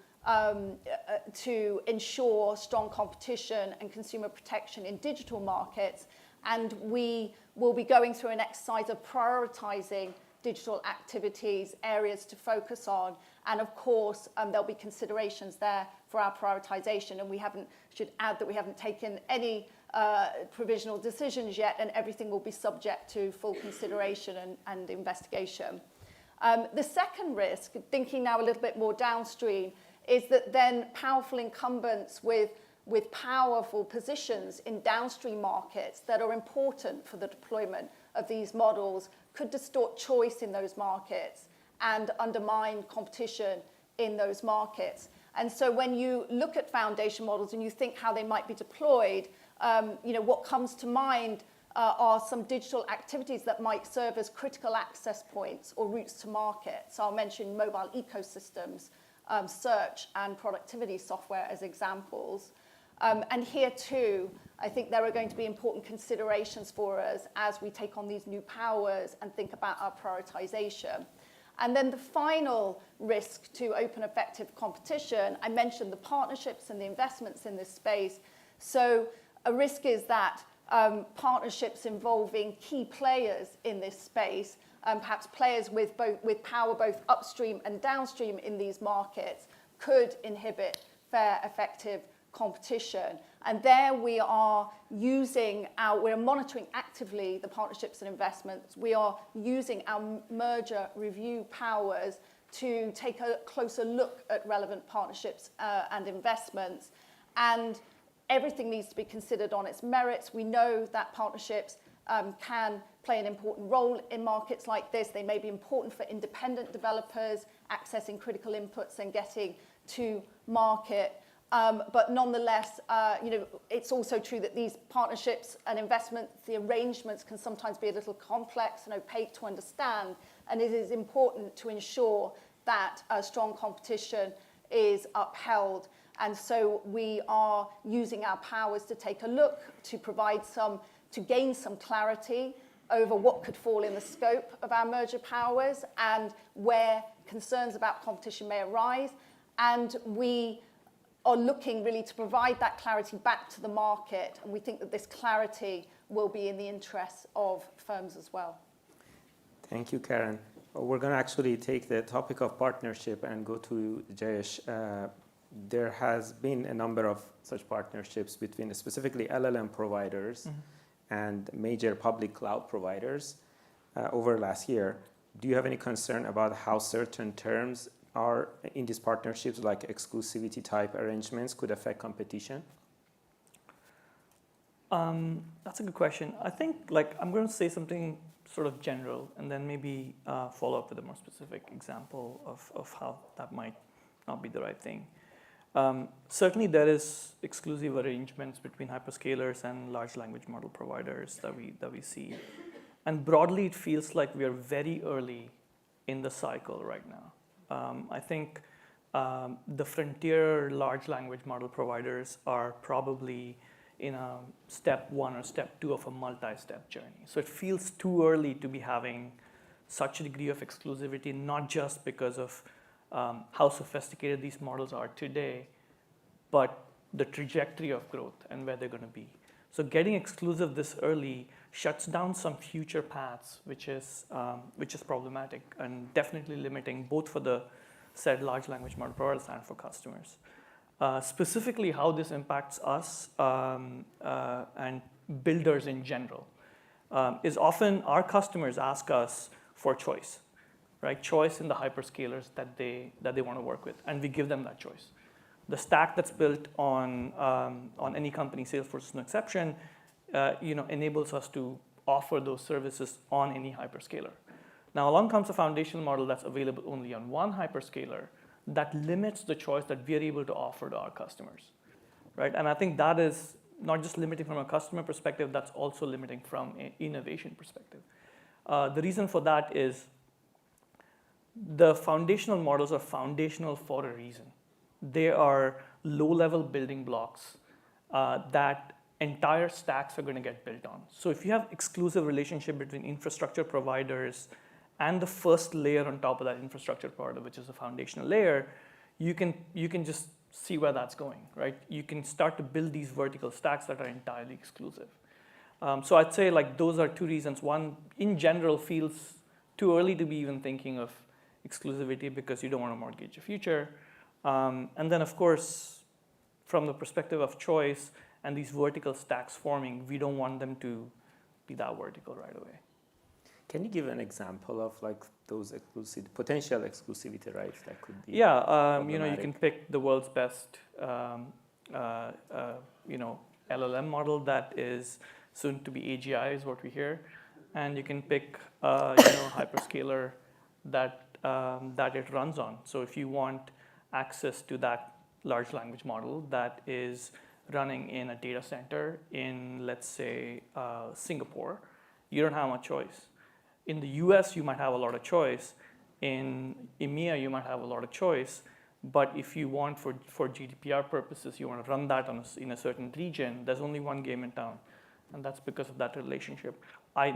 ensure strong competition and consumer protection in digital markets. And we will be going through an exercise of prioritizing digital activities, areas to focus on. And of course, there'll be considerations there for our prioritization. And should add that we haven't taken any provisional decisions yet, and everything will be subject to full consideration and investigation. The second risk, thinking now a little bit more downstream, is that then powerful incumbents with powerful positions in downstream markets that are important for the deployment of these models could distort choice in those markets and undermine competition in those markets. And so when you look at foundation models and you think how they might be deployed, what comes to mind are some digital activities that might serve as critical access points or routes to market. So I'll mention mobile ecosystems, search and productivity software as examples. And here too, I think there are going to be important considerations for us as we take on these new powers and think about our prioritization. And then the final risk to open, effective competition, I mentioned the partnerships and the investments in this space. So a risk is that partnerships involving key players in this space, perhaps players with power both upstream and downstream in these markets, could inhibit fair, effective competition. And there we are we're monitoring actively the partnerships and investments. We are using our merger review powers to take a closer look at relevant partnerships and investments. And everything needs to be considered on its merits. We know that partnerships can play an important role in markets like this. They may be important for independent developers accessing critical inputs and getting to market. But nonetheless, it's also true that these partnerships and investments, the arrangements can sometimes be a little complex and opaque to understand. And it is important to ensure that strong competition is upheld. And so we are using our powers to take a look, to gain some clarity over what could fall in the scope of our merger powers and where concerns about competition may arise. And we are looking really to provide that clarity back to the market. And we think that this clarity will be in the interests of firms as well. Thank you, Karen. We're going to actually take the topic of partnership and go to Jayesh. There has been a number of such partnerships between specifically LLM providers and major public cloud providers over last year. Do you have any concern about how certain terms are in these partnerships, like exclusivity type arrangements, could affect competition? That's a good question. I think I'm going to say something sort of general and then maybe follow up with a more specific example of how that might not be the right thing. Certainly there is exclusive arrangements between hyperscalers and large language model providers that we see. And broadly, it feels like we are very early in the cycle right now. I think the frontier large language model providers are probably in a step 1 or step 2 of a multi-step journey. So it feels too early to be having such a degree of exclusivity, not just because of how sophisticated these models are today, but the trajectory of growth and where they're going to be. So getting exclusive this early shuts down some future paths, which is problematic and definitely limiting both for the said large language model providers and for customers. Specifically, how this impacts us and builders in general is often our customers ask us for choice, right? Choice in the hyperscalers that they want to work with, and we give them that choice. The stack that's built on any company, Salesforce is no exception, enables us to offer those services on any hyperscaler. Now, along comes a foundational model that's available only on one hyperscaler that limits the choice that we are able to offer to our customers, right? And I think that is not just limiting from a customer perspective, that's also limiting from an innovation perspective. The reason for that is the foundational models are foundational for a reason. They are low-level building blocks that entire stacks are going to get built on. So if you have exclusive relationship between infrastructure providers and the first layer on top of that infrastructure provider, which is a foundational layer, you can just see where that's going, right? You can start to build these vertical stacks that are entirely exclusive. So I'd say those are two reasons. One, in general, feels too early to be even thinking of exclusivity because you don't want to mortgage your future. And then, of course, from the perspective of choice and these vertical stacks forming, we don't want them to be that vertical right away. Can you give an example of those potential exclusivity rights that could be? Yeah, you can pick the world's best, LLM model that is soon to be AGI is what we hear, and you can pick, hyperscaler that it runs on. So if you want access to that large language model that is running in a data center in, let's say, Singapore, you don't have much choice. In the US, you might have a lot of choice. In EMEA, you might have a lot of choice. But if you want, for GDPR purposes, you want to run that in a certain region, there's only one game in town. And that's because of that relationship. I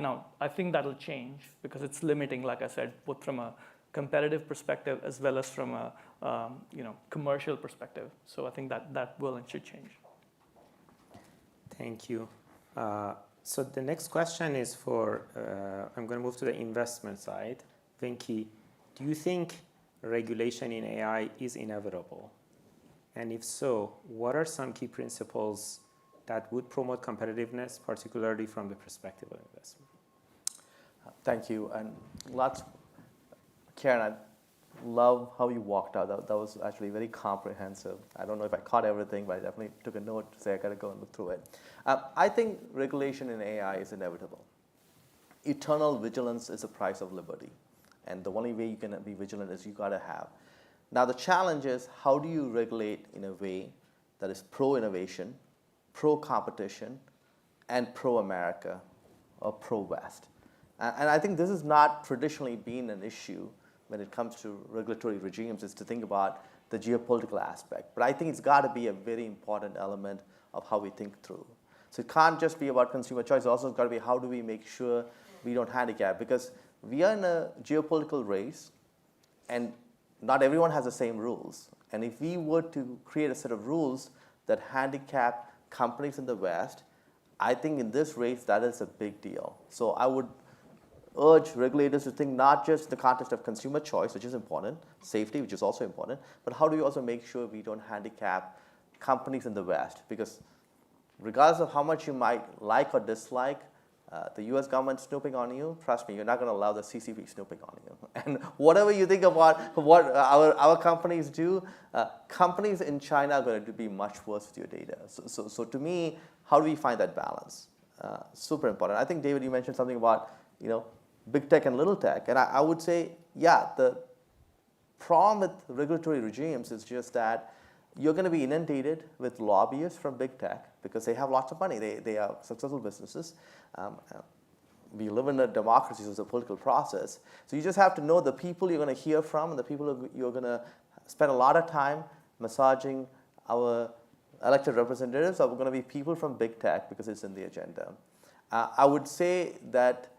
think that'll change because it's limiting, like I said, both from a competitive perspective as well as from a commercial perspective. So I think that will and should change. Thank you. So the next question is I'm going to move to the investment side. Venki, do you think regulation in AI is inevitable? And if so, what are some key principles that would promote competitiveness, particularly from the perspective of investment? Thank you. And Karen, I love how you walked out. That was actually very comprehensive. I don't know if I caught everything, but I definitely took a note to say I got to go and look through it. I think regulation in AI is inevitable. Eternal vigilance is the price of liberty. And the only way you can be vigilant is you got to have. Now, the challenge is, how do you regulate in a way that is pro-innovation, pro-competition, and pro-America, or pro-West? And I think this has not traditionally been an issue when it comes to regulatory regimes, is to think about the geopolitical aspect. But I think it's got to be a very important element of how we think through. So it can't just be about consumer choice. It's also got to be, how do we make sure we don't handicap? Because we are in a geopolitical race, and not everyone has the same rules. And if we were to create a set of rules that handicap companies in the West, I think in this race, that is a big deal. So I would urge regulators to think not just in the context of consumer choice, which is important, safety, which is also important, but how do we also make sure we don't handicap companies in the West? Because regardless of how much you might like or dislike the US government snooping on you, trust me, you're not going to allow the CCP snooping on you. And whatever you think about what our companies do, companies in China are going to be much worse with your data. So to me, how do we find that balance? Super important. I think, David, you mentioned something about, big tech and little tech. And I would say, yeah, the problem with regulatory regimes is just that you're going to be inundated with lobbyists from big tech because they have lots of money. They are successful businesses. We live in a democracy, so it's a political process. So you just have to know the people you're going to hear from and the people you're going to spend a lot of time massaging our elected representatives are going to be people from big tech because it's in the agenda. I would say that,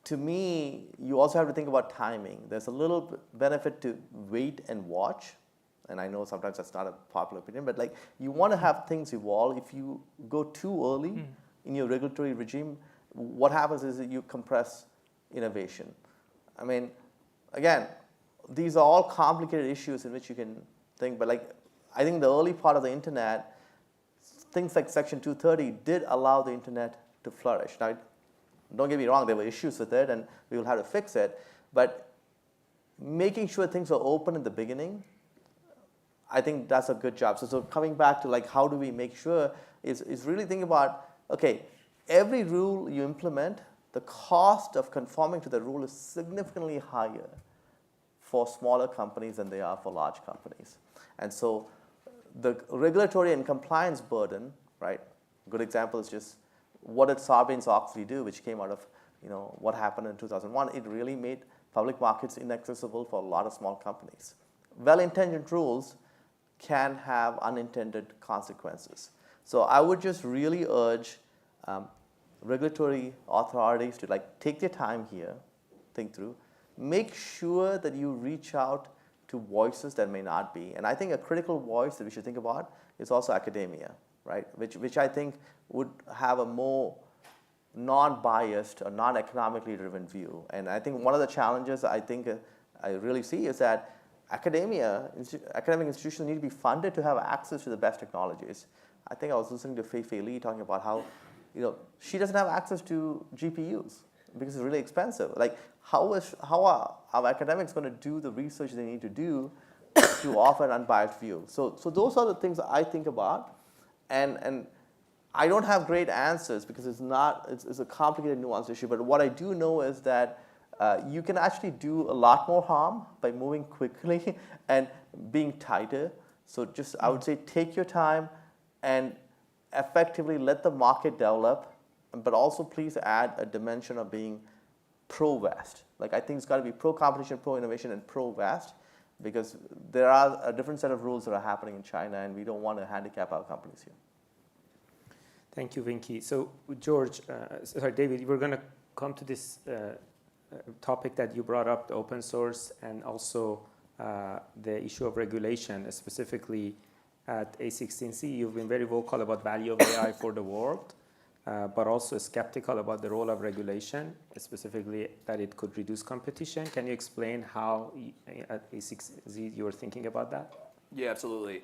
to me, you also have to think about timing. There's a little benefit to wait and watch. And I know sometimes that's not a popular opinion, but you want to have things evolve. If you go too early in your regulatory regime, what happens is that you compress innovation. I mean, again, these are all complicated issues in which you can think, but I think the early part of the internet, things like Section 230 did allow the internet to flourish. Now, don't get me wrong, there were issues with it, and we will have to fix it. But making sure things are open in the beginning, I think that's a good job. So coming back to how do we make sure is really think about, okay, every rule you implement, the cost of conforming to the rule is significantly higher for smaller companies than they are for large companies. And so the regulatory and compliance burden, right? A good example is just what did Sarbanes-Oxley do, which came out of what happened in 2001. It really made public markets inaccessible for a lot of small companies. Well-intentioned rules can have unintended consequences. So I would just really urge regulatory authorities to take their time here, think through, make sure that you reach out to voices that may not be. And I think a critical voice that we should think about is also academia, right? Which I think would have a more non-biased or non-economically driven view. And I think one of the challenges I think I really see is that academic institutions need to be funded to have access to the best technologies. I think I was listening to Fei Li talking about how, she doesn't have access to GPUs because it's really expensive. How are our academics going to do the research they need to do to offer an unbiased view? So those are the things I think about, and I don't have great answers because it's a complicated, nuanced issue. But what I do know is that you can actually do a lot more harm by moving quickly and being tighter. So just, I would say, take your time and effectively let the market develop, but also please add a dimension of being pro-West. I think it's got to be pro-competition, pro-innovation, and pro-West, because there are a different set of rules that are happening in China, and we don't want to handicap our companies here. Thank you, Venki. So, David, we're going to come to this topic that you brought up, the open source, and also the issue of regulation. Specifically at A16Z, you've been very vocal about value of AI for the world, but also skeptical about the role of regulation, specifically that it could reduce competition. Can you explain how at A16Z you were thinking about that? Yeah, absolutely.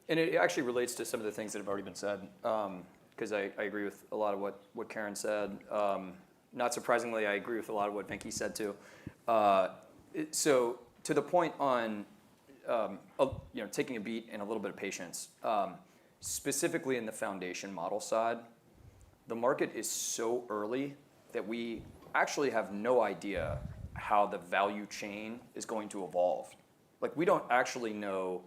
And it actually relates to some of the things that have already been said, because I agree with a lot of what Karen said. Not surprisingly, I agree with a lot of what Venki said too. So to the point on taking a beat and a little bit of patience, specifically in the foundation model side, the market is so early that we actually have no idea how the value chain is going to evolve. Like, we don't actually know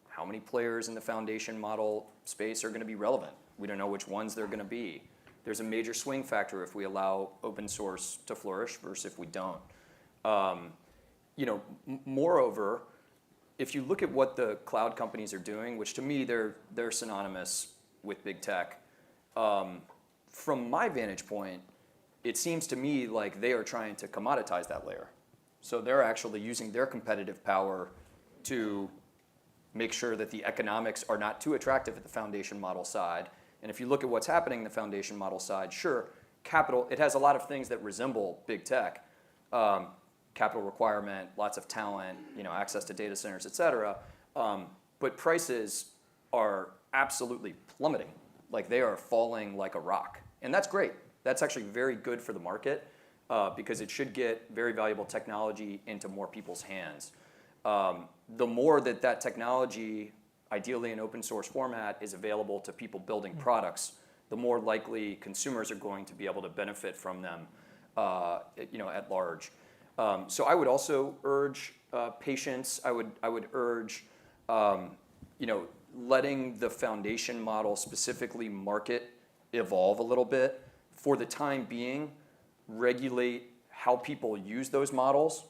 how many players in the foundation model space are going to be relevant. We don't know which ones they're going to be. There's a major swing factor if we allow open source to flourish versus if we don't. Moreover, if you look at what the cloud companies are doing, which to me they're synonymous with big tech, from my vantage point, it seems to me like they are trying to commoditize that layer. So they're actually using their competitive power to make sure that the economics are not too attractive at the foundation model side. And if you look at what's happening in the foundation model side, sure, capital, it has a lot of things that resemble big tech. Capital requirement, lots of talent, access to data centers, et cetera. But prices are absolutely plummeting. Like, they are falling like a rock. And that's great. That's actually very good for the market because it should get very valuable technology into more people's hands. The more that technology, ideally in open source format, is available to people building products, the more likely consumers are going to be able to benefit from them at large. So I would also urge patience. I would urge letting the foundation model, specifically market, evolve a little bit. For the time being, regulate how people use those models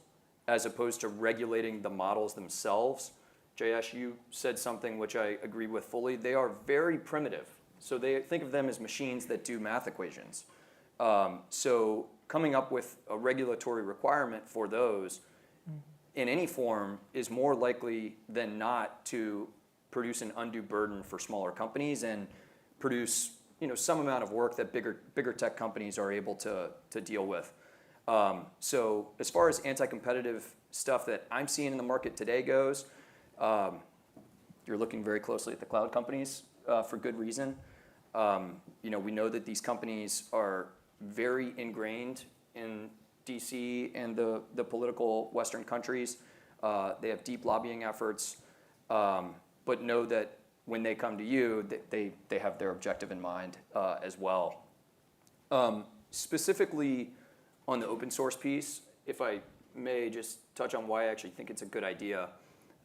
as opposed to regulating the models themselves. Jayesh, you said something which I agree with fully. They are very primitive. So they think of them as machines that do math equations. So coming up with a regulatory requirement for those in any form is more likely than not to produce an undue burden for smaller companies and produce some amount of work that bigger tech companies are able to deal with. So as far as anti-competitive stuff that I'm seeing in the market today goes, you're looking very closely at the cloud companies for good reason. We know that these companies are very ingrained in DC and the political Western countries. They have deep lobbying efforts, but know that when they come to you, they have their objective in mind as well. Specifically on the open source piece, if I may just touch on why I actually think it's a good idea.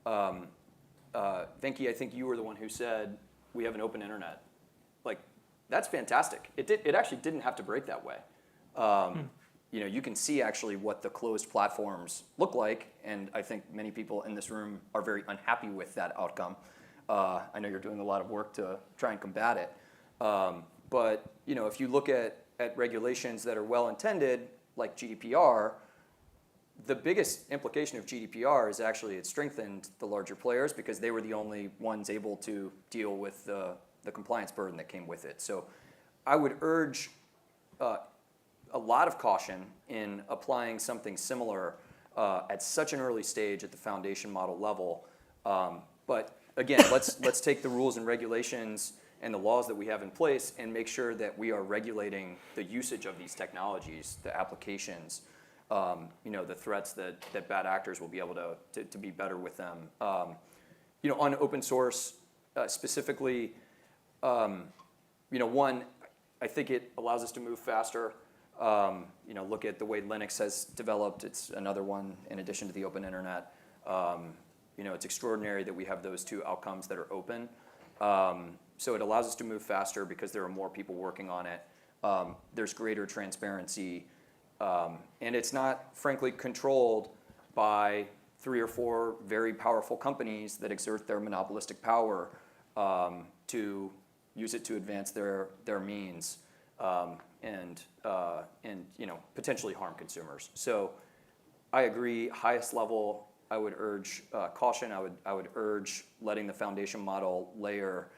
Venki, I think you were the one who said we have an open internet. Like, that's fantastic. It actually didn't have to break that way. You can see actually what the closed platforms look like, and I think many people in this room are very unhappy with that outcome. I know you're doing a lot of work to try and combat it. But if you look at regulations that are well-intended, like GDPR, the biggest implication of GDPR is actually it strengthened the larger players because they were the only ones able to deal with the compliance burden that came with it. So I would urge a lot of caution in applying something similar at such an early stage at the foundation model level. But again, let's take the rules and regulations and the laws that we have in place and make sure that we are regulating the usage of these technologies, the applications, the threats that bad actors will be able to be better with them. On open source specifically, one, I think it allows us to move faster. Look at the way Linux has developed. It's another one in addition to the open internet. It's extraordinary that we have those two outcomes that are open. So it allows us to move faster because there are more people working on it. There's greater transparency. And it's not, frankly, controlled by 3 or 4 very powerful companies that exert their monopolistic power to use it to advance their means and potentially harm consumers. So I agree, highest level, I would urge caution. I would urge letting the foundation model layer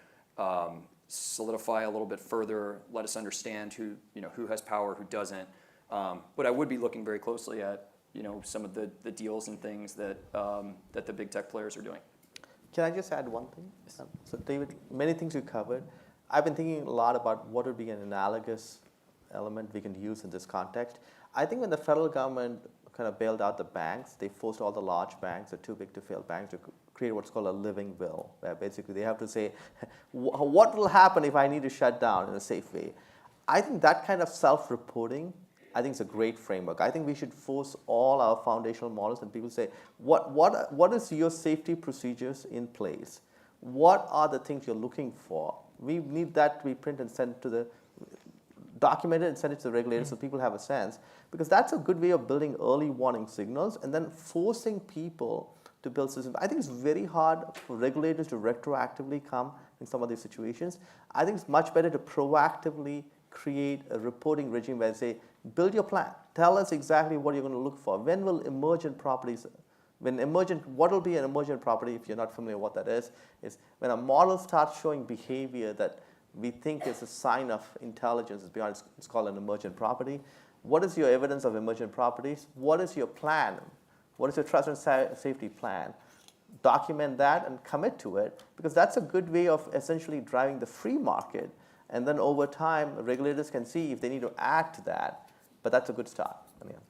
solidify a little bit further, let us understand who has power, who doesn't. But I would be looking very closely at some of the deals and things that the big tech players are doing. Can I just add one thing? So David, many things you covered. I've been thinking a lot about what would be an analogous element we can use in this context. I think when the federal government kind of bailed out the banks, they forced all the large banks, the too big to fail banks, to create what's called a living will, where basically they have to say, what will happen if I need to shut down in a safe way? I think that kind of self-reporting, I think is a great framework. I think we should force all our foundational models and people say, what is your safety procedures in place? What are the things you're looking for? We need that to be printed and sent to the, documented and sent it to the regulators so people have a sense. Because that's a good way of building early warning signals and then forcing people to build systems. I think it's very hard for regulators to retroactively come in some of these situations. I think it's much better to proactively create a reporting regime where they say, build your plan. Tell us exactly what you're going to look for. When will emergent properties, what will be an emergent property, if you're not familiar with what that is when a model starts showing behavior that we think is a sign of intelligence, it's called an emergent property. What is your evidence of emergent properties? What is your plan? What is your trust and safety plan? Document that and commit to it, because that's a good way of essentially driving the free market. And then over time, regulators can see if they need to add to that. But that's a good start.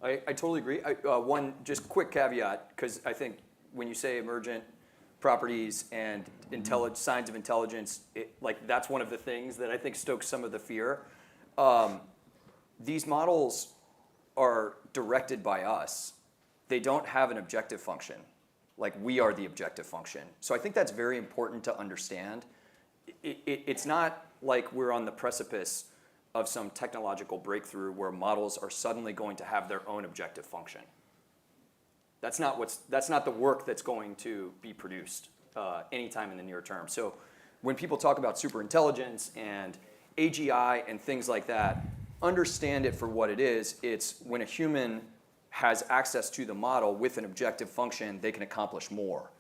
I totally agree. One just quick caveat, because I think when you say emergent properties and signs of intelligence, that's one of the things that I think stokes some of the fear. These models are directed by us. They don't have an objective function. Like we are the objective function. So I think that's very important to understand. It's not like we're on the precipice of some technological breakthrough where models are suddenly going to have their own objective function. That's not the work that's going to be produced anytime in the near term. So when people talk about superintelligence and AGI and things like that, understand it for what it is. It's when a human has access to the model with an objective function, they can accomplish more.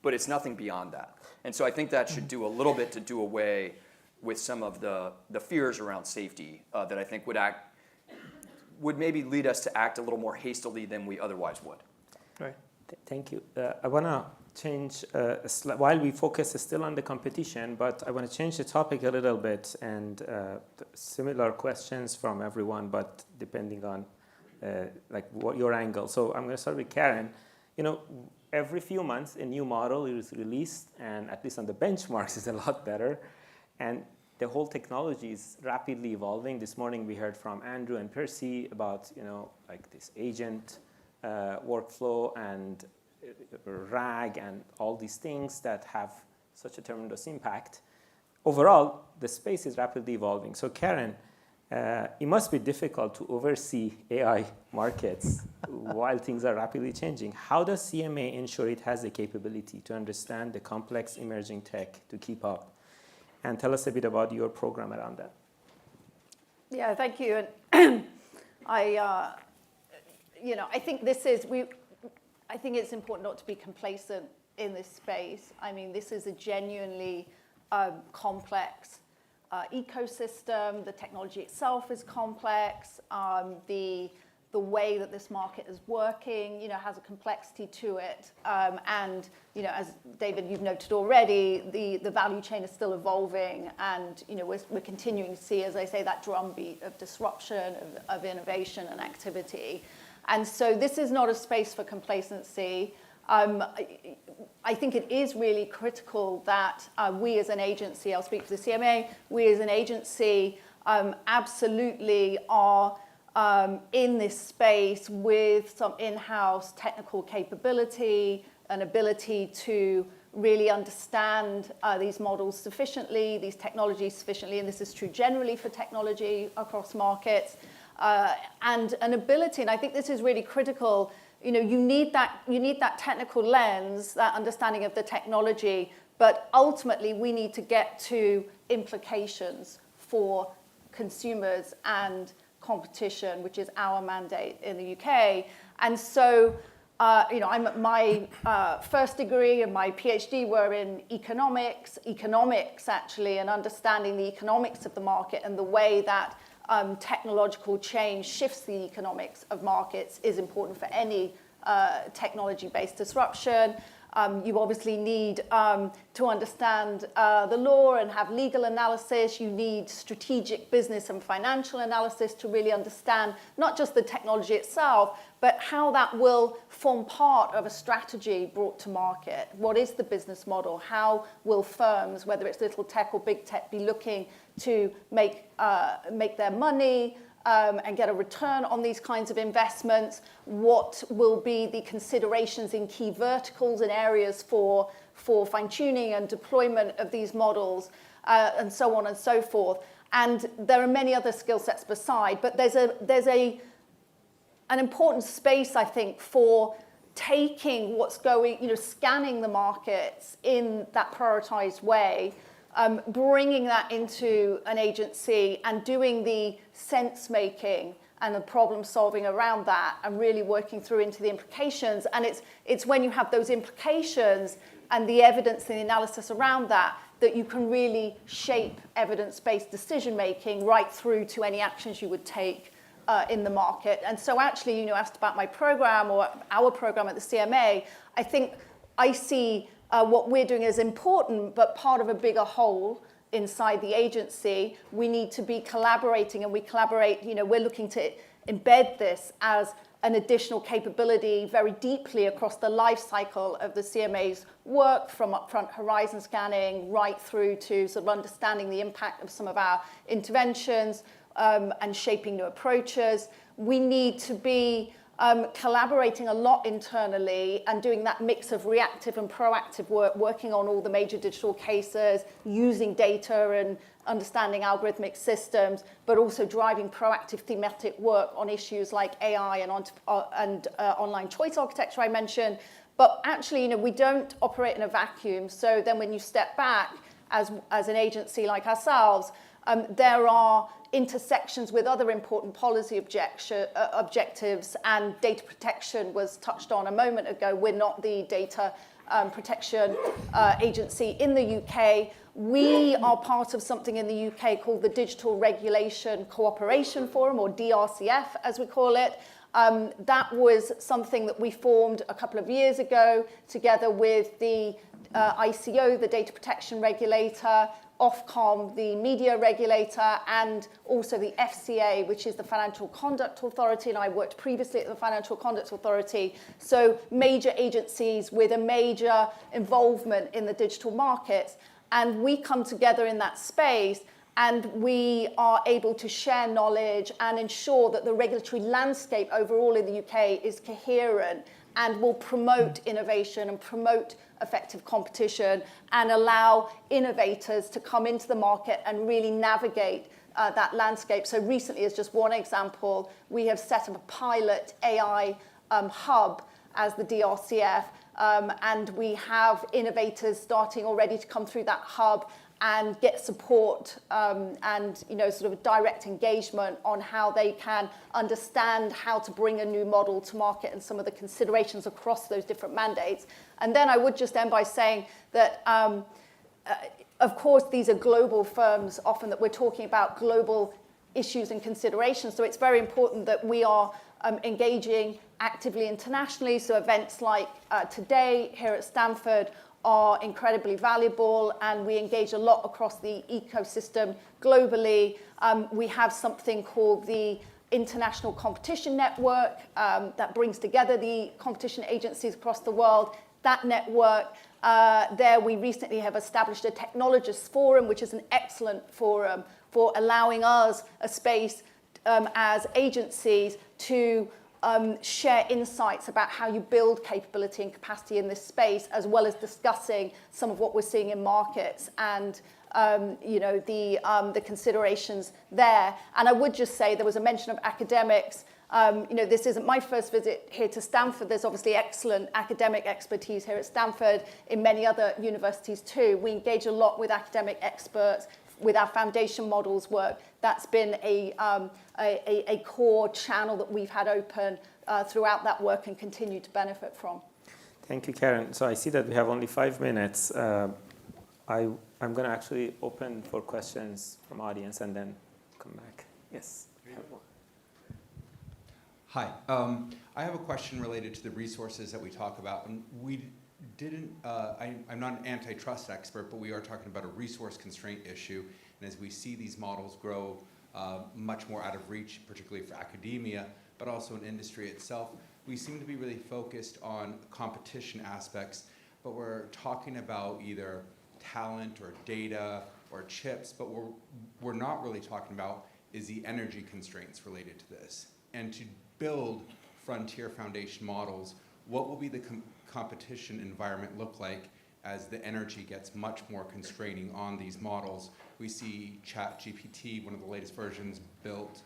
But it's nothing beyond that. And so I think that should do a little bit to do away with some of the fears around safety that I think would maybe lead us to act a little more hastily than we otherwise would. Right. Thank you. I want to change, while we focus still on the competition, but I want to change the topic a little bit and similar questions from everyone, but depending on what your angle. So I'm going to start with Karen. Every few months a new model is released, and at least on the benchmarks is a lot better. And the whole technology is rapidly evolving. This morning we heard from Andrew and Percy about this agent workflow and RAG and all these things that have such a tremendous impact. Overall, the space is rapidly evolving. So Karen, it must be difficult to oversee AI markets while things are rapidly changing. How does CMA ensure it has the capability to understand the complex emerging tech to keep up? And tell us a bit about your program around that. Yeah, thank you. And I think I think it's important not to be complacent in this space. I mean, this is a genuinely complex ecosystem. The technology itself is complex. The way that this market is working, has a complexity to it. And, as David, you've noted already, the value chain is still evolving. And, we're continuing to see, as I say, that drumbeat of disruption, of innovation and activity. And so this is not a space for complacency. I think it is really critical that we as an agency, I'll speak for the CMA, we as an agency absolutely are in this space with some in-house technical capability, an ability to really understand these models sufficiently, these technologies sufficiently, and this is true generally for technology across markets, and an ability, and I think this is really critical, you need that technical lens, that understanding of the technology, but ultimately we need to get to implications for consumers and competition, which is our mandate in the UK. And so, my first degree and my PhD were in economics actually, and understanding the economics of the market and the way that technological change shifts the economics of markets is important for any technology-based disruption. You obviously need to understand the law and have legal analysis. You need strategic business and financial analysis to really understand not just the technology itself, but how that will form part of a strategy brought to market. What is the business model? How will firms, whether it's little tech or big tech, be looking to make their money and get a return on these kinds of investments? What will be the considerations in key verticals and areas for fine-tuning and deployment of these models, and so on and so forth. And there are many other skill sets beside, but there's an important space, I think, for taking what's going, scanning the markets in that prioritized way, bringing that into an agency and doing the sense making and the problem solving around that and really working through into the implications. And it's when you have those implications and the evidence and the analysis around that you can really shape evidence-based decision making right through to any actions you would take in the market. And so actually, asked about my program or our program at the CMA, I think I see what we're doing is important, but part of a bigger whole inside the agency. We need to be collaborating, and we collaborate, we're looking to embed this as an additional capability very deeply across the life cycle of the CMA's work, from upfront horizon scanning right through to sort of understanding the impact of some of our interventions and shaping new approaches. We need to be collaborating a lot internally and doing that mix of reactive and proactive work, working on all the major digital cases, using data and understanding algorithmic systems, but also driving proactive thematic work on issues like AI and online choice architecture I mentioned. But actually, we don't operate in a vacuum. So then when you step back as an agency like ourselves, there are intersections with other important policy objectives, and data protection was touched on a moment ago. We're not the data protection agency in the UK. We are part of something in the UK called the Digital Regulation Cooperation Forum, or DRCF as we call it. That was something that we formed a couple of years ago together with the ICO, the data protection regulator, Ofcom, the media regulator, and also the FCA, which is the Financial Conduct Authority, and I worked previously at the Financial Conduct Authority. So major agencies with a major involvement in the digital markets, and we come together in that space, and we are able to share knowledge and ensure that the regulatory landscape overall in the UK is coherent and will promote innovation and promote effective competition and allow innovators to come into the market and really navigate that landscape. So recently, as just one example, we have set up a pilot AI hub as the DRCF, and we have innovators starting already to come through that hub and get support and sort of direct engagement on how they can understand how to bring a new model to market and some of the considerations across those different mandates. And then I would just end by saying that, of course, these are global firms often that we're talking about global issues and considerations. So it's very important that we are engaging actively internationally. So events like today here at Stanford are incredibly valuable, and we engage a lot across the ecosystem globally. We have something called the International Competition Network that brings together the competition agencies across the world. That network, there we recently have established a technologists forum, which is an excellent forum for allowing us a space as agencies to share insights about how you build capability and capacity in this space, as well as discussing some of what we're seeing in markets and the considerations there. And I would just say there was a mention of academics. This isn't my first visit here to Stanford. There's obviously excellent academic expertise here at Stanford, in many other universities too. We engage a lot with academic experts, with our foundation models work. That's been a core channel that we've had open throughout that work and continue to benefit from. Thank you, Karen. So I see that we have only 5 minutes. I'm going to actually open for questions from audience and then come back. Yes. Hi. I have a question related to the resources that we talk about. And we I'm not an antitrust expert, but we are talking about a resource constraint issue. And as we see these models grow much more out of reach, particularly for academia, but also in industry itself, we seem to be really focused on competition aspects, but we're talking about either talent or data or chips, but we're not really talking about is the energy constraints related to this. And to build frontier foundation models, what will be the competition environment look like as the energy gets much more constraining on these models? We see ChatGPT, one of the latest versions, built,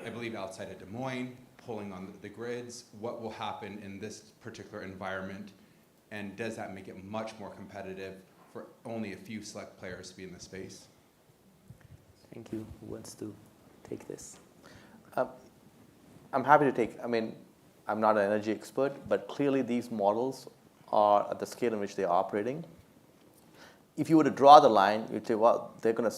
I believe, outside of Des Moines, pulling on the grids. What will happen in this particular environment? And does that make it much more competitive for only a few select players to be in the space? Thank you. Who wants to take this? I'm happy to take, I'm not an energy expert, but clearly these models are at the scale in which they're operating. If you were to draw the line, you'd say, well, they're going to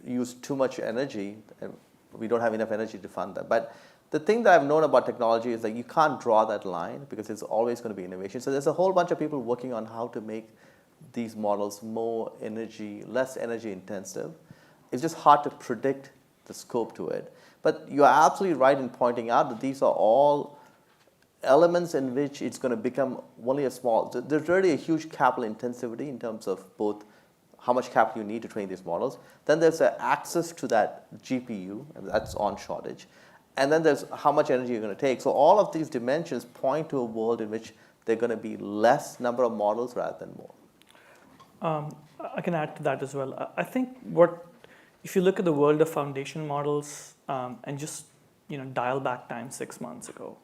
use too much energy, and we don't have enough energy to fund them. But the thing that I've known about technology is that you can't draw that line because it's always going to be innovation. So there's a whole bunch of people working on how to make these models less energy intensive. It's just hard to predict the scope to it. But you're absolutely right in pointing out that these are all elements in which it's going to become only a small, there's already a huge capital intensivity in terms of both how much capital you need to train these models. Then there's access to that GPU, and that's on shortage. And then there's how much energy you're going to take. So all of these dimensions point to a world in which there are going to be less number of models rather than more. I can add to that as well. I think if you look at the world of foundation models and just dial back time 6 months ago,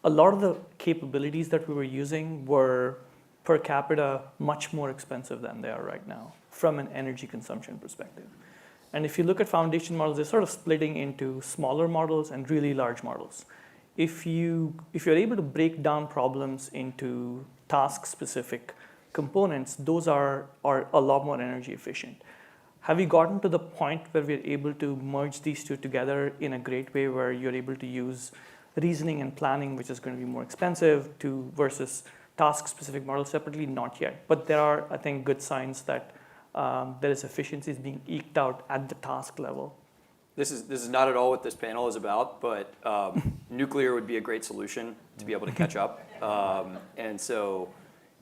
a lot of the capabilities that we were using were per capita much more expensive than they are right now from an energy consumption perspective. And if you look at foundation models, they're sort of splitting into smaller models and really large models. If you're able to break down problems into task-specific components, those are a lot more energy efficient. Have we gotten to the point where we're able to merge these two together in a great way where you're able to use reasoning and planning, which is going to be more expensive, versus task-specific models separately? Not yet. But there are, I think, good signs that there is efficiencies being eked out at the task level. This is not at all what this panel is about, but nuclear would be a great solution to be able to catch up. And so,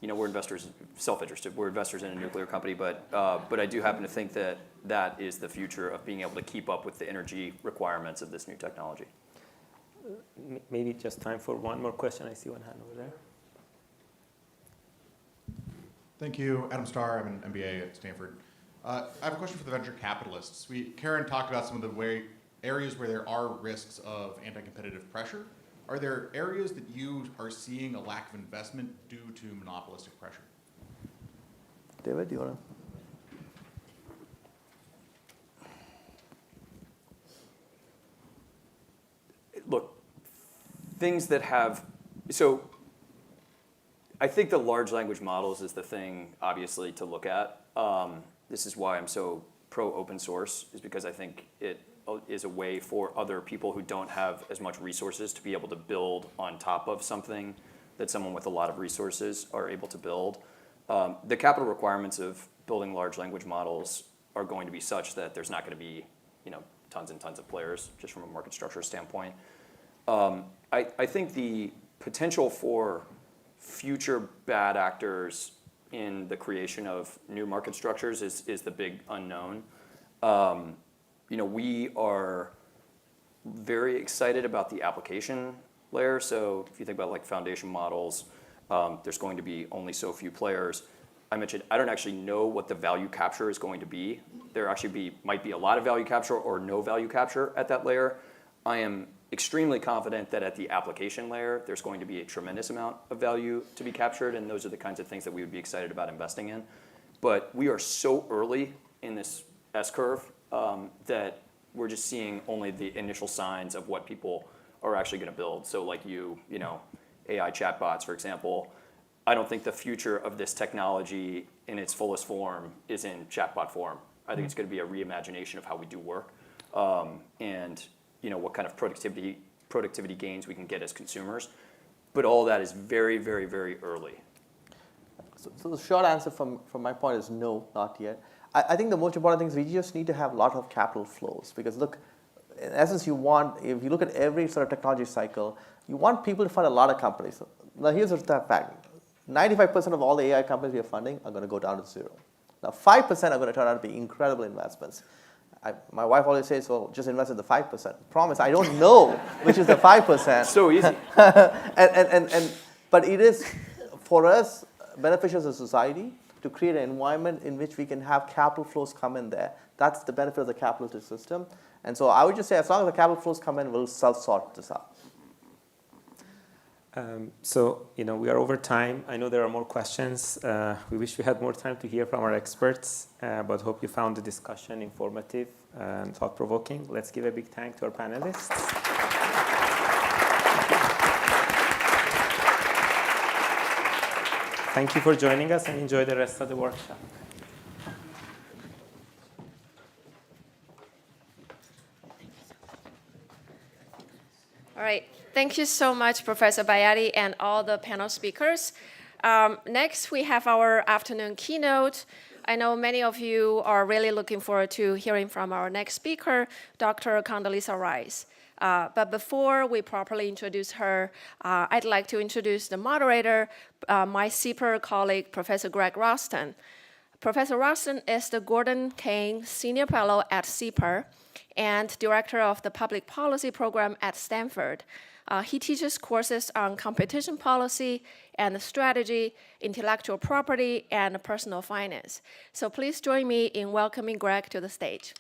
we're investors, self-interested. We're investors in a nuclear company, but I do happen to think that that is the future of being able to keep up with the energy requirements of this new technology. Maybe just time for one more question. I see one hand over there. Thank you, Adam Starr. I'm an MBA at Stanford. I have a question for the venture capitalists. Karen talked about some of the areas where there are risks of anti-competitive pressure. Are there areas that you are seeing a lack of investment due to monopolistic pressure? David, do you want to? Look, things that have, so I think the large language models is the thing, obviously, to look at. This is why I'm so pro open source, is because I think it is a way for other people who don't have as much resources to be able to build on top of something that someone with a lot of resources are able to build. The capital requirements of building large language models are going to be such that there's not going to be tons and tons of players, just from a market structure standpoint. I think the potential for future bad actors in the creation of new market structures is the big unknown. We are very excited about the application layer. So if you think about like foundation models, there's going to be only so few players. I mentioned I don't actually know what the value capture is going to be. There actually might be a lot of value capture or no value capture at that layer. I am extremely confident that at the application layer, there's going to be a tremendous amount of value to be captured, and those are the kinds of things that we would be excited about investing in. But we are so early in this S-curve that we're just seeing only the initial signs of what people are actually going to build. So like AI chatbots, for example, I don't think the future of this technology in its fullest form is in chatbot form. I think it's going to be a reimagination of how we do work, and what kind of productivity gains we can get as consumers. But all that is very, very, very early. So the short answer from my point is no, not yet. I think the most important thing is we just need to have a lot of capital flows, because look, in essence, if you look at every sort of technology cycle, you want people to fund a lot of companies. Now here's the fact, 95% of all the AI companies we are funding are going to go down to zero. Now 5% are going to turn out to be incredible investments. My wife always says, well, just invest in the 5%. Promise, I don't know which is the 5%. So easy. But it is, for us, beneficial as a society to create an environment in which we can have capital flows come in there. That's the benefit of the capitalist system. And so I would just say, as long as the capital flows come in, we'll self-sort this out. So, we are over time. I know there are more questions. We wish we had more time to hear from our experts, but hope you found the discussion informative and thought-provoking. Let's give a big thank to our panelists. Thank you for joining us, and enjoy the rest of the workshop. All right. Thank you so much, Professor Bayati, and all the panel speakers. Next, we have our afternoon keynote. I know many of you are really looking forward to hearing from our next speaker, Dr. Condoleezza Rice. But before we properly introduce her, I'd like to introduce the moderator, my CPER colleague, Professor Greg Roston. Professor Roston is the Gordon Kane Senior Fellow at CPER and Director of the Public Policy Program at Stanford. He teaches courses on competition policy and strategy, intellectual property, and personal finance. So please join me in welcoming Greg to the stage.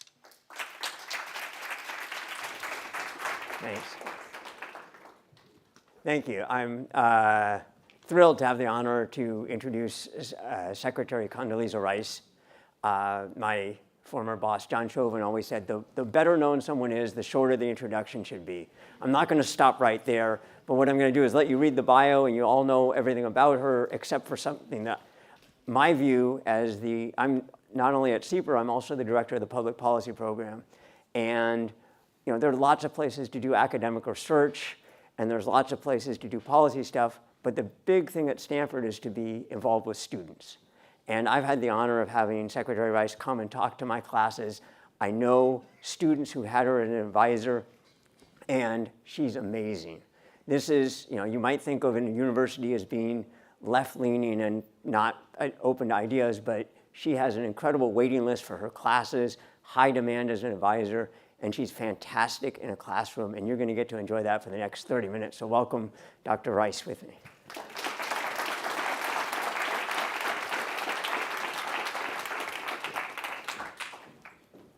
Thanks. Thank you. I'm thrilled to have the honor to introduce Secretary Condoleezza Rice. My former boss, John Chauvin, always said, the better known someone is, the shorter the introduction should be. I'm not going to stop right there, but what I'm going to do is let you read the bio, and you all know everything about her, except for something that my view as I'm not only at CPER, I'm also the director of the Public Policy Program. And there are lots of places to do academic research, and there's lots of places to do policy stuff, but the big thing at Stanford is to be involved with students. And I've had the honor of having Secretary Rice come and talk to my classes. I know students who had her as an advisor, and she's amazing. This is, you might think of a university as being left-leaning and not open to ideas, but she has an incredible waiting list for her classes, high demand as an advisor, and she's fantastic in a classroom, and you're going to get to enjoy that for the next 30 minutes. So welcome Dr. Rice with me.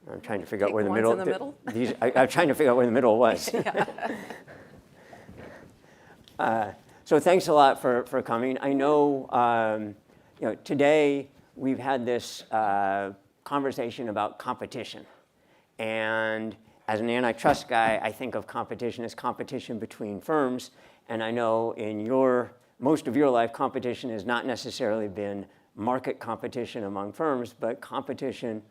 I'm trying to figure out where the middle. I'm trying to figure out where the middle was. So thanks a lot for coming. I know, today we've had this conversation about competition, and as an antitrust guy, I think of competition as competition between firms. And I know in most of your life, competition has not necessarily been market competition among firms, but competition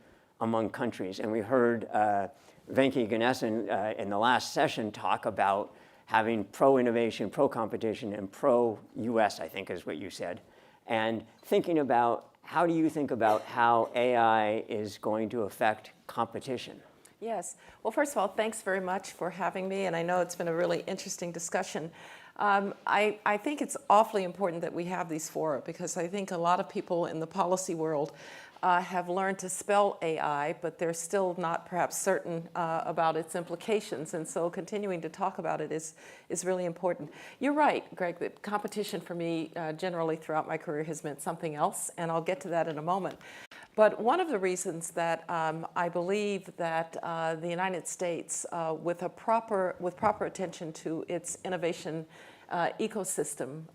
among countries. And we heard Venki Ganesan in the last session talk about having pro-innovation, pro-competition, and pro-US, I think is what you said. And thinking about, how do you think about how AI is going to affect competition? Yes. Well, first of all, thanks very much for having me. And I know it's been a really interesting discussion. I think it's awfully important that we have these fora, because I think a lot of people in the policy world have learned to spell AI, but they're still not perhaps certain about its implications. And so continuing to talk about it is really important. You're right, Greg, that competition for me generally throughout my career has meant something else, and I'll get to that in a moment. But one of the reasons that I believe that the United States, with proper attention to its innovation ecosystem,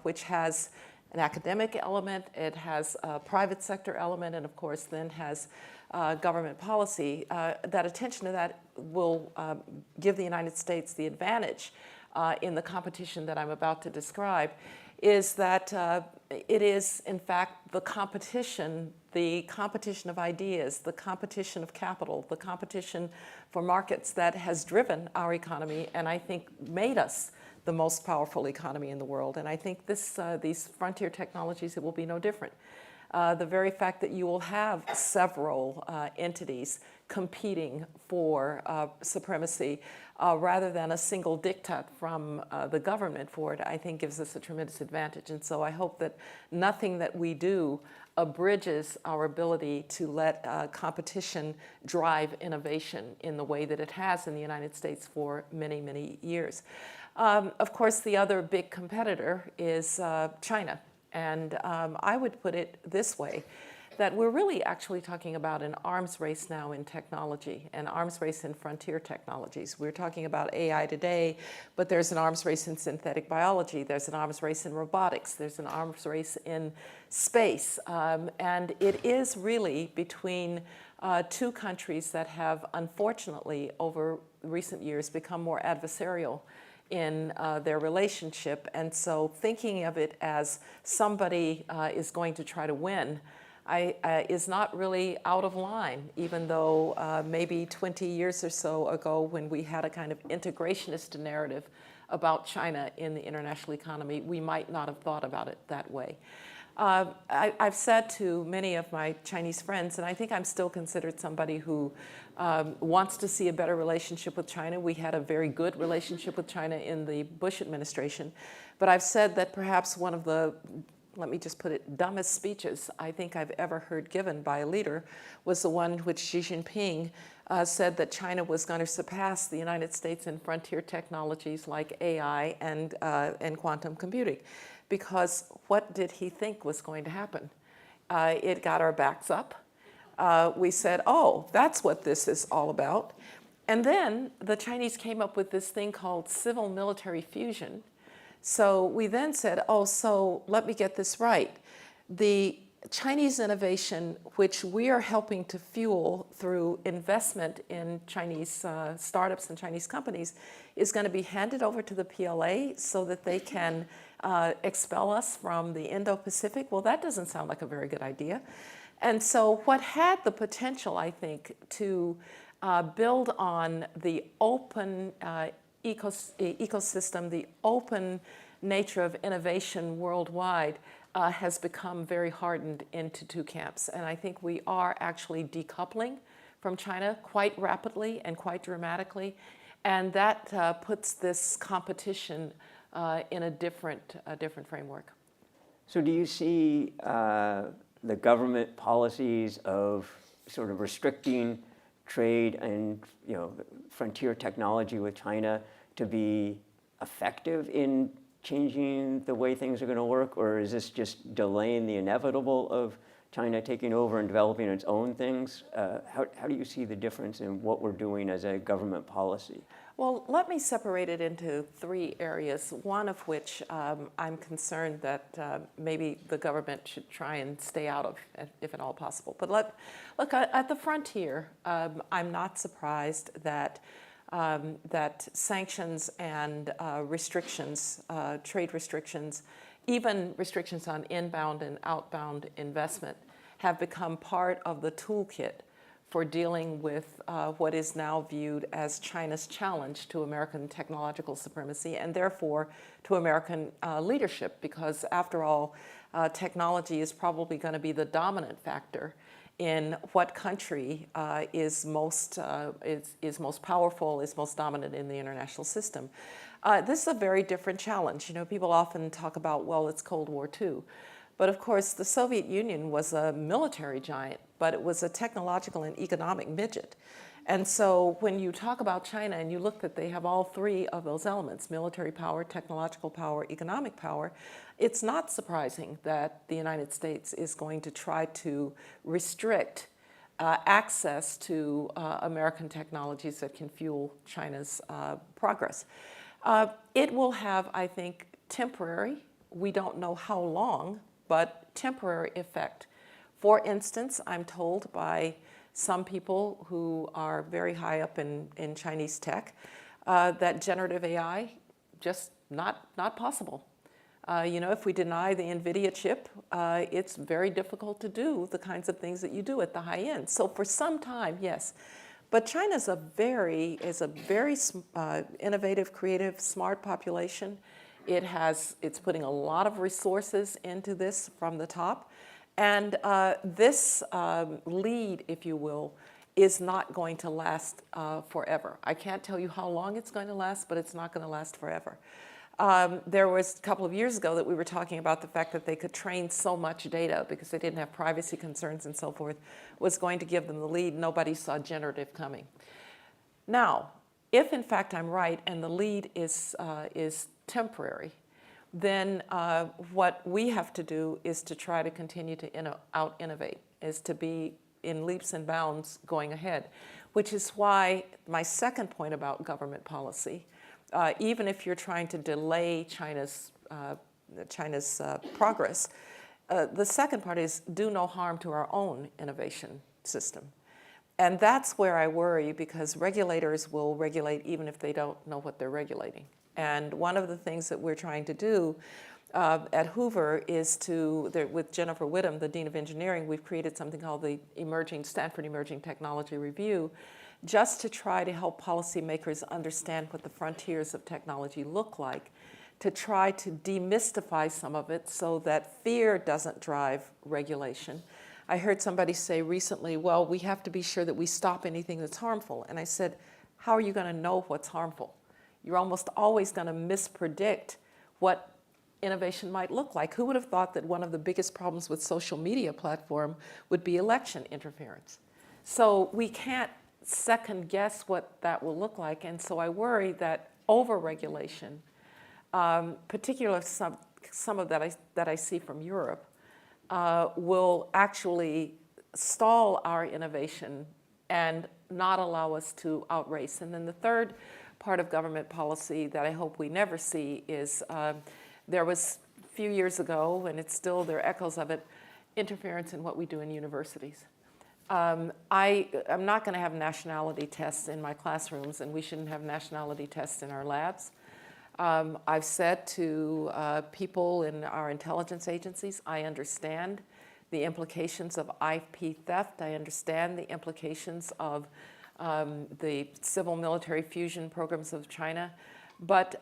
which has an academic element, it has a private sector element, and of course then has government policy, that attention to that will give the United States the advantage in the competition that I'm about to describe, is that it is in fact the competition of ideas, the competition of capital, the competition for markets that has driven our economy, and I think made us the most powerful economy in the world. And I think these frontier technologies, it will be no different. The very fact that you will have several entities competing for supremacy rather than a single diktat from the government for it, I think gives us a tremendous advantage. And so I hope that nothing that we do abridges our ability to let competition drive innovation in the way that it has in the United States for many, many years. Of course, the other big competitor is China. And I would put it this way, that we're really actually talking about an arms race now in technology, an arms race in frontier technologies. We're talking about AI today, but there's an arms race in synthetic biology, there's an arms race in robotics, there's an arms race in space. And it is really between two countries that have, unfortunately, over recent years become more adversarial in their relationship. And so thinking of it as somebody is going to try to win is not really out of line, even though maybe 20 years or so ago, when we had a kind of integrationist narrative about China in the international economy, we might not have thought about it that way. I've said to many of my Chinese friends, and I think I'm still considered somebody who wants to see a better relationship with China. We had a very good relationship with China in the Bush administration. But I've said that perhaps one of the, let me just put it, dumbest speeches I think I've ever heard given by a leader was the one which Xi Jinping said that China was going to surpass the United States in frontier technologies like AI and quantum computing. Because what did he think was going to happen? It got our backs up. We said, oh, that's what this is all about. And then the Chinese came up with this thing called civil-military fusion. So we then said, oh, so let me get this right. The Chinese innovation, which we are helping to fuel through investment in Chinese startups and Chinese companies, is going to be handed over to the PLA so that they can expel us from the Indo-Pacific. Well, that doesn't sound like a very good idea. And so what had the potential, I think, to build on the open ecosystem, the open nature of innovation worldwide, has become very hardened into two camps. And I think we are actually decoupling from China quite rapidly and quite dramatically. And that puts this competition in a different framework. So do you see the government policies of sort of restricting trade and frontier technology with China to be effective in changing the way things are going to work, or is this just delaying the inevitable of China taking over and developing its own things? How do you see the difference in what we're doing as a government policy? Well, let me separate it into three areas, one of which I'm concerned that maybe the government should try and stay out of, if at all possible. But look, at the frontier, I'm not surprised that sanctions and restrictions, trade restrictions, even restrictions on inbound and outbound investment have become part of the toolkit for dealing with what is now viewed as China's challenge to American technological supremacy and therefore to American leadership, because after all, technology is probably going to be the dominant factor in what country is most powerful, is most dominant in the international system. This is a very different challenge. People often talk about, well, it's Cold War II. But of course, the Soviet Union was a military giant, but it was a technological and economic midget. And so when you talk about China and you look that they have all three of those elements, military power, technological power, economic power, it's not surprising that the United States is going to try to restrict access to American technologies that can fuel China's progress. It will have, I think, temporary, we don't know how long, but temporary effect. For instance, I'm told by some people who are very high up in Chinese tech that generative AI just not possible. If we deny the NVIDIA chip, it's very difficult to do the kinds of things that you do at the high end. So for some time, yes. But China is a very innovative, creative, smart population. It's putting a lot of resources into this from the top. And this lead, if you will, is not going to last forever. I can't tell you how long it's going to last, but it's not going to last forever. There was a couple of years ago that we were talking about the fact that they could train so much data because they didn't have privacy concerns and so forth, was going to give them the lead. Nobody saw generative coming. Now, if in fact I'm right and the lead is temporary, then what we have to do is to try to continue to out-innovate, is to be in leaps and bounds going ahead, which is why my second point about government policy, even if you're trying to delay China's progress, the second part is do no harm to our own innovation system. And that's where I worry, because regulators will regulate even if they don't know what they're regulating. And one of the things that we're trying to do at Hoover is with Jennifer Whittam, the Dean of Engineering, we've created something called the Stanford Emerging Technology Review, just to try to help policymakers understand what the frontiers of technology look like, to try to demystify some of it so that fear doesn't drive regulation. I heard somebody say recently, well, we have to be sure that we stop anything that's harmful. And I said, how are you going to know what's harmful? You're almost always going to mispredict what innovation might look like. Who would have thought that one of the biggest problems with social media platform would be election interference? So we can't second guess what that will look like. And so I worry that over-regulation, particularly some of that I see from Europe, will actually stall our innovation and not allow us to outrace. And then the third part of government policy that I hope we never see is there was a few years ago, and it's still, there are echoes of it, interference in what we do in universities. I'm not going to have nationality tests in my classrooms, and we shouldn't have nationality tests in our labs. I've said to people in our intelligence agencies, I understand the implications of IP theft. I understand the implications of the civil military fusion programs of China. But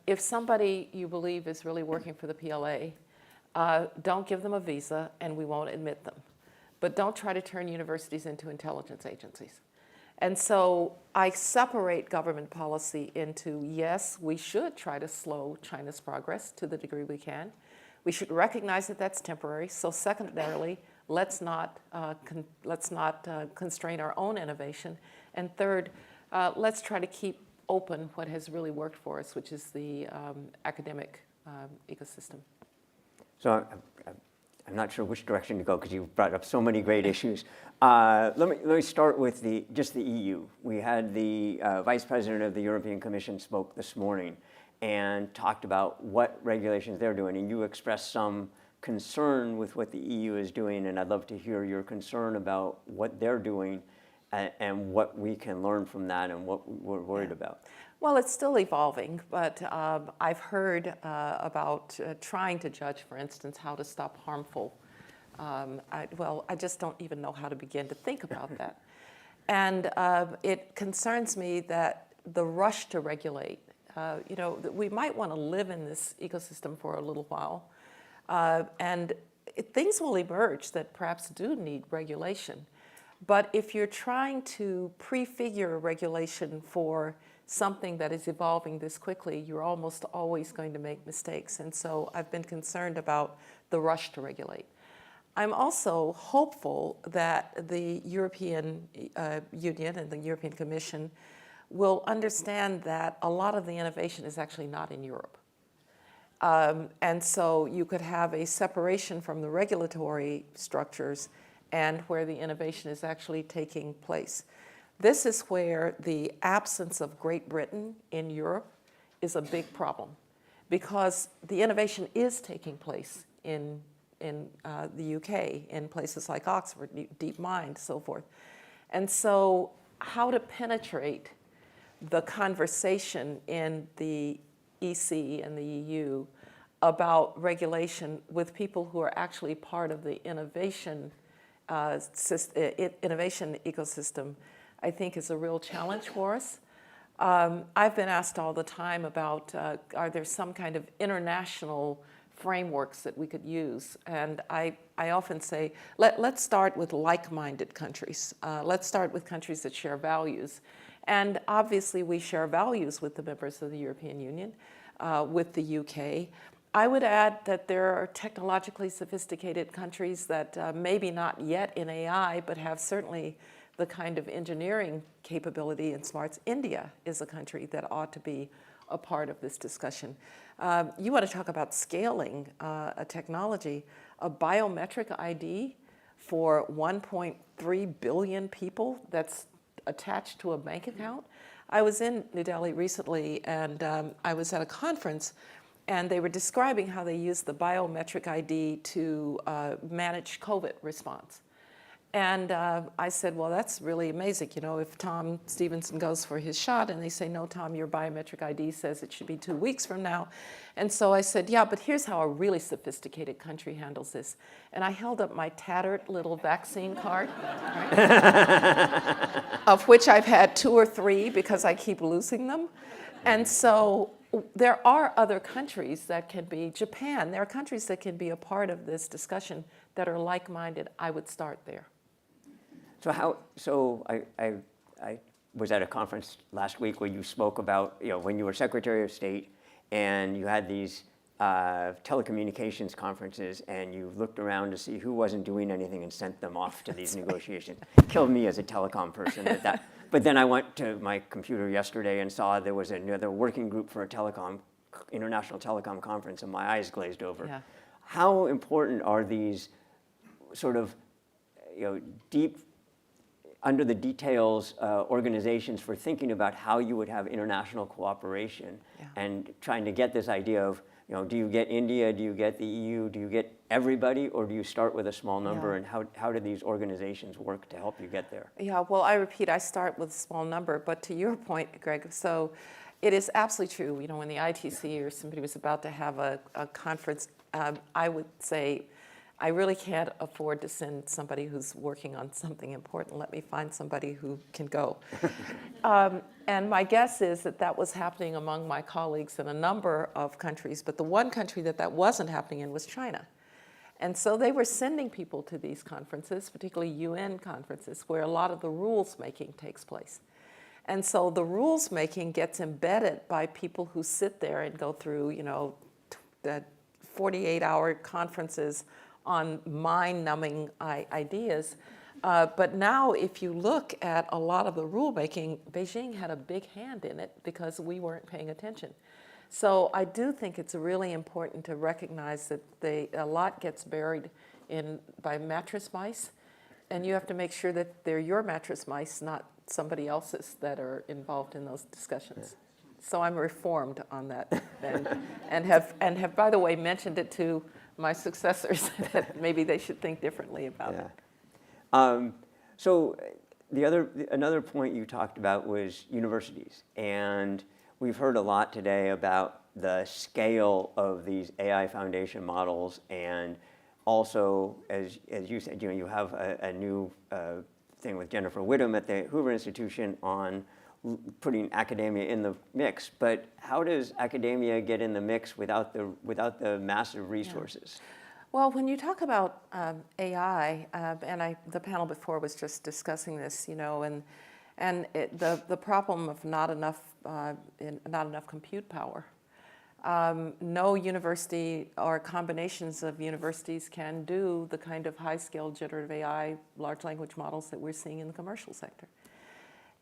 if somebody you believe is really working for the PLA, don't give them a visa and we won't admit them. But don't try to turn universities into intelligence agencies. And so I separate government policy into, yes, we should try to slow China's progress to the degree we can. We should recognize that that's temporary. So secondarily, let's not constrain our own innovation. And third, let's try to keep open what has really worked for us, which is the academic ecosystem. So I'm not sure which direction to go because you brought up so many great issues. Let me start with just the EU. We had the Vice President of the European Commission spoke this morning and talked about what regulations they're doing, and you expressed some concern with what the EU is doing, and I'd love to hear your concern about what they're doing and what we can learn from that and what we're worried about. Well, it's still evolving, but I've heard about trying to judge, for instance, how to stop harmful. I just don't even know how to begin to think about that. And it concerns me that the rush to regulate, that we might want to live in this ecosystem for a little while, and things will emerge that perhaps do need regulation. But if you're trying to prefigure a regulation for something that is evolving this quickly, you're almost always going to make mistakes. And so I've been concerned about the rush to regulate. I'm also hopeful that the European Union and the European Commission will understand that a lot of the innovation is actually not in Europe. And so you could have a separation from the regulatory structures and where the innovation is actually taking place. This is where the absence of Great Britain in Europe is a big problem, because the innovation is taking place in the UK, in places like Oxford, DeepMind, so forth. And so how to penetrate the conversation in the EC and the EU about regulation with people who are actually part of the innovation ecosystem, I think is a real challenge for us. I've been asked all the time about, are there some kind of international frameworks that we could use? And I often say, let's start with like-minded countries. Let's start with countries that share values. And obviously, we share values with the members of the European Union, with the UK. I would add that there are technologically sophisticated countries that maybe not yet in AI, but have certainly the kind of engineering capability and smarts. India is a country that ought to be a part of this discussion. You want to talk about scaling a technology, a biometric ID for 1.3 billion people that's attached to a bank account. I was in New Delhi recently, and I was at a conference, and they were describing how they use the biometric ID to manage COVID response. And I said, well, that's really amazing. You know, if Tom Stevenson goes for his shot and they say, no, Tom, your biometric ID says it should be 2 weeks from now. And so I said, yeah, but here's how a really sophisticated country handles this. And I held up my tattered little vaccine card, right? Of which I've had 2 or 3 because I keep losing them. And so there are other countries that can be, Japan, there are countries that can be a part of this discussion that are like-minded. I would start there. So I was at a conference last week where you spoke about, you know, when you were Secretary of State and you had these telecommunications conferences and you looked around to see who wasn't doing anything and sent them off to these negotiations. Killed me as a telecom person. But then I went to my computer yesterday and saw there was another working group for a international telecom conference, and my eyes glazed over. Yeah. How important are these sort of, you know, deep, under the details organizations for thinking about how you would have international cooperation and trying to get this idea of, you know, do you get India, do you get the EU, do you get everybody, or do you start with a small number, and how do these organizations work to help you get there? Yeah, well, I repeat, I start with a small number, but to your point, Greg, so it is absolutely true. You know, when the ITC or somebody was about to have a conference, I would say, I really can't afford to send somebody who's working on something important. Let me find somebody who can go. And my guess is that that was happening among my colleagues in a number of countries, but the one country that wasn't happening in was China. And so they were sending people to these conferences, particularly UN conferences, where a lot of the rules making takes place. And so the rules making gets embedded by people who sit there and go through, you know, the 48-hour conferences on mind-numbing ideas. But now if you look at a lot of the rulemaking, Beijing had a big hand in it because we weren't paying attention. So I do think it's really important to recognize that a lot gets buried by mattress mice, and you have to make sure that they're your mattress mice, not somebody else's that are involved in those discussions. So I'm reformed on that, and have, by the way, mentioned it to my successors that maybe they should think differently about it. So another point you talked about was universities, and we've heard a lot today about the scale of these AI foundation models, and also, as you said, you know, you have a new thing with Jennifer Whittam at the Hoover Institution on putting academia in the mix, but how does academia get in the mix without the massive resources? Yeah. Well, when you talk about AI, and the panel before was just discussing this, you know, and the problem of not enough compute power. No university or combinations of universities can do the kind of high-scale generative AI, large language models that we're seeing in the commercial sector.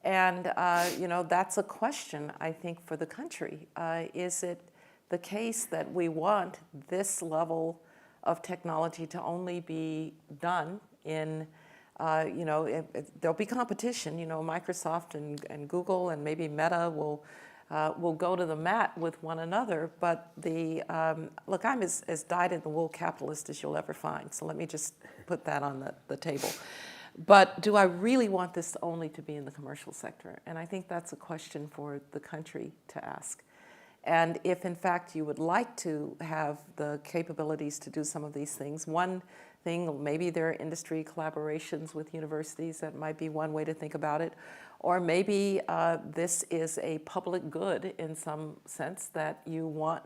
And, you know, that's a question, I think, for the country. Is it the case that we want this level of technology to only be done in, you know, there'll be competition. You know, Microsoft and Google and maybe Meta will go to the mat with one another. But look, I'm as dyed-in-the-wool capitalist as you'll ever find. So let me just put that on the table. But do I really want this only to be in the commercial sector? And I think that's a question for the country to ask. And if in fact you would like to have the capabilities to do some of these things, one thing, maybe there are industry collaborations with universities, that might be one way to think about it. Or maybe this is a public good in some sense that you want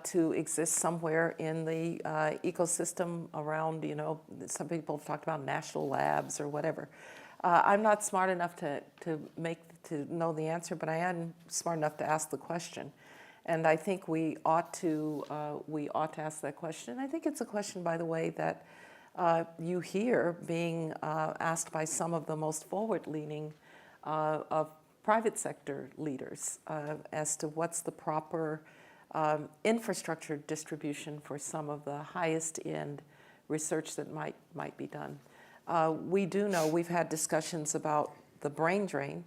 to exist somewhere in the ecosystem around, some people have talked about national labs or whatever. I'm not smart enough to know the answer, but I am smart enough to ask the question. And I think we ought to ask that question. I think it's a question, by the way, that you hear being asked by some of the most forward-leaning of private sector leaders as to what's the proper infrastructure distribution for some of the highest end research that might be done. We do know, we've had discussions about the brain drain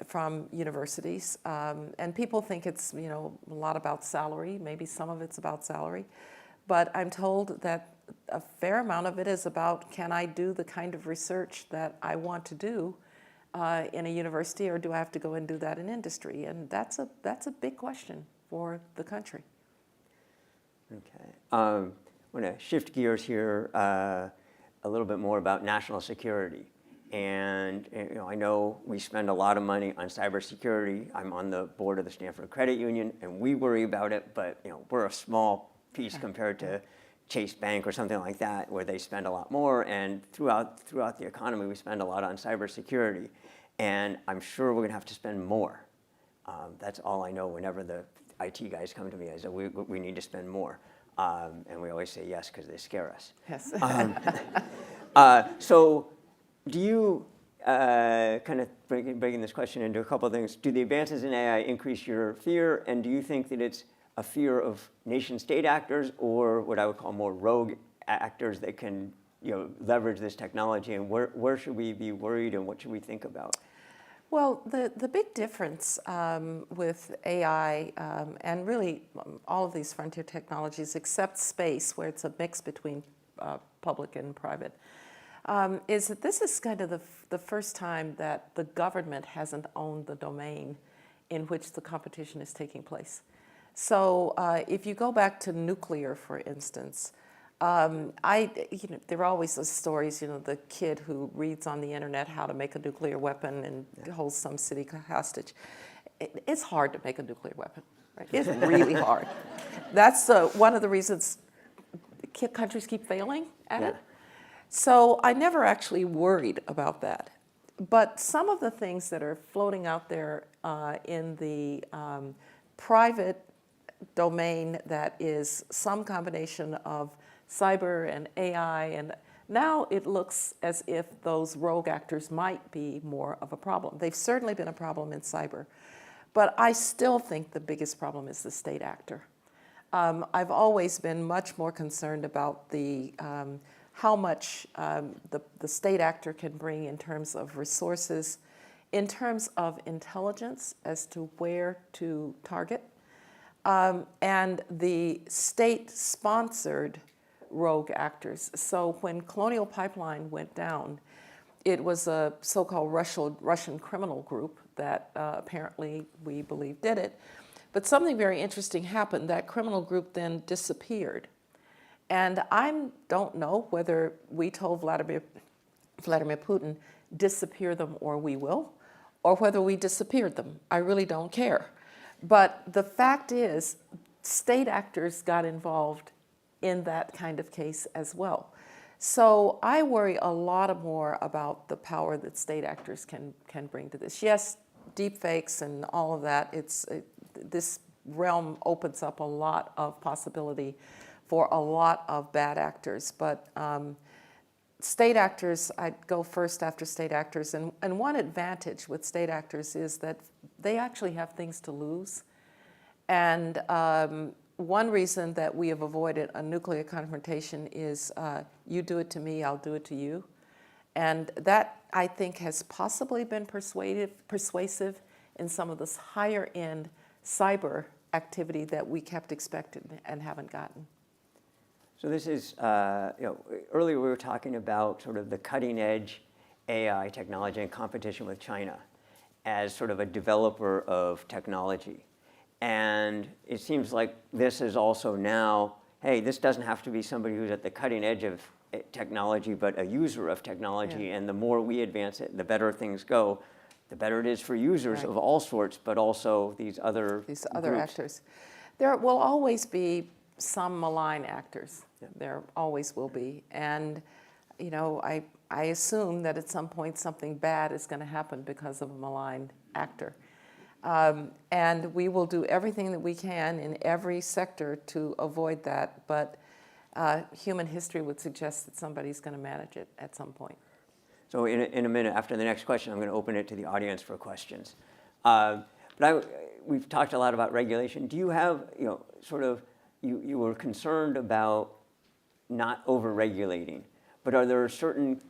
from universities, and people think it's a lot about salary. Maybe some of it's about salary, but I'm told that a fair amount of it is about, can I do the kind of research that I want to do in a university, or do I have to go and do that in industry? And that's a big question for the country. Okay, I want to shift gears here a little bit more about national security. And I know we spend a lot of money on cybersecurity. I'm on the board of the Stanford Credit Union, and we worry about it, but we're a small piece compared to Chase Bank or something like that, where they spend a lot more. And throughout the economy, we spend a lot on cybersecurity. And I'm sure we're going to have to spend more. That's all I know. Whenever the IT guys come to me, I say, we need to spend more. And we always say yes, because they scare us. Yes. So do you, kind of breaking this question into a couple of things, do the advances in AI increase your fear? And do you think that it's a fear of nation-state actors, or what I would call more rogue actors that can leverage this technology? And where should we be worried, and what should we think about? Well, the big difference with AI and really all of these frontier technologies, except space, where it's a mix between public and private, is that this is kind of the first time that the government hasn't owned the domain in which the competition is taking place. So if you go back to nuclear, for instance, there are always those stories, the kid who reads on the internet how to make a nuclear weapon and holds some city hostage. It's hard to make a nuclear weapon, right? It's really hard. That's one of the reasons countries keep failing at it. So I never actually worried about that. But some of the things that are floating out there in the private domain that is some combination of cyber and AI, and now it looks as if those rogue actors might be more of a problem. They've certainly been a problem in cyber, but I still think the biggest problem is the state actor. I've always been much more concerned about how much the state actor can bring in terms of resources, in terms of intelligence as to where to target, and the state-sponsored rogue actors. So when Colonial Pipeline went down, it was a so-called Russian criminal group that apparently we believe did it. But something very interesting happened. That criminal group then disappeared. And I don't know whether we told Vladimir Putin, disappear them or we will, or whether we disappeared them. I really don't care. But the fact is, state actors got involved in that kind of case as well. So I worry a lot more about the power that state actors can bring to this. Yes, deep fakes and all of that, this realm opens up a lot of possibility for a lot of bad actors. But state actors, I'd go first after state actors. And one advantage with state actors is that they actually have things to lose. And one reason that we have avoided a nuclear confrontation is you do it to me, I'll do it to you. And that, I think, has possibly been persuasive in some of this higher end cyber activity that we kept expecting and haven't gotten. So this is, earlier we were talking about sort of the cutting edge AI technology and competition with China as sort of a developer of technology. And it seems like this is also now, hey, this doesn't have to be somebody who's at the cutting edge of technology, but a user of technology. And the more we advance it, the better things go. The better it is for users of all sorts, but also these other groups. Actors. There will always be some malign actors. There always will be. And, you know, I assume that at some point something bad is going to happen because of a malign actor. And we will do everything that we can in every sector to avoid that. But human history would suggest that somebody's going to manage it at some point. So in a minute, after the next question, I'm going to open it to the audience for questions. We've talked a lot about regulation. Do you have, you know, sort of, you were concerned about not over-regulating, but are there certain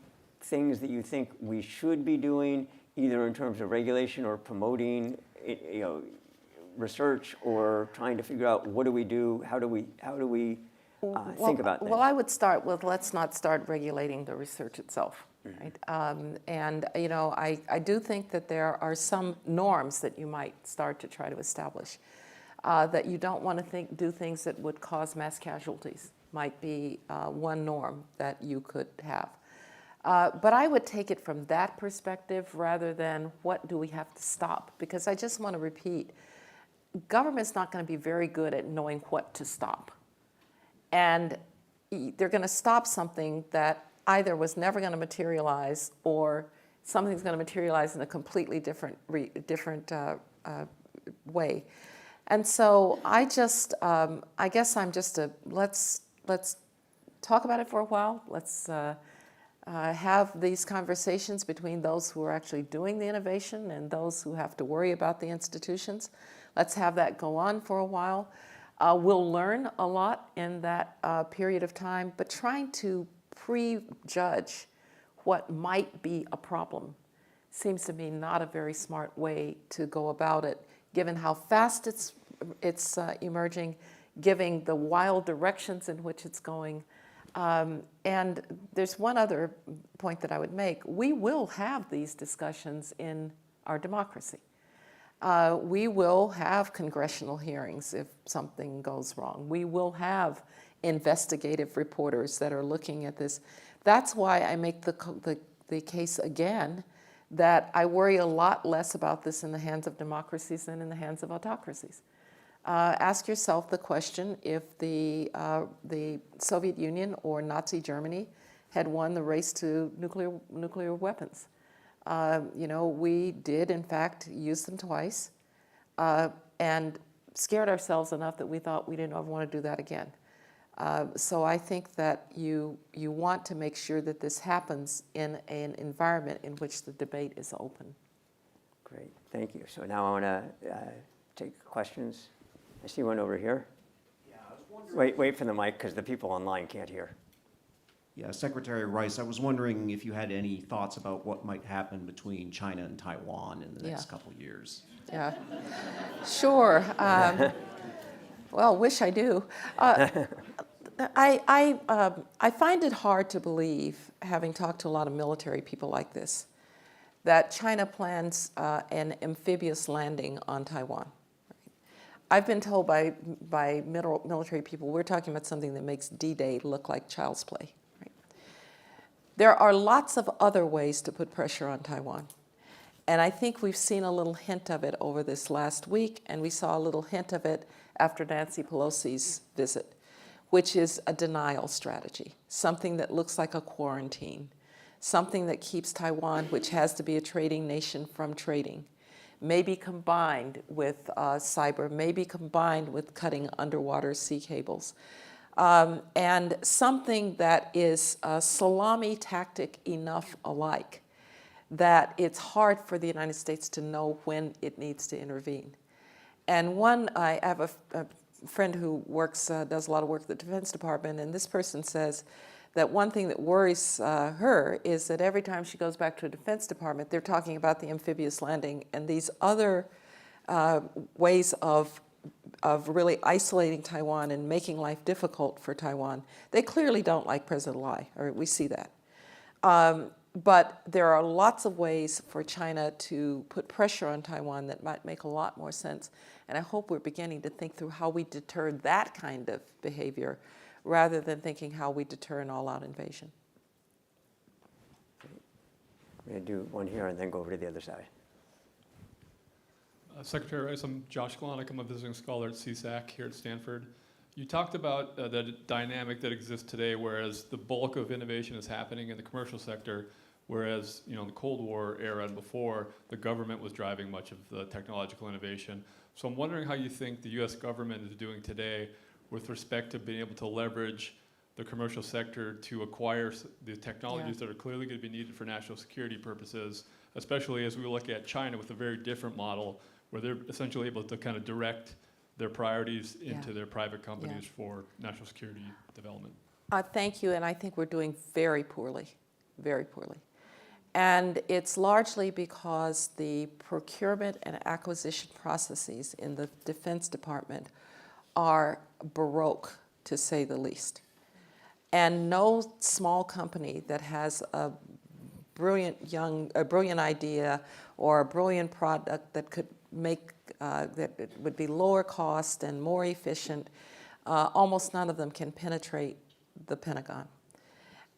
things that you think we should be doing, either in terms of regulation or promoting, you know, research, or trying to figure out what do we do, how do we think about things? Well, I would start with, let's not start regulating the research itself. Right? And you know, I do think that there are some norms that you might start to try to establish. That you don't want to do things that would cause mass casualties might be one norm that you could have. But I would take it from that perspective rather than what do we have to stop? Because I just want to repeat, government's not going to be very good at knowing what to stop. And they're going to stop something that either was never going to materialize or something's going to materialize in a completely different way. And so I just, I guess I'm just let's talk about it for a while. Let's have these conversations between those who are actually doing the innovation and those who have to worry about the institutions. Let's have that go on for a while. We'll learn a lot in that period of time, but trying to prejudge what might be a problem seems to me not a very smart way to go about it, given how fast it's emerging, given the wild directions in which it's going. And there's one other point that I would make. We will have these discussions in our democracy. We will have congressional hearings if something goes wrong. We will have investigative reporters that are looking at this. That's why I make the case again that I worry a lot less about this in the hands of democracies than in the hands of autocracies. Ask yourself the question, if the Soviet Union or Nazi Germany had won the race to nuclear weapons. You know, we did, in fact, use them twice and scared ourselves enough that we thought we didn't ever want to do that again. So I think that you want to make sure that this happens in an environment in which the debate is open. Great, thank you. So now I want to take questions. I see one over here. Yeah, I was wondering. Wait for the mic because the people online can't hear. Yeah, Secretary Rice, I was wondering if you had any thoughts about what might happen between China and Taiwan in the next couple years. Yeah, sure. Well, wish I do. I find it hard to believe, having talked to a lot of military people like this, that China plans an amphibious landing on Taiwan. I've been told by military people, we're talking about something that makes D-Day look like child's play. Right? There are lots of other ways to put pressure on Taiwan. And I think we've seen a little hint of it over this last week, and we saw a little hint of it after Nancy Pelosi's visit, which is a denial strategy, something that looks like a quarantine, something that keeps Taiwan, which has to be a trading nation, from trading, maybe combined with cyber, maybe combined with cutting underwater sea cables, and something that is a salami tactic enough alike that it's hard for the United States to know when it needs to intervene. And I have a friend who does a lot of work at the Defense Department, and this person says that one thing that worries her is that every time she goes back to the Defense Department, they're talking about the amphibious landing and these other ways of really isolating Taiwan and making life difficult for Taiwan. They clearly don't like President Lai, or we see that. But there are lots of ways for China to put pressure on Taiwan that might make a lot more sense. And I hope we're beginning to think through how we deter that kind of behavior rather than thinking how we deter an all-out invasion. I'm going to do one here and then go over to the other side. Secretary Rice, I'm Josh Klonick. I'm a visiting scholar at CSAC here at Stanford. You talked about the dynamic that exists today, whereas the bulk of innovation is happening in the commercial sector, whereas in the Cold War era and before, the government was driving much of the technological innovation. So I'm wondering how you think the U.S. government is doing today with respect to being able to leverage the commercial sector to acquire the technologies that are clearly going to be needed for national security purposes, especially as we look at China with a very different model, where they're essentially able to kind of direct their priorities into their private companies for national security development. Thank you, and I think we're doing very poorly, very poorly. And it's largely because the procurement and acquisition processes in the Defense Department are baroque, to say the least. And no small company that has a brilliant idea or a brilliant product that could make that it would be lower cost and more efficient, almost none of them can penetrate the Pentagon.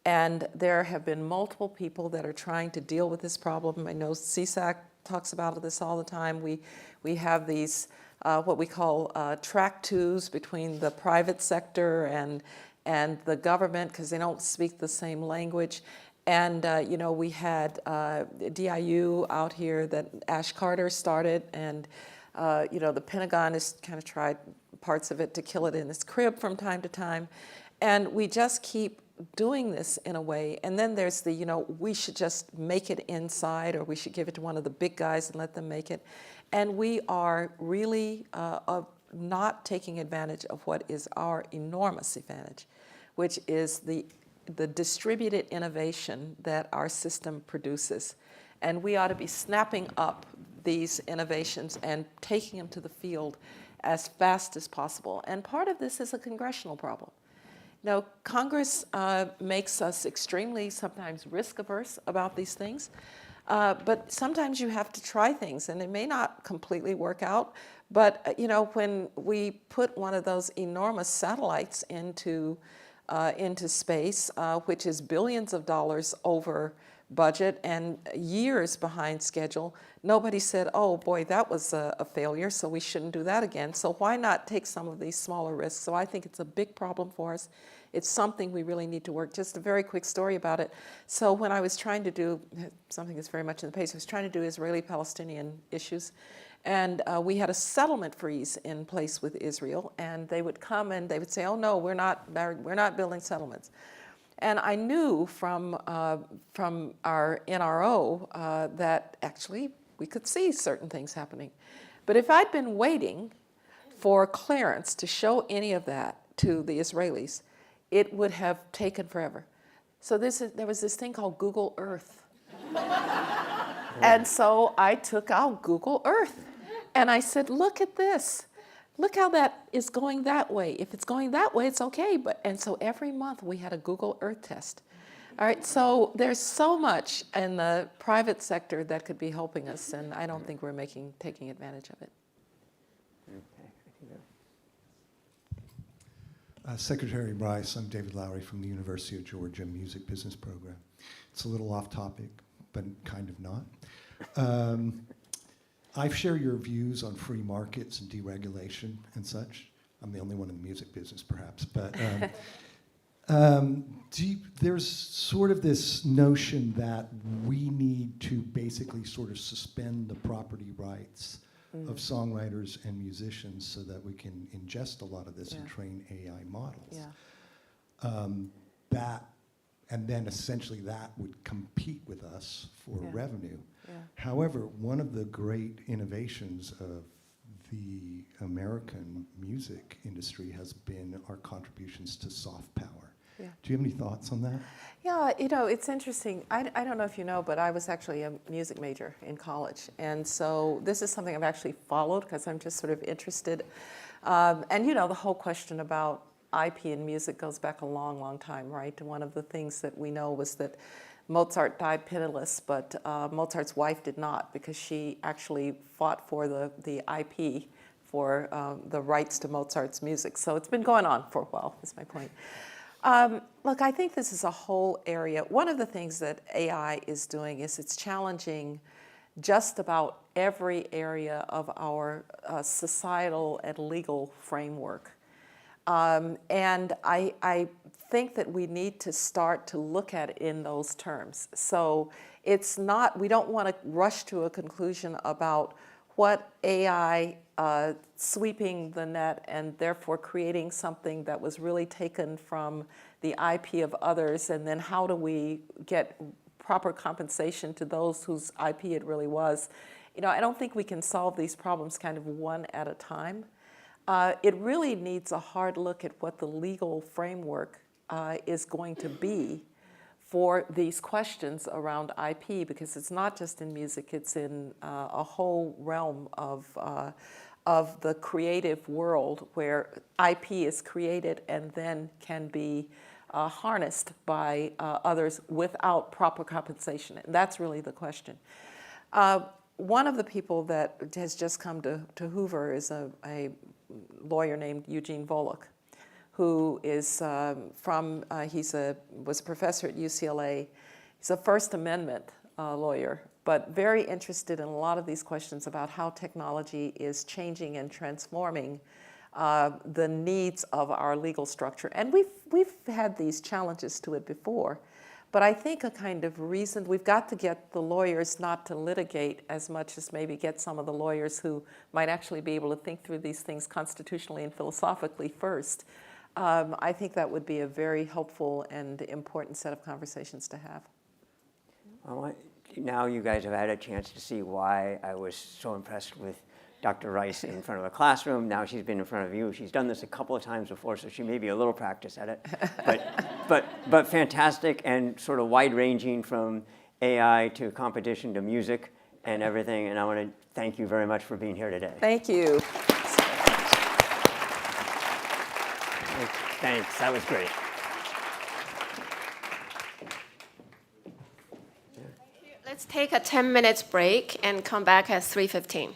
And there have been multiple people that are trying to deal with this problem. I know CSAC talks about this all the time. We have these what we call track twos between the private sector and the government, because they don't speak the same language. And we had DIU out here that Ash Carter started, and the Pentagon has kind of tried parts of it to kill it in its crib from time to time. And we just keep doing this in a way. And then there's the, we should just make it inside, or we should give it to one of the big guys and let them make it. And we are really not taking advantage of what is our enormous advantage, which is the distributed innovation that our system produces. And we ought to be snapping up these innovations and taking them to the field as fast as possible. And part of this is a congressional problem. Now, Congress makes us extremely sometimes risk-averse about these things, but sometimes you have to try things, and it may not completely work out. But when we put one of those enormous satellites into space, which is billions of dollars over budget and years behind schedule, nobody said, oh boy, that was a failure, so we shouldn't do that again. So why not take some of these smaller risks? So I think it's a big problem for us. It's something we really need to work. Just a very quick story about it. So when I was trying to do something that's very much in the pace, I was trying to do Israeli-Palestinian issues. And we had a settlement freeze in place with Israel, and they would come and they would say, oh no, we're not building settlements. And I knew from our NRO that actually we could see certain things happening. But if I'd been waiting for clearance to show any of that to the Israelis, it would have taken forever. So there was this thing called Google Earth. And so I took out Google Earth. And I said, look at this. Look how that is going that way. If it's going that way, it's okay. And so every month we had a Google Earth test. All right, so there's so much in the private sector that could be helping us, and I don't think we're taking advantage of it. Secretary Rice, I'm David Lowry from the University of Georgia Music Business Program. It's a little off topic, but kind of not. I share your views on free markets and deregulation and such. I'm the only one in the music business, perhaps, but there's sort of this notion that we need to basically sort of suspend the property rights of songwriters and musicians so that we can ingest a lot of this and train AI models. And then essentially that would compete with us for revenue. However, one of the great innovations of the American music industry has been our contributions to soft power. Do you have any thoughts on that? Yeah, it's interesting. I don't know if you know, but I was actually a music major in college. And so this is something I've actually followed because I'm just sort of interested. And the whole question about IP in music goes back a long, long time, right? And one of the things that we know was that Mozart died penniless, but Mozart's wife did not, because she actually fought for the IP for the rights to Mozart's music. So it's been going on for a while, is my point. Look, I think this is a whole area. One of the things that AI is doing is it's challenging just about every area of our societal and legal framework. And I think that we need to start to look at it in those terms. So it's not, we don't want to rush to a conclusion about what AI sweeping the net and therefore creating something that was really taken from the IP of others, and then how do we get proper compensation to those whose IP it really was. You know, I don't think we can solve these problems kind of one at a time. It really needs a hard look at what the legal framework is going to be for these questions around IP, because it's not just in music, it's in a whole realm of the creative world where IP is created and then can be harnessed by others without proper compensation. And that's really the question. One of the people that has just come to Hoover is a lawyer named Eugene Volokh, who is was a professor at UCLA. He's a First Amendment lawyer, but very interested in a lot of these questions about how technology is changing and transforming the needs of our legal structure. And we've had these challenges to it before, but I think a kind of reason, we've got to get the lawyers not to litigate as much as maybe get some of the lawyers who might actually be able to think through these things constitutionally and philosophically first. I think that would be a very helpful and important set of conversations to have. Well, now you guys have had a chance to see why I was so impressed with Dr. Rice in front of a classroom. Now she's been in front of you. She's done this a couple of times before, so she may be a little practiced at it. But fantastic and sort of wide-ranging, from AI to competition to music and everything. And I want to thank you very much for being here today. Thank you. Thanks. That was great. Let's take a 10 minutes break and come back at 3:15.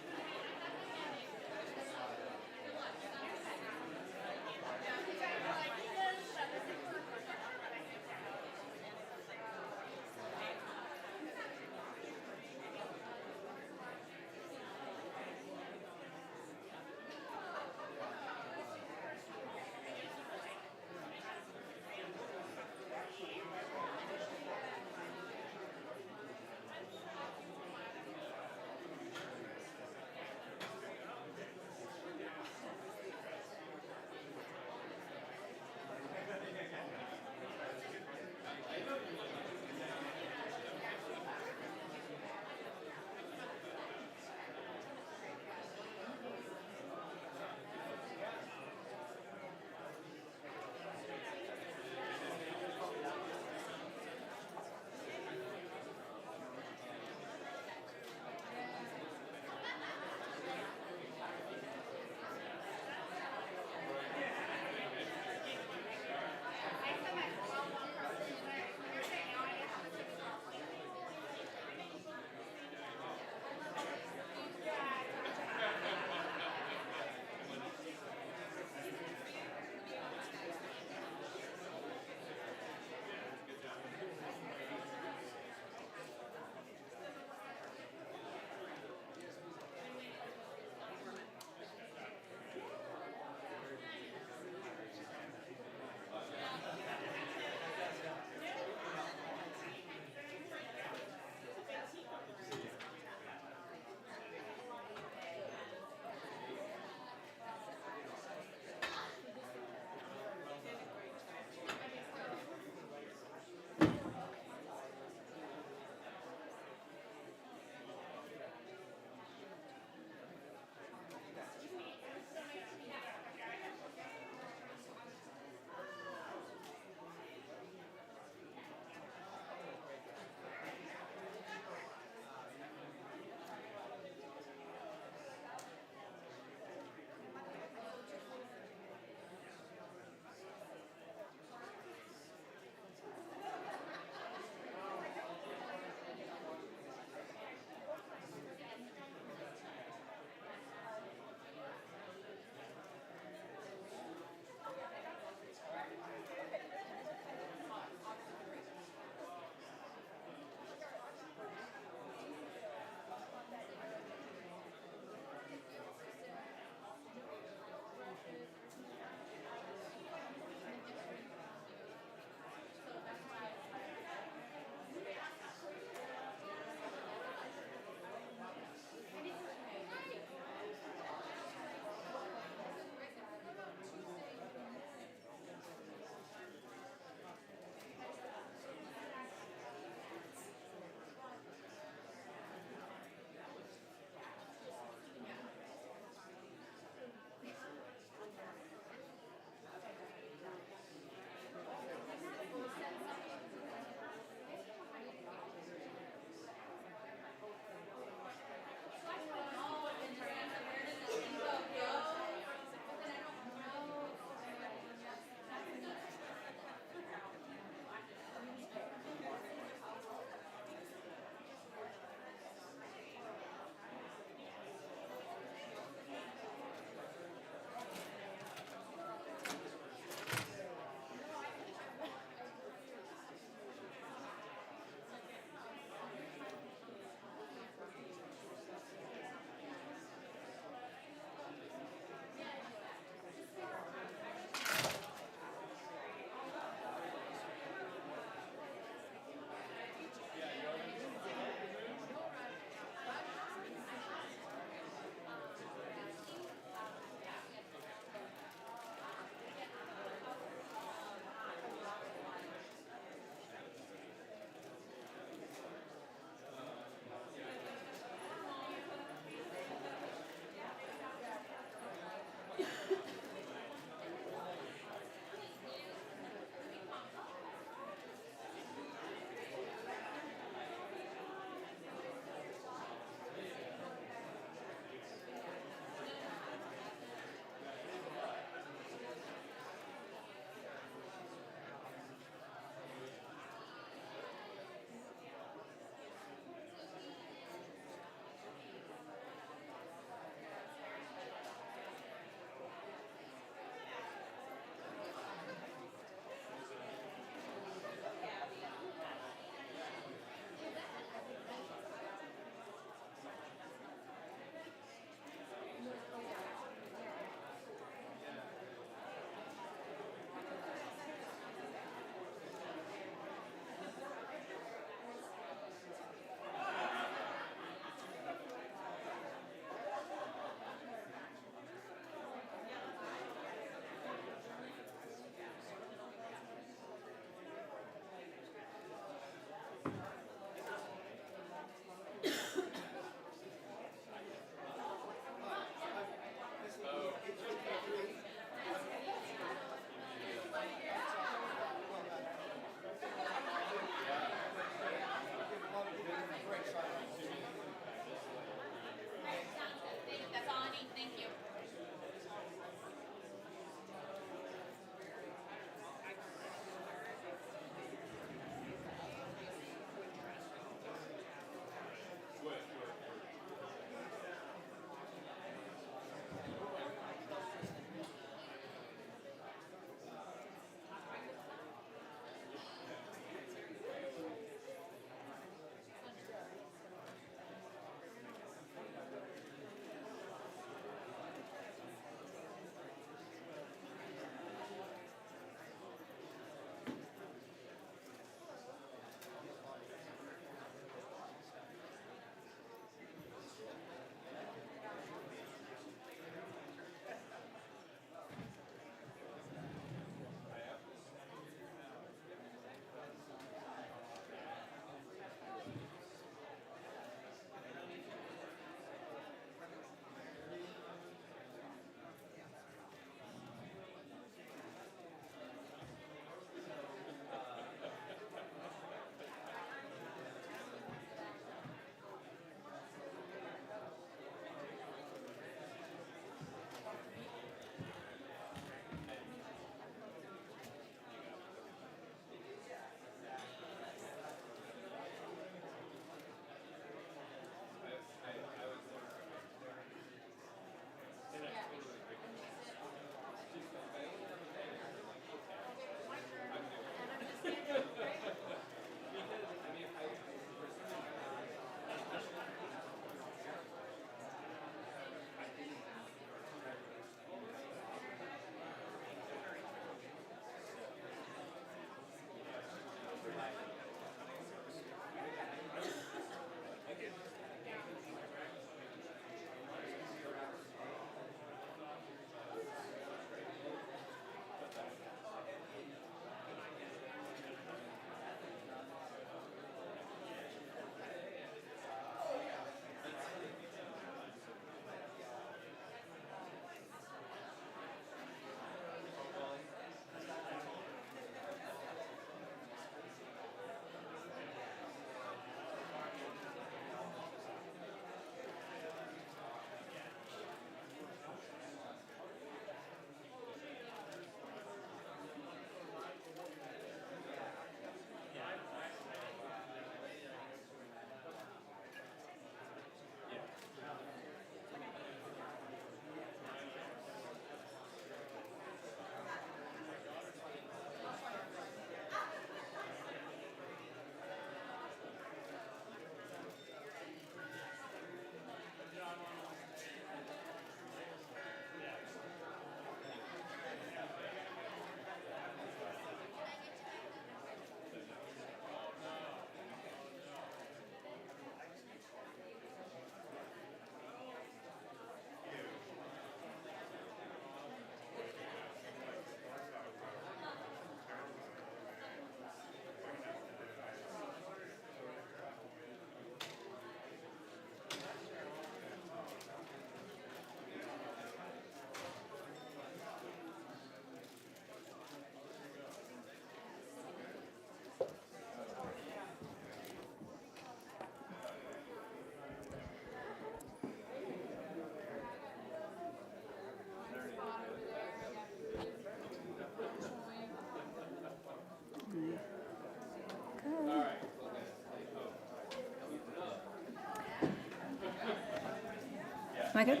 Am I good?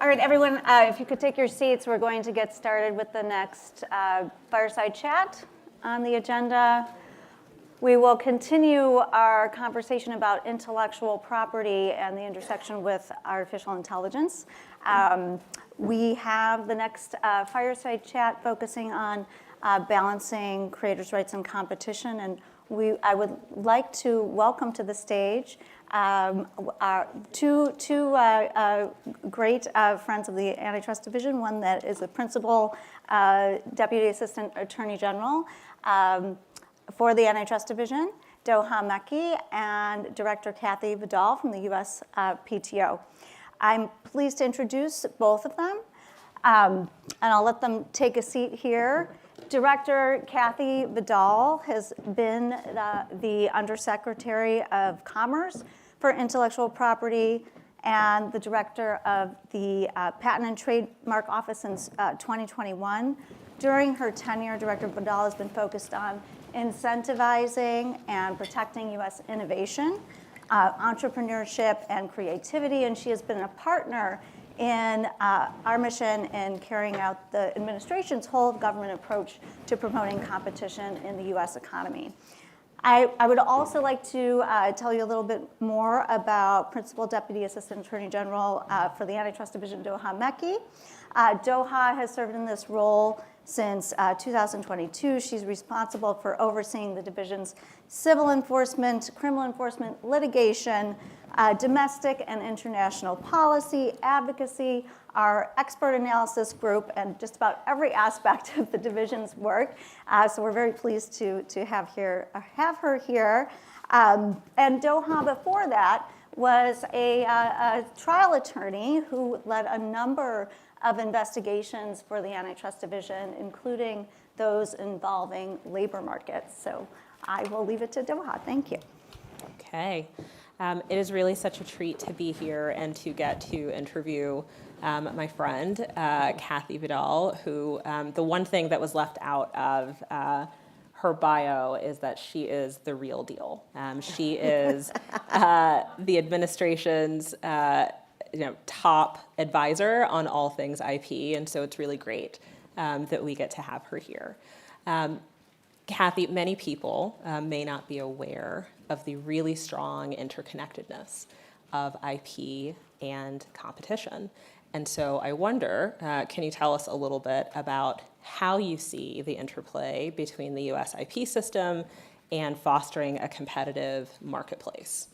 All right, everyone, if you could take your seats, we're going to get started with the next fireside chat on the agenda. We will continue our conversation about intellectual property and the intersection with artificial intelligence. We have the next fireside chat focusing on balancing creators' rights and competition. And I would like to welcome to the stage our two great friends of the Antitrust Division, one that is a principal Deputy Assistant Attorney General for the Antitrust Division, Doha Meki, and Director Kathy Vidal from the US PTO. I'm pleased to introduce both of them, and I'll let them take a seat here. Director Kathy Vidal has been the Undersecretary of Commerce for Intellectual Property and the Director of the Patent and Trademark Office since 2021. During her tenure, Director Vidal has been focused on incentivizing and protecting U.S. innovation, entrepreneurship, and creativity, and she has been a partner in our mission in carrying out the administration's whole of government approach to promoting competition in the U.S. economy. I would also like to tell you a little bit more about Principal Deputy Assistant Attorney General for the Antitrust Division, Doha Meki. Doha has served in this role since 2022. She's responsible for overseeing the division's civil enforcement, criminal enforcement, litigation, domestic and international policy, advocacy, our expert analysis group, and just about every aspect of the division's work. So we're very pleased to have her here. And Doha, before that, was a trial attorney who led a number of investigations for the Antitrust Division, including those involving labor markets. So I will leave it to Doha. Thank you. Okay. It is really such a treat to be here and to get to interview my friend, Kathy Vidal, who the one thing that was left out of her bio is that she is the real deal. She is the administration's top advisor on all things IP, and so it's really great that we get to have her here. Kathy, many people may not be aware of the really strong interconnectedness of IP and competition. And so I wonder, can you tell us a little bit about how you see the interplay between the US IP system and fostering a competitive marketplace?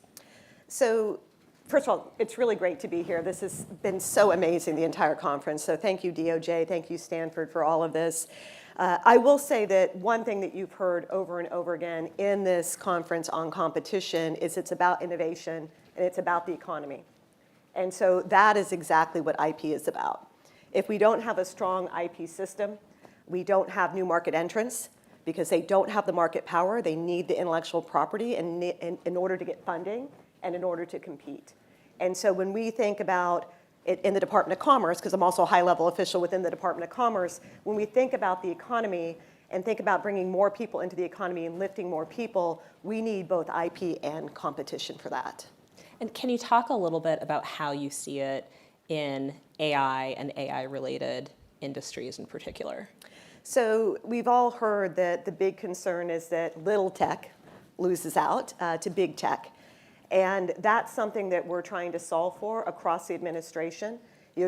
So first of all, it's really great to be here. This has been so amazing, the entire conference. So thank you, DOJ. Thank you, Stanford, for all of this. I will say that one thing that you've heard over and over again in this conference on competition is it's about innovation and it's about the economy. And so that is exactly what IP is about. If we don't have a strong IP system, we don't have new market entrants because they don't have the market power. They need the intellectual property in order to get funding and in order to compete. And so when we think about it in the Department of Commerce, because I'm also a high-level official within the Department of Commerce, when we think about the economy and think about bringing more people into the economy and lifting more people, we need both IP and competition for that. And can you talk a little bit about how you see it in AI and AI-related industries in particular? So we've all heard that the big concern is that little tech loses out to big tech. And that's something that we're trying to solve for across the administration.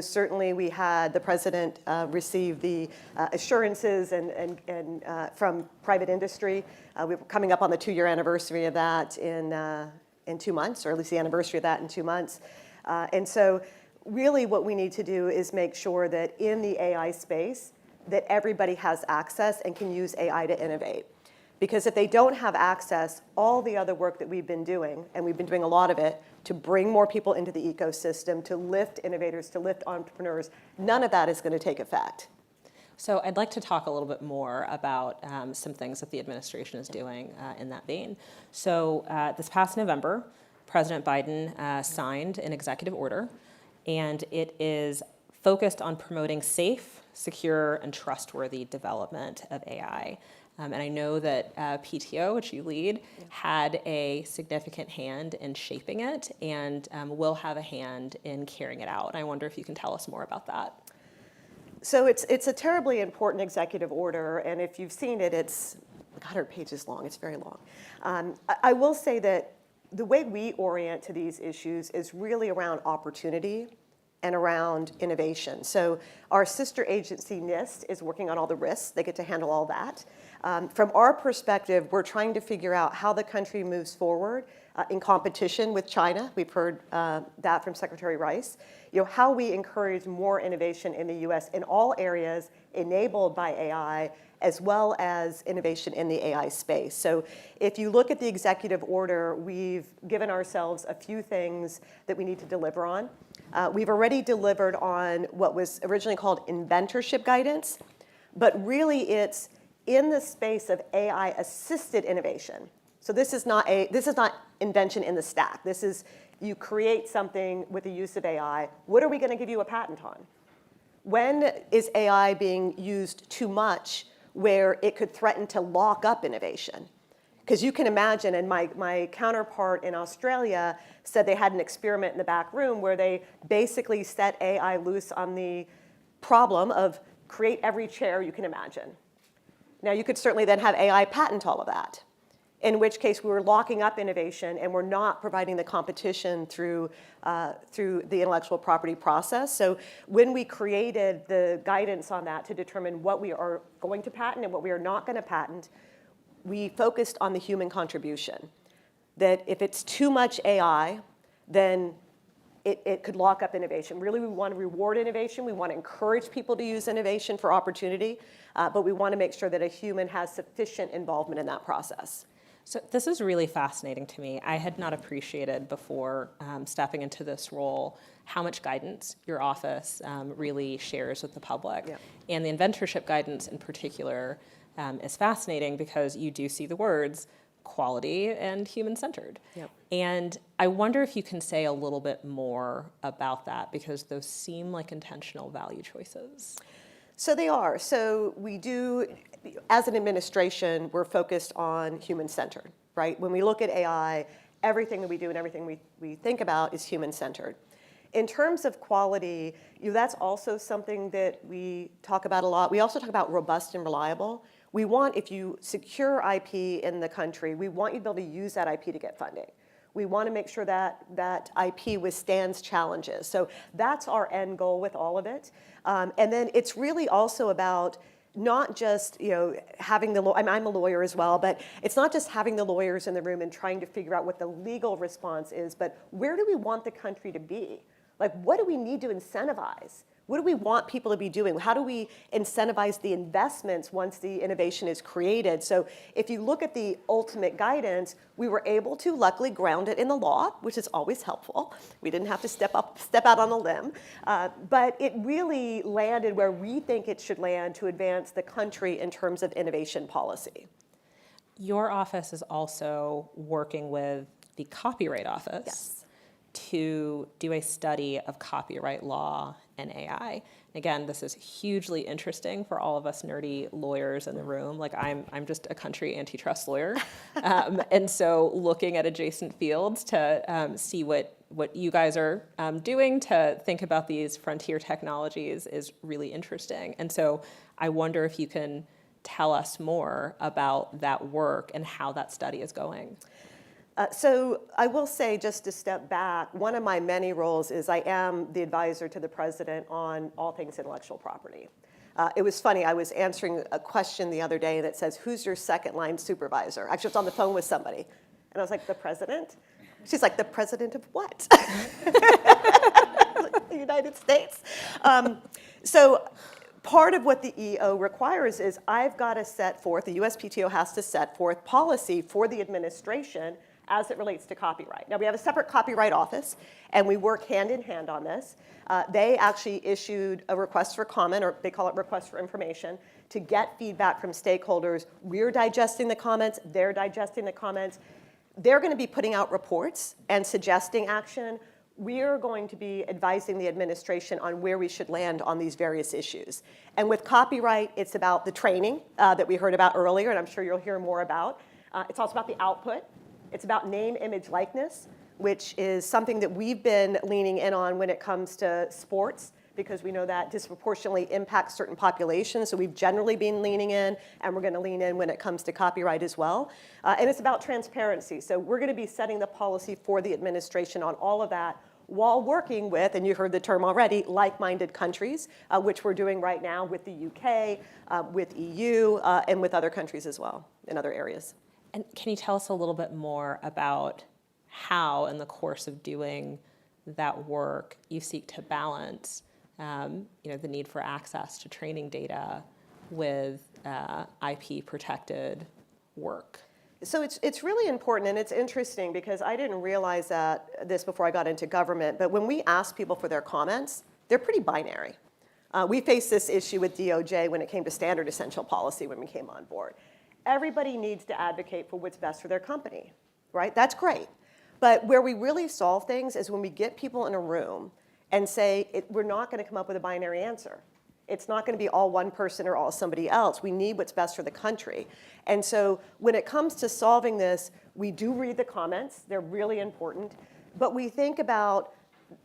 Certainly we had the president receive the assurances and from private industry. We're coming up on the 2-year anniversary of that in 2 months, or at least the anniversary of that in 2 months. And so really what we need to do is make sure that in the AI space, that everybody has access and can use AI to innovate. Because if they don't have access, all the other work that we've been doing, and we've been doing a lot of it, to bring more people into the ecosystem, to lift innovators, to lift entrepreneurs, none of that is going to take effect. So I'd like to talk a little bit more about some things that the administration is doing in that vein. So this past November, President Biden signed an executive order, and it is focused on promoting safe, secure, and trustworthy development of AI. And I know that PTO, which you lead, had a significant hand in shaping it and will have a hand in carrying it out. And I wonder if you can tell us more about that. So it's a terribly important executive order, and if you've seen it, it's 100 pages long. It's very long. I will say that the way we orient to these issues is really around opportunity and around innovation. So our sister agency, NIST, is working on all the risks. They get to handle all that. From our perspective, we're trying to figure out how the country moves forward in competition with China. We've heard that from Secretary Rice. How we encourage more innovation in the US in all areas enabled by AI, as well as innovation in the AI space. So if you look at the executive order, we've given ourselves a few things that we need to deliver on. We've already delivered on what was originally called inventorship guidance, but really it's in the space of AI-assisted innovation. So this is not invention in the stack. This is you create something with the use of AI. What are we going to give you a patent on? When is AI being used too much where it could threaten to lock up innovation? Because you can imagine, and my counterpart in Australia said they had an experiment in the back room where they basically set AI loose on the problem of create every chair you can imagine. Now, you could certainly then have AI patent all of that, in which case we were locking up innovation and we're not providing the competition through the intellectual property process. So when we created the guidance on that to determine what we are going to patent and what we are not going to patent, we focused on the human contribution. That if it's too much AI, then it could lock up innovation. Really, we want to reward innovation. We want to encourage people to use innovation for opportunity, but we want to make sure that a human has sufficient involvement in that process. So this is really fascinating to me. I had not appreciated before stepping into this role how much guidance your office really shares with the public. Yep. And the inventorship guidance in particular is fascinating because you do see the words quality and human-centered. Yep. And I wonder if you can say a little bit more about that, because those seem like intentional value choices. So they are. So we do, as an administration, we're focused on human-centered, right? When we look at AI, everything that we do and everything we think about is human-centered. In terms of quality, that's also something that we talk about a lot. We also talk about robust and reliable. We want, if you secure IP in the country, we want you to be able to use that IP to get funding. We want to make sure that that IP withstands challenges. So that's our end goal with all of it. And then it's really also about not just having the I'm a lawyer as well, but it's not just having the lawyers in the room and trying to figure out what the legal response is, but where do we want the country to be? Like, what do we need to incentivize? What do we want people to be doing? How do we incentivize the investments once the innovation is created? So if you look at the ultimate guidance, we were able to luckily ground it in the law, which is always helpful. We didn't have to step out on a limb. But it really landed where we think it should land to advance the country in terms of innovation policy. Your office is also working with the Copyright Office. Yes. To do a study of copyright law and AI. Again, this is hugely interesting for all of us nerdy lawyers in the room. Like I'm just a country antitrust lawyer. And so looking at adjacent fields to see what you guys are doing to think about these frontier technologies is really interesting. And so I wonder if you can tell us more about that work and how that study is going. So I will say, just to step back, one of my many roles is I am the advisor to the president on all things intellectual property. It was funny, I was answering a question the other day that says, who's your second line supervisor? Actually, I was on the phone with somebody. And I was like, the president? She's like, the president of what? The United States. So part of what the EO requires is I've got to set forth, the USPTO has to set forth policy for the administration as it relates to copyright. Now, we have a separate copyright office, and we work hand in hand on this. They actually issued a request for comment, or they call it request for information, to get feedback from stakeholders. We're digesting the comments. They're digesting the comments. They're going to be putting out reports and suggesting action. we are going to be advising the administration on where we should land on these various issues. And with copyright, it's about the training that we heard about earlier, and I'm sure you'll hear more about. It's also about the output. It's about name, image, likeness, which is something that we've been leaning in on when it comes to sports, because we know that disproportionately impacts certain populations. So we've generally been leaning in, and we're going to lean in when it comes to copyright as well. And it's about transparency. So we're going to be setting the policy for the administration on all of that while working with, and you heard the term already, like-minded countries, which we're doing right now with the UK, with EU, and with other countries as well in other areas. And can you tell us a little bit more about how, in the course of doing that work, you seek to balance the need for access to training data with IP-protected work? So it's really important, and it's interesting because I didn't realize this before I got into government, but when we ask people for their comments, they're pretty binary. We faced this issue with DOJ when it came to standard essential policy when we came on board. Everybody needs to advocate for what's best for their company, right? That's great. But where we really solve things is when we get people in a room and say, we're not going to come up with a binary answer. It's not going to be all one person or all somebody else. We need what's best for the country. And so when it comes to solving this, we do read the comments. They're really important. But we think about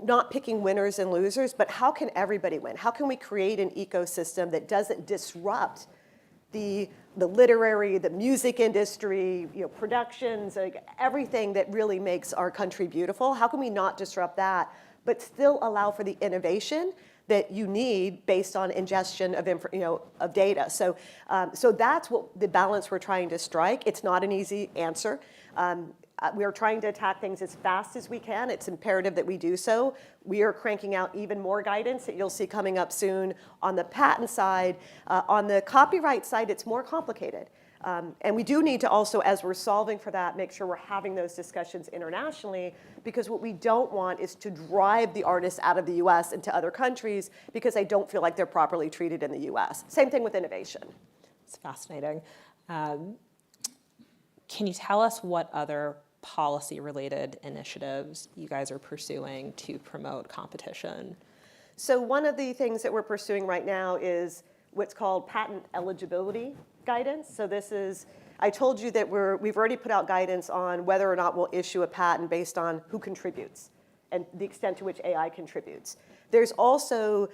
not picking winners and losers, but how can everybody win? How can we create an ecosystem that doesn't disrupt the literary, the music industry, productions, everything that really makes our country beautiful? How can we not disrupt that, but still allow for the innovation that you need based on ingestion of data? So that's what the balance we're trying to strike. It's not an easy answer. We are trying to attack things as fast as we can. It's imperative that we do so. We are cranking out even more guidance that you'll see coming up soon on the patent side. On the copyright side, it's more complicated. And we do need to also, as we're solving for that, make sure we're having those discussions internationally, because what we don't want is to drive the artists out of the US into other countries because they don't feel like they're properly treated in the US. Same thing with innovation. It's fascinating. Can you tell us what other policy-related initiatives you guys are pursuing to promote competition? So one of the things that we're pursuing right now is what's called patent eligibility guidance. So this is, I told you that we've already put out guidance on whether or not we'll issue a patent based on who contributes and the extent to which AI contributes. There's also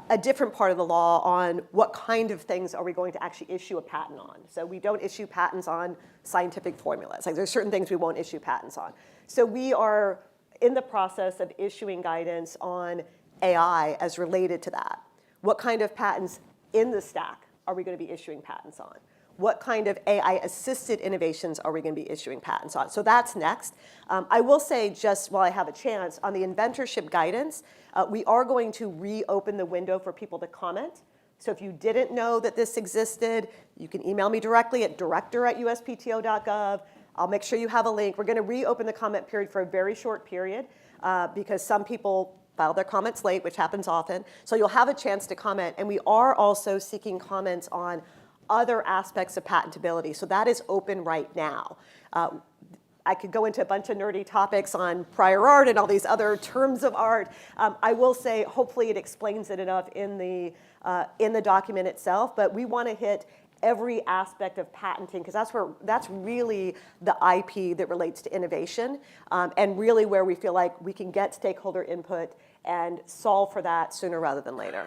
a different part of the law on what kind of things are we going to actually issue a patent on. So we don't issue patents on scientific formulas. Like there's certain things we won't issue patents on. So we are in the process of issuing guidance on AI as related to that. What kind of patents in the stack are we going to be issuing patents on? What kind of AI-assisted innovations are we going to be issuing patents on? So that's next. I will say, just while I have a chance, on the inventorship guidance, we are going to reopen the window for people to comment. So if you didn't know that this existed, you can email me directly at director@uspto.gov. I'll make sure you have a link. We're going to reopen the comment period for a very short period because some people file their comments late, which happens often. So you'll have a chance to comment. And we are also seeking comments on other aspects of patentability. So that is open right now. I could go into a bunch of nerdy topics on prior art and all these other terms of art. I will say, hopefully it explains it enough in the document itself, but we want to hit every aspect of patenting, because that's really the IP that relates to innovation, and really where we feel like we can get stakeholder input and solve for that sooner rather than later.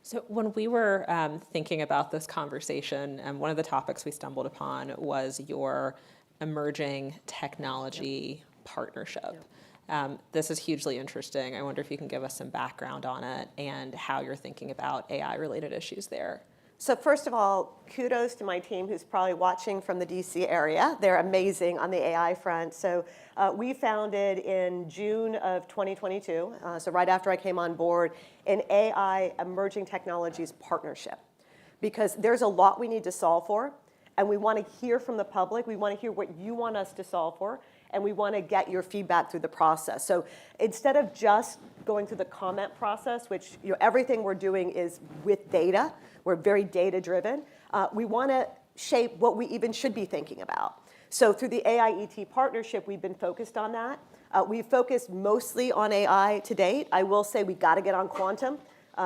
So when we were thinking about this conversation, one of the topics we stumbled upon was your emerging technology partnership. This is hugely interesting. I wonder if you can give us some background on it and how you're thinking about AI-related issues there. So first of all, kudos to my team who's probably watching from the DC area. They're amazing on the AI front. So we founded in June of 2022, so right after I came on board, an AI Emerging Technologies Partnership, because there's a lot we need to solve for, and we want to hear from the public. We want to hear what you want us to solve for, and we want to get your feedback through the process. So instead of just going through the comment process, which everything we're doing is with data, we're very data-driven, we want to shape what we even should be thinking about. So through the AIET partnership, we've been focused on that. We focused mostly on AI to date. I will say we got to get on quantum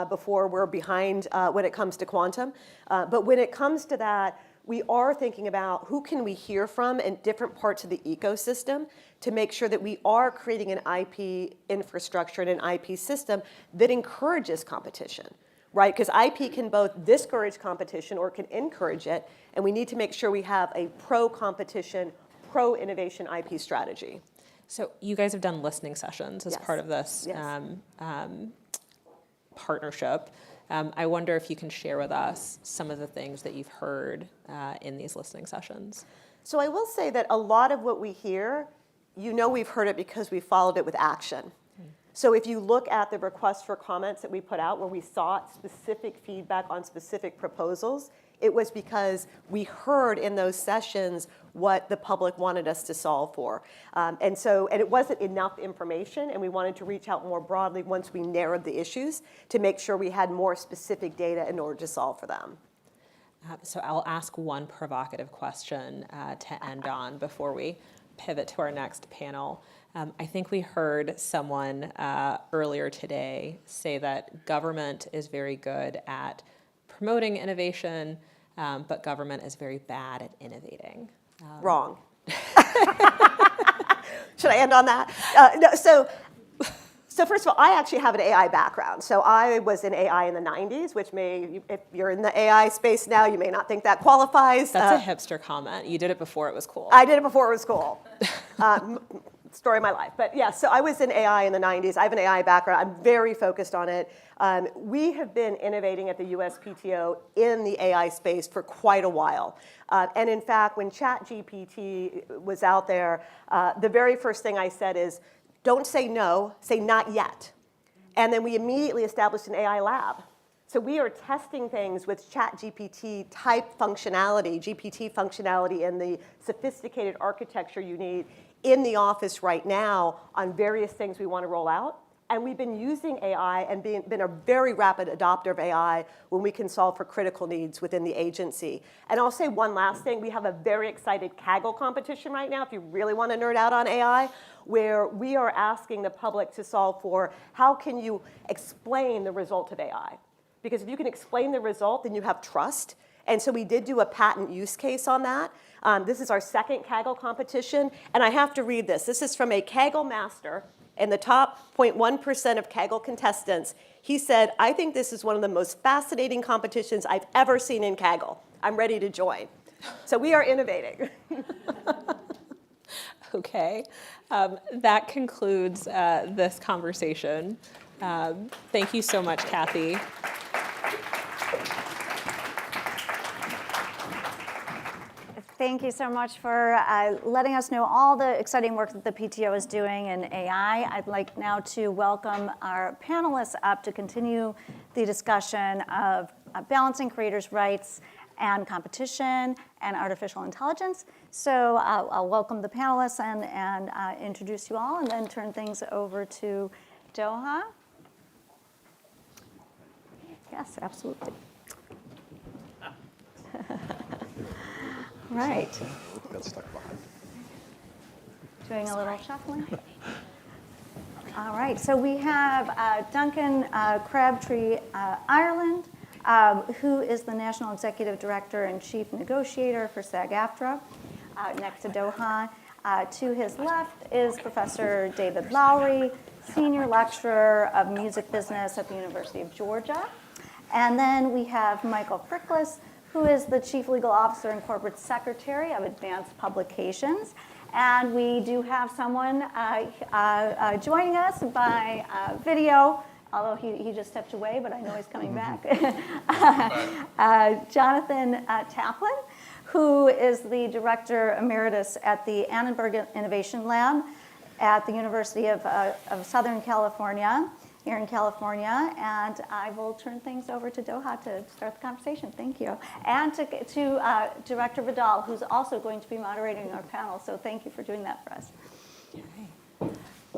before we're behind when it comes to quantum. But when it comes to that, we are thinking about who can we hear from in different parts of the ecosystem to make sure that we are creating an IP infrastructure and an IP system that encourages competition, right? Because IP can both discourage competition or it can encourage it, and we need to make sure we have a pro-competition, pro-innovation IP strategy. So you guys have done listening sessions as part of this partnership. I wonder if you can share with us some of the things that you've heard in these listening sessions. So I will say that a lot of what we hear, we've heard it because we followed it with action. So if you look at the requests for comments that we put out where we sought specific feedback on specific proposals, it was because we heard in those sessions what the public wanted us to solve for. And it wasn't enough information, and we wanted to reach out more broadly once we narrowed the issues to make sure we had more specific data in order to solve for them. So I'll ask one provocative question to end on before we pivot to our next panel. I think we heard someone earlier today say that government is very good at promoting innovation, but government is very bad at innovating. Wrong. Should I end on that? No, so first of all, I actually have an AI background. So I was in AI in the 90s, which if you're in the AI space now, you may not think that qualifies. That's a hipster comment. You did it before it was cool. I did it before it was cool. Story of my life. But yeah, so I was in AI in the 90s. I have an AI background. I'm very focused on it. We have been innovating at the USPTO in the AI space for quite a while. And in fact, when ChatGPT was out there, the very first thing I said is, don't say no, say not yet. And then we immediately established an AI lab. So we are testing things with ChatGPT type functionality, GPT functionality, and the sophisticated architecture you need in the office right now on various things we want to roll out. And we've been using AI and been a very rapid adopter of AI when we can solve for critical needs within the agency. And I'll say one last thing. We have a very excited Kaggle competition right now, if you really want to nerd out on AI, where we are asking the public to solve for how can you explain the result of AI? Because if you can explain the result, then you have trust. And so we did do a patent use case on that. This is our second Kaggle competition. And I have to read this. This is from a Kaggle master and the top 0.1% of Kaggle contestants. He said, I think this is one of the most fascinating competitions I've ever seen in Kaggle. I'm ready to join. So we are innovating. Okay. That concludes this conversation. Thank you so much, Kathy. Thank you so much for letting us know all the exciting work that the PTO is doing in AI. I'd like now to welcome our panelists up to continue the discussion of balancing creators' rights and competition and artificial intelligence. So I'll welcome the panelists and introduce you all, and then turn things over to Doha. Yes, absolutely. Right. Got stuck behind. Doing a little shuffling. All right, so we have Duncan Crabtree Ireland, who is the National Executive Director and Chief Negotiator for SAG-AFTRA, next to Doha. To his left is Professor David Lowry, Senior Lecturer of Music Business at the University of Georgia. And then we have Michael Frickless, who is the Chief Legal Officer and Corporate Secretary of Advanced Publications. And we do have someone joining us by video, although he just stepped away, but I know he's coming back. Jonathan Taplin, who is the Director Emeritus at the Annenberg Innovation Lab at the University of Southern California, here in California, and I will turn things over to Doha to start the conversation. Thank you. And to Director Vidal, who's also going to be moderating our panel, so thank you for doing that for us. Okay.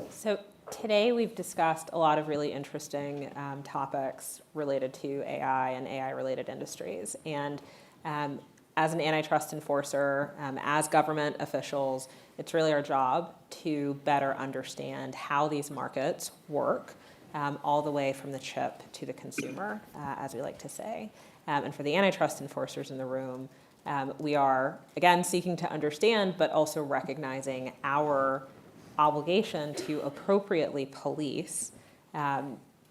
So today we've discussed a lot of really interesting topics related to AI and AI-related industries. And as an antitrust enforcer, as government officials, it's really our job to better understand how these markets work, all the way from the chip to the consumer, as we like to say. And for the antitrust enforcers in the room, we are, again, seeking to understand, but also recognizing our obligation to appropriately police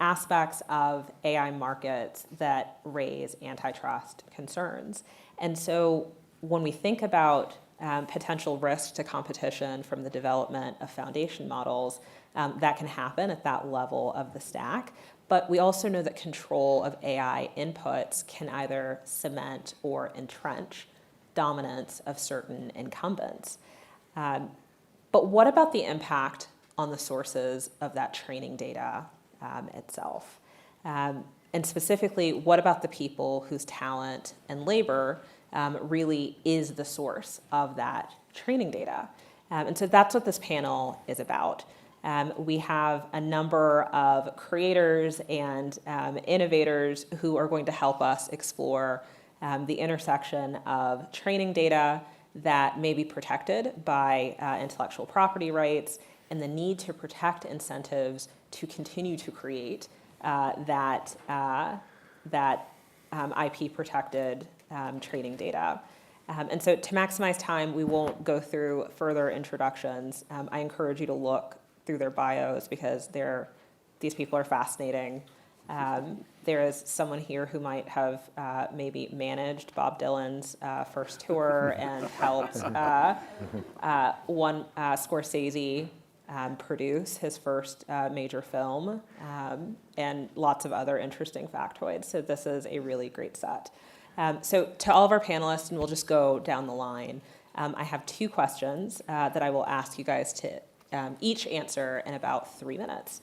aspects of AI markets that raise antitrust concerns. And so when we think about potential risk to competition from the development of foundation models, that can happen at that level of the stack. But we also know that control of AI inputs can either cement or entrench dominance of certain incumbents. But what about the impact on the sources of that training data itself? And specifically, what about the people whose talent and labor really is the source of that training data? And so that's what this panel is about. We have a number of creators and innovators who are going to help us explore the intersection of training data that may be protected by intellectual property rights and the need to protect incentives to continue to create that IP-protected training data. And so to maximize time, we won't go through further introductions. I encourage you to look through their bios because these people are fascinating. There is someone here who might have maybe managed Bob Dylan's first tour and helped Scorsese produce his first major film, and lots of other interesting factoids. So this is a really great set. So to all of our panelists, and we'll just go down the line, I have 2 questions that I will ask you guys to each answer in about 3 minutes.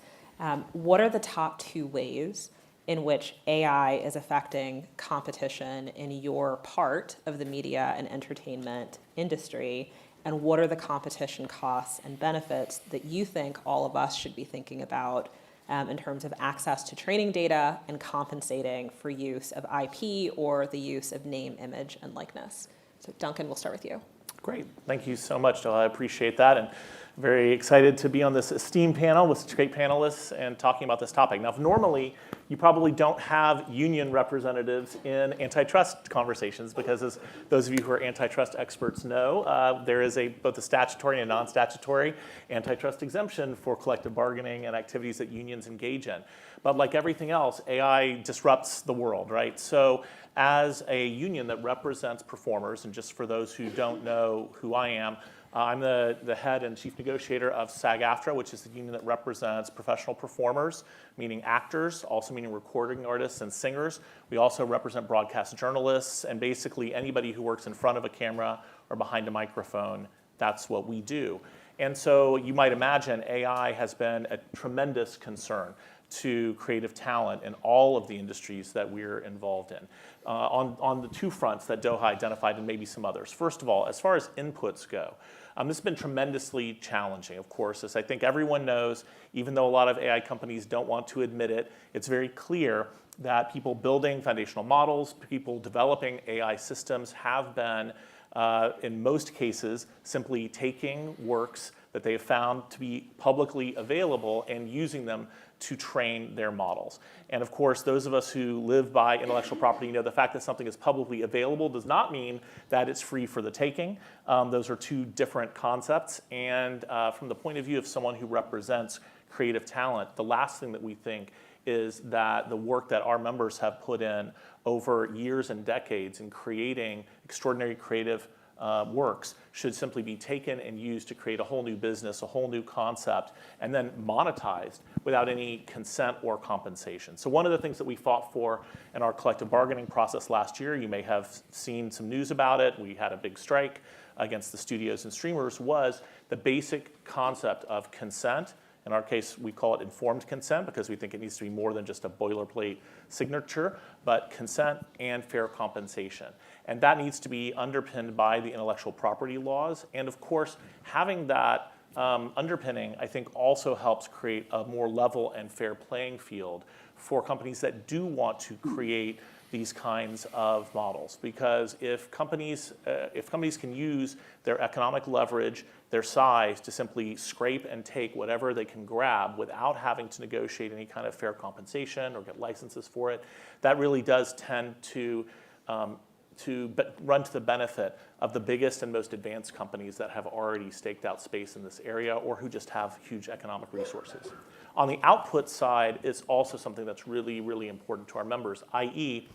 What are the top 2 ways in which AI is affecting competition in your part of the media and entertainment industry? And what are the competition costs and benefits that you think all of us should be thinking about in terms of access to training data and compensating for use of IP or the use of name, image, and likeness? So Duncan, we'll start with you. Great. Thank you so much, Jill. I appreciate that. And very excited to be on this esteemed panel with such great panelists and talking about this topic. Now, normally, you probably don't have union representatives in antitrust conversations because, as those of you who are antitrust experts know, there is both a statutory and non-statutory antitrust exemption for collective bargaining and activities that unions engage in. But like everything else, AI disrupts the world, right? So as a union that represents performers, and just for those who don't know who I am, I'm the head and chief negotiator of SAG-AFTRA, which is the union that represents professional performers, meaning actors, also meaning recording artists and singers. We also represent broadcast journalists and basically anybody who works in front of a camera or behind a microphone. That's what we do. And so you might imagine AI has been a tremendous concern to creative talent in all of the industries that we're involved in. On the 2 fronts that Doha identified and maybe some others. First of all, as far as inputs go, this has been tremendously challenging, of course. As I think everyone knows, even though a lot of AI companies don't want to admit it, it's very clear that people building foundational models, people developing AI systems have been, in most cases, simply taking works that they have found to be publicly available and using them to train their models. And of course, those of us who live by intellectual property know the fact that something is publicly available does not mean that it's free for the taking. Those are 2 different concepts. And from the point of view of someone who represents creative talent, the last thing that we think is that the work that our members have put in over years and decades in creating extraordinary creative works should simply be taken and used to create a whole new business, a whole new concept, and then monetized without any consent or compensation. So one of the things that we fought for in our collective bargaining process last year, you may have seen some news about it, we had a big strike against the studios and streamers, was the basic concept of consent. In our case, we call it informed consent because we think it needs to be more than just a boilerplate signature, but consent and fair compensation. And that needs to be underpinned by the intellectual property laws. And of course, having that underpinning, I think, also helps create a more level and fair playing field for companies that do want to create these kinds of models, because if companies can use their economic leverage, their size, to simply scrape and take whatever they can grab without having to negotiate any kind of fair compensation or get licenses for it, that really does tend to run to the benefit of the biggest and most advanced companies that have already staked out space in this area or who just have huge economic resources. On the output side, it's also something that's really, really important to our members, i.e.,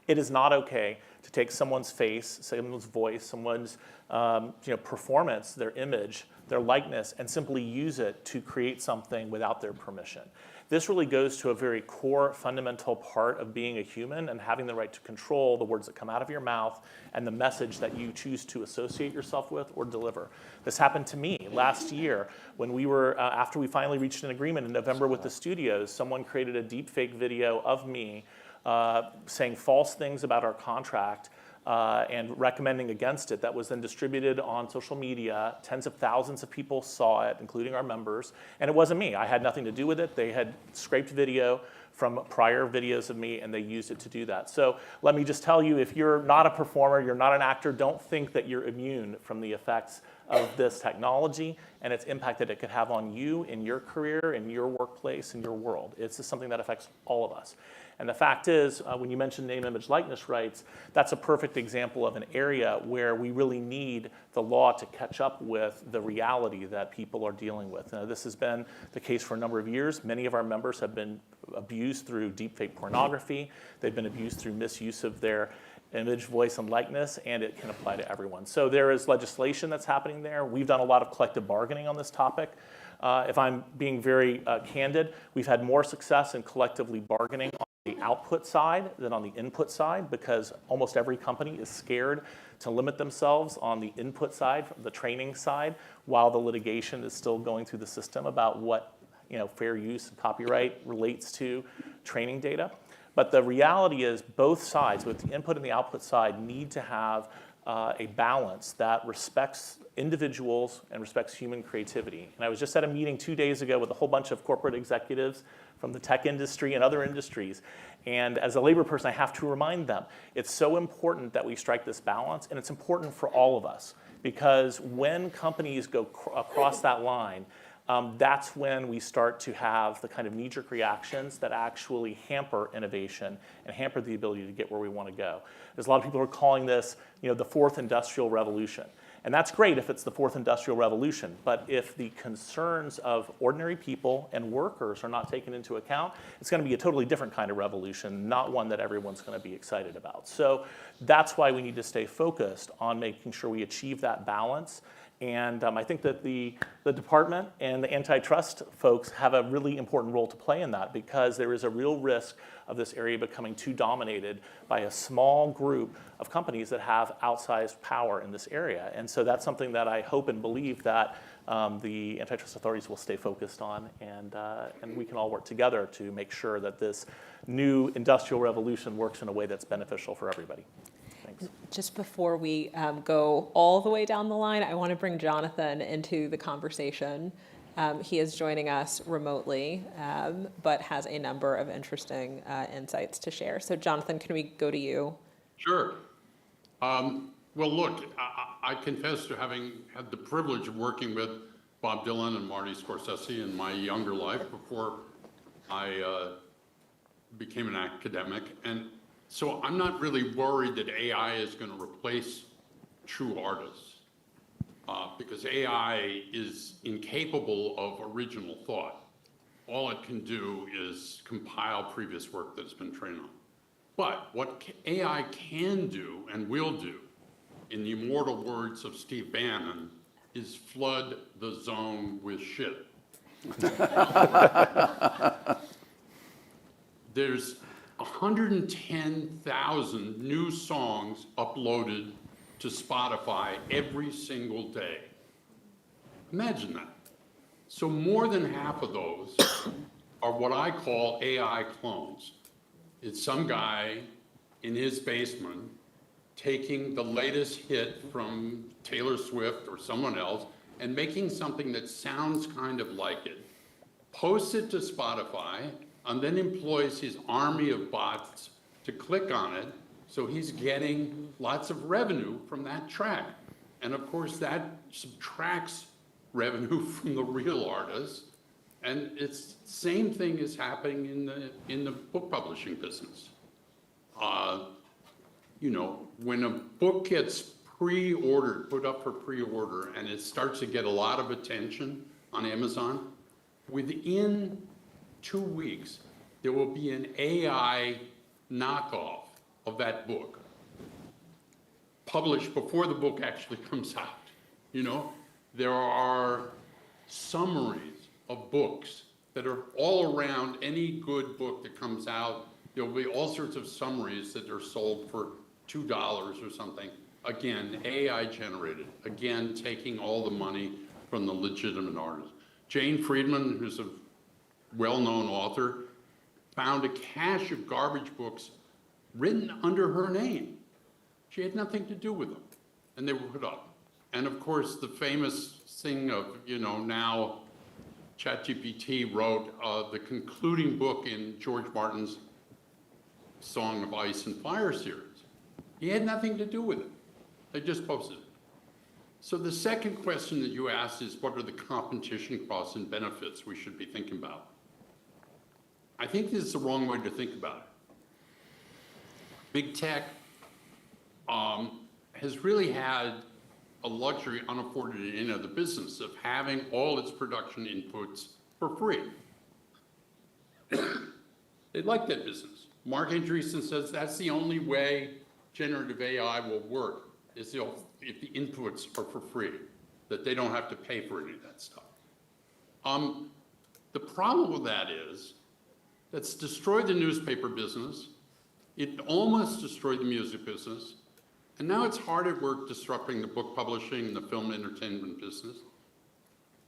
it is not okay to take someone's face, someone's voice, someone's performance, their image, their likeness, and simply use it to create something without their permission. This really goes to a very core, fundamental part of being a human and having the right to control the words that come out of your mouth and the message that you choose to associate yourself with or deliver. This happened to me last year when we were, after we finally reached an agreement in November with the studios, someone created a deepfake video of me saying false things about our contract and recommending against it. That was then distributed on social media. Tens of thousands of people saw it, including our members. And it wasn't me. I had nothing to do with it. They had scraped video from prior videos of me, and they used it to do that. So let me just tell you, if you're not a performer, you're not an actor, don't think that you're immune from the effects of this technology and its impact that it could have on you in your career, in your workplace, in your world. It's just something that affects all of us. And the fact is, when you mention name, image, likeness rights, that's a perfect example of an area where we really need the law to catch up with the reality that people are dealing with. Now, this has been the case for a number of years. Many of our members have been abused through deepfake pornography. They've been abused through misuse of their image, voice, and likeness, and it can apply to everyone. So there is legislation that's happening there. We've done a lot of collective bargaining on this topic. If I'm being very candid, we've had more success in collectively bargaining on the output side than on the input side, because almost every company is scared to limit themselves on the input side, the training side, while the litigation is still going through the system about what fair use and copyright relates to training data. But the reality is both sides, with the input and the output side, need to have a balance that respects individuals and respects human creativity. And I was just at a meeting 2 days ago with a whole bunch of corporate executives from the tech industry and other industries. And as a labor person, I have to remind them, it's so important that we strike this balance, and it's important for all of us. Because when companies go across that line, that's when we start to have the kind of knee-jerk reactions that actually hamper innovation and hamper the ability to get where we want to go. There's a lot of people who are calling this, the fourth industrial revolution. And that's great if it's the fourth industrial revolution. But if the concerns of ordinary people and workers are not taken into account, it's going to be a totally different kind of revolution, not one that everyone's going to be excited about. So that's why we need to stay focused on making sure we achieve that balance. And I think that the department and the antitrust folks have a really important role to play in that, because there is a real risk of this area becoming too dominated by a small group of companies that have outsized power in this area. And so that's something that I hope and believe that the antitrust authorities will stay focused on, and we can all work together to make sure that this new industrial revolution works in a way that's beneficial for everybody. Thanks. Just before we go all the way down the line, I want to bring Jonathan into the conversation. He is joining us remotely, but has a number of interesting insights to share. So Jonathan, can we go to you? Sure. Well, look, I confess to having had the privilege of working with Bob Dylan and Marty Scorsese in my younger life before I became an academic. And so I'm not really worried that AI is going to replace true artists, because AI is incapable of original thought. All it can do is compile previous work that's been trained on. But what AI can do and will do, in the immortal words of Steve Bannon, is flood the zone with shit. There's 110,000 new songs uploaded to Spotify every single day. Imagine that. So more than half of those are what I call AI clones. It's some guy in his basement taking the latest hit from Taylor Swift or someone else and making something that sounds kind of like it, posts it to Spotify, and then employs his army of bots to click on it, so he's getting lots of revenue from that track. And of course, that subtracts revenue from the real artists. And it's the same thing is happening in the book publishing business. You know, when a book gets pre-ordered, put up for pre-order, and it starts to get a lot of attention on Amazon, within 2 weeks, there will be an AI knockoff of that book, published before the book actually comes out. You know, there are summaries of books that are all around any good book that comes out. There will be all sorts of summaries that are sold for $2 or something. Again, AI generated. Again, taking all the money from the legitimate artists. Jane Friedman, who's a well-known author, found a cache of garbage books written under her name. She had nothing to do with them, and they were put up. And of course, the famous thing of, you know, now ChatGPT wrote the concluding book in George Martin's Song of Ice and Fire series. He had nothing to do with it. They just posted it. So the second question that you asked is, what are the competition costs and benefits we should be thinking about? I think this is the wrong way to think about it. Big tech has really had a luxury unafforded in any other business of having all its production inputs for free. They like that business. Mark Andreessen says that's the only way generative AI will work, is if the inputs are for free, that they don't have to pay for any of that stuff. The problem with that is that's destroyed the newspaper business. It almost destroyed the music business. And now it's hard at work disrupting the book publishing and the film entertainment business.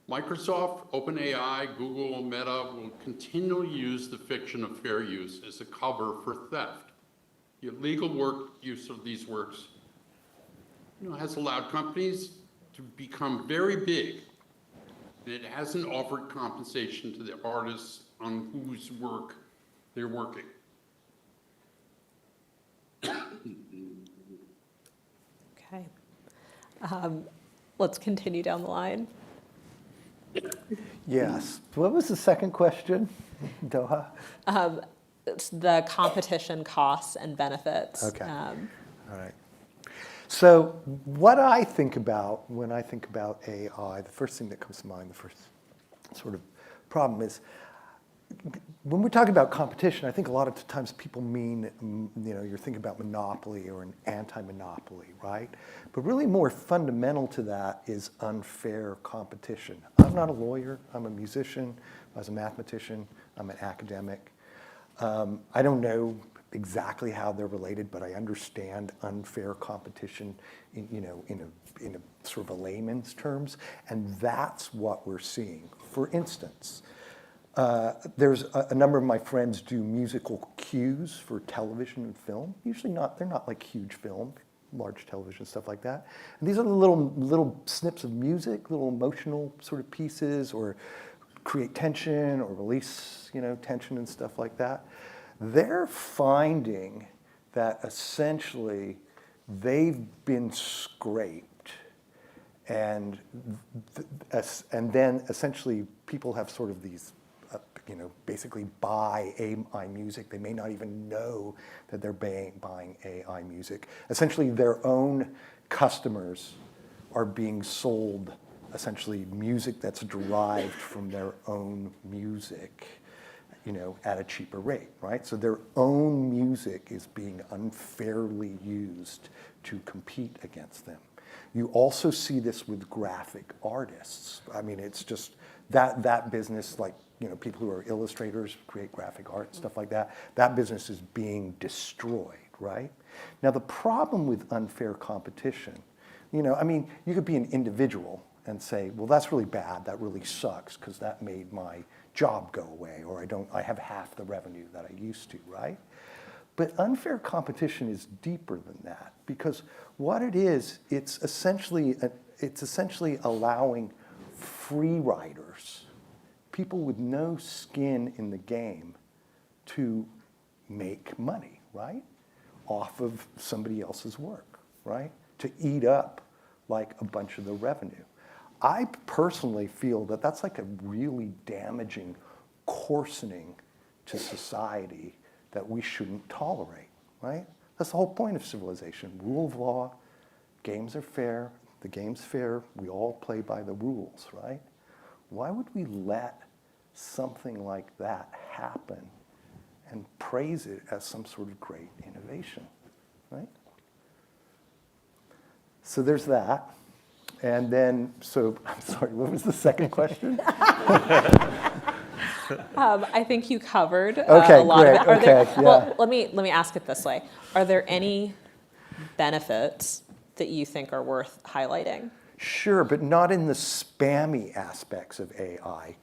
Microsoft, OpenAI, Google, Meta will continually use the fiction of fair use as a cover for theft. The illegal use of these works, you know, has allowed companies to become very big, and it hasn't offered compensation to the artists on whose work they're working. Okay. Let's continue down the line. Yes. What was the second question, Doha? It's the competition costs and benefits. Okay. All right. So what I think about when I think about AI, the first thing that comes to mind, the first sort of problem is, when we're talking about competition, I think a lot of times people mean, you know, you're thinking about monopoly or an anti-monopoly, right? But really more fundamental to that is unfair competition. I'm not a lawyer, I'm a musician, I was a mathematician, I'm an academic. I don't know exactly how they're related, but I understand unfair competition in a sort of a layman's terms, and that's what we're seeing. For instance, there's a number of my friends do musical cues for television and film. Usually they're not like huge film, large television, stuff like that. And these are little snips of music, little emotional sort of pieces, or create tension or release, tension and stuff like that. They're finding that essentially they've been scraped, and then essentially people have sort of these, basically buy AI music. They may not even know that they're buying AI music. Essentially, their own customers are being sold essentially music that's derived from their own music, at a cheaper rate, right? So their own music is being unfairly used to compete against them. You also see this with graphic artists. I mean, it's just that business, like, people who are illustrators, create graphic art, stuff like that, that business is being destroyed, right? Now, the problem with unfair competition, you could be an individual and say, well, that's really bad, that really sucks, because that made my job go away, or I have half the revenue that I used to, right? But unfair competition is deeper than that, because what it is, it's essentially allowing free riders, people with no skin in the game, to make money, right? Off of somebody else's work, right? To eat up like a bunch of the revenue. I personally feel that that's like a really damaging coarsening to society that we shouldn't tolerate, right? That's the whole point of civilization. Rule of law, games are fair, the game's fair, we all play by the rules, right? Why would we let something like that happen and praise it as some sort of great innovation, right? So there's that. And then, so, I'm sorry, what was the second question? I think you covered okay, a lot great. of it. Okay, yeah. Well, let me ask it this way. Are there any benefits that you think are worth highlighting? Sure, but not in the spammy aspects of AI.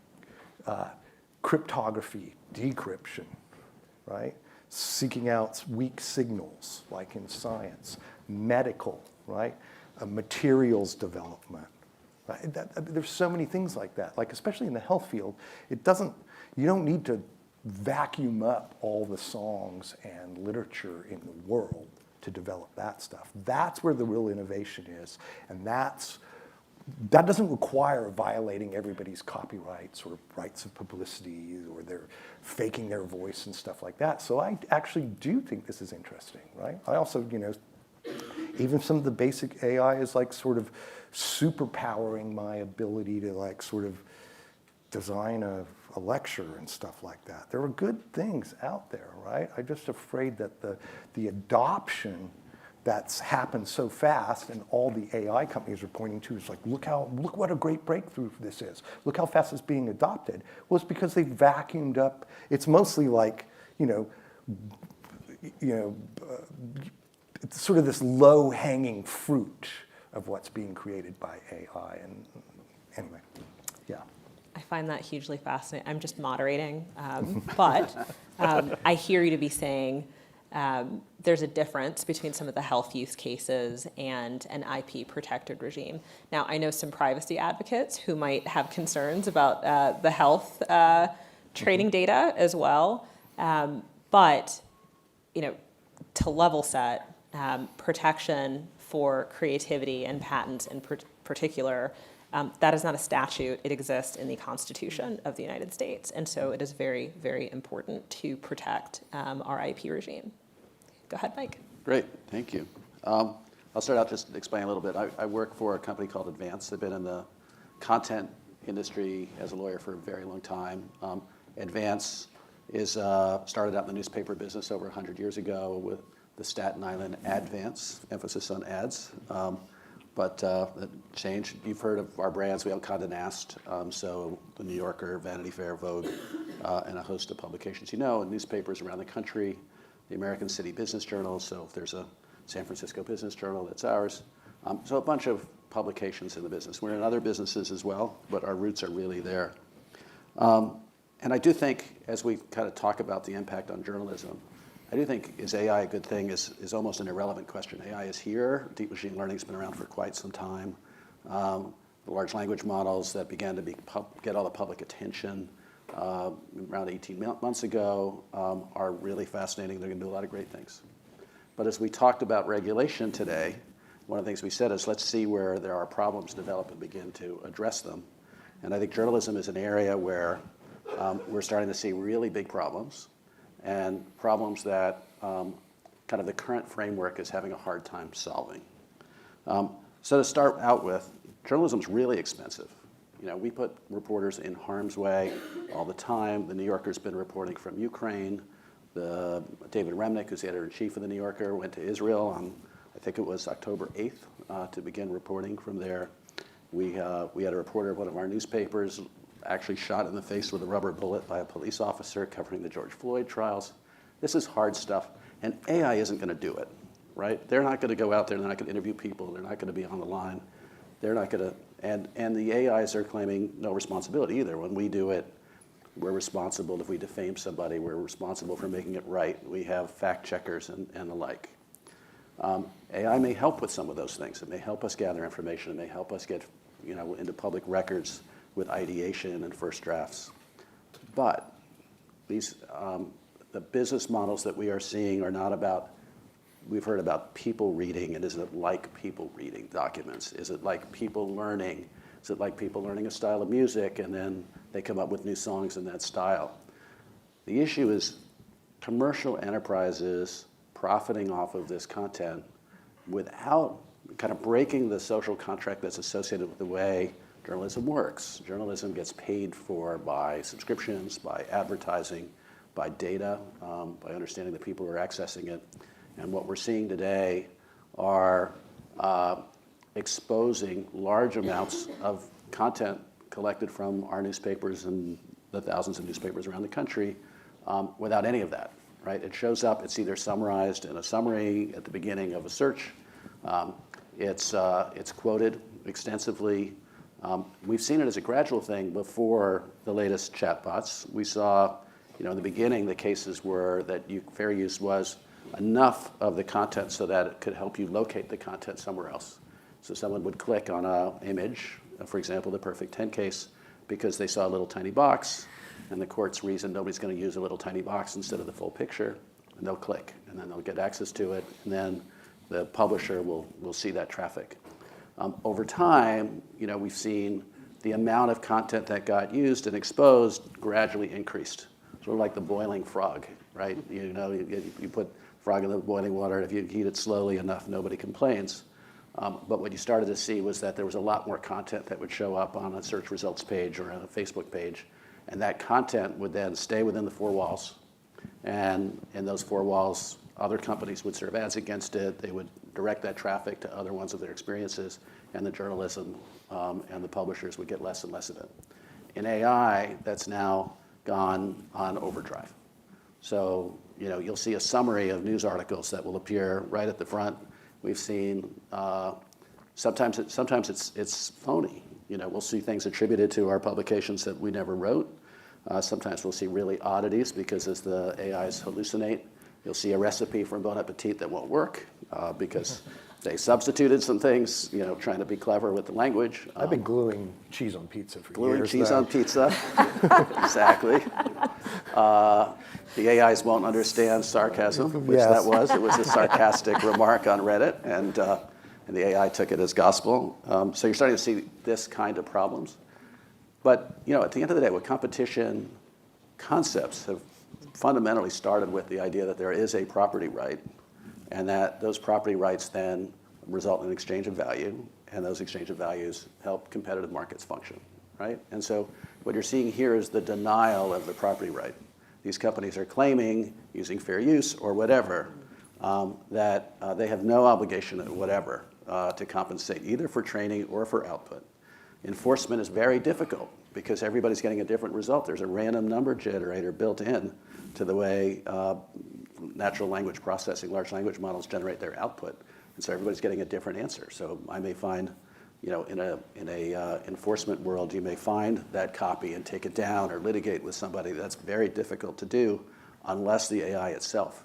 Cryptography, decryption, right? Seeking out weak signals, like in science. Medical, right? Materials development. Right? There's so many things like that. Like especially in the health field, you don't need to vacuum up all the songs and literature in the world to develop that stuff. That's where the real innovation is, and that doesn't require violating everybody's copyright, sort of rights of publicity, or they're faking their voice and stuff like that. So I actually do think this is interesting, right? I also, even some of the basic AI is like sort of superpowering my ability to like sort of design a lecture and stuff like that. There are good things out there, right? I'm just afraid that the adoption that's happened so fast and all the AI companies are pointing to is like, look what a great breakthrough this is. Look how fast it's being adopted. Well, it's because they vacuumed up. It's mostly like, it's sort of this low-hanging fruit of what's being created by AI. And anyway, yeah. I find that hugely fascinating. I'm just moderating, but I hear you to be saying there's a difference between some of the health use cases and an IP protected regime. Now, I know some privacy advocates who might have concerns about the health trading data as well, but to level set, protection for creativity and patents in particular, that is not a statute. It exists in the Constitution of the United States. And so it is very, very important to protect our IP regime. Go ahead, Mike. Great, thank you. I'll start out just explaining a little bit. I work for a company called Advance. I've been in the content industry as a lawyer for a very long time. Advance is started out in the newspaper business over 100 years ago with the Staten Island Advance, emphasis on ads. But that changed. You've heard of our brands. We have Condé Nast, so the New Yorker, Vanity Fair, Vogue, and a host of publications. And newspapers around the country, the American City Business Journal, so if there's a San Francisco Business Journal, that's ours. So a bunch of publications in the business. We're in other businesses as well, but our roots are really there. And I do think, as we kind of talk about the impact on journalism, I do think, is AI a good thing is almost an irrelevant question. AI is here. Deep machine learning has been around for quite some time. The large language models that began to get all the public attention around 18 months ago are really fascinating. They're going to do a lot of great things. But as we talked about regulation today, one of the things we said is let's see where there are problems develop and begin to address them. And I think journalism is an area where we're starting to see really big problems, and problems that kind of the current framework is having a hard time solving. So to start out with, journalism's really expensive. We put reporters in harm's way all the time. The New Yorker's been reporting from Ukraine. David Remnick, who's the editor-in-chief of the New Yorker, went to Israel on, I think it was October 8th, to begin reporting from there. We had a reporter of one of our newspapers actually shot in the face with a rubber bullet by a police officer covering the George Floyd trials. This is hard stuff, and AI isn't going to do it, right? They're not going to go out there, they're not going to interview people, they're not going to be on the line. They're not going to, and the AIs are claiming no responsibility either. When we do it, we're responsible. If we defame somebody, we're responsible for making it right. We have fact checkers and the like. AI may help with some of those things. It may help us gather information. It may help us get into public records with ideation and first drafts. But these the business models that we are seeing are not about, we've heard about people reading, and is it like people reading documents? Is it like people learning? Is it like people learning a style of music and then they come up with new songs in that style? The issue is commercial enterprises profiting off of this content without kind of breaking the social contract that's associated with the way journalism works. Journalism gets paid for by subscriptions, by advertising, by data, by understanding the people who are accessing it. And what we're seeing today are exposing large amounts of content collected from our newspapers and the thousands of newspapers around the country without any of that, right? It shows up, it's either summarized in a summary at the beginning of a search, it's quoted extensively. We've seen it as a gradual thing before the latest chatbots. We saw, in the beginning, the cases were that fair use was enough of the content so that it could help you locate the content somewhere else. So someone would click on an image, for example, the Perfect 10 case, because they saw a little tiny box, and the court's reasoned nobody's going to use a little tiny box instead of the full picture, and they'll click, and then they'll get access to it, and then the publisher will see that traffic. Over time, we've seen the amount of content that got used and exposed gradually increased, sort of like the boiling frog, right? You put frog in the boiling water, if you heat it slowly enough, nobody complains. But what you started to see was that there was a lot more content that would show up on a search results page or on a Facebook page, and that content would then stay within the four walls. And in those four walls, other companies would serve ads against it. They would direct that traffic to other ones of their experiences, and the journalism and the publishers would get less and less of it. In AI, that's now gone on overdrive. So you'll see a summary of news articles that will appear right at the front. We've seen sometimes it's phony. We'll see things attributed to our publications that we never wrote. Sometimes we'll see really oddities because as the AIs hallucinate, you'll see a recipe from Bon Appetit that won't work because they substituted some things, trying to be clever with the language. I've been gluing cheese on pizza for years. Gluing cheese on pizza, exactly. The AIs won't understand sarcasm, which that was. It was a sarcastic remark on Reddit, and the AI took it as gospel. So you're starting to see this kind of problems. But at the end of the day, what competition concepts have fundamentally started with the idea that there is a property right, and that those property rights then result in an exchange of value, and those exchange of values help competitive markets function, right? And so what you're seeing here is the denial of the property right. These companies are claiming, using fair use or whatever, that they have no obligation or whatever to compensate either for training or for output. Enforcement is very difficult because everybody's getting a different result. There's a random number generator built in to the way natural language processing, large language models generate their output. And so everybody's getting a different answer. So I may find, in a enforcement world, you may find that copy and take it down or litigate with somebody. That's very difficult to do unless the AI itself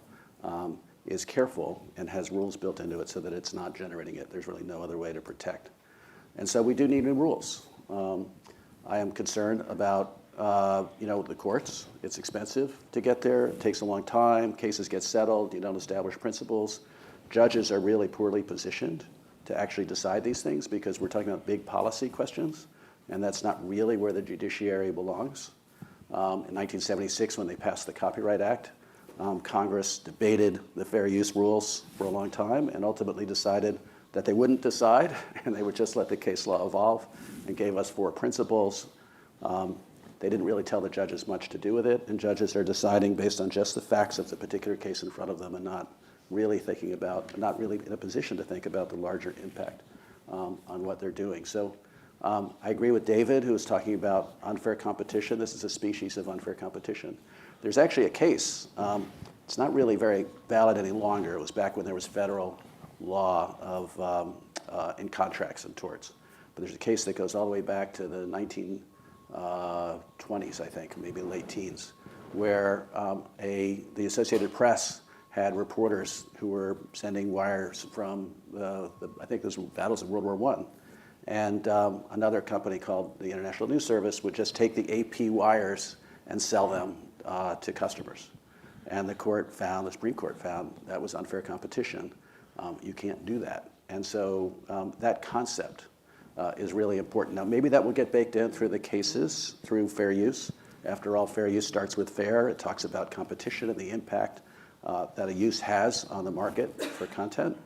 is careful and has rules built into it so that it's not generating it. There's really no other way to protect. And so we do need new rules. I am concerned about the courts. It's expensive to get there. It takes a long time. Cases get settled. You don't establish principles. Judges are really poorly positioned to actually decide these things because we're talking about big policy questions, and that's not really where the judiciary belongs. In 1976, when they passed the Copyright Act, Congress debated the fair use rules for a long time and ultimately decided that they wouldn't decide, and they would just let the case law evolve, and gave us 4 principles. They didn't really tell the judges much to do with it, and judges are deciding based on just the facts of the particular case in front of them and not really in a position to think about the larger impact on what they're doing. So I agree with David, who was talking about unfair competition. This is a species of unfair competition. There's actually a case. It's not really very valid any longer. It was back when there was federal law of in contracts and torts. But there's a case that goes all the way back to the 1920s, I think, maybe late teens, where the Associated Press had reporters who were sending wires from I think those battles of World War I. And another company called the International News Service would just take the AP wires and sell them to customers. And the Supreme Court found that was unfair competition. You can't do that. And so that concept is really important. Now, maybe that will get baked in through the cases, through fair use. After all, fair use starts with fair. It talks about competition and the impact that a use has on the market for content.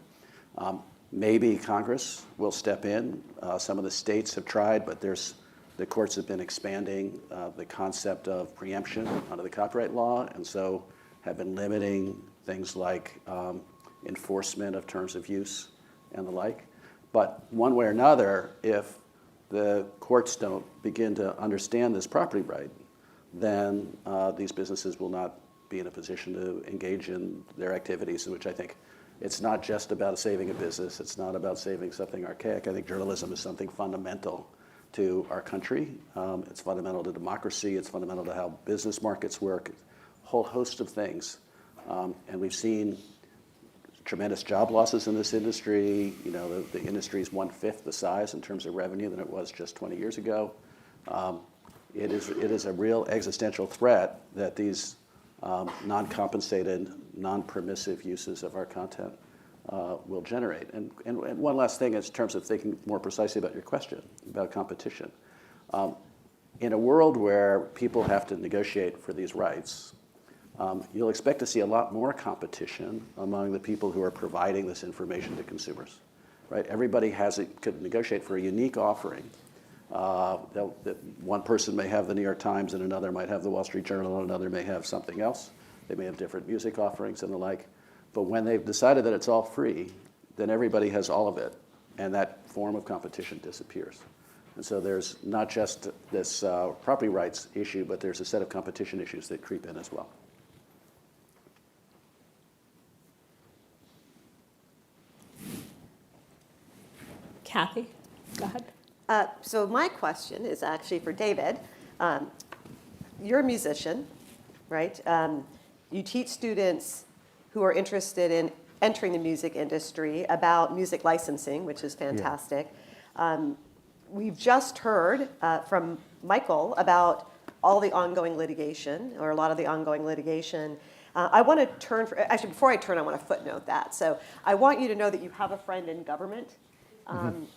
Maybe Congress will step in. Some of the states have tried, but the courts have been expanding the concept of preemption under the copyright law, and so have been limiting things like enforcement of terms of use and the like. But one way or another, if the courts don't begin to understand this property right, then these businesses will not be in a position to engage in their activities, in which I think it's not just about saving a business. It's not about saving something archaic. I think journalism is something fundamental to our country. It's fundamental to democracy. It's fundamental to how business markets work, a whole host of things. And we've seen tremendous job losses in this industry. You know, the industry is 1/5 the size in terms of revenue than it was just 20 years ago. It is a real existential threat that these non-compensated, non-permissive uses of our content will generate. And one last thing in terms of thinking more precisely about your question about competition. In a world where people have to negotiate for these rights, you'll expect to see a lot more competition among the people who are providing this information to consumers, right? Everybody could negotiate for a unique offering. That one person may have the New York Times and another might have the Wall Street Journal and another may have something else. They may have different music offerings and the like. But when they've decided that it's all free, then everybody has all of it, and that form of competition disappears. And so there's not just this property rights issue, but there's a set of competition issues that creep in as well. Kathy, go ahead. So my question is actually for David. You're a musician, right? You teach students who are interested in entering the music industry about music licensing, which is fantastic. Yeah. We've just heard from Michael about all the ongoing litigation, or a lot of the ongoing litigation. I want to actually, before I turn, I want to footnote that. So I want you to know that you have a friend in government.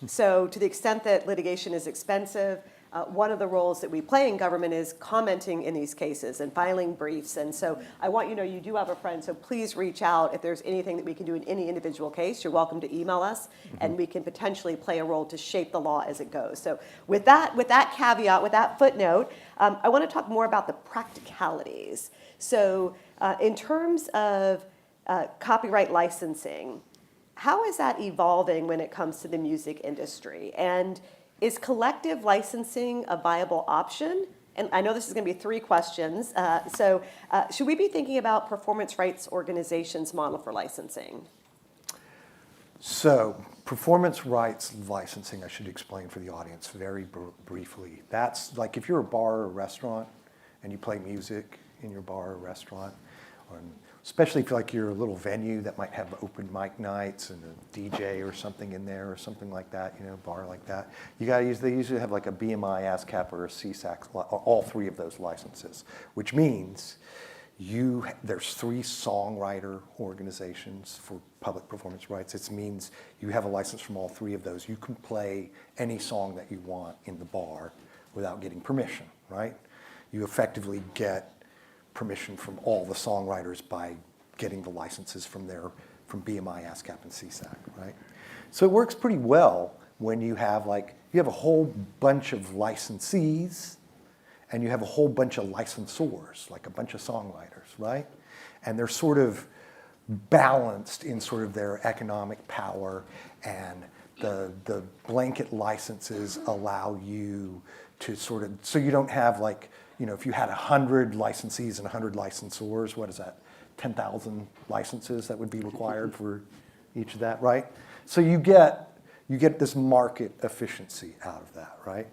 So to the extent that litigation is expensive, one of the roles that we play in government is commenting in these cases and filing briefs. And so I want you to know you do have a friend, so please reach out if there's anything that we can do in any individual case. You're welcome to email us, and we can potentially play a role to shape the law as it goes. So with that caveat, with that footnote, I want to talk more about the practicalities. So in terms of copyright licensing, how is that evolving when it comes to the music industry? And is collective licensing a viable option? And I know this is going to be 3 questions. So should we be thinking about performance rights organizations' model for licensing? So performance rights licensing, I should explain for the audience very briefly. That's like if you're a bar or a restaurant and you play music in your bar or restaurant, or especially if you're a little venue that might have open mic nights and a DJ or something in there or something like that, you know, a bar like that. They usually have like a BMI, ASCAP, or a CSAC, all 3 of those licenses, which means there's 3 songwriter organizations for public performance rights. It means you have a license from all 3 of those. You can play any song that you want in the bar without getting permission, right? You effectively get permission from all the songwriters by getting the licenses from BMI, ASCAP, and CSAC, right? So it works pretty well when you have a whole bunch of licensees and you have a whole bunch of licensors, like a bunch of songwriters, right? And they're sort of balanced in sort of their economic power, and the blanket licenses allow you to sort of, so you don't have if you had 100 licensees and 100 licensors, what is that, 10,000 licenses that would be required for each of that, right? So you get this market efficiency out of that, right?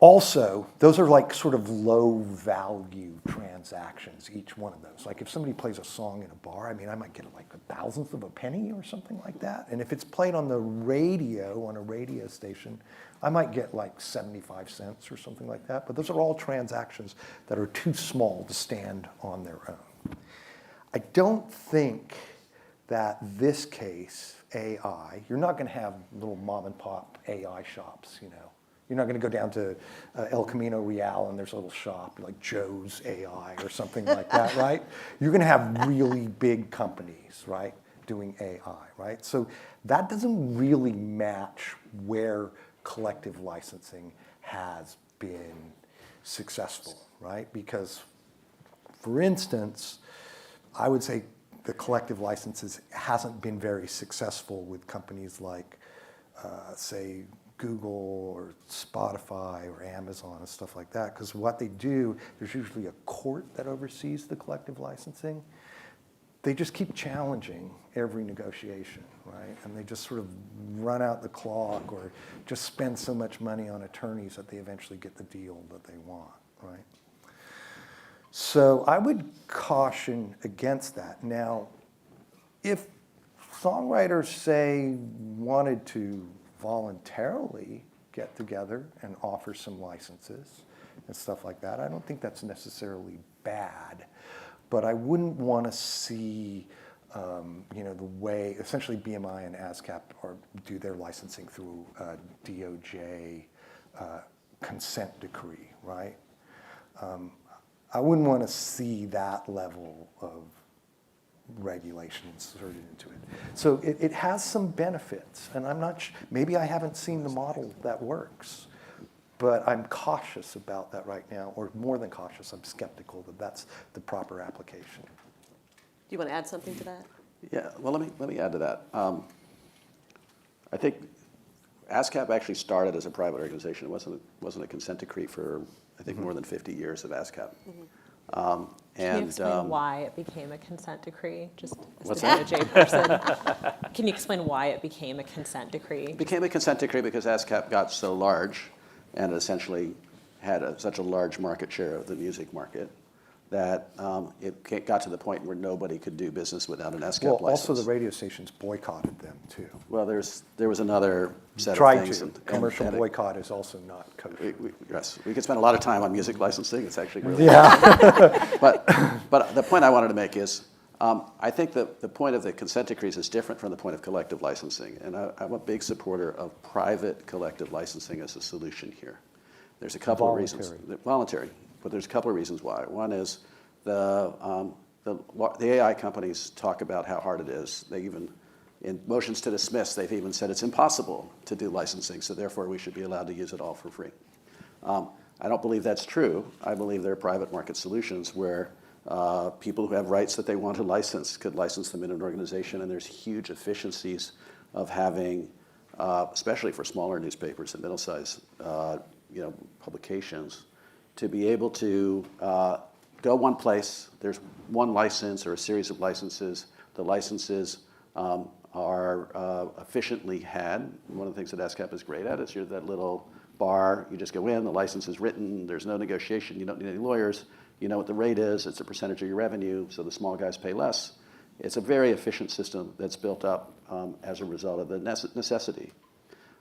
Also, those are like sort of low value transactions, each one of those. Like if somebody plays a song in a bar, I mean, I might get like a thousandth of a penny or something like that. And if it's played on the radio, on a radio station, I might get like 75 cents or something like that. But those are all transactions that are too small to stand on their own. I don't think that this case, AI, you're not going to have little mom and pop AI shops, you know. You're not going to go down to El Camino Real and there's a little shop like Joe's AI or something like that, right? You're going to have really big companies, right, doing AI, right? So that doesn't really match where collective licensing has been successful, right? Because, for instance, I would say the collective licenses hasn't been very successful with companies like, say, Google or Spotify or Amazon and stuff like that, because what they do, there's usually a court that oversees the collective licensing. They just keep challenging every negotiation, right? And they just sort of run out the clock or just spend so much money on attorneys that they eventually get the deal that they want, right? So I would caution against that. Now, if songwriters, say, wanted to voluntarily get together and offer some licenses and stuff like that, I don't think that's necessarily bad. But I wouldn't want to see, you know, the way essentially BMI and ASCAP do their licensing through DOJ consent decree, right? I wouldn't want to see that level of regulation inserted into it. So it has some benefits, and I'm not maybe I haven't seen the model that works, but I'm cautious about that right now, or more than cautious, I'm skeptical that that's the proper application. Do you want to add something to that? Yeah, well, let me add to that. I think ASCAP actually started as a private organization. It wasn't a consent decree for, I think, more than 50 years of ASCAP. Can you explain why it became a consent decree, just as What's the that? DOJ person? Can you explain why it became a consent decree? It became a consent decree because ASCAP got so large and essentially had such a large market share of the music market that it got to the point where nobody could do business without an ASCAP license. Well, also the radio stations boycotted them too. Well, there was another set of things. Commercial boycott is also not kosher. Yes, we could spend a lot of time on music licensing. It's actually really but the point I wanted to make is I think that the point of the consent decrees is different from the point of collective licensing, and I'm a big supporter of private collective licensing as a solution here. There's a couple of reasons. Voluntary, but there's a couple of reasons why. One is the AI companies talk about how hard it is. They even, in motions to dismiss, they've even said it's impossible to do licensing, so therefore we should be allowed to use it all for free. I don't believe that's true. I believe there are private market solutions where people who have rights that they want to license could license them in an organization, and there's huge efficiencies of having, especially for smaller newspapers and middle-sized publications, to be able to go one place. There's one license or a series of licenses. The licenses are efficiently had. One of the things that ASCAP is great at is you're that little bar. You just go in, the license is written, there's no negotiation, you don't need any lawyers. You know what the rate is, it's a percentage of your revenue, so the small guys pay less. It's a very efficient system that's built up as a result of the necessity.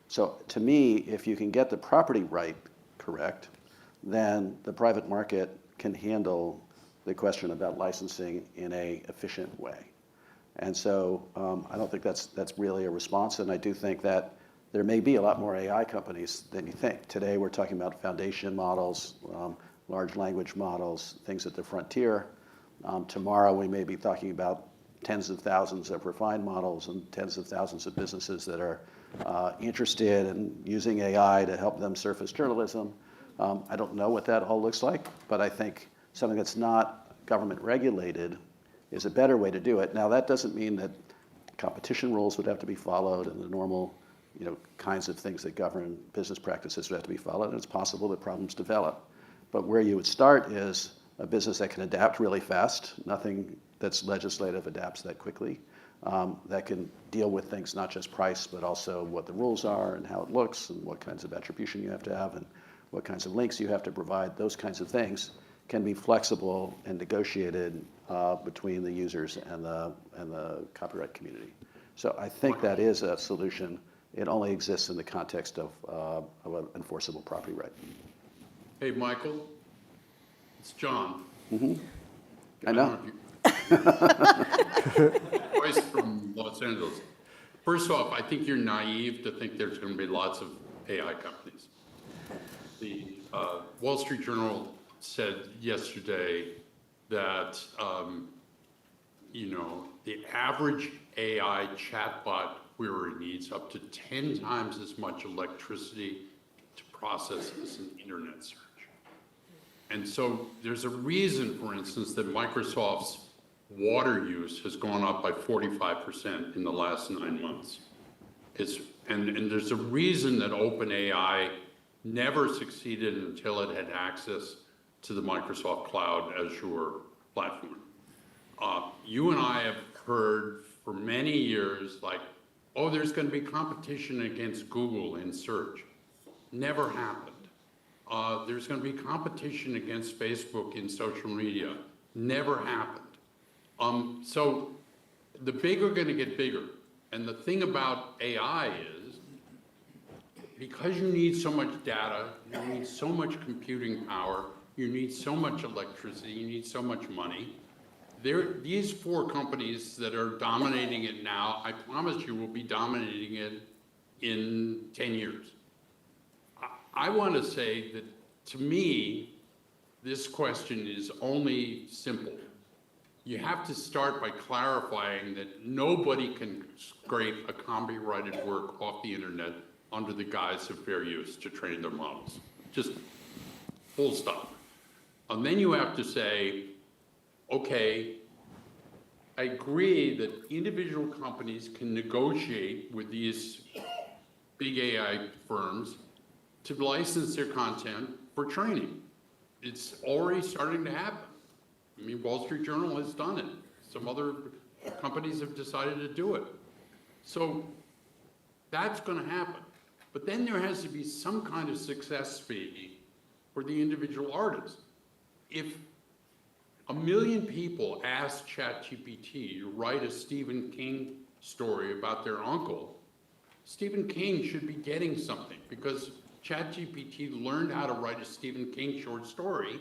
So to me, if you can get the property right correct, then the private market can handle the question about licensing in an efficient way. And so I don't think that's really a response, and I do think that there may be a lot more AI companies than you think. Today we're talking about foundation models, large language models, things at the frontier. Tomorrow we may be talking about tens of thousands of refined models and tens of thousands of businesses that are interested in using AI to help them surface journalism. I don't know what that all looks like, but I think something that's not government regulated is a better way to do it. Now that doesn't mean that competition rules would have to be followed and the normal kinds of things that govern business practices would have to be followed, and it's possible that problems develop. But where you would start is a business that can adapt really fast. Nothing that's legislative adapts that quickly. That can deal with things, not just price, but also what the rules are and how it looks and what kinds of attribution you have to have and what kinds of links you have to provide, those kinds of things can be flexible and negotiated between the users and the copyright community. So I think that is a solution. It only exists in the context of an enforceable property right. Hey, Michael, it's John. I know. Voice from Los Angeles. First off, I think you're naive to think there's going to be lots of AI companies. The Wall Street Journal said yesterday that the average AI chatbot query needs up to 10 times as much electricity to process as an internet search. And so there's a reason, for instance, that Microsoft's water use has gone up by 45% in the last 9 months. And there's a reason that OpenAI never succeeded until it had access to the Microsoft Cloud Azure platform. You and I have heard for many years, like, oh, there's going to be competition against Google in search. Never happened. There's going to be competition against Facebook in social media. Never happened. So the big are going to get bigger. And the thing about AI is, because you need so much data, you need so much computing power, you need so much electricity, you need so much money, these 4 companies that are dominating it now, I promise you will be dominating it in 10 years. I want to say that, to me, this question is only simple. You have to start by clarifying that nobody can scrape a copyrighted work off the internet under the guise of fair use to train their models. Just full stop. And then you have to say, okay, I agree that individual companies can negotiate with these big AI firms to license their content for training. It's already starting to happen. I mean, Wall Street Journal has done it. Some other companies have decided to do it. So that's going to happen. But then there has to be some kind of success fee for the individual artist. If 1 million people ask ChatGPT to write a Stephen King story about their uncle, Stephen King should be getting something, because ChatGPT learned how to write a Stephen King short story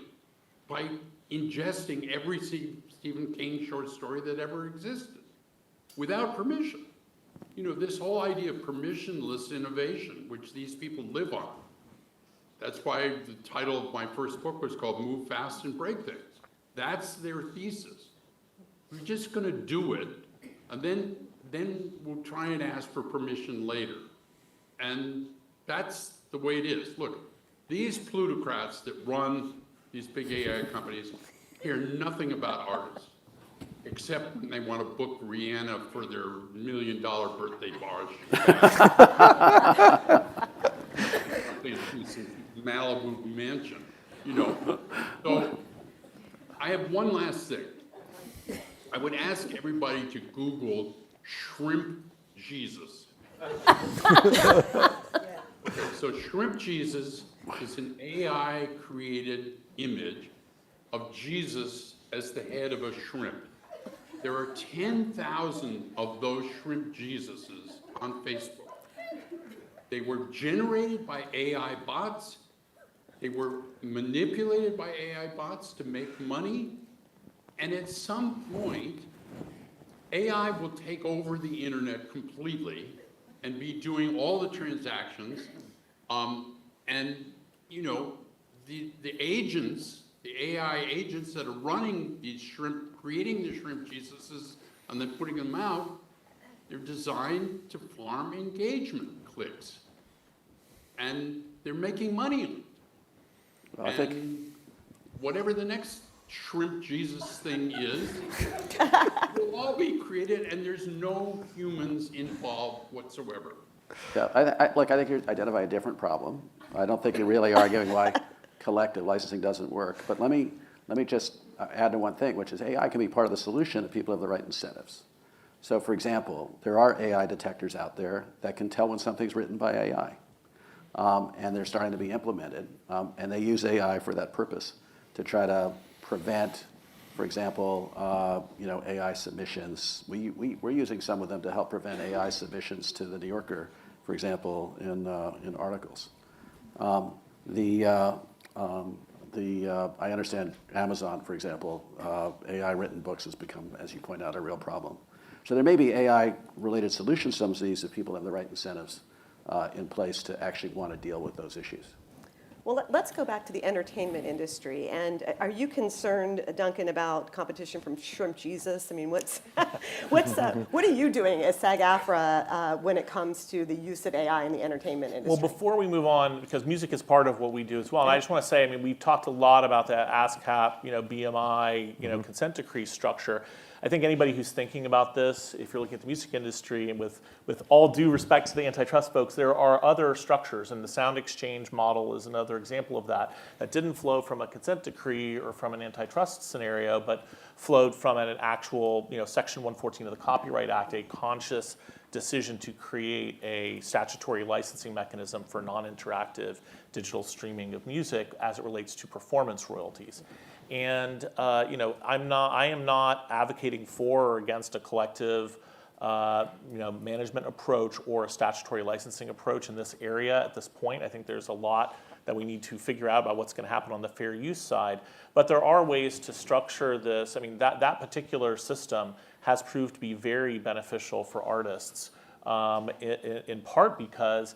by ingesting every Stephen King short story that ever existed without permission. You know, this whole idea of permissionless innovation, which these people live on. That's why the title of my first book was called Move Fast and Break Things. That's their thesis. We're just going to do it, and then we'll try and ask for permission later. And that's the way it is. Look, these plutocrats that run these big AI companies care nothing about artists, except when they want to book Rihanna for their $1 million birthday bash. Malibu mansion, you know. So I have one last thing. I would ask everybody to Google shrimp Jesus. Okay, so shrimp Jesus is an AI-created image of Jesus as the head of a shrimp. There are 10,000 of those shrimp Jesuses on Facebook. They were generated by AI bots. They were manipulated by AI bots to make money. And at some point, AI will take over the internet completely and be doing all the transactions. And, you know, the agents, the AI agents that are running these shrimp, creating the shrimp Jesuses and then putting them out, they're designed to farm engagement clicks. And they're making money on it. Well, I think whatever the next shrimp Jesus thing is, will all be created, and there's no humans involved whatsoever. Yeah, I think you identify a different problem. I don't think you're really arguing why collective licensing doesn't work. But let me just add to one thing, which is AI can be part of the solution if people have the right incentives. So, for example, there are AI detectors out there that can tell when something's written by AI. and they're starting to be implemented. And they use AI for that purpose, to try to prevent, for example, AI submissions. We're using some of them to help prevent AI submissions to the New Yorker, for example, in articles. I understand Amazon, for example, AI written books has become, as you point out, a real problem. So there may be AI-related solutions to some of these if people have the right incentives in place to actually want to deal with those issues. Well, let's go back to the entertainment industry. And are you concerned, Duncan, about competition from Shrimp Jesus? I mean, what are you doing as SAG-AFTRA when it comes to the use of AI in the entertainment industry? Well, before we move on, because music is part of what we do as well, and I just want to say, I mean, we've talked a lot about the ASCAP, BMI, consent decree structure. I think anybody who's thinking about this, if you're looking at the music industry, and with all due respect to the antitrust folks, there are other structures, and the sound exchange model is another example of that didn't flow from a consent decree or from an antitrust scenario, but flowed from an actual, Section 114 of the Copyright Act, a conscious decision to create a statutory licensing mechanism for non-interactive digital streaming of music as it relates to performance royalties. And I am not advocating for or against a collective management approach or a statutory licensing approach in this area at this point. I think there's a lot that we need to figure out about what's going to happen on the fair use side. But there are ways to structure this. I mean, that particular system has proved to be very beneficial for artists, in part because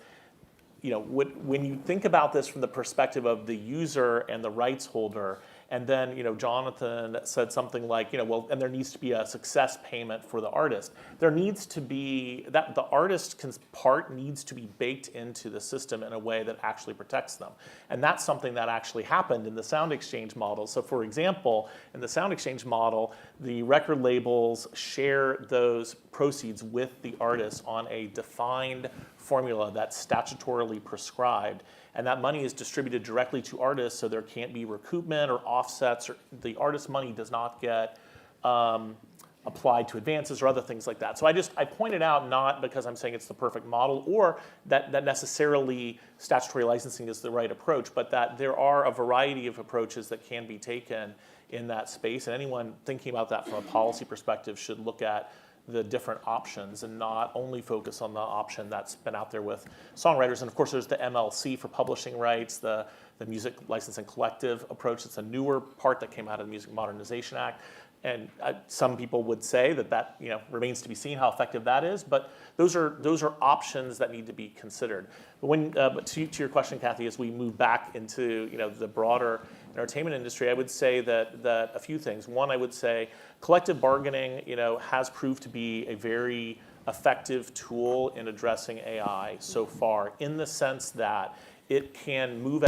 when you think about this from the perspective of the user and the rights holder, and then Jonathan said something like, and there needs to be a success payment for the artist. There needs to be, that the artist's part needs to be baked into the system in a way that actually protects them. And that's something that actually happened in the sound exchange model. So for example, in the sound exchange model, the record labels share those proceeds with the artists on a defined formula that's statutorily prescribed. And that money is distributed directly to artists, so there can't be recoupment or offsets, or the artist's money does not get applied to advances or other things like that. So I pointed out, not because I'm saying it's the perfect model or that necessarily statutory licensing is the right approach, but that there are a variety of approaches that can be taken in that space. And anyone thinking about that from a policy perspective should look at the different options and not only focus on the option that's been out there with songwriters. And of course, there's the MLC for publishing rights, the Music Licensing Collective approach. It's a newer part that came out of the Music Modernization Act. And some people would say that remains to be seen how effective that is. But those are options that need to be considered. But to your question, Kathy, as we move back into the broader entertainment industry, I would say that a few things. One, I would say collective bargaining has proved to be a very effective tool in addressing AI so far, in the sense that it can move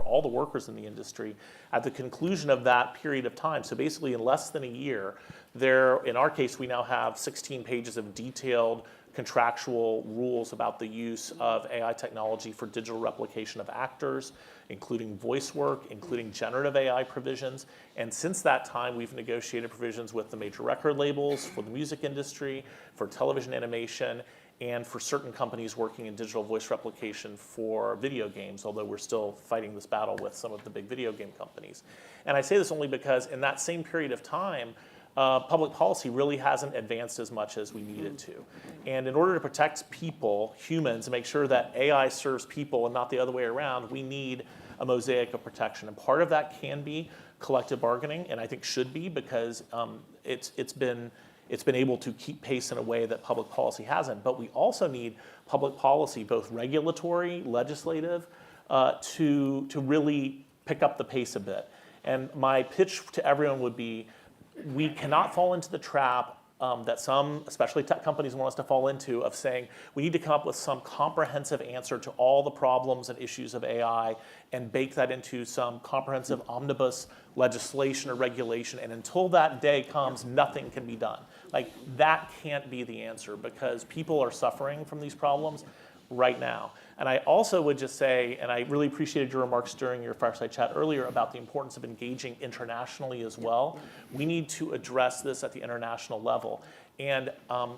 all the workers in the industry at the conclusion of that period of time. So basically in less than a year, in our case, we now have 16 pages of detailed contractual rules about the use of AI technology for digital replication of actors, including voice work, including generative AI provisions. And since that time, we've negotiated provisions with the major record labels, for the music industry, for television animation, and for certain companies working in digital voice replication for video games, although we're still fighting this battle with some of the big video game companies. And I say this only because in that same period of time, public policy really hasn't advanced as much as we need it to. And in order to protect people, humans, and make sure that AI serves people and not the other way around, we need a mosaic of protection. And part of that can be collective bargaining, and I think should be, because it's been able to keep pace in a way that public policy hasn't. But we also need public policy, both regulatory, legislative, to really pick up the pace a bit. And my pitch to everyone would be, we cannot fall into the trap that some, especially tech companies, want us to fall into, of saying we need to come up with some comprehensive answer to all the problems and issues of AI and bake that into some comprehensive omnibus legislation or regulation. And until that day comes, nothing can be done. Like, that can't be the answer, because people are suffering from these problems right now. And I also would just say, and I really appreciated your remarks during your fireside chat earlier about the importance of engaging internationally as well. We need to address this at the international level. And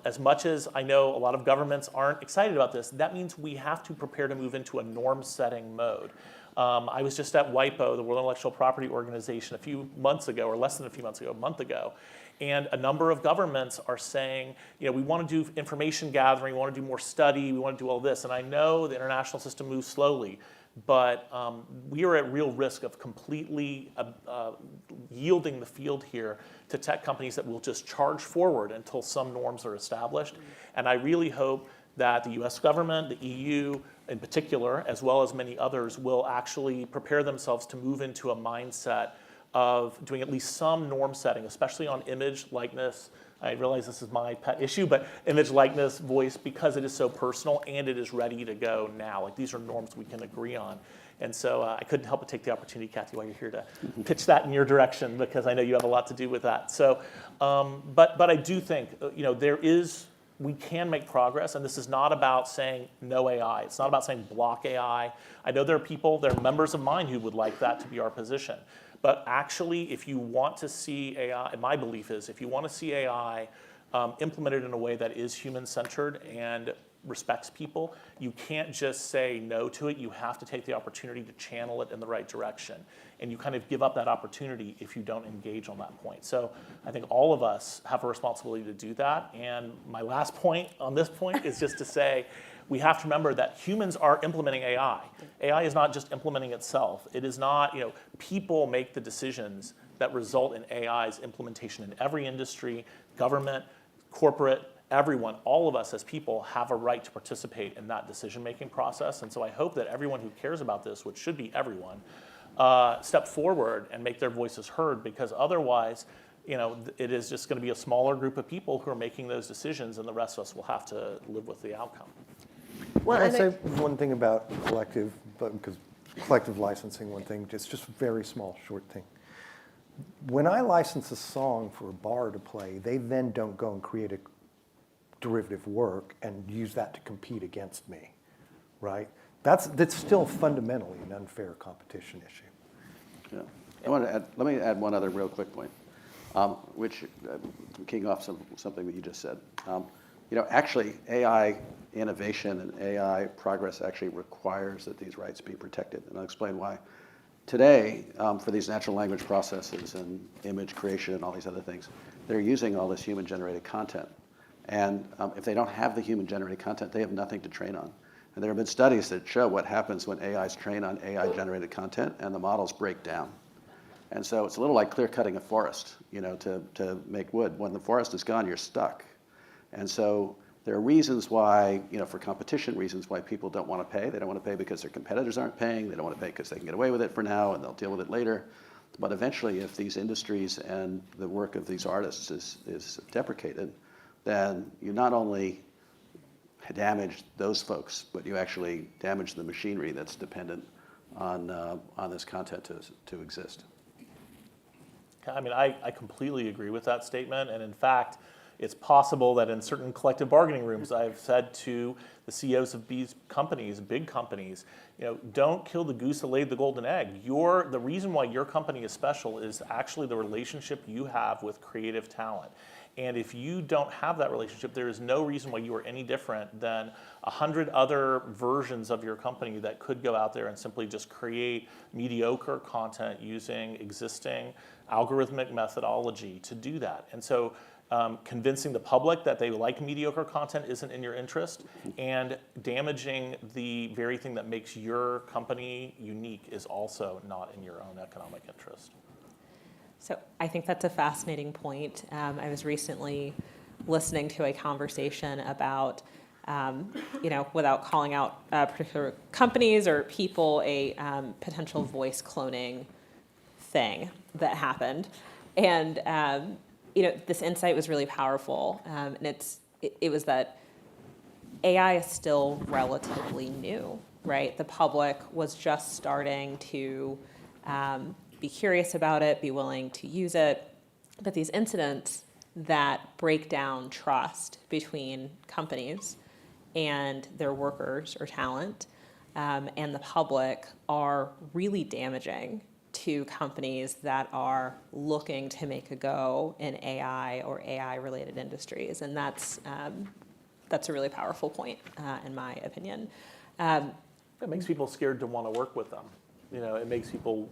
as much as I know a lot of governments aren't excited about this, that means we have to prepare to move into a norm-setting mode. I was just at WIPO, the World Intellectual Property Organization, a few months ago, or less than a few months ago, a month ago. And a number of governments are saying, we want to do information gathering, we want to do more study, we want to do all this. And I know the international system moves slowly, but we are at real risk of completely yielding the field here to tech companies that will just charge forward until some norms are established. And I really hope that the US government, the EU in particular, as well as many others, will actually prepare themselves to move into a mindset of doing at least some norm setting, especially on image, likeness. I realize this is my pet issue, but image, likeness, voice, because it is so personal and it is ready to go now. Like, these are norms we can agree on. And so I couldn't help but take the opportunity, Kathy, while you're here, to pitch that in your direction, because I know you have a lot to do with that. So, but I do think, we can make progress, and this is not about saying no AI. It's not about saying block AI. I know there are members of mine who would like that to be our position. But actually, if you want to see AI, and my belief is, if you want to see AI implemented in a way that is human-centered and respects people, you can't just say no to it. You have to take the opportunity to channel it in the right direction. And you kind of give up that opportunity if you don't engage on that point. So I think all of us have a responsibility to do that. And my last point on this point is just to say, we have to remember that humans are implementing AI. AI is not just implementing itself. It is not, people make the decisions that result in AI's implementation in every industry, government, corporate, everyone. All of us as people have a right to participate in that decision-making process. And so I hope that everyone who cares about this, which should be everyone, step forward and make their voices heard, because otherwise, it is just going to be a smaller group of people who are making those decisions, and the rest of us will have to live with the outcome. Well, Can I say one thing about collective, because collective licensing, one thing, just a very small, short thing. When I license a song for a bar to play, they then don't go and create a derivative work and use that to compete against me, right? That's still fundamentally an unfair competition issue. Yeah, let me add one other real quick point, which keying off something that you just said. Actually, AI innovation and AI progress actually requires that these rights be protected, and I'll explain why. Today, for these natural language processes and image creation and all these other things, they're using all this human-generated content. And if they don't have the human-generated content, they have nothing to train on. And there have been studies that show what happens when AIs train on AI-generated content, and the models break down. And so it's a little like clear-cutting a forest, to make wood. When the forest is gone, you're stuck. And so there are reasons why, for competition reasons, why people don't want to pay. They don't want to pay because their competitors aren't paying. They don't want to pay because they can get away with it for now, and they'll deal with it later. But eventually, if these industries and the work of these artists is deprecated, then you not only damage those folks, but you actually damage the machinery that's dependent on this content to exist. I mean, I completely agree with that statement. And in fact, it's possible that in certain collective bargaining rooms, I've said to the CEOs of these companies, big companies, don't kill the goose that laid the golden egg. The reason why your company is special is actually the relationship you have with creative talent. And if you don't have that relationship, there is no reason why you are any different than 100 other versions of your company that could go out there and simply just create mediocre content using existing algorithmic methodology to do that. And so convincing the public that they like mediocre content isn't in your interest, and damaging the very thing that makes your company unique is also not in your own economic interest. So I think that's a fascinating point. I was recently listening to a conversation about, without calling out particular companies or people, a potential voice cloning thing that happened. And this insight was really powerful, and it was that AI is still relatively new, right? The public was just starting to be curious about it, be willing to use it, but these incidents that break down trust between companies and their workers or talent and the public are really damaging to companies that are looking to make a go in AI or AI-related industries, and that's a really powerful point, in my opinion. It makes people scared to want to work with them. It makes people,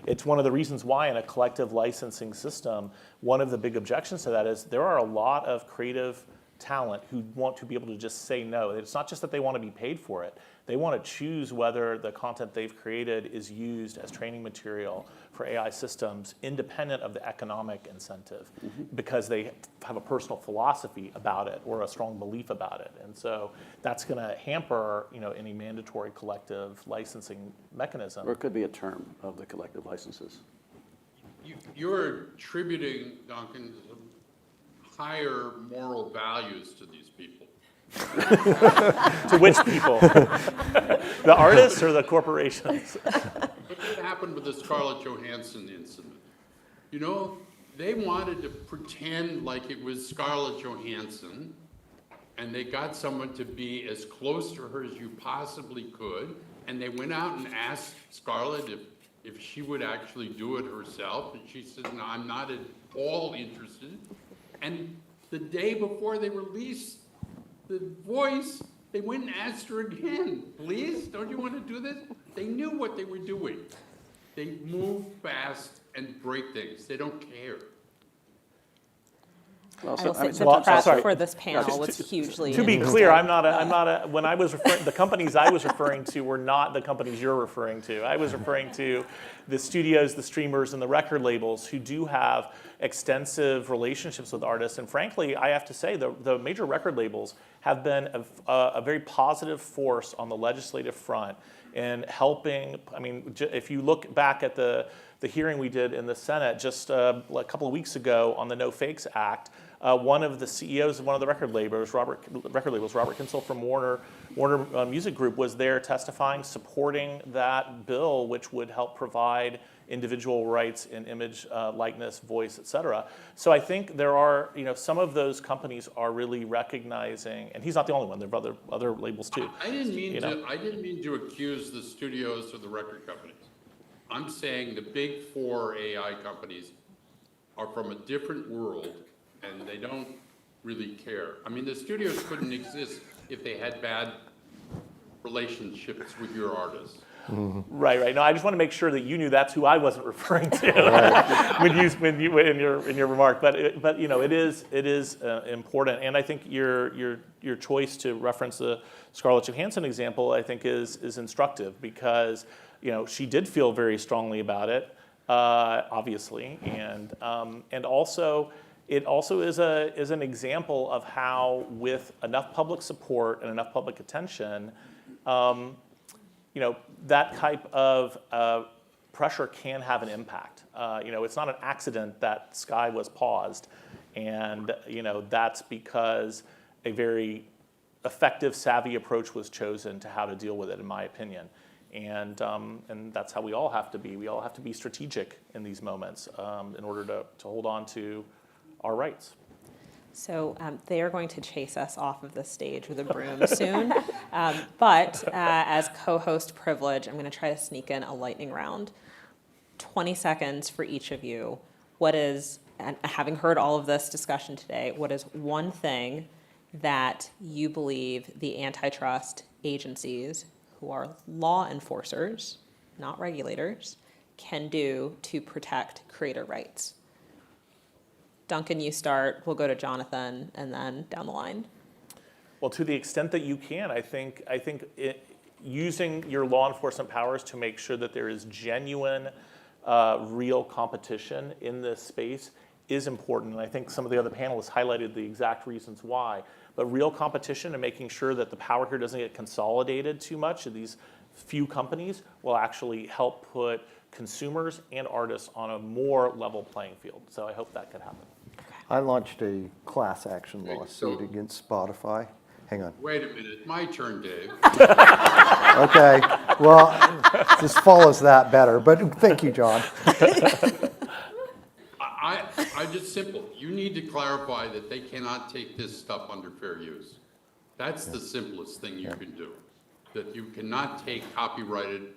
it's one of the reasons why in a collective licensing system, one of the big objections to that is there are a lot of creative talent who want to be able to just say no. It's not just that they want to be paid for it. They want to choose whether the content they've created is used as training material for AI systems independent of the economic incentive because they have a personal philosophy about it or a strong belief about it. And so that's going to hamper any mandatory collective licensing mechanism. Or it could be a term of the collective licenses. You're attributing, Duncan, higher moral values to these people. To which people? The artists or the corporations? What happened with the Scarlett Johansson incident? They wanted to pretend like it was Scarlett Johansson, and they got someone to be as close to her as you possibly could, and they went out and asked Scarlett if she would actually do it herself, and she said, no, I'm not at all interested. And the day before they released the voice, they went and asked her again, please, don't you want to do this? They knew what they were doing. They move fast and break things. They don't care. Well, I will say the pressure for this panel was hugely. To be clear, I'm not a. When I was referring, the companies I was referring to were not the companies you're referring to. I was referring to the studios, the streamers, and the record labels who do have extensive relationships with artists. And frankly, I have to say the major record labels have been a very positive force on the legislative front in helping. I mean, if you look back at the hearing we did in the Senate just a couple of weeks ago on the No Fakes Act. One of the CEOs of one of the record labels, Robert Kinsel from Warner Music Group, was there testifying, supporting that bill, which would help provide individual rights in image, likeness, voice, et cetera. So I think there are, some of those companies are really recognizing, and he's not the only one. There are other labels too. I didn't mean to accuse the studios or the record companies. I'm saying the big four AI companies are from a different world, and they don't really care. I mean, the studios couldn't exist if they had bad relationships with your artists. Mm-hmm. Right. No, I just want to make sure that you knew that's who I wasn't referring to when you in your remark. But it is important, and I think your choice to reference the Scarlett Johansson example, I think, is instructive because she did feel very strongly about it, obviously, and also. It also is an example of how, with enough public support and enough public attention, that type of pressure can have an impact. It's not an accident that Sky was paused, and that's because a very effective, savvy approach was chosen to how to deal with it, in my opinion. And that's how we all have to be. We all have to be strategic in these moments in order to hold on to our rights. So they are going to chase us off of the stage with a broom soon. But as co-host privilege, I'm going to try to sneak in a lightning round. 20 seconds for each of you. What is, and having heard all of this discussion today, what is one thing that you believe the antitrust agencies, who are law enforcers, not regulators, can do to protect creator rights? Duncan, you start. We'll go to Jonathan, and then down the line. Well, to the extent that you can, I think using your law enforcement powers to make sure that there is genuine, real competition in this space is important. And I think some of the other panelists highlighted the exact reasons why. But real competition and making sure that the power here doesn't get consolidated too much in these few companies will actually help put consumers and artists on a more level playing field. So I hope that could happen. I launched a class action lawsuit against Spotify. Hang on. Wait a minute, my turn, Dave. Okay, well, this follows that better, but thank you, John. I just simple. You need to clarify that they cannot take this stuff under fair use. That's the simplest thing you can do. That you cannot take copyrighted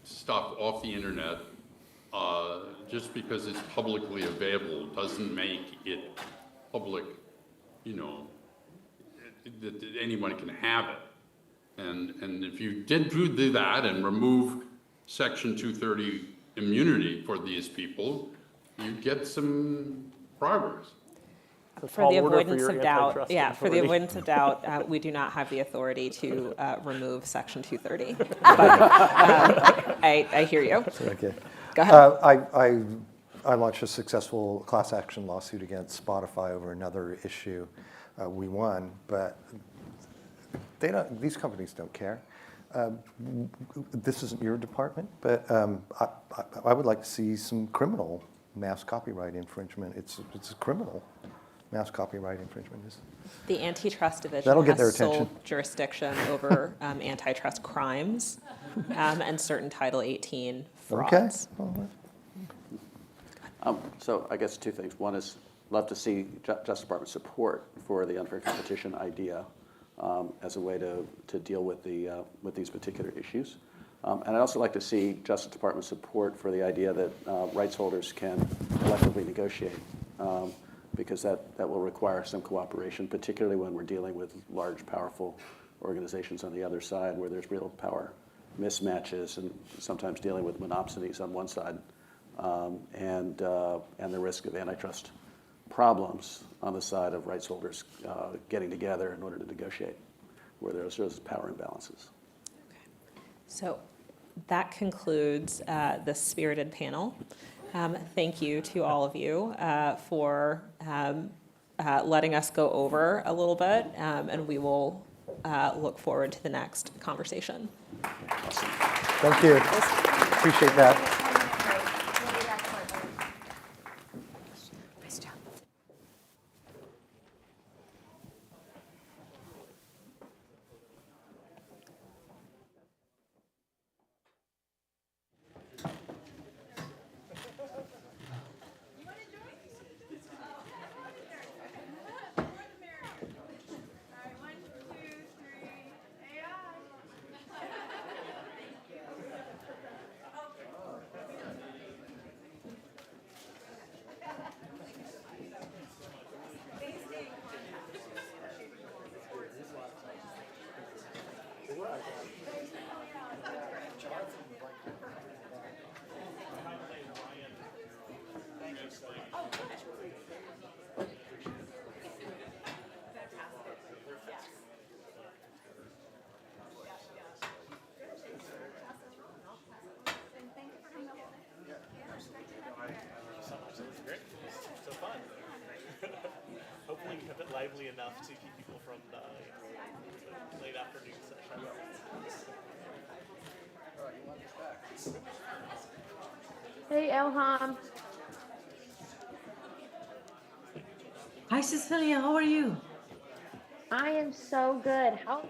stuff off the internet just because it's publicly available doesn't make it public, you know, that anyone can have it. And if you did do that and remove Section 230 immunity for these people, you'd get some progress. For the avoidance of doubt, for the avoidance of doubt, we do not have the authority to remove Section 230. But I hear you. Okay. Go ahead. I launched a successful class action lawsuit against Spotify over another issue. We won, but these companies don't care. This isn't your department, but I would like to see some criminal mass copyright infringement. It's a criminal mass copyright infringement. The antitrust division That'll get their has sole attention. jurisdiction over antitrust crimes and certain Title 18 frauds. Okay. So I guess two things. One is love to see Justice Department support for the unfair competition idea as a way to deal with these particular issues. And I'd also like to see Justice Department support for the idea that rights holders can collectively negotiate, because that will require some cooperation, particularly when we're dealing with large, powerful organizations on the other side where there's real power mismatches and sometimes dealing with monopsonies on one side and the risk of antitrust problems on the side of rights holders getting together in order to negotiate where there's power imbalances. So that concludes the spirited panel. Thank you to all of you for letting us go over a little bit, and we will look forward to the next conversation. Awesome. Thank you. Appreciate that. Hopefully we kept it lively enough to keep people from the late afternoon session. Hey, Elham. Hi, Cecilia. How are you? I am so good. How?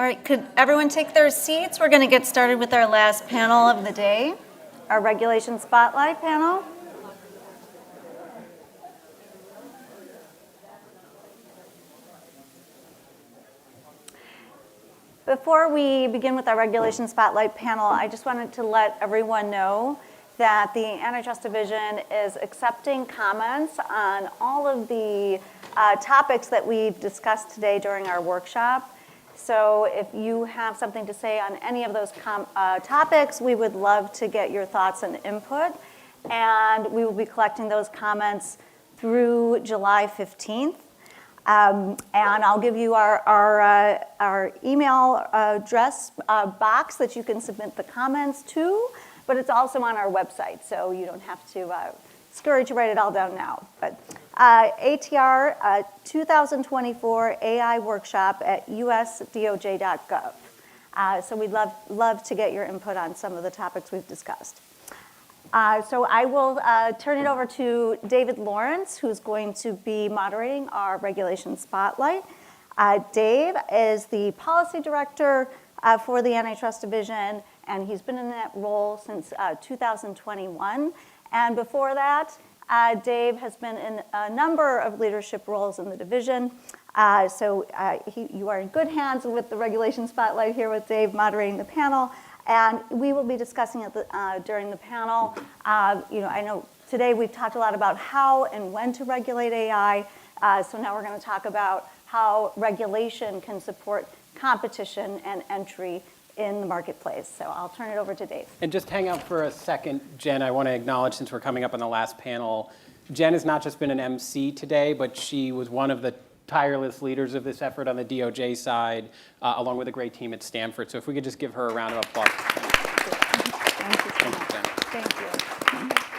right, could everyone take their seats? We're going to get started with our last panel of the day, our Regulation Spotlight panel. Before we begin with our Regulation Spotlight panel, I just wanted to let everyone know that the Antitrust Division is accepting comments on all of the topics that we've discussed today during our workshop. So if you have something to say on any of those topics, we would love to get your thoughts and input. And we will be collecting those comments through July 15th. And I'll give you our email address box that you can submit the comments to, but it's also on our website, so you don't have to scurry to write it all down now. But ATR 2024 AI workshop at usdoj.gov. So we'd love to get your input on some of the topics we've discussed. So I will turn it over to David Lawrence, who's going to be moderating our Regulation Spotlight. Dave is the policy director for the Antitrust Division, and he's been in that role since 2021. And before that, Dave has been in a number of leadership roles in the division. You are in good hands with the Regulation Spotlight here with Dave moderating the panel. And we will be discussing it during the panel. I know today we've talked a lot about how and when to regulate AI. So now we're going to talk about how regulation can support competition and entry in the marketplace. So I'll turn it over to Dave. And just hang out for a second, Jen. I want to acknowledge, since we're coming up on the last panel, Jen has not just been an MC today, but she was one of the tireless leaders of this effort on the DOJ side, along with a great team at Stanford. So if we could just give her a round of applause. Thank you so much. Thank you.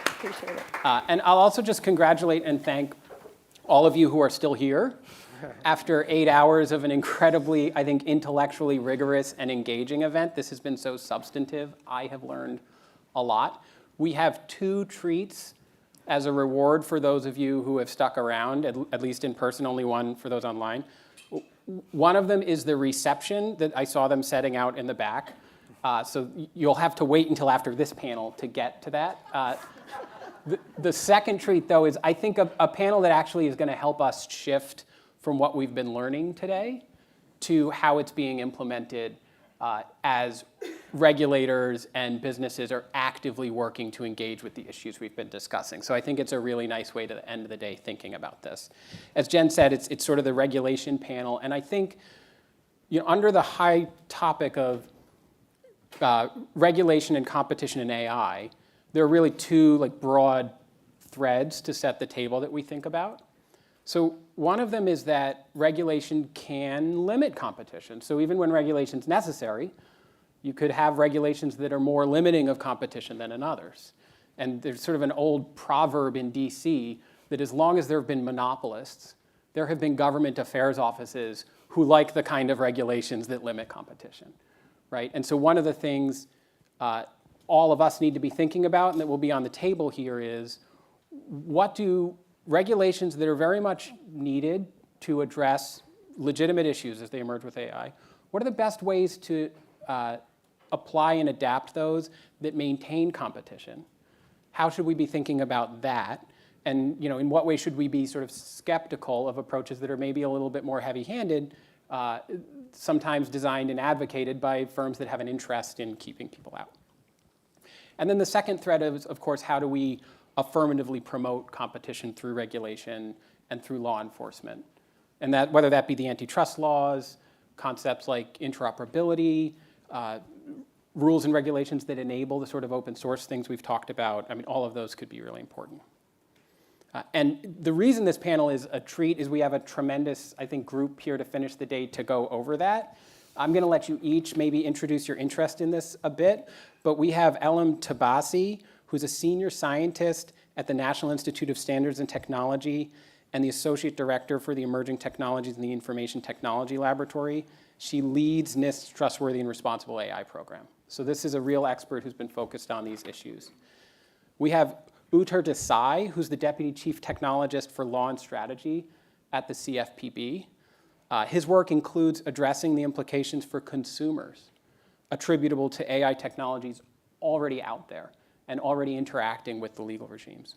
Appreciate it. And I'll also just congratulate and thank all of you who are still here after 8 hours of an incredibly, I think, intellectually rigorous and engaging event. This has been so substantive. I have learned a lot. We have 2 treats as a reward for those of you who have stuck around, at least in person, only one for those online. One of them is the reception that I saw them setting out in the back. So you'll have to wait until after this panel to get to that. The second treat, though, is I think a panel that actually is going to help us shift from what we've been learning today to how it's being implemented as regulators and businesses are actively working to engage with the issues we've been discussing. So I think it's a really nice way to the end of the day thinking about this. As Jen said, it's sort of the regulation panel. And I think under the high topic of regulation and competition in AI, there are really 2 broad threads to set the table that we think about. So one of them is that regulation can limit competition. So even when regulation's necessary, you could have regulations that are more limiting of competition than in others. And there's sort of an old proverb in DC that as long as there have been monopolists, there have been government affairs offices who like the kind of regulations that limit competition, right? And so one of the things all of us need to be thinking about and that will be on the table here is what do regulations that are very much needed to address legitimate issues as they emerge with AI, what are the best ways to apply and adapt those that maintain competition? How should we be thinking about that? And in what way should we be sort of skeptical of approaches that are maybe a little bit more heavy-handed, sometimes designed and advocated by firms that have an interest in keeping people out? And then the second thread is, of course, how do we affirmatively promote competition through regulation and through law enforcement? And that whether that be the antitrust laws, concepts like interoperability, rules and regulations that enable the sort of open source things we've talked about, I mean, all of those could be really important. And the reason this panel is a treat is we have a tremendous, I think, group here to finish the day to go over that. I'm going to let you each maybe introduce your interest in this a bit, but we have Elam Tabasi, who's a senior scientist at the National Institute of Standards and Technology and the Associate Director for the Emerging Technologies in the Information Technology Laboratory. She leads NIST's Trustworthy and Responsible AI program. So this is a real expert who's been focused on these issues. We have Uttar Desai, who's the Deputy Chief Technologist for Law and Strategy at the CFPB. His work includes addressing the implications for consumers attributable to AI technologies already out there and already interacting with the legal regimes.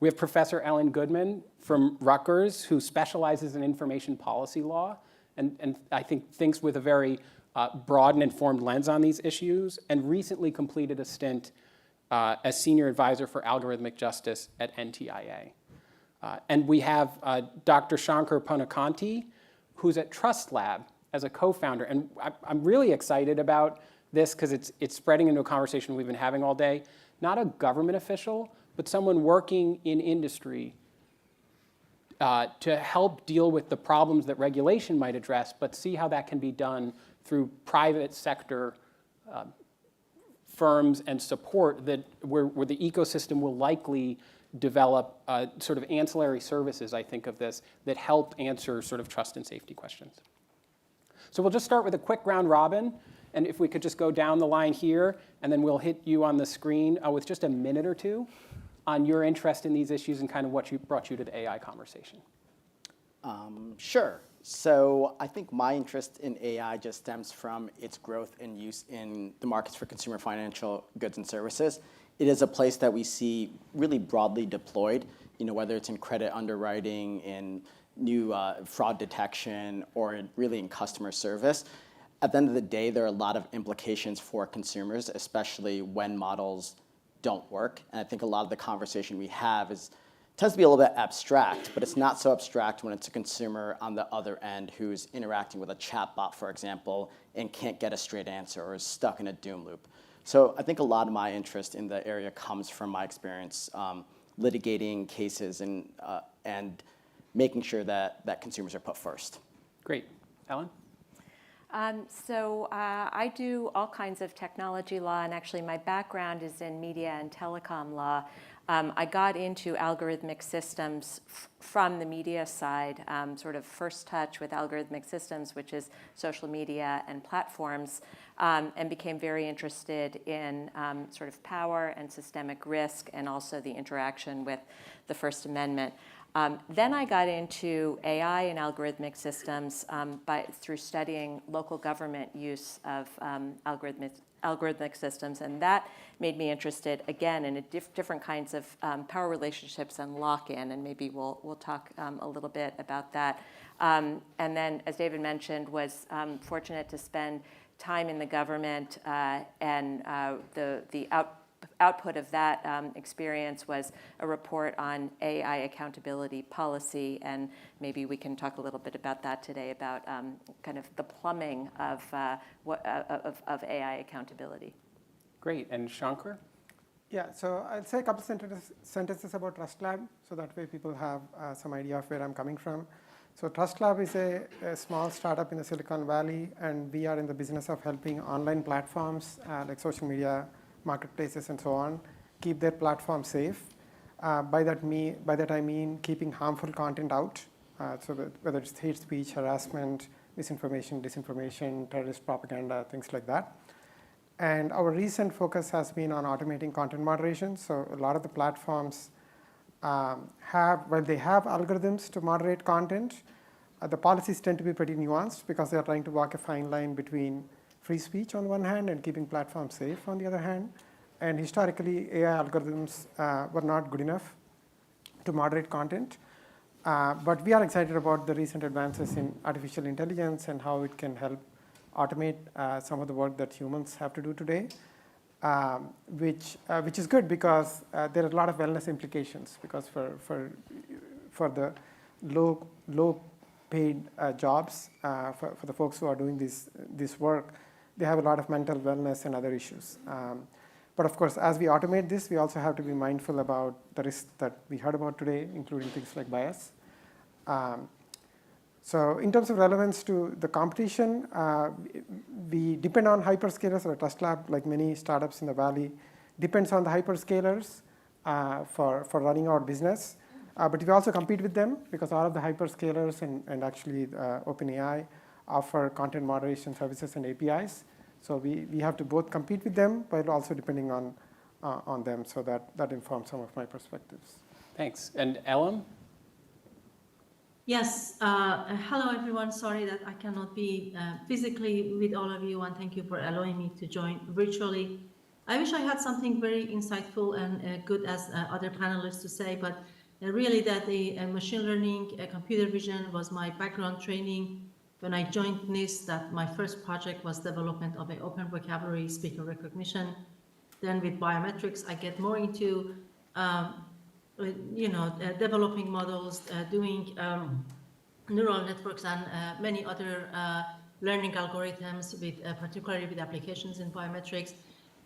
We have Professor Ellen Goodman from Rutgers, who specializes in information policy law and I think thinks with a very broad and informed lens on these issues, and recently completed a stint as senior advisor for algorithmic justice at NTIA. And we have Dr. Shankar Punakanti, who's at Trust Lab as a co-founder. And I'm really excited about this because it's spreading into a conversation we've been having all day. Not a government official, but someone working in industry to help deal with the problems that regulation might address, but see how that can be done through private sector firms and support that where the ecosystem will likely develop sort of ancillary services, I think of this, that help answer sort of trust and safety questions. So we'll just start with a quick round robin. And if we could just go down the line here, and then we'll hit you on the screen with just a minute or two on your interest in these issues and kind of what brought you to the AI conversation. Sure. So I think my interest in AI just stems from its growth and use in the markets for consumer financial goods and services. It is a place that we see really broadly deployed, whether it's in credit underwriting, in new fraud detection, or really in customer service. At the end of the day, there are a lot of implications for consumers, especially when models don't work. And I think a lot of the conversation we have tends to be a little bit abstract, but it's not so abstract when it's a consumer on the other end who's interacting with a chatbot, for example, and can't get a straight answer or is stuck in a doom loop. So I think a lot of my interest in the area comes from my experience litigating cases and making sure that consumers are put first. Great. Ellen? I do all kinds of technology law, and actually my background is in media and telecom law. I got into algorithmic systems from the media side, sort of first touch with algorithmic systems, which is social media and platforms, and became very interested in sort of power and systemic risk, and also the interaction with the First Amendment. Then I got into AI and algorithmic systems through studying local government use of algorithmic systems, and that made me interested again in different kinds of power relationships and lock-in, and maybe we'll talk a little bit about that. And then, as David mentioned, was fortunate to spend time in the government, and the output of that experience was a report on AI accountability policy, and maybe we can talk a little bit about that today, about kind of the plumbing of AI accountability. Great. And Shankar? Yeah, so I'll say a couple sentences about Trust Lab, so that way people have some idea of where I'm coming from. So Trust Lab is a small startup in the Silicon Valley, and we are in the business of helping online platforms like social media, marketplaces, and so on, keep their platform safe. By that I mean keeping harmful content out, so that whether it's hate speech, harassment, misinformation, disinformation, terrorist propaganda, things like that. And our recent focus has been on automating content moderation. So a lot of the platforms while they have algorithms to moderate content, the policies tend to be pretty nuanced because they are trying to walk a fine line between free speech on one hand and keeping platforms safe on the other hand. And historically, AI algorithms were not good enough to moderate content. But we are excited about the recent advances in artificial intelligence and how it can help automate some of the work that humans have to do today, which is good because there are a lot of wellness implications, because for the low paid jobs, for the folks who are doing this work, they have a lot of mental wellness and other issues. But of course, as we automate this, we also have to be mindful about the risks that we heard about today, including things like bias. So in terms of relevance to the competition, we depend on hyperscalers. Or Trust Lab, like many startups in the Valley, depends on the hyperscalers for running our business. But we also compete with them because all of the hyperscalers and actually OpenAI offer content moderation services and APIs. So we have to both compete with them, but also depending on them. So that informs some of my perspectives. Thanks. And Ellen? Yes. Hello, everyone. Sorry that I cannot be physically with all of you, and thank you for allowing me to join virtually. I wish I had something very insightful and good as other panelists to say, but really that the machine learning, computer vision was my background training. When I joined NIST, that my first project was development of an open vocabulary speaker recognition. Then with biometrics, I get more into developing models, doing neural networks and many other learning algorithms, with particularly with applications in biometrics.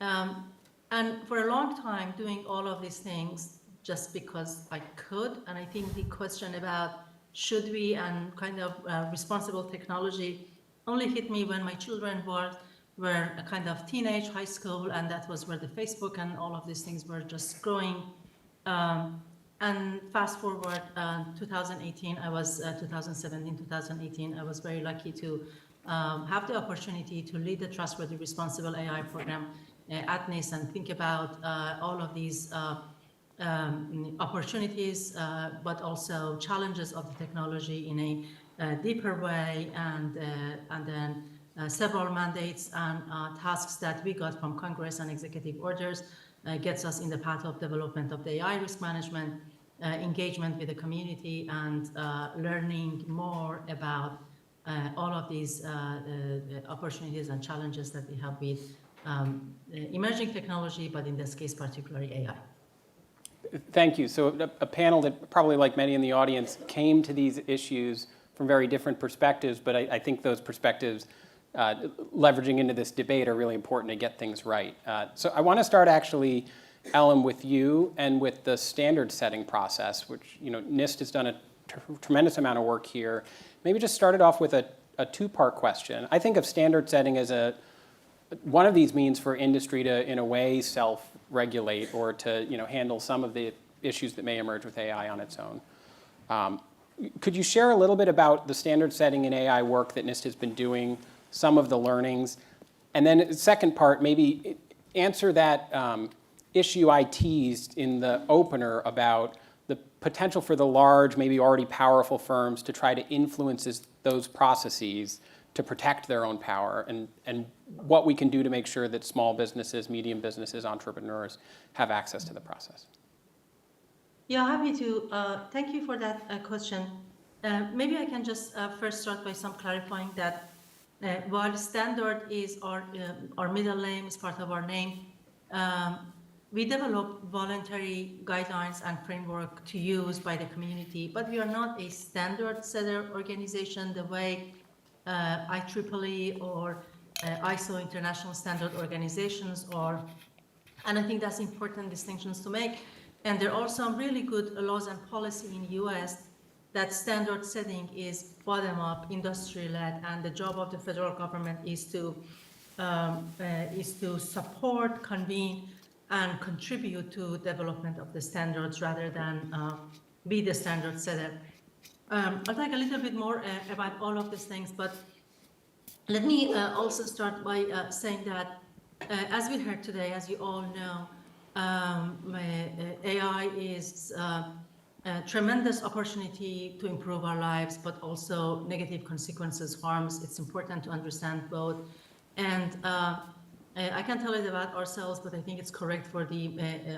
And for a long time, doing all of these things just because I could. And I think the question about should we and kind of responsible technology only hit me when my children were a kind of teenage, high school, and that was where the Facebook and all of these things were just growing. And fast forward 2018, 2017, 2018, I was very lucky to have the opportunity to lead the Trustworthy Responsible AI program at NIST and think about all of these opportunities, but also challenges of the technology in a deeper way, and then several mandates and tasks that we got from Congress and executive orders gets us in the path of development of the AI risk management, engagement with the community, and learning more about all of these opportunities and challenges that we have with emerging technology, but in this case, particularly AI. Thank you. So a panel that probably, like many in the audience, came to these issues from very different perspectives, but I think those perspectives leveraging into this debate are really important to get things right. So I want to start actually, Ellen, with you and with the standard setting process, which NIST has done a tremendous amount of work here. Maybe just start it off with a two-part question. I think of standard setting as one of these means for industry to, in a way, self-regulate or to handle some of the issues that may emerge with AI on its own. Could you share a little bit about the standard setting in AI work that NIST has been doing, some of the learnings? And then the second part, maybe answer that issue I teased in the opener about the potential for the large, maybe already powerful firms to try to influence those processes to protect their own power, and what we can do to make sure that small businesses, medium businesses, entrepreneurs have access to the process. Yeah, happy to. Thank you for that question. Maybe I can just first start by some clarifying that while standard is our middle name, is part of our name, we develop voluntary guidelines and framework to use by the community, but we are not a standard setter organization the way IEEE or ISO international standard organizations are. And I think that's important distinctions to make. And there are some really good laws and policy in the US that standard setting is bottom-up, industry-led, and the job of the federal government is to support, convene, and contribute to development of the standards rather than be the standard setter. I'll talk a little bit more about all of these things, but let me also start by saying that as we heard today, as you all know, AI is a tremendous opportunity to improve our lives, but also negative consequences, harms. It's important to understand both. And I can tell it about ourselves, but I think it's correct for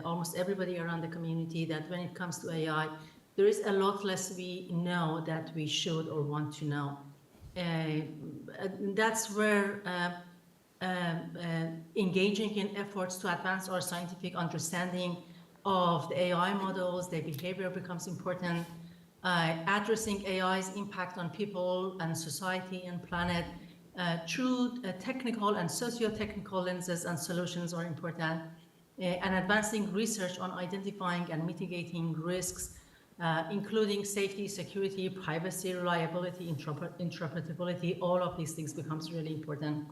almost everybody around the community that when it comes to AI, there is a lot less we know that we should or want to know. That's where engaging in efforts to advance our scientific understanding of the AI models, their behavior becomes important. Addressing AI's impact on people and society and planet through technical and socio-technical lenses and solutions are important. And advancing research on identifying and mitigating risks, including safety, security, privacy, reliability, interoperability, all of these things becomes really important.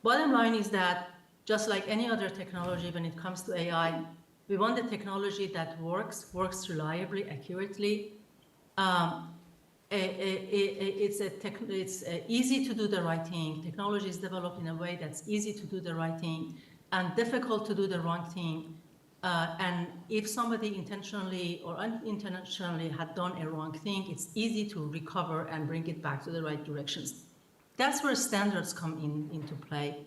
Bottom line is that just like any other technology, when it comes to AI, we want the technology that works reliably, accurately. It's easy to do the right thing. Technology is developed in a way that's easy to do the right thing and difficult to do the wrong thing. And if somebody intentionally or unintentionally had done a wrong thing, it's easy to recover and bring it back to the right directions. That's where standards come into play.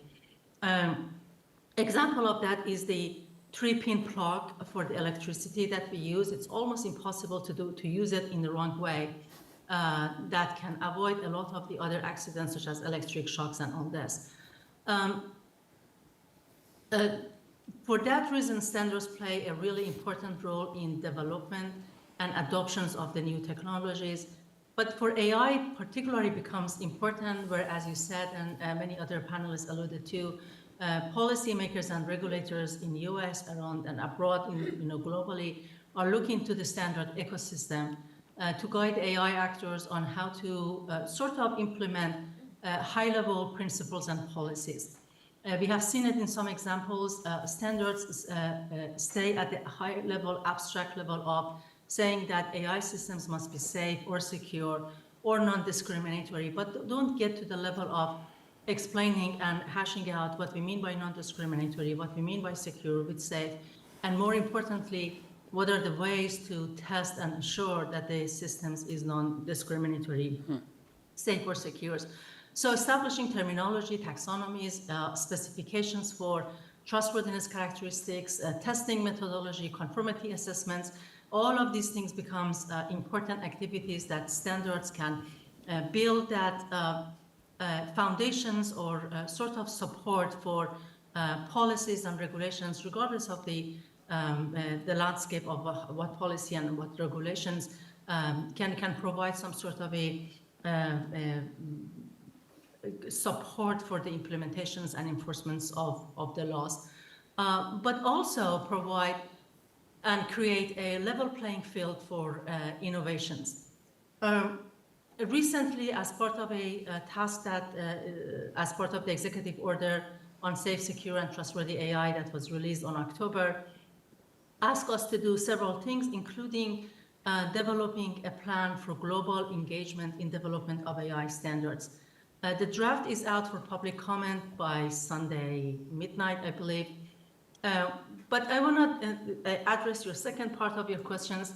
Example of that is the 3-pin plug for the electricity that we use. It's almost impossible to use it in the wrong way. That can avoid a lot of the other accidents, such as electric shocks and all this. For that reason, standards play a really important role in development and adoptions of the new technologies. But for AI, particularly becomes important, where, as you said, and many other panelists alluded to, policymakers and regulators in the US, around and abroad, globally, are looking to the standard ecosystem to guide AI actors on how to sort of implement high-level principles and policies. We have seen it in some examples. Standards stay at the high-level, abstract level of saying that AI systems must be safe or secure or non-discriminatory, but don't get to the level of explaining and hashing out what we mean by non-discriminatory, what we mean by secure, with safe, and more importantly, what are the ways to test and ensure that the systems is non-discriminatory, safe or secure. So establishing terminology, taxonomies, specifications for trustworthiness characteristics, testing methodology, conformity assessments, all of these things becomes important activities that standards can build that foundations or sort of support for policies and regulations, regardless of the landscape of what policy and what regulations can provide some sort of a support for the implementations and enforcements of the laws, but also provide and create a level playing field for innovations. Recently, as part of a task that, as part of the executive order on safe, secure, and trustworthy AI that was released on October, asked us to do several things, including developing a plan for global engagement in development of AI standards. The draft is out for public comment by Sunday midnight, I believe. But I want to address your second part of your questions.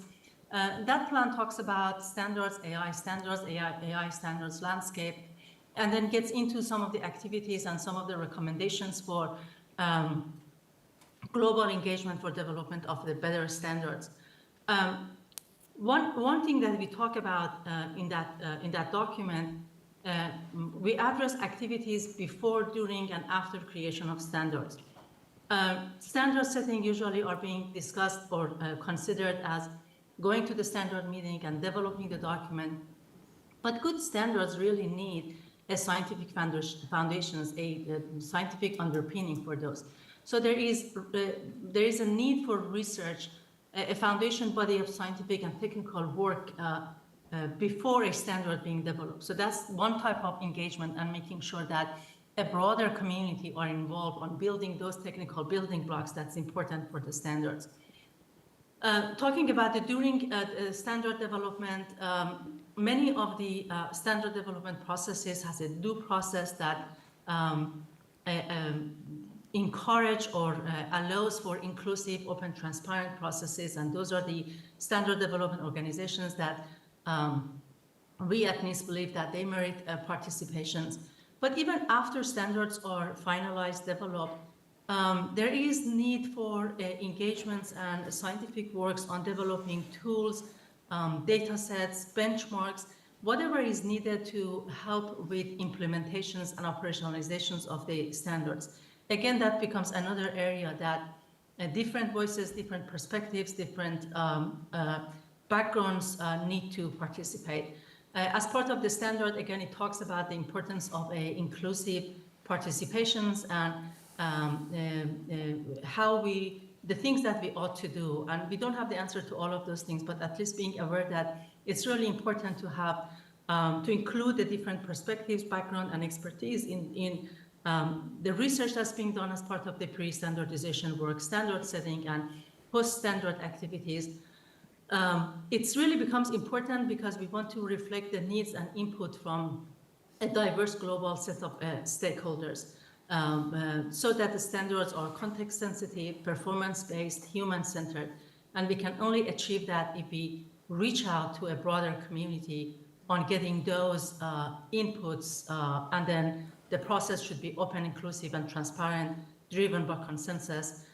That plan talks about standards, AI standards landscape, and then gets into some of the activities and some of the recommendations for global engagement for development of the better standards. One thing that we talk about in that document, we address activities before, during, and after creation of standards. Standard setting usually are being discussed or considered as going to the standard meeting and developing the document. But good standards really need a scientific foundations, a scientific underpinning for those. So there is a need for research, a foundation body of scientific and technical work before a standard being developed. So that's one type of engagement, and making sure that a broader community are involved on building those technical building blocks that's important for the standards. Talking about the during standard development, many of the standard development processes has a due process that encourage or allows for inclusive, open, transparent processes, and those are the standard development organizations that we at NIST believe that they merit participations. But even after standards are finalized, developed, there is need for engagements and scientific works on developing tools, data sets, benchmarks, whatever is needed to help with implementations and operationalizations of the standards. Again, that becomes another area that different voices, different perspectives, different backgrounds need to participate. As part of the standard, again, it talks about the importance of inclusive participations and the things that we ought to do. And we don't have the answer to all of those things, but at least being aware that it's really important to have, to include the different perspectives, background, and expertise in the research that's being done as part of the pre-standardization work, standard setting, and post-standard activities. It really becomes important because we want to reflect the needs and input from a diverse global set of stakeholders. so that the standards are context-sensitive, performance-based, human-centered. And we can only achieve that if we reach out to a broader community on getting those inputs, and then the process should be open, inclusive, and transparent, driven by consensus,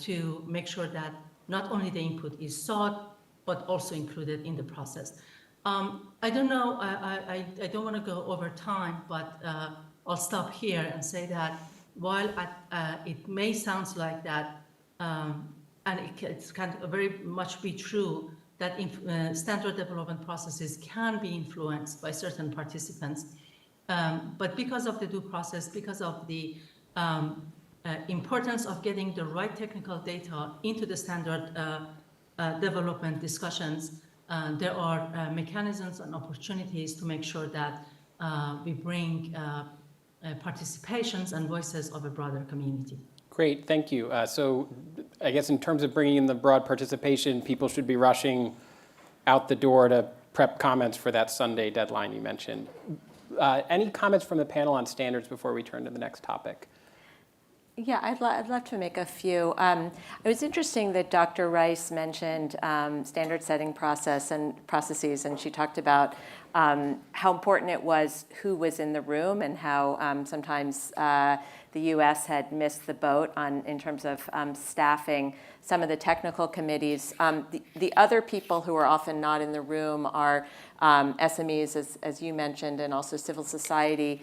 to make sure that not only the input is sought, but also included in the process. I don't know, I don't want to go over time, but I'll stop here and say that while it may sound like that, and it can very much be true, that standard development processes can be influenced by certain participants. But because of the due process, because of the importance of getting the right technical data into the standard development discussions, there are mechanisms and opportunities to make sure that we bring participations and voices of a broader community. Great, thank you. So I guess in terms of bringing in the broad participation, people should be rushing out the door to prep comments for that Sunday deadline you mentioned. Any comments from the panel on standards before we turn to the next topic? Yeah, I'd love to make a few. It was interesting that Dr. Rice mentioned standard setting processes, and she talked about how important it was who was in the room and how sometimes the U.S. had missed the boat in terms of staffing some of the technical committees. The other people who are often not in the room are SMEs, as you mentioned, and also civil society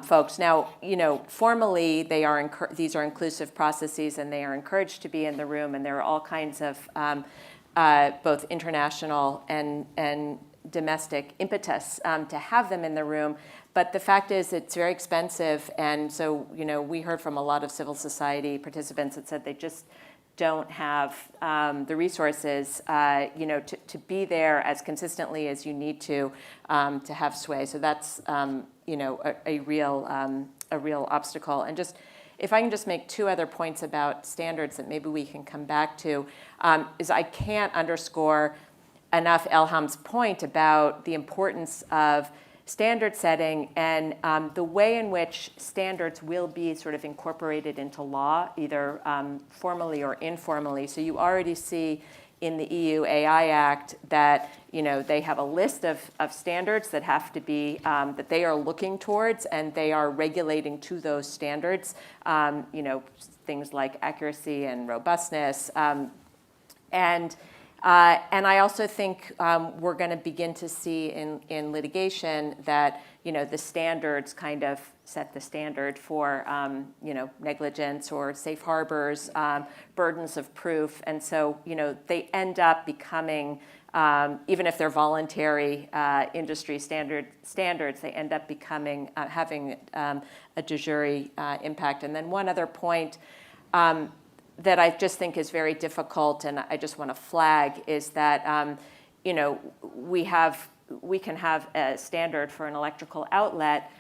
folks. Now, formally, these are inclusive processes, and they are encouraged to be in the room, and there are all kinds of both international and domestic impetus to have them in the room. But the fact is, it's very expensive, and so we heard from a lot of civil society participants that said they just don't have the resources, to be there as consistently as you need to have sway. So that's a real obstacle. And just if I can just make two other points about standards that maybe we can come back to, is I can't underscore enough Elham's point about the importance of standard setting and the way in which standards will be sort of incorporated into law, either formally or informally. So you already see in the EU AI Act that they have a list of standards that have to be, that they are looking towards, and they are regulating to those standards, things like accuracy and robustness. And I also think we're going to begin to see in litigation that the standards kind of set the standard for negligence or safe harbors, burdens of proof, and so they end up becoming, even if they're voluntary industry standards, they end up becoming having a de jure impact. And then one other point. That I just think is very difficult, and I just want to flag, is that we can have a standard for an electrical outlet,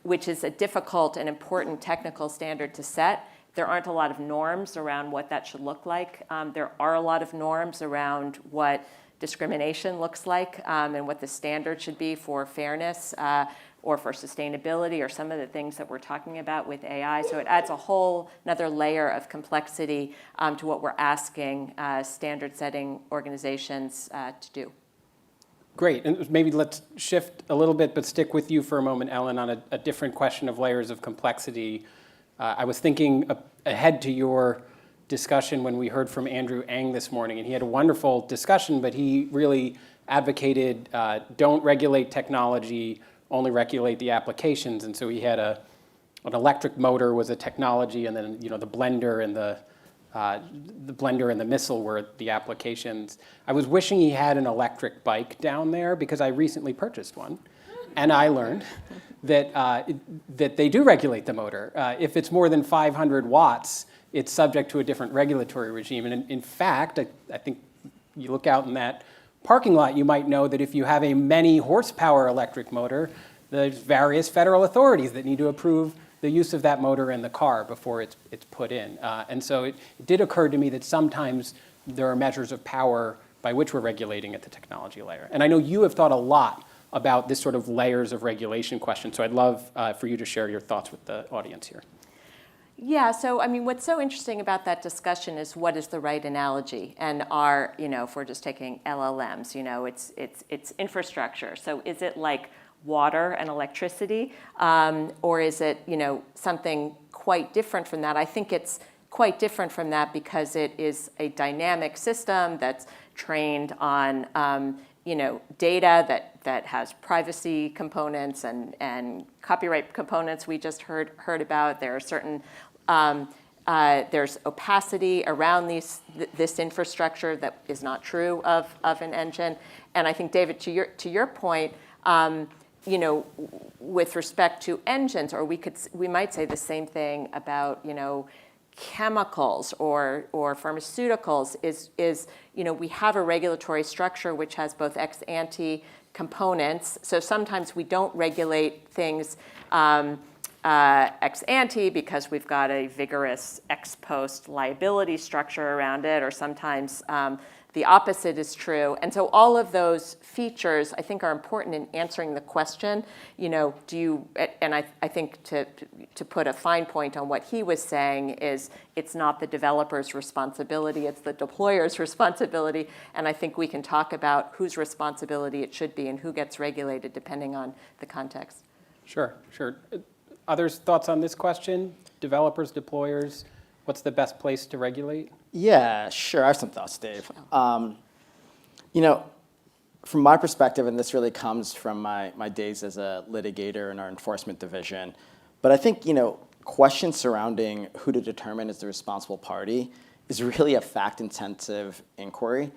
which is a difficult and important technical standard to set. There aren't a lot of norms around what that should look like. There are a lot of norms around what discrimination looks like and what the standard should be for fairness or for sustainability, or some of the things that we're talking about with AI. So it adds a whole another layer of complexity to what we're asking standard setting organizations to do. Great, and maybe let's shift a little bit, but stick with you for a moment, Ellen, on a different question of layers of complexity. I was thinking ahead to your discussion when we heard from Andrew Ng this morning, and he had a wonderful discussion, but he really advocated don't regulate technology, only regulate the applications. And so he had an electric motor was a technology, and then the blender and the missile were the applications. I was wishing he had an electric bike down there, because I recently purchased one, and I learned that they do regulate the motor. If it's more than 500 watts, it's subject to a different regulatory regime. And in fact, I think you look out in that parking lot, you might know that if you have a many horsepower electric motor, there's various federal authorities that need to approve the use of that motor in the car before it's put in. And so it did occur to me that sometimes there are measures of power by which we're regulating at the technology layer. And I know you have thought a lot about this sort of layers of regulation question. So I'd love for you to share your thoughts with the audience here. Yeah, so I mean, what's so interesting about that discussion is what is the right analogy? And our, if we're just taking LLMs, it's infrastructure. So is it like water and electricity, or is it, something quite different from that? I think it's quite different from that because it is a dynamic system that's trained on, data that has privacy components and copyright components we just heard about. There are certain there's opacity around this infrastructure that is not true of an engine. And I think, David, to your point, with respect to engines, or we might say the same thing about chemicals or pharmaceuticals is we have a regulatory structure which has both ex ante components. So sometimes we don't regulate things ex ante because we've got a vigorous ex post liability structure around it, or sometimes the opposite is true. And so all of those features, I think, are important in answering the question, do you, and I think to put a fine point on what he was saying is it's not the developer's responsibility, it's the deployer's responsibility. And I think we can talk about whose responsibility it should be and who gets regulated depending on the context. Sure. Others' thoughts on this question? Developers, deployers, what's the best place to regulate? Yeah, sure. I have some thoughts, Dave. From my perspective, and this really comes from my days as a litigator in our enforcement division, but I think, questions surrounding who to determine as the responsible party is really a fact-intensive inquiry.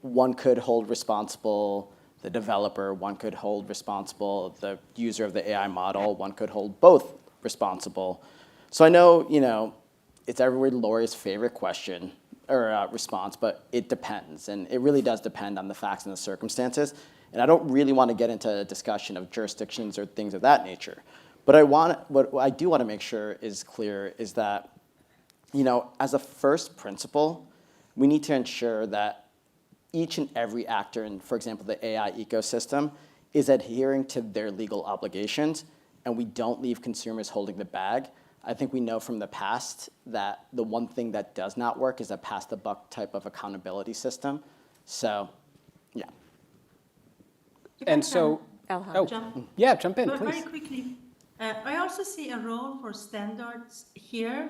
One could hold responsible the developer, one could hold responsible the user of the AI model, one could hold both responsible. So I know, it's every lawyer's favorite question or response, but it depends. And it really does depend on the facts and the circumstances. And I don't really want to get into a discussion of jurisdictions or things of that nature. But what I do want to make sure is clear is that, as a first principle, we need to ensure that each and every actor in, for example, the AI ecosystem is adhering to their legal obligations, and we don't leave consumers holding the bag. I think we know from the past that the one thing that does not work is a pass-the-buck type of accountability system. So, yeah. And so, jump in, please. Very quickly, I also see a role for standards here.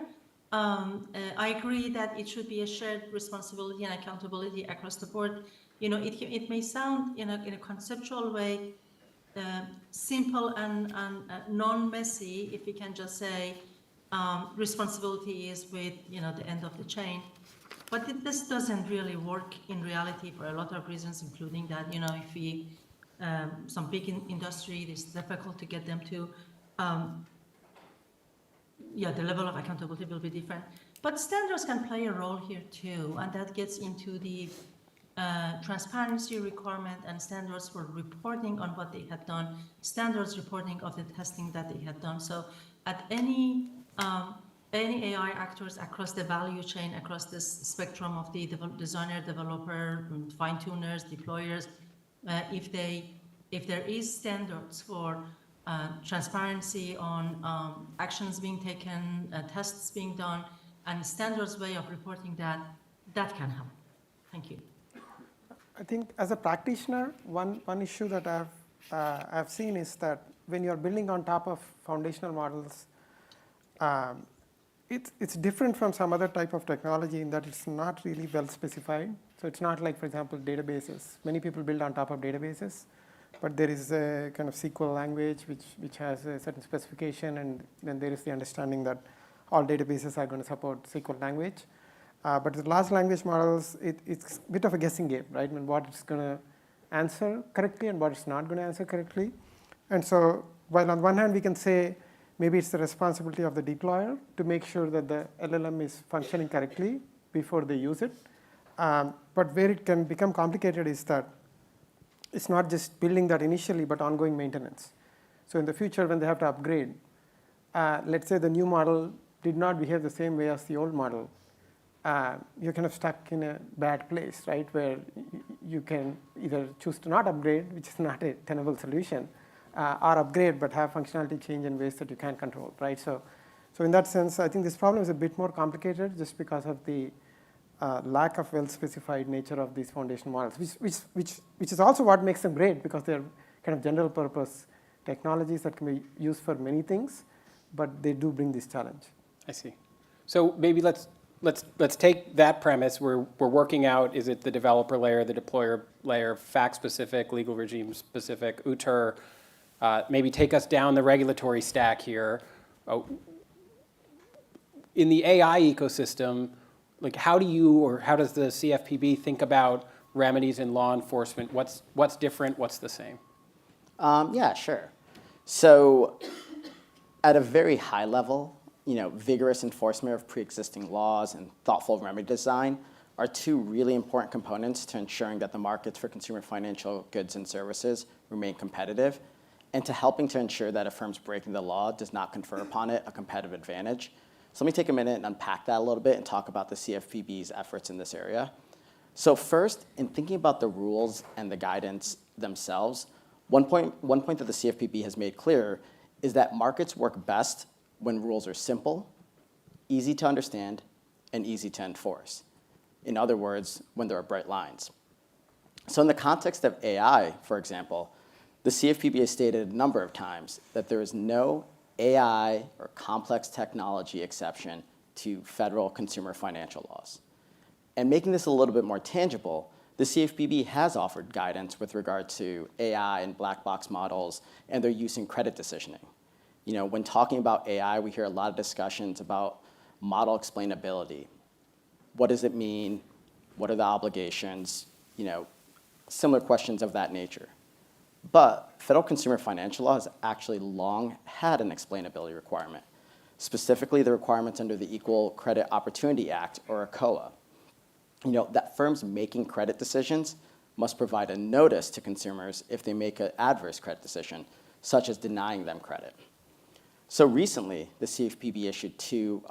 I agree that it should be a shared responsibility and accountability across the board. It may sound in a conceptual way simple and non-messy if we can just say responsibility is with the end of the chain. But this doesn't really work in reality for a lot of reasons, including that if we some big industry, it's difficult to get them to the level of accountability will be different. But standards can play a role here too, and that gets into the transparency requirement and standards for reporting on what they had done, standards reporting of the testing that they had done. So at any AI actors across the value chain, across this spectrum of the designer, developer, fine-tuners, deployers, if there is standards for transparency on actions being taken, tests being done, and standards way of reporting that can help. Thank you. I think as a practitioner, one issue that I've seen is that when you're building on top of foundational models, it's different from some other type of technology in that it's not really well specified. So it's not like, for example, databases. Many people build on top of databases, but there is a kind of SQL language which has a certain specification, and then there is the understanding that all databases are going to support SQL language. But the large language models, it's a bit of a guessing game, right? I mean, what it's going to answer correctly and what it's not going to answer correctly. And so while on one hand we can say maybe it's the responsibility of the deployer to make sure that the LLM is functioning correctly before they use it. But where it can become complicated is that it's not just building that initially, but ongoing maintenance. So in the future, when they have to upgrade, let's say the new model did not behave the same way as the old model, you're kind of stuck in a bad place, right? Where you can either choose to not upgrade, which is not a tenable solution, or upgrade but have functionality change in ways that you can't control, right? So in that sense, I think this problem is a bit more complicated just because of the lack of well-specified nature of these foundation models, which is also what makes them great, because they're kind of general purpose technologies that can be used for many things, but they do bring this challenge. I see. So maybe let's take that premise. We're working out, is it the developer layer, the deployer layer, fact-specific, legal regime-specific, UTR, maybe take us down the regulatory stack here. In the AI ecosystem, like how does the CFPB think about remedies in law enforcement? What's different? What's the same? Yeah, sure. So at a very high level, vigorous enforcement of pre-existing laws and thoughtful remedy design are two really important components to ensuring that the markets for consumer financial goods and services remain competitive, and to helping to ensure that a firm's breaking the law does not confer upon it a competitive advantage. So let me take a minute and unpack that a little bit and talk about the CFPB's efforts in this area. So first, in thinking about the rules and the guidance themselves, one point that the CFPB has made clear is that markets work best when rules are simple, easy to understand, and easy to enforce. In other words, when there are bright lines. So in the context of AI, for example, the CFPB has stated a number of times that there is no AI or complex technology exception to federal consumer financial laws. And making this a little bit more tangible, the CFPB has offered guidance with regard to AI and black box models and their use in credit decisioning. When talking about AI, we hear a lot of discussions about model explainability. What does it mean? What are the obligations? Similar questions of that nature. But federal consumer financial law has actually long had an explainability requirement, specifically the requirements under the Equal Credit Opportunity Act, or ECOA. That firms making credit decisions must provide a notice to consumers if they make an adverse credit decision, such as denying them credit. So recently, the CFPB issued two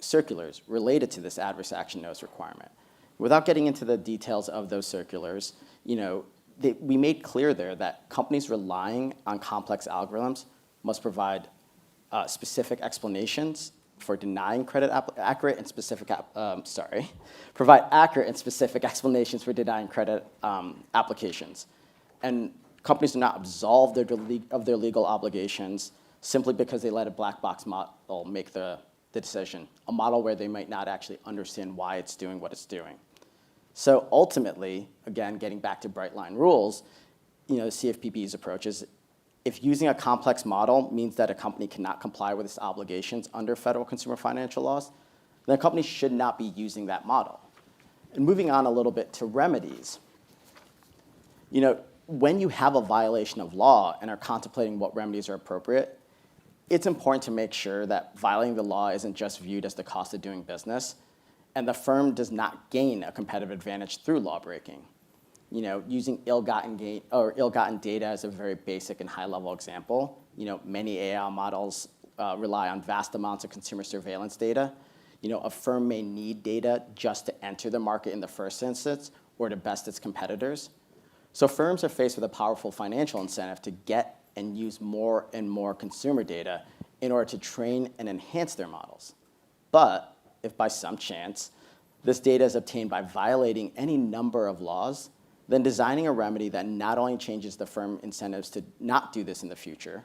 circulars related to this adverse action notice requirement. Without getting into the details of those circulars, we made clear there that companies relying on complex algorithms must provide specific explanations for denying credit, provide accurate and specific explanations for denying credit applications. And companies do not absolve of their legal obligations simply because they let a black box model make the decision, a model where they might not actually understand why it's doing what it's doing. So ultimately, again, getting back to bright line rules, the CFPB's approach is if using a complex model means that a company cannot comply with its obligations under federal consumer financial laws, then a company should not be using that model. And moving on a little bit to remedies, when you have a violation of law and are contemplating what remedies are appropriate, it's important to make sure that violating the law isn't just viewed as the cost of doing business, and the firm does not gain a competitive advantage through law breaking. Using ill-gotten data as a very basic and high-level example, many AI models rely on vast amounts of consumer surveillance data. A firm may need data just to enter the market in the first instance or to best its competitors. So firms are faced with a powerful financial incentive to get and use more and more consumer data in order to train and enhance their models. But if by some chance this data is obtained by violating any number of laws, then designing a remedy that not only changes the firm incentives to not do this in the future,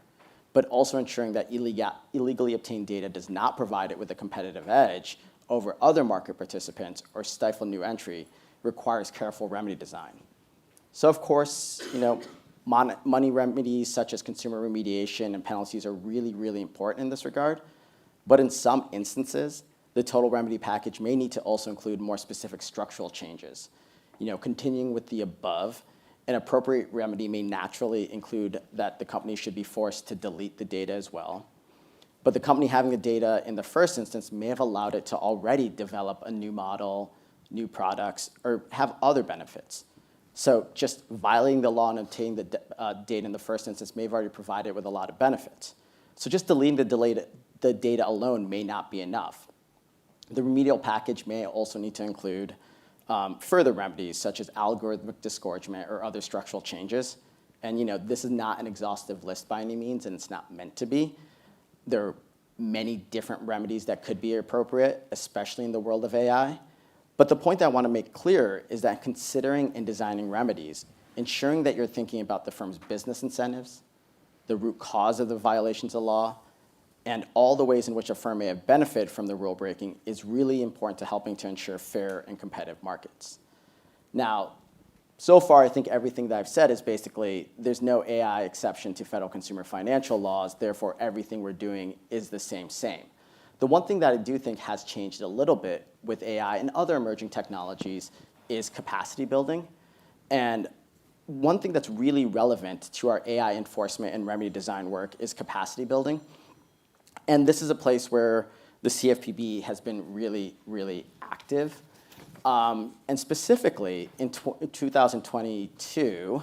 but also ensuring that illegally obtained data does not provide it with a competitive edge over other market participants or stifle new entry requires careful remedy design. So of course, money remedies such as consumer remediation and penalties are really, really important in this regard. But in some instances, the total remedy package may need to also include more specific structural changes. Continuing with the above, an appropriate remedy may naturally include that the company should be forced to delete the data as well. But the company having the data in the first instance may have allowed it to already develop a new model, new products, or have other benefits. So just violating the law and obtaining the data in the first instance may have already provided with a lot of benefits. So just deleting the data alone may not be enough. The remedial package may also need to include further remedies such as algorithmic disgorgement or other structural changes. And this is not an exhaustive list by any means, and it's not meant to be. There are many different remedies that could be appropriate, especially in the world of AI. But the point that I want to make clear is that considering and designing remedies, ensuring that you're thinking about the firm's business incentives, the root cause of the violations of law, and all the ways in which a firm may have benefited from the rule breaking is really important to helping to ensure fair and competitive markets. Now, so far, I think everything that I've said is basically there's no AI exception to federal consumer financial laws, therefore everything we're doing is the same. The one thing that I do think has changed a little bit with AI and other emerging technologies is capacity building. And one thing that's really relevant to our AI enforcement and remedy design work is capacity building. And this is a place where the CFPB has been really, really active. And specifically, in 2022,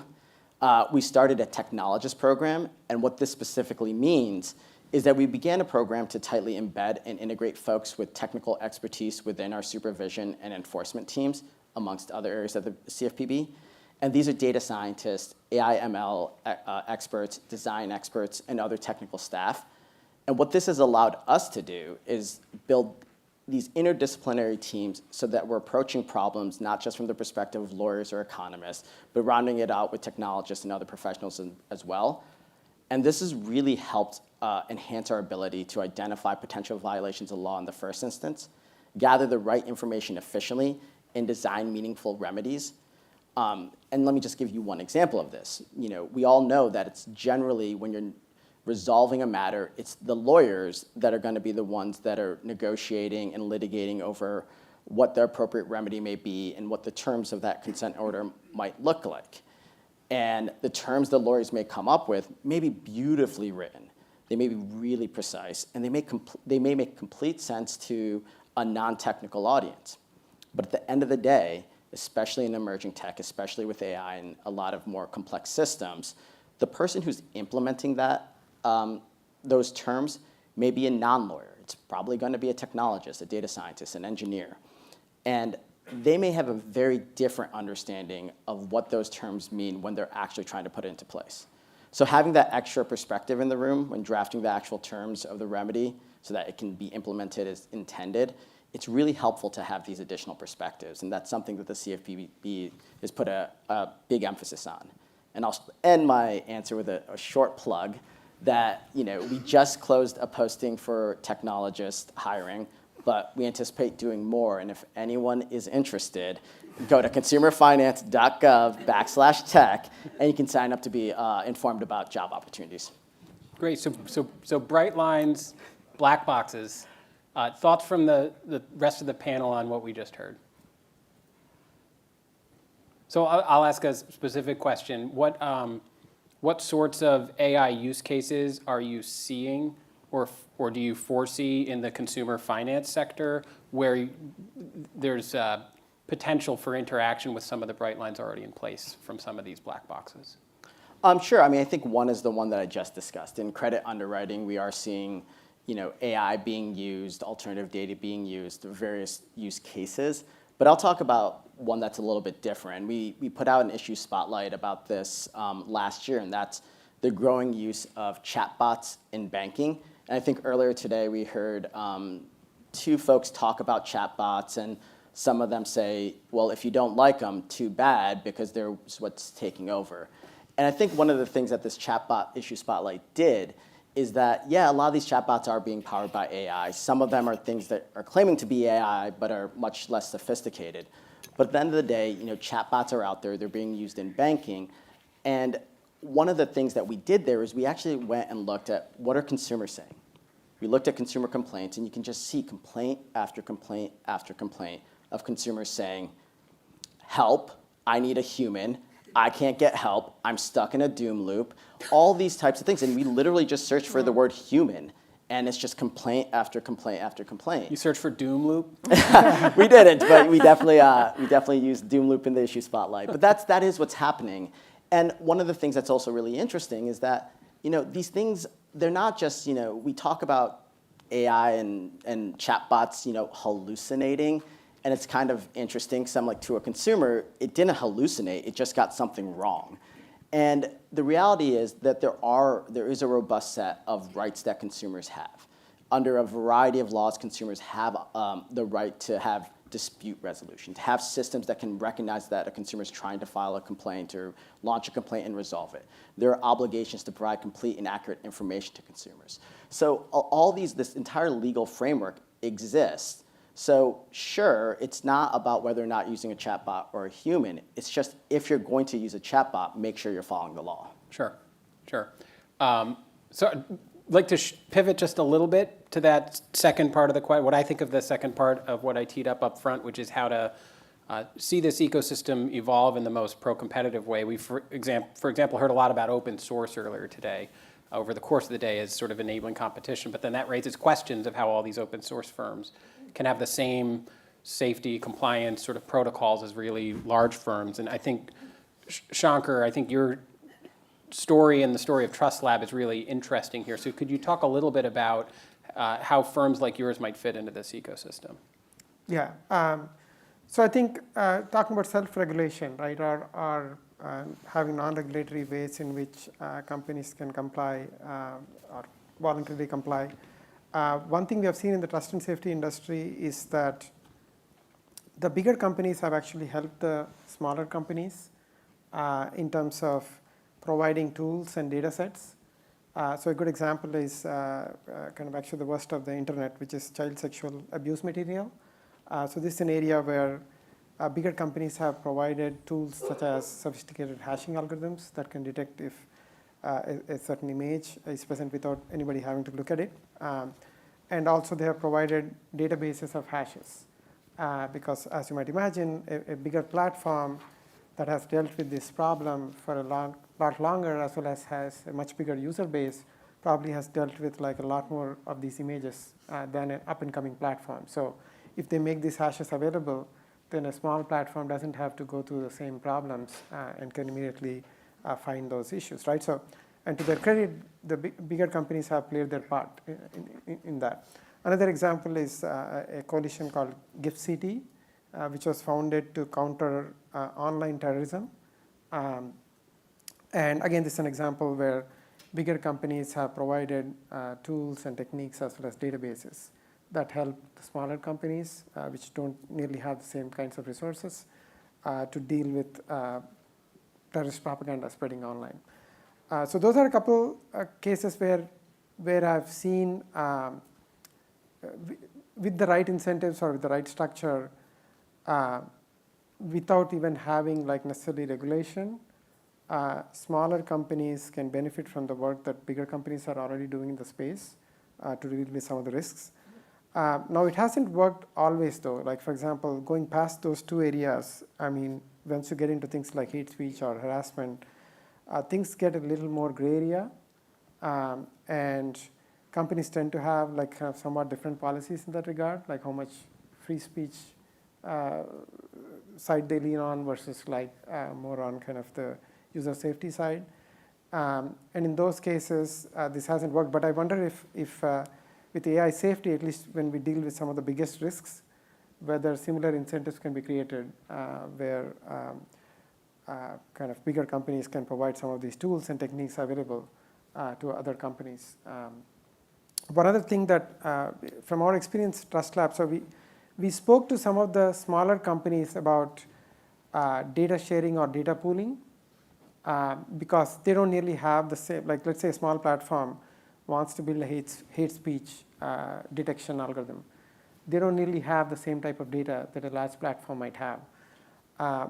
we started a technologist program. And what this specifically means is that we began a program to tightly embed and integrate folks with technical expertise within our supervision and enforcement teams, amongst other areas of the CFPB. And these are data scientists, AI, ML experts, design experts, and other technical staff. And what this has allowed us to do is build these interdisciplinary teams so that we're approaching problems not just from the perspective of lawyers or economists, but rounding it out with technologists and other professionals as well. And this has really helped enhance our ability to identify potential violations of law in the first instance, gather the right information efficiently, and design meaningful remedies. And let me just give you one example of this. We all know that it's generally when you're resolving a matter, it's the lawyers that are going to be the ones that are negotiating and litigating over what the appropriate remedy may be and what the terms of that consent order might look like. And the terms the lawyers may come up with may be beautifully written. They may be really precise, and they may make complete sense to a non-technical audience. But at the end of the day, especially in emerging tech, especially with AI and a lot of more complex systems, the person who's implementing those terms may be a non-lawyer. It's probably going to be a technologist, a data scientist, an engineer. And they may have a very different understanding of what those terms mean when they're actually trying to put it into place. So having that extra perspective in the room when drafting the actual terms of the remedy so that it can be implemented as intended, it's really helpful to have these additional perspectives. And that's something that the CFPB has put a big emphasis on. And I'll end my answer with a short plug that we just closed a posting for technologist hiring, but we anticipate doing more. And if anyone is interested, go to consumerfinance.gov/tech, and you can sign up to be informed about job opportunities. Great. So bright lines, black boxes. Thoughts from the rest of the panel on what we just heard? So I'll ask a specific question. What sorts of AI use cases are you seeing or do you foresee in the consumer finance sector where there's potential for interaction with some of the bright lines already in place from some of these black boxes? Sure. I think one is the one that I just discussed. In credit underwriting, we are seeing AI being used, alternative data being used, various use cases. But I'll talk about one that's a little bit different. We put out an issue spotlight about this last year, and that's the growing use of chatbots in banking. And I think earlier today we heard two folks talk about chatbots, and some of them say, well, if you don't like them, too bad, because they're what's taking over. And I think one of the things that this chatbot issue spotlight did is that, yeah, a lot of these chatbots are being powered by AI. Some of them are things that are claiming to be AI, but are much less sophisticated. But at the end of the day, chatbots are out there. They're being used in banking. And one of the things that we did there is we actually went and looked at what are consumers saying. We looked at consumer complaints, and you can just see complaint after complaint after complaint of consumers saying, help, I need a human. I can't get help. I'm stuck in a doom loop. All these types of things. And we literally just searched for the word human. And it's just complaint after complaint after complaint. You searched for doom loop? We didn't, but we definitely used doom loop in the issue spotlight. But that is what's happening. And one of the things that's also really interesting is that these things, they're not just, we talk about AI and chatbots hallucinating. And it's kind of interesting, because I'm like, to a consumer, it didn't hallucinate, it just got something wrong. And the reality is that there is a robust set of rights that consumers have. Under a variety of laws, consumers have the right to have dispute resolution, to have systems that can recognize that a consumer is trying to file a complaint or launch a complaint and resolve it. There are obligations to provide complete and accurate information to consumers. So this entire legal framework exists. So sure, it's not about whether or not using a chatbot or a human. It's just, if you're going to use a chatbot, make sure you're following the law. Sure. So I'd like to pivot just a little bit to that second part of the question, what I think of the second part of what I teed up front, which is how to see this ecosystem evolve in the most pro-competitive way. We, for example, heard a lot about open source earlier today, over the course of the day, as sort of enabling competition, but then that raises questions of how all these open source firms can have the same safety, compliance sort of protocols as really large firms. And I think, Shankar, I think your story and the story of Trust Lab is really interesting here. So could you talk a little bit about how firms like yours might fit into this ecosystem? Yeah. So I think talking about self-regulation, right, or having non-regulatory ways in which companies can comply or voluntarily comply. One thing we have seen in the trust and safety industry is that the bigger companies have actually helped the smaller companies in terms of providing tools and data sets. So a good example is kind of actually the worst of the internet, which is child sexual abuse material. So this is an area where bigger companies have provided tools such as sophisticated hashing algorithms that can detect if a certain image is present without anybody having to look at it. And also they have provided databases of hashes. Because as you might imagine, a bigger platform that has dealt with this problem for a lot longer, as well as has a much bigger user base, probably has dealt with like a lot more of these images than an up-and-coming platform. So if they make these hashes available, then a small platform doesn't have to go through the same problems and can immediately find those issues, right? So, and to their credit, the bigger companies have played their part in that. Another example is a coalition called GIFCT, which was founded to counter online terrorism. And again, this is an example where bigger companies have provided tools and techniques as well as databases that help the smaller companies, which don't nearly have the same kinds of resources, to deal with terrorist propaganda spreading online. So those are a couple cases where I've seen, with the right incentives or with the right structure, without even having like necessarily regulation, smaller companies can benefit from the work that bigger companies are already doing in the space to deal with some of the risks. Now, it hasn't worked always, though. Like, for example, going past those two areas, I mean, once you get into things like hate speech or harassment, things get a little more gray area. And companies tend to have like kind of somewhat different policies in that regard, like how much free speech side they lean on versus like more on kind of the user safety side. And in those cases, this hasn't worked. But I wonder if with AI safety, at least when we deal with some of the biggest risks, whether similar incentives can be created where kind of bigger companies can provide some of these tools and techniques available to other companies. One other thing that, from our experience, Trust Lab, so we spoke to some of the smaller companies about data sharing or data pooling because they don't nearly have the same, like let's say a small platform wants to build a hate speech detection algorithm. They don't nearly have the same type of data that a large platform might have.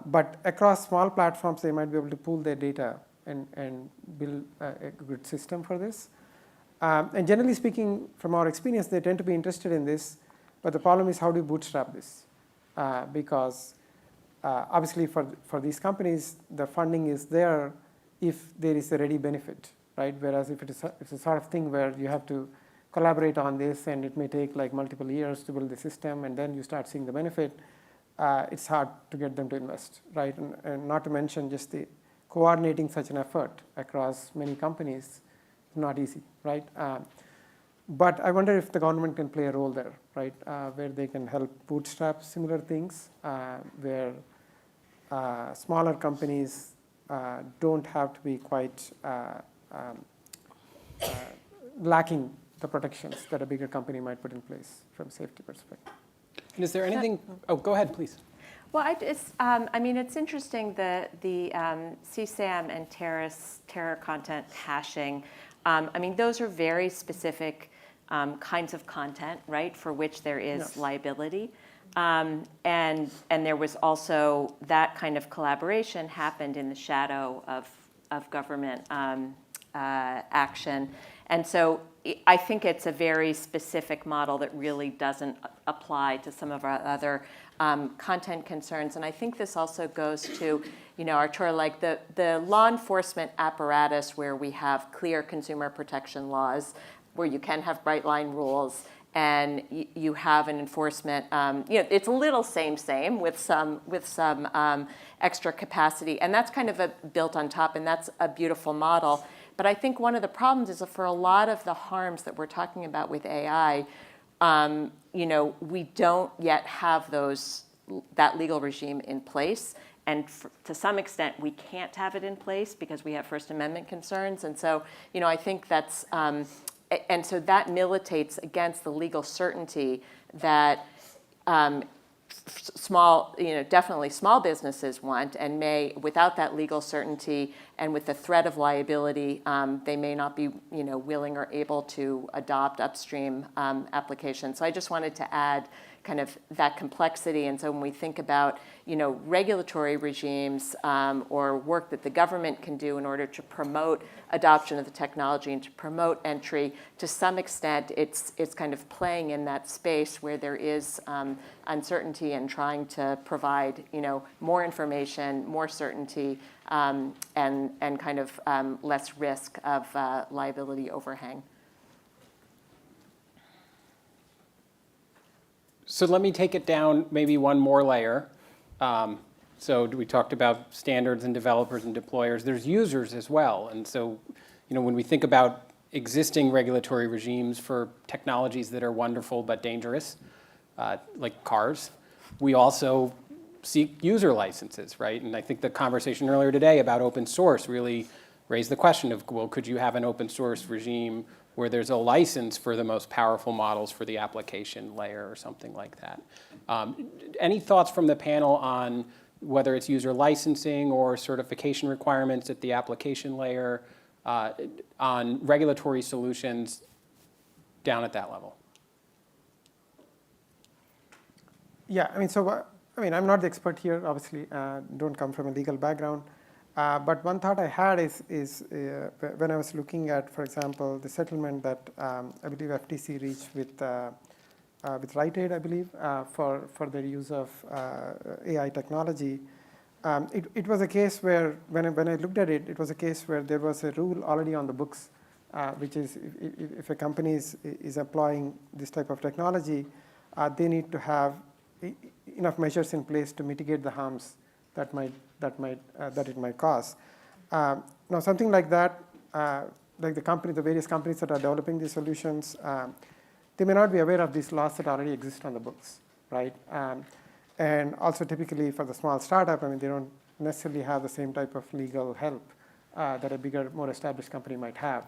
But across small platforms, they might be able to pool their data and build a good system for this. And generally speaking, from our experience, they tend to be interested in this. But the problem is, how do you bootstrap this? Because obviously, for these companies, the funding is there if there is a ready benefit, right? Whereas if it's a sort of thing where you have to collaborate on this, and it may take like multiple years to build the system, and then you start seeing the benefit, it's hard to get them to invest, right? And not to mention just the coordinating such an effort across many companies is not easy, right? But I wonder if the government can play a role there, right, where they can help bootstrap similar things, where smaller companies don't have to be quite lacking the protections that a bigger company might put in place from a safety perspective. And is there anything? Oh, go ahead, please. Well, I mean, it's interesting that the CSAM and terror content hashing. I mean, those are very specific kinds of content, right, for which there is liability. And there was also that kind of collaboration happened in the shadow of government action. And so I think it's a very specific model that really doesn't apply to some of our other content concerns. And I think this also goes to, Arturo, like the law enforcement apparatus where we have clear consumer protection laws, where you can have bright line rules, and you have an enforcement. It's a little same with some extra capacity, and that's kind of built on top, and that's a beautiful model. But I think one of the problems is that for a lot of the harms that we're talking about with AI, we don't yet have that legal regime in place. And to some extent, we can't have it in place because we have First Amendment concerns. And so, I think that's, and so that militates against the legal certainty that definitely small businesses want, and without that legal certainty and with the threat of liability, they may not be, willing or able to adopt upstream applications. So I just wanted to add kind of that complexity. And so when we think about, regulatory regimes or work that the government can do in order to promote adoption of the technology and to promote entry, to some extent, it's kind of playing in that space where there is uncertainty and trying to provide, more information, more certainty, and kind of less risk of liability overhang. So let me take it down maybe one more layer. So we talked about standards and developers and deployers. There's users as well. And so, when we think about existing regulatory regimes for technologies that are wonderful but dangerous, like cars, we also seek user licenses, right? And I think the conversation earlier today about open source really raised the question of, well, could you have an open source regime where there's a license for the most powerful models for the application layer or something like that? Any thoughts from the panel on whether it's user licensing or certification requirements at the application layer on regulatory solutions down at that level? Yeah, I'm not the expert here, obviously, don't come from a legal background. But one thought I had is when I was looking at, for example, the settlement that I believe FTC reached with Rite Aid, I believe, for their use of AI technology. It was a case where, when I looked at it, it was a case where there was a rule already on the books, which is if a company is employing this type of technology, they need to have enough measures in place to mitigate the harms that it might cause. Now, something like that, like the various companies that are developing these solutions, they may not be aware of these laws that already exist on the books, right? And also, typically for the small startup, they don't necessarily have the same type of legal help that a bigger, more established company might have.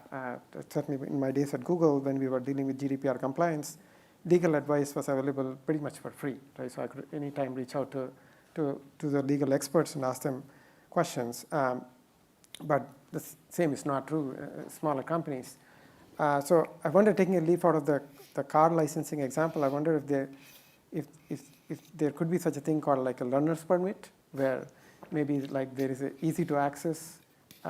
Certainly, in my days at Google, when we were dealing with GDPR compliance, legal advice was available pretty much for free, right? So I could anytime reach out to the legal experts and ask them questions. But the same is not true smaller companies. So I wonder, taking a leaf out of the car licensing example, I wonder if there could be such a thing called like a learner's permit, where maybe like there is easy to access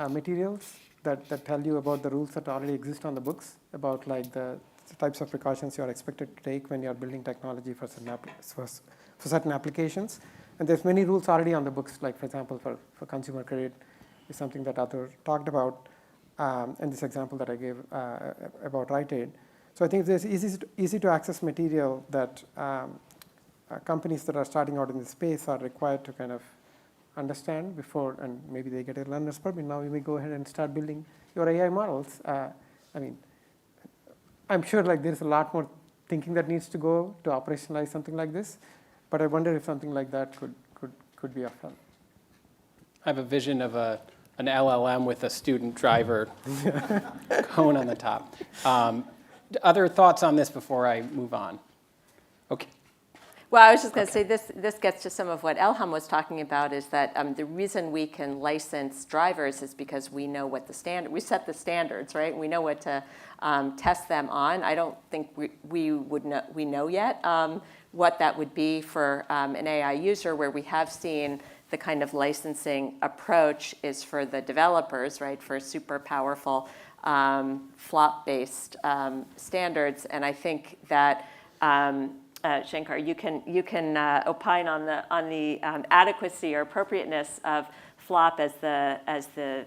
materials that tell you about the rules that already exist on the books, about like the types of precautions you are expected to take when you are building technology for certain applications. And there's many rules already on the books, like for example, for consumer credit is something that Arthur talked about, and this example that I gave about Rite Aid. So I think there's easy to access material that companies that are starting out in this space are required to kind of understand before, and maybe they get a learner's permit. Now you may go ahead and start building your AI models. I'm sure like there's a lot more thinking that needs to go to operationalize something like this, but I wonder if something like that could be of help. I have a vision of an LLM with a student driver cone on the top. Other thoughts on this before I move on? Okay. Well, I was just going to say this gets to some of what Elham was talking about, is that the reason we can license drivers is because we know what we set the standards, right? We know what to test them on. I don't think we know yet what that would be for an AI user. Where we have seen the kind of licensing approach is for the developers, right? For super powerful flop-based standards, and I think that. Shankar, you can opine on the adequacy or appropriateness of FLOP as the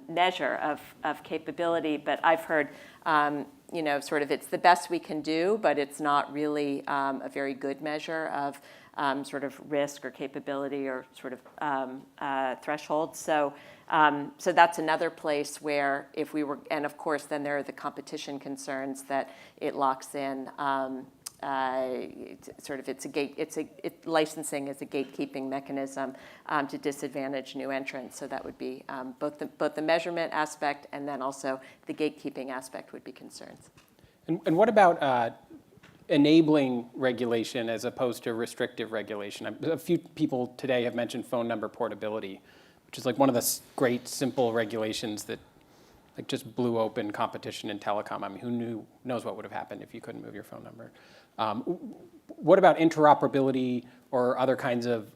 measure of capability, but I've heard sort of it's the best we can do, but it's not really a very good measure of sort of risk or capability or sort of threshold. So that's another place where if we were, and of course then there are the competition concerns that it locks in. Sort of licensing is a gatekeeping mechanism to disadvantage new entrants. So that would be both the measurement aspect and then also the gatekeeping aspect would be concerns. And what about enabling regulation as opposed to restrictive regulation? A few people today have mentioned phone number portability, which is like one of the great simple regulations that like just blew open competition in telecom. I mean, who knows what would have happened if you couldn't move your phone number? What about interoperability or other kinds of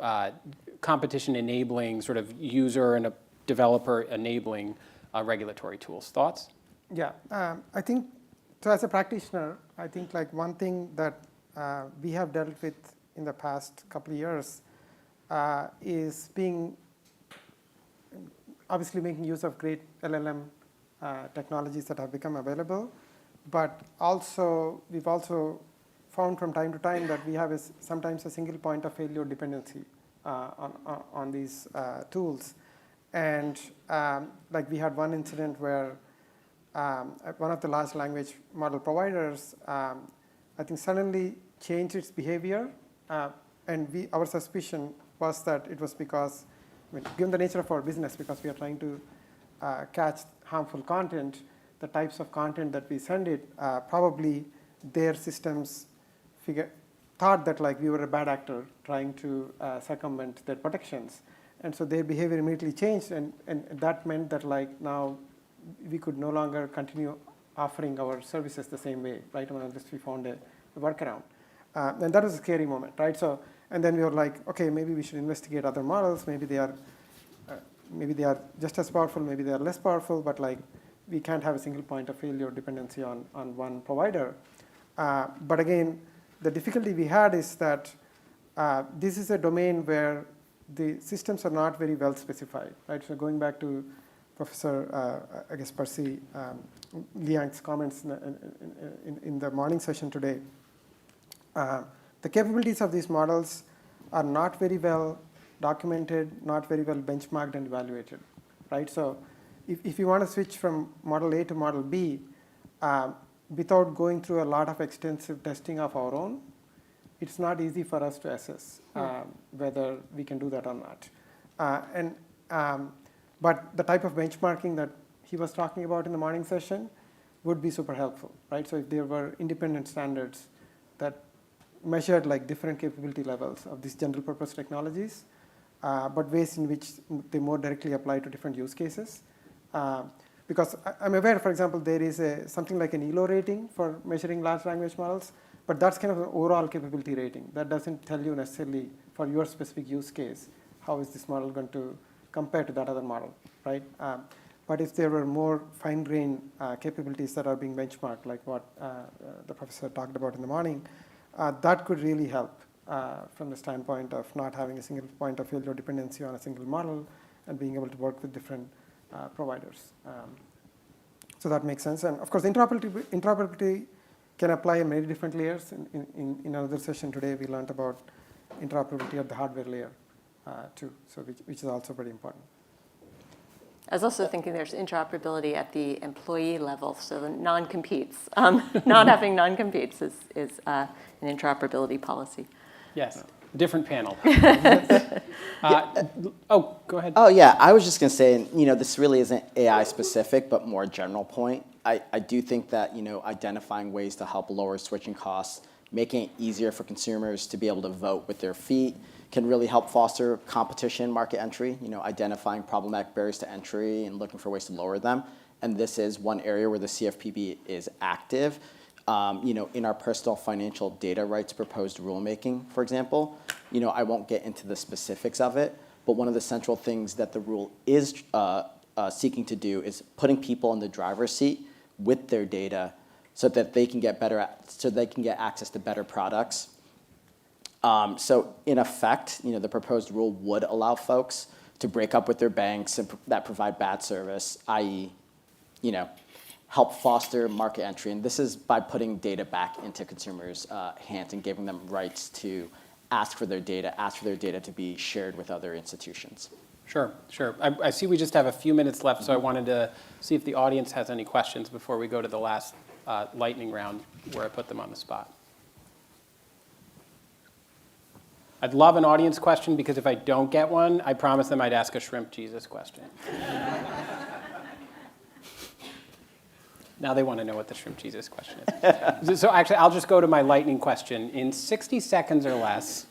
competition enabling, sort of user and a developer enabling regulatory tools? Thoughts? Yeah, I think, so as a practitioner, I think like one thing that we have dealt with in the past couple of years is obviously making use of great LLM technologies that have become available, but also we've also found from time to time that we have sometimes a single point of failure dependency on these tools. And like we had one incident where one of the large language model providers, I think suddenly changed its behavior. And our suspicion was that it was because, given the nature of our business, because we are trying to catch harmful content, the types of content that we send it, probably their systems thought that like we were a bad actor trying to circumvent their protections. And so their behavior immediately changed, and that meant that like now we could no longer continue offering our services the same way, right? Unless we found a workaround. And that was a scary moment, right? So, and then we were like, okay, maybe we should investigate other models. Maybe they are just as powerful, maybe they are less powerful, but like we can't have a single point of failure dependency on one provider. But again, the difficulty we had is that this is a domain where the systems are not very well specified, right? So going back to Professor, I guess, Percy Liang's comments in the morning session today, the capabilities of these models are not very well documented, not very well benchmarked and evaluated, right? So if you want to switch from model A to model B, without going through a lot of extensive testing of our own, it's not easy for us to assess whether we can do that or not. But the type of benchmarking that he was talking about in the morning session would be super helpful, right? So if there were independent standards that measured like different capability levels of these general purpose technologies, but ways in which they more directly apply to different use cases. Because I'm aware, for example, there is something like an ELO rating for measuring large language models, but that's kind of an overall capability rating. That doesn't tell you necessarily for your specific use case, how is this model going to compare to that other model, right? But if there were more fine-grained capabilities that are being benchmarked, like what the professor talked about in the morning, that could really help from the standpoint of not having a single point of failure dependency on a single model and being able to work with different providers. So that makes sense. And of course, interoperability can apply in many different layers. In another session today, we learned about interoperability at the hardware layer too, so which is also very important. I was also thinking there's interoperability at the employee level, so the non-competes. Not having non-competes is an interoperability policy. Yes, different panel. Oh, go ahead. Oh, yeah, I was just going to say, this really isn't AI specific, but more a general point. I do think that, identifying ways to help lower switching costs, making it easier for consumers to be able to vote with their feet, can really help foster competition, market entry, identifying problematic barriers to entry and looking for ways to lower them. And this is one area where the CFPB is active. In our personal financial data rights proposed rulemaking, for example, I won't get into the specifics of it, but one of the central things that the rule is seeking to do is putting people in the driver's seat with their data so that they can get access to better products. So in effect, the proposed rule would allow folks to break up with their banks that provide bad service, i.e., help foster market entry. And this is by putting data back into consumers' hands and giving them rights to ask for their data to be shared with other institutions. Sure. I see we just have a few minutes left, so I wanted to see if the audience has any questions before we go to the last lightning round where I put them on the spot. I'd love an audience question, because if I don't get one, I promise them I'd ask a shrimp Jesus question. Now they want to know what the shrimp Jesus question is. So actually, I'll just go to my lightning question. In 60 seconds or less,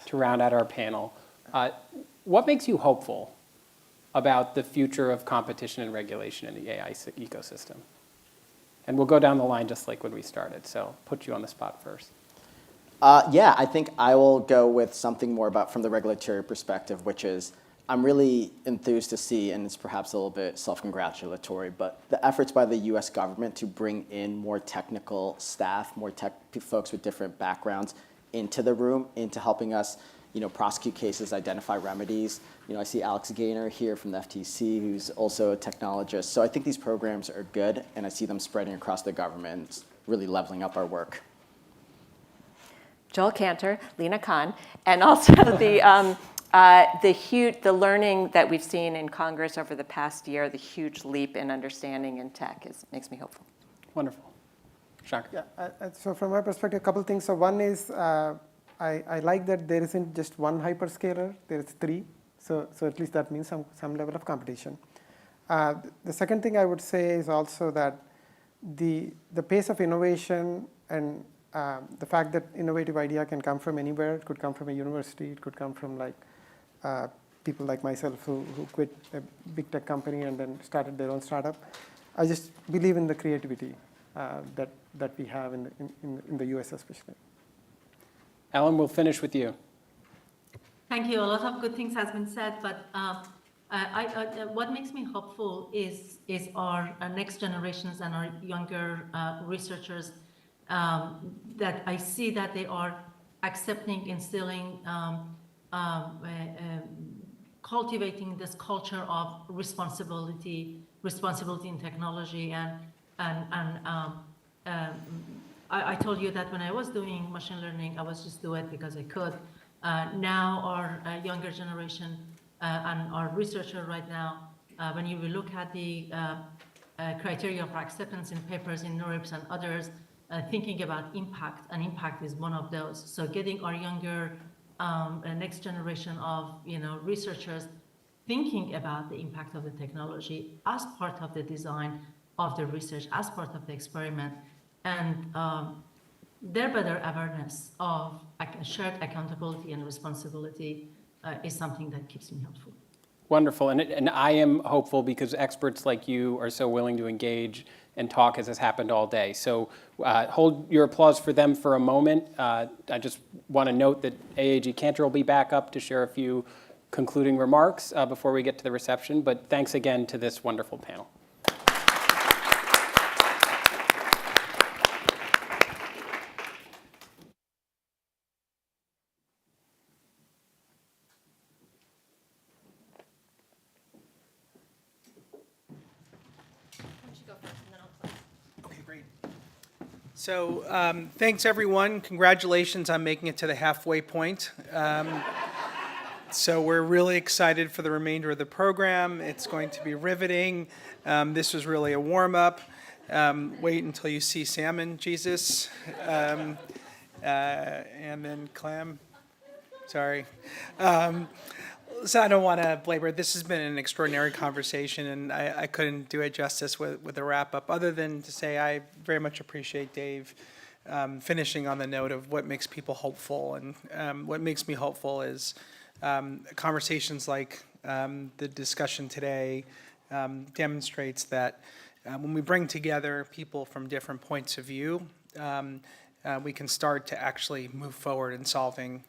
to round out our panel, what makes you hopeful about the future of competition and regulation in the AI ecosystem? And we'll go down the line just like when we started, so put you on the spot first. Yeah, I think I will go with something more about from the regulatory perspective, which is I'm really enthused to see, and it's perhaps a little bit self-congratulatory, but the efforts by the US government to bring in more technical staff, more tech folks with different backgrounds into the room, into helping us prosecute cases, identify remedies. I see Alex Gaynor here from the FTC, who's also a technologist. So I think these programs are good, and I see them spreading across the government. It's really leveling up our work. Joel Kanter, Lena Khan, and also the learning that we've seen in Congress over the past year, the huge leap in understanding in tech makes me hopeful. Wonderful. Shak? Yeah, so from my perspective, a couple things. So one is I like that there isn't just one hyperscaler, there's three. So at least that means some level of competition. The second thing I would say is also that the pace of innovation and the fact that innovative idea can come from anywhere. It could come from a university. It could come from people like myself who quit a big tech company and then started their own startup. I just believe in the creativity that we have in the US especially. Ellen, we'll finish with you. Thank you. A lot of good things has been said, but what makes me hopeful is our next generations and our younger researchers. That I see that they are accepting, instilling, cultivating this culture of responsibility in technology. And I told you that when I was doing machine learning, I was just doing it because I could. Now our younger generation and our researcher right now, when you look at the criteria for acceptance in papers in NeurIPS and others, thinking about impact, and impact is one of those. So getting our younger next generation of researchers thinking about the impact of the technology as part of the design of the research, as part of the experiment, and their better awareness of shared accountability and responsibility is something that keeps me hopeful. Wonderful, and I am hopeful because experts like you are so willing to engage and talk as has happened all day. So hold your applause for them for a moment. I just want to note that AAG Kanter will be back up to share a few concluding remarks before we get to the reception, but thanks again to this wonderful panel. So thanks, everyone. Congratulations on making it to the halfway point. So we're really excited for the remainder of the program. It's going to be riveting. This was really a warm-up. Wait until you see salmon, Jesus. And then clam. Sorry. So I don't want to belabor it. This has been an extraordinary conversation, and I couldn't do it justice with a wrap-up, other than to say I very much appreciate Dave finishing on the note of what makes people hopeful. And what makes me hopeful is conversations like the discussion today demonstrates that when we bring together people from different points of view, we can start to actually move forward in solving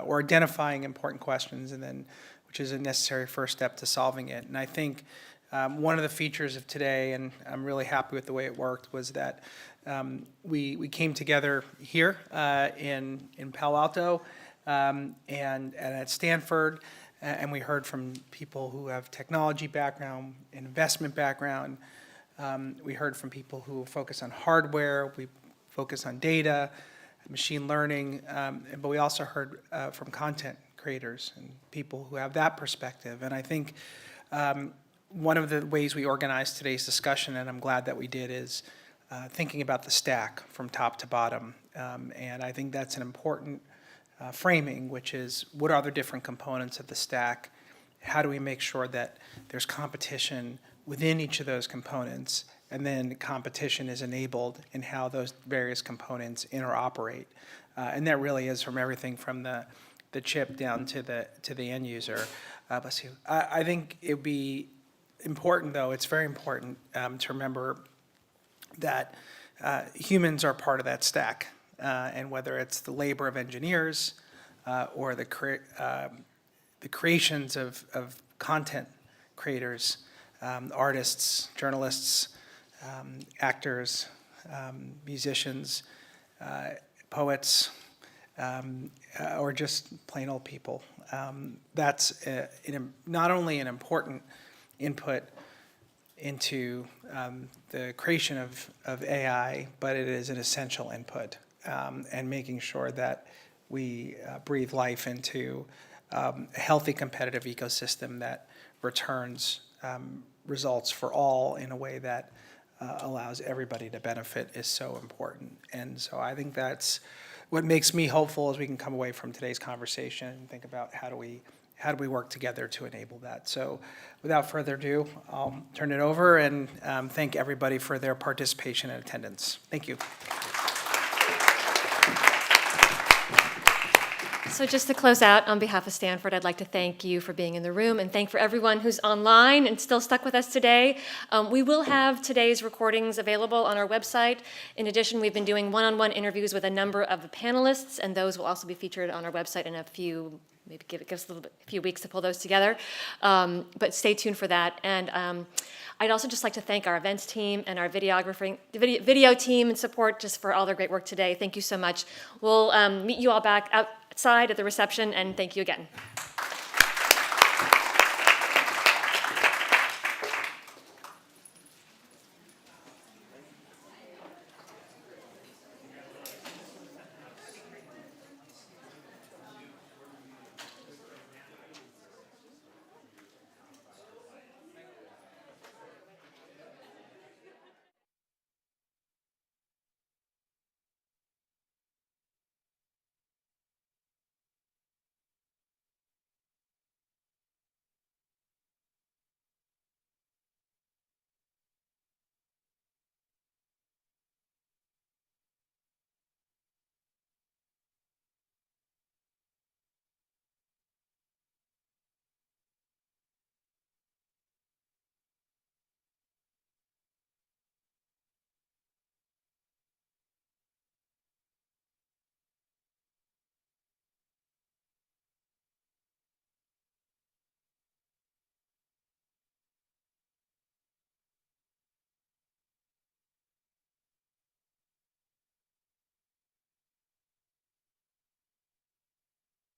or identifying important questions, and then which is a necessary first step to solving it. And I think one of the features of today, and I'm really happy with the way it worked, was that we came together here in Palo Alto and at Stanford, and we heard from people who have technology background, investment background. We heard from people who focus on hardware. We focus on data, machine learning, but we also heard from content creators and people who have that perspective. And I think one of the ways we organized today's discussion, and I'm glad that we did, is thinking about the stack from top to bottom. And I think that's an important framing, which is what are the different components of the stack? How do we make sure that there's competition within each of those components, and then competition is enabled in how those various components interoperate? And that really is from everything from the chip down to the end user. Bless you. I think it would be important, though, it's very important to remember that humans are part of that stack. And whether it's the labor of engineers or the creations of content creators, artists, journalists, actors, musicians, poets, or just plain old people. That's not only an important input into the creation of AI, but it is an essential input, and making sure that we breathe life into a healthy competitive ecosystem that returns results for all in a way that allows everybody to benefit is so important. And so I think that's what makes me hopeful as we can come away from today's conversation and think about how do we work together to enable that. So without further ado, I'll turn it over and thank everybody for their participation and attendance. Thank you. So just to close out, on behalf of Stanford, I'd like to thank you for being in the room and thank for everyone who's online and still stuck with us today. We will have today's recordings available on our website. In addition, we've been doing one-on-one interviews with a number of the panelists, and those will also be featured on our website in a few, maybe give us a few weeks to pull those together. But stay tuned for that. And I'd also just like to thank our events team and our video team and support just for all their great work today. Thank you so much. We'll meet you all back outside at the reception, and thank you again.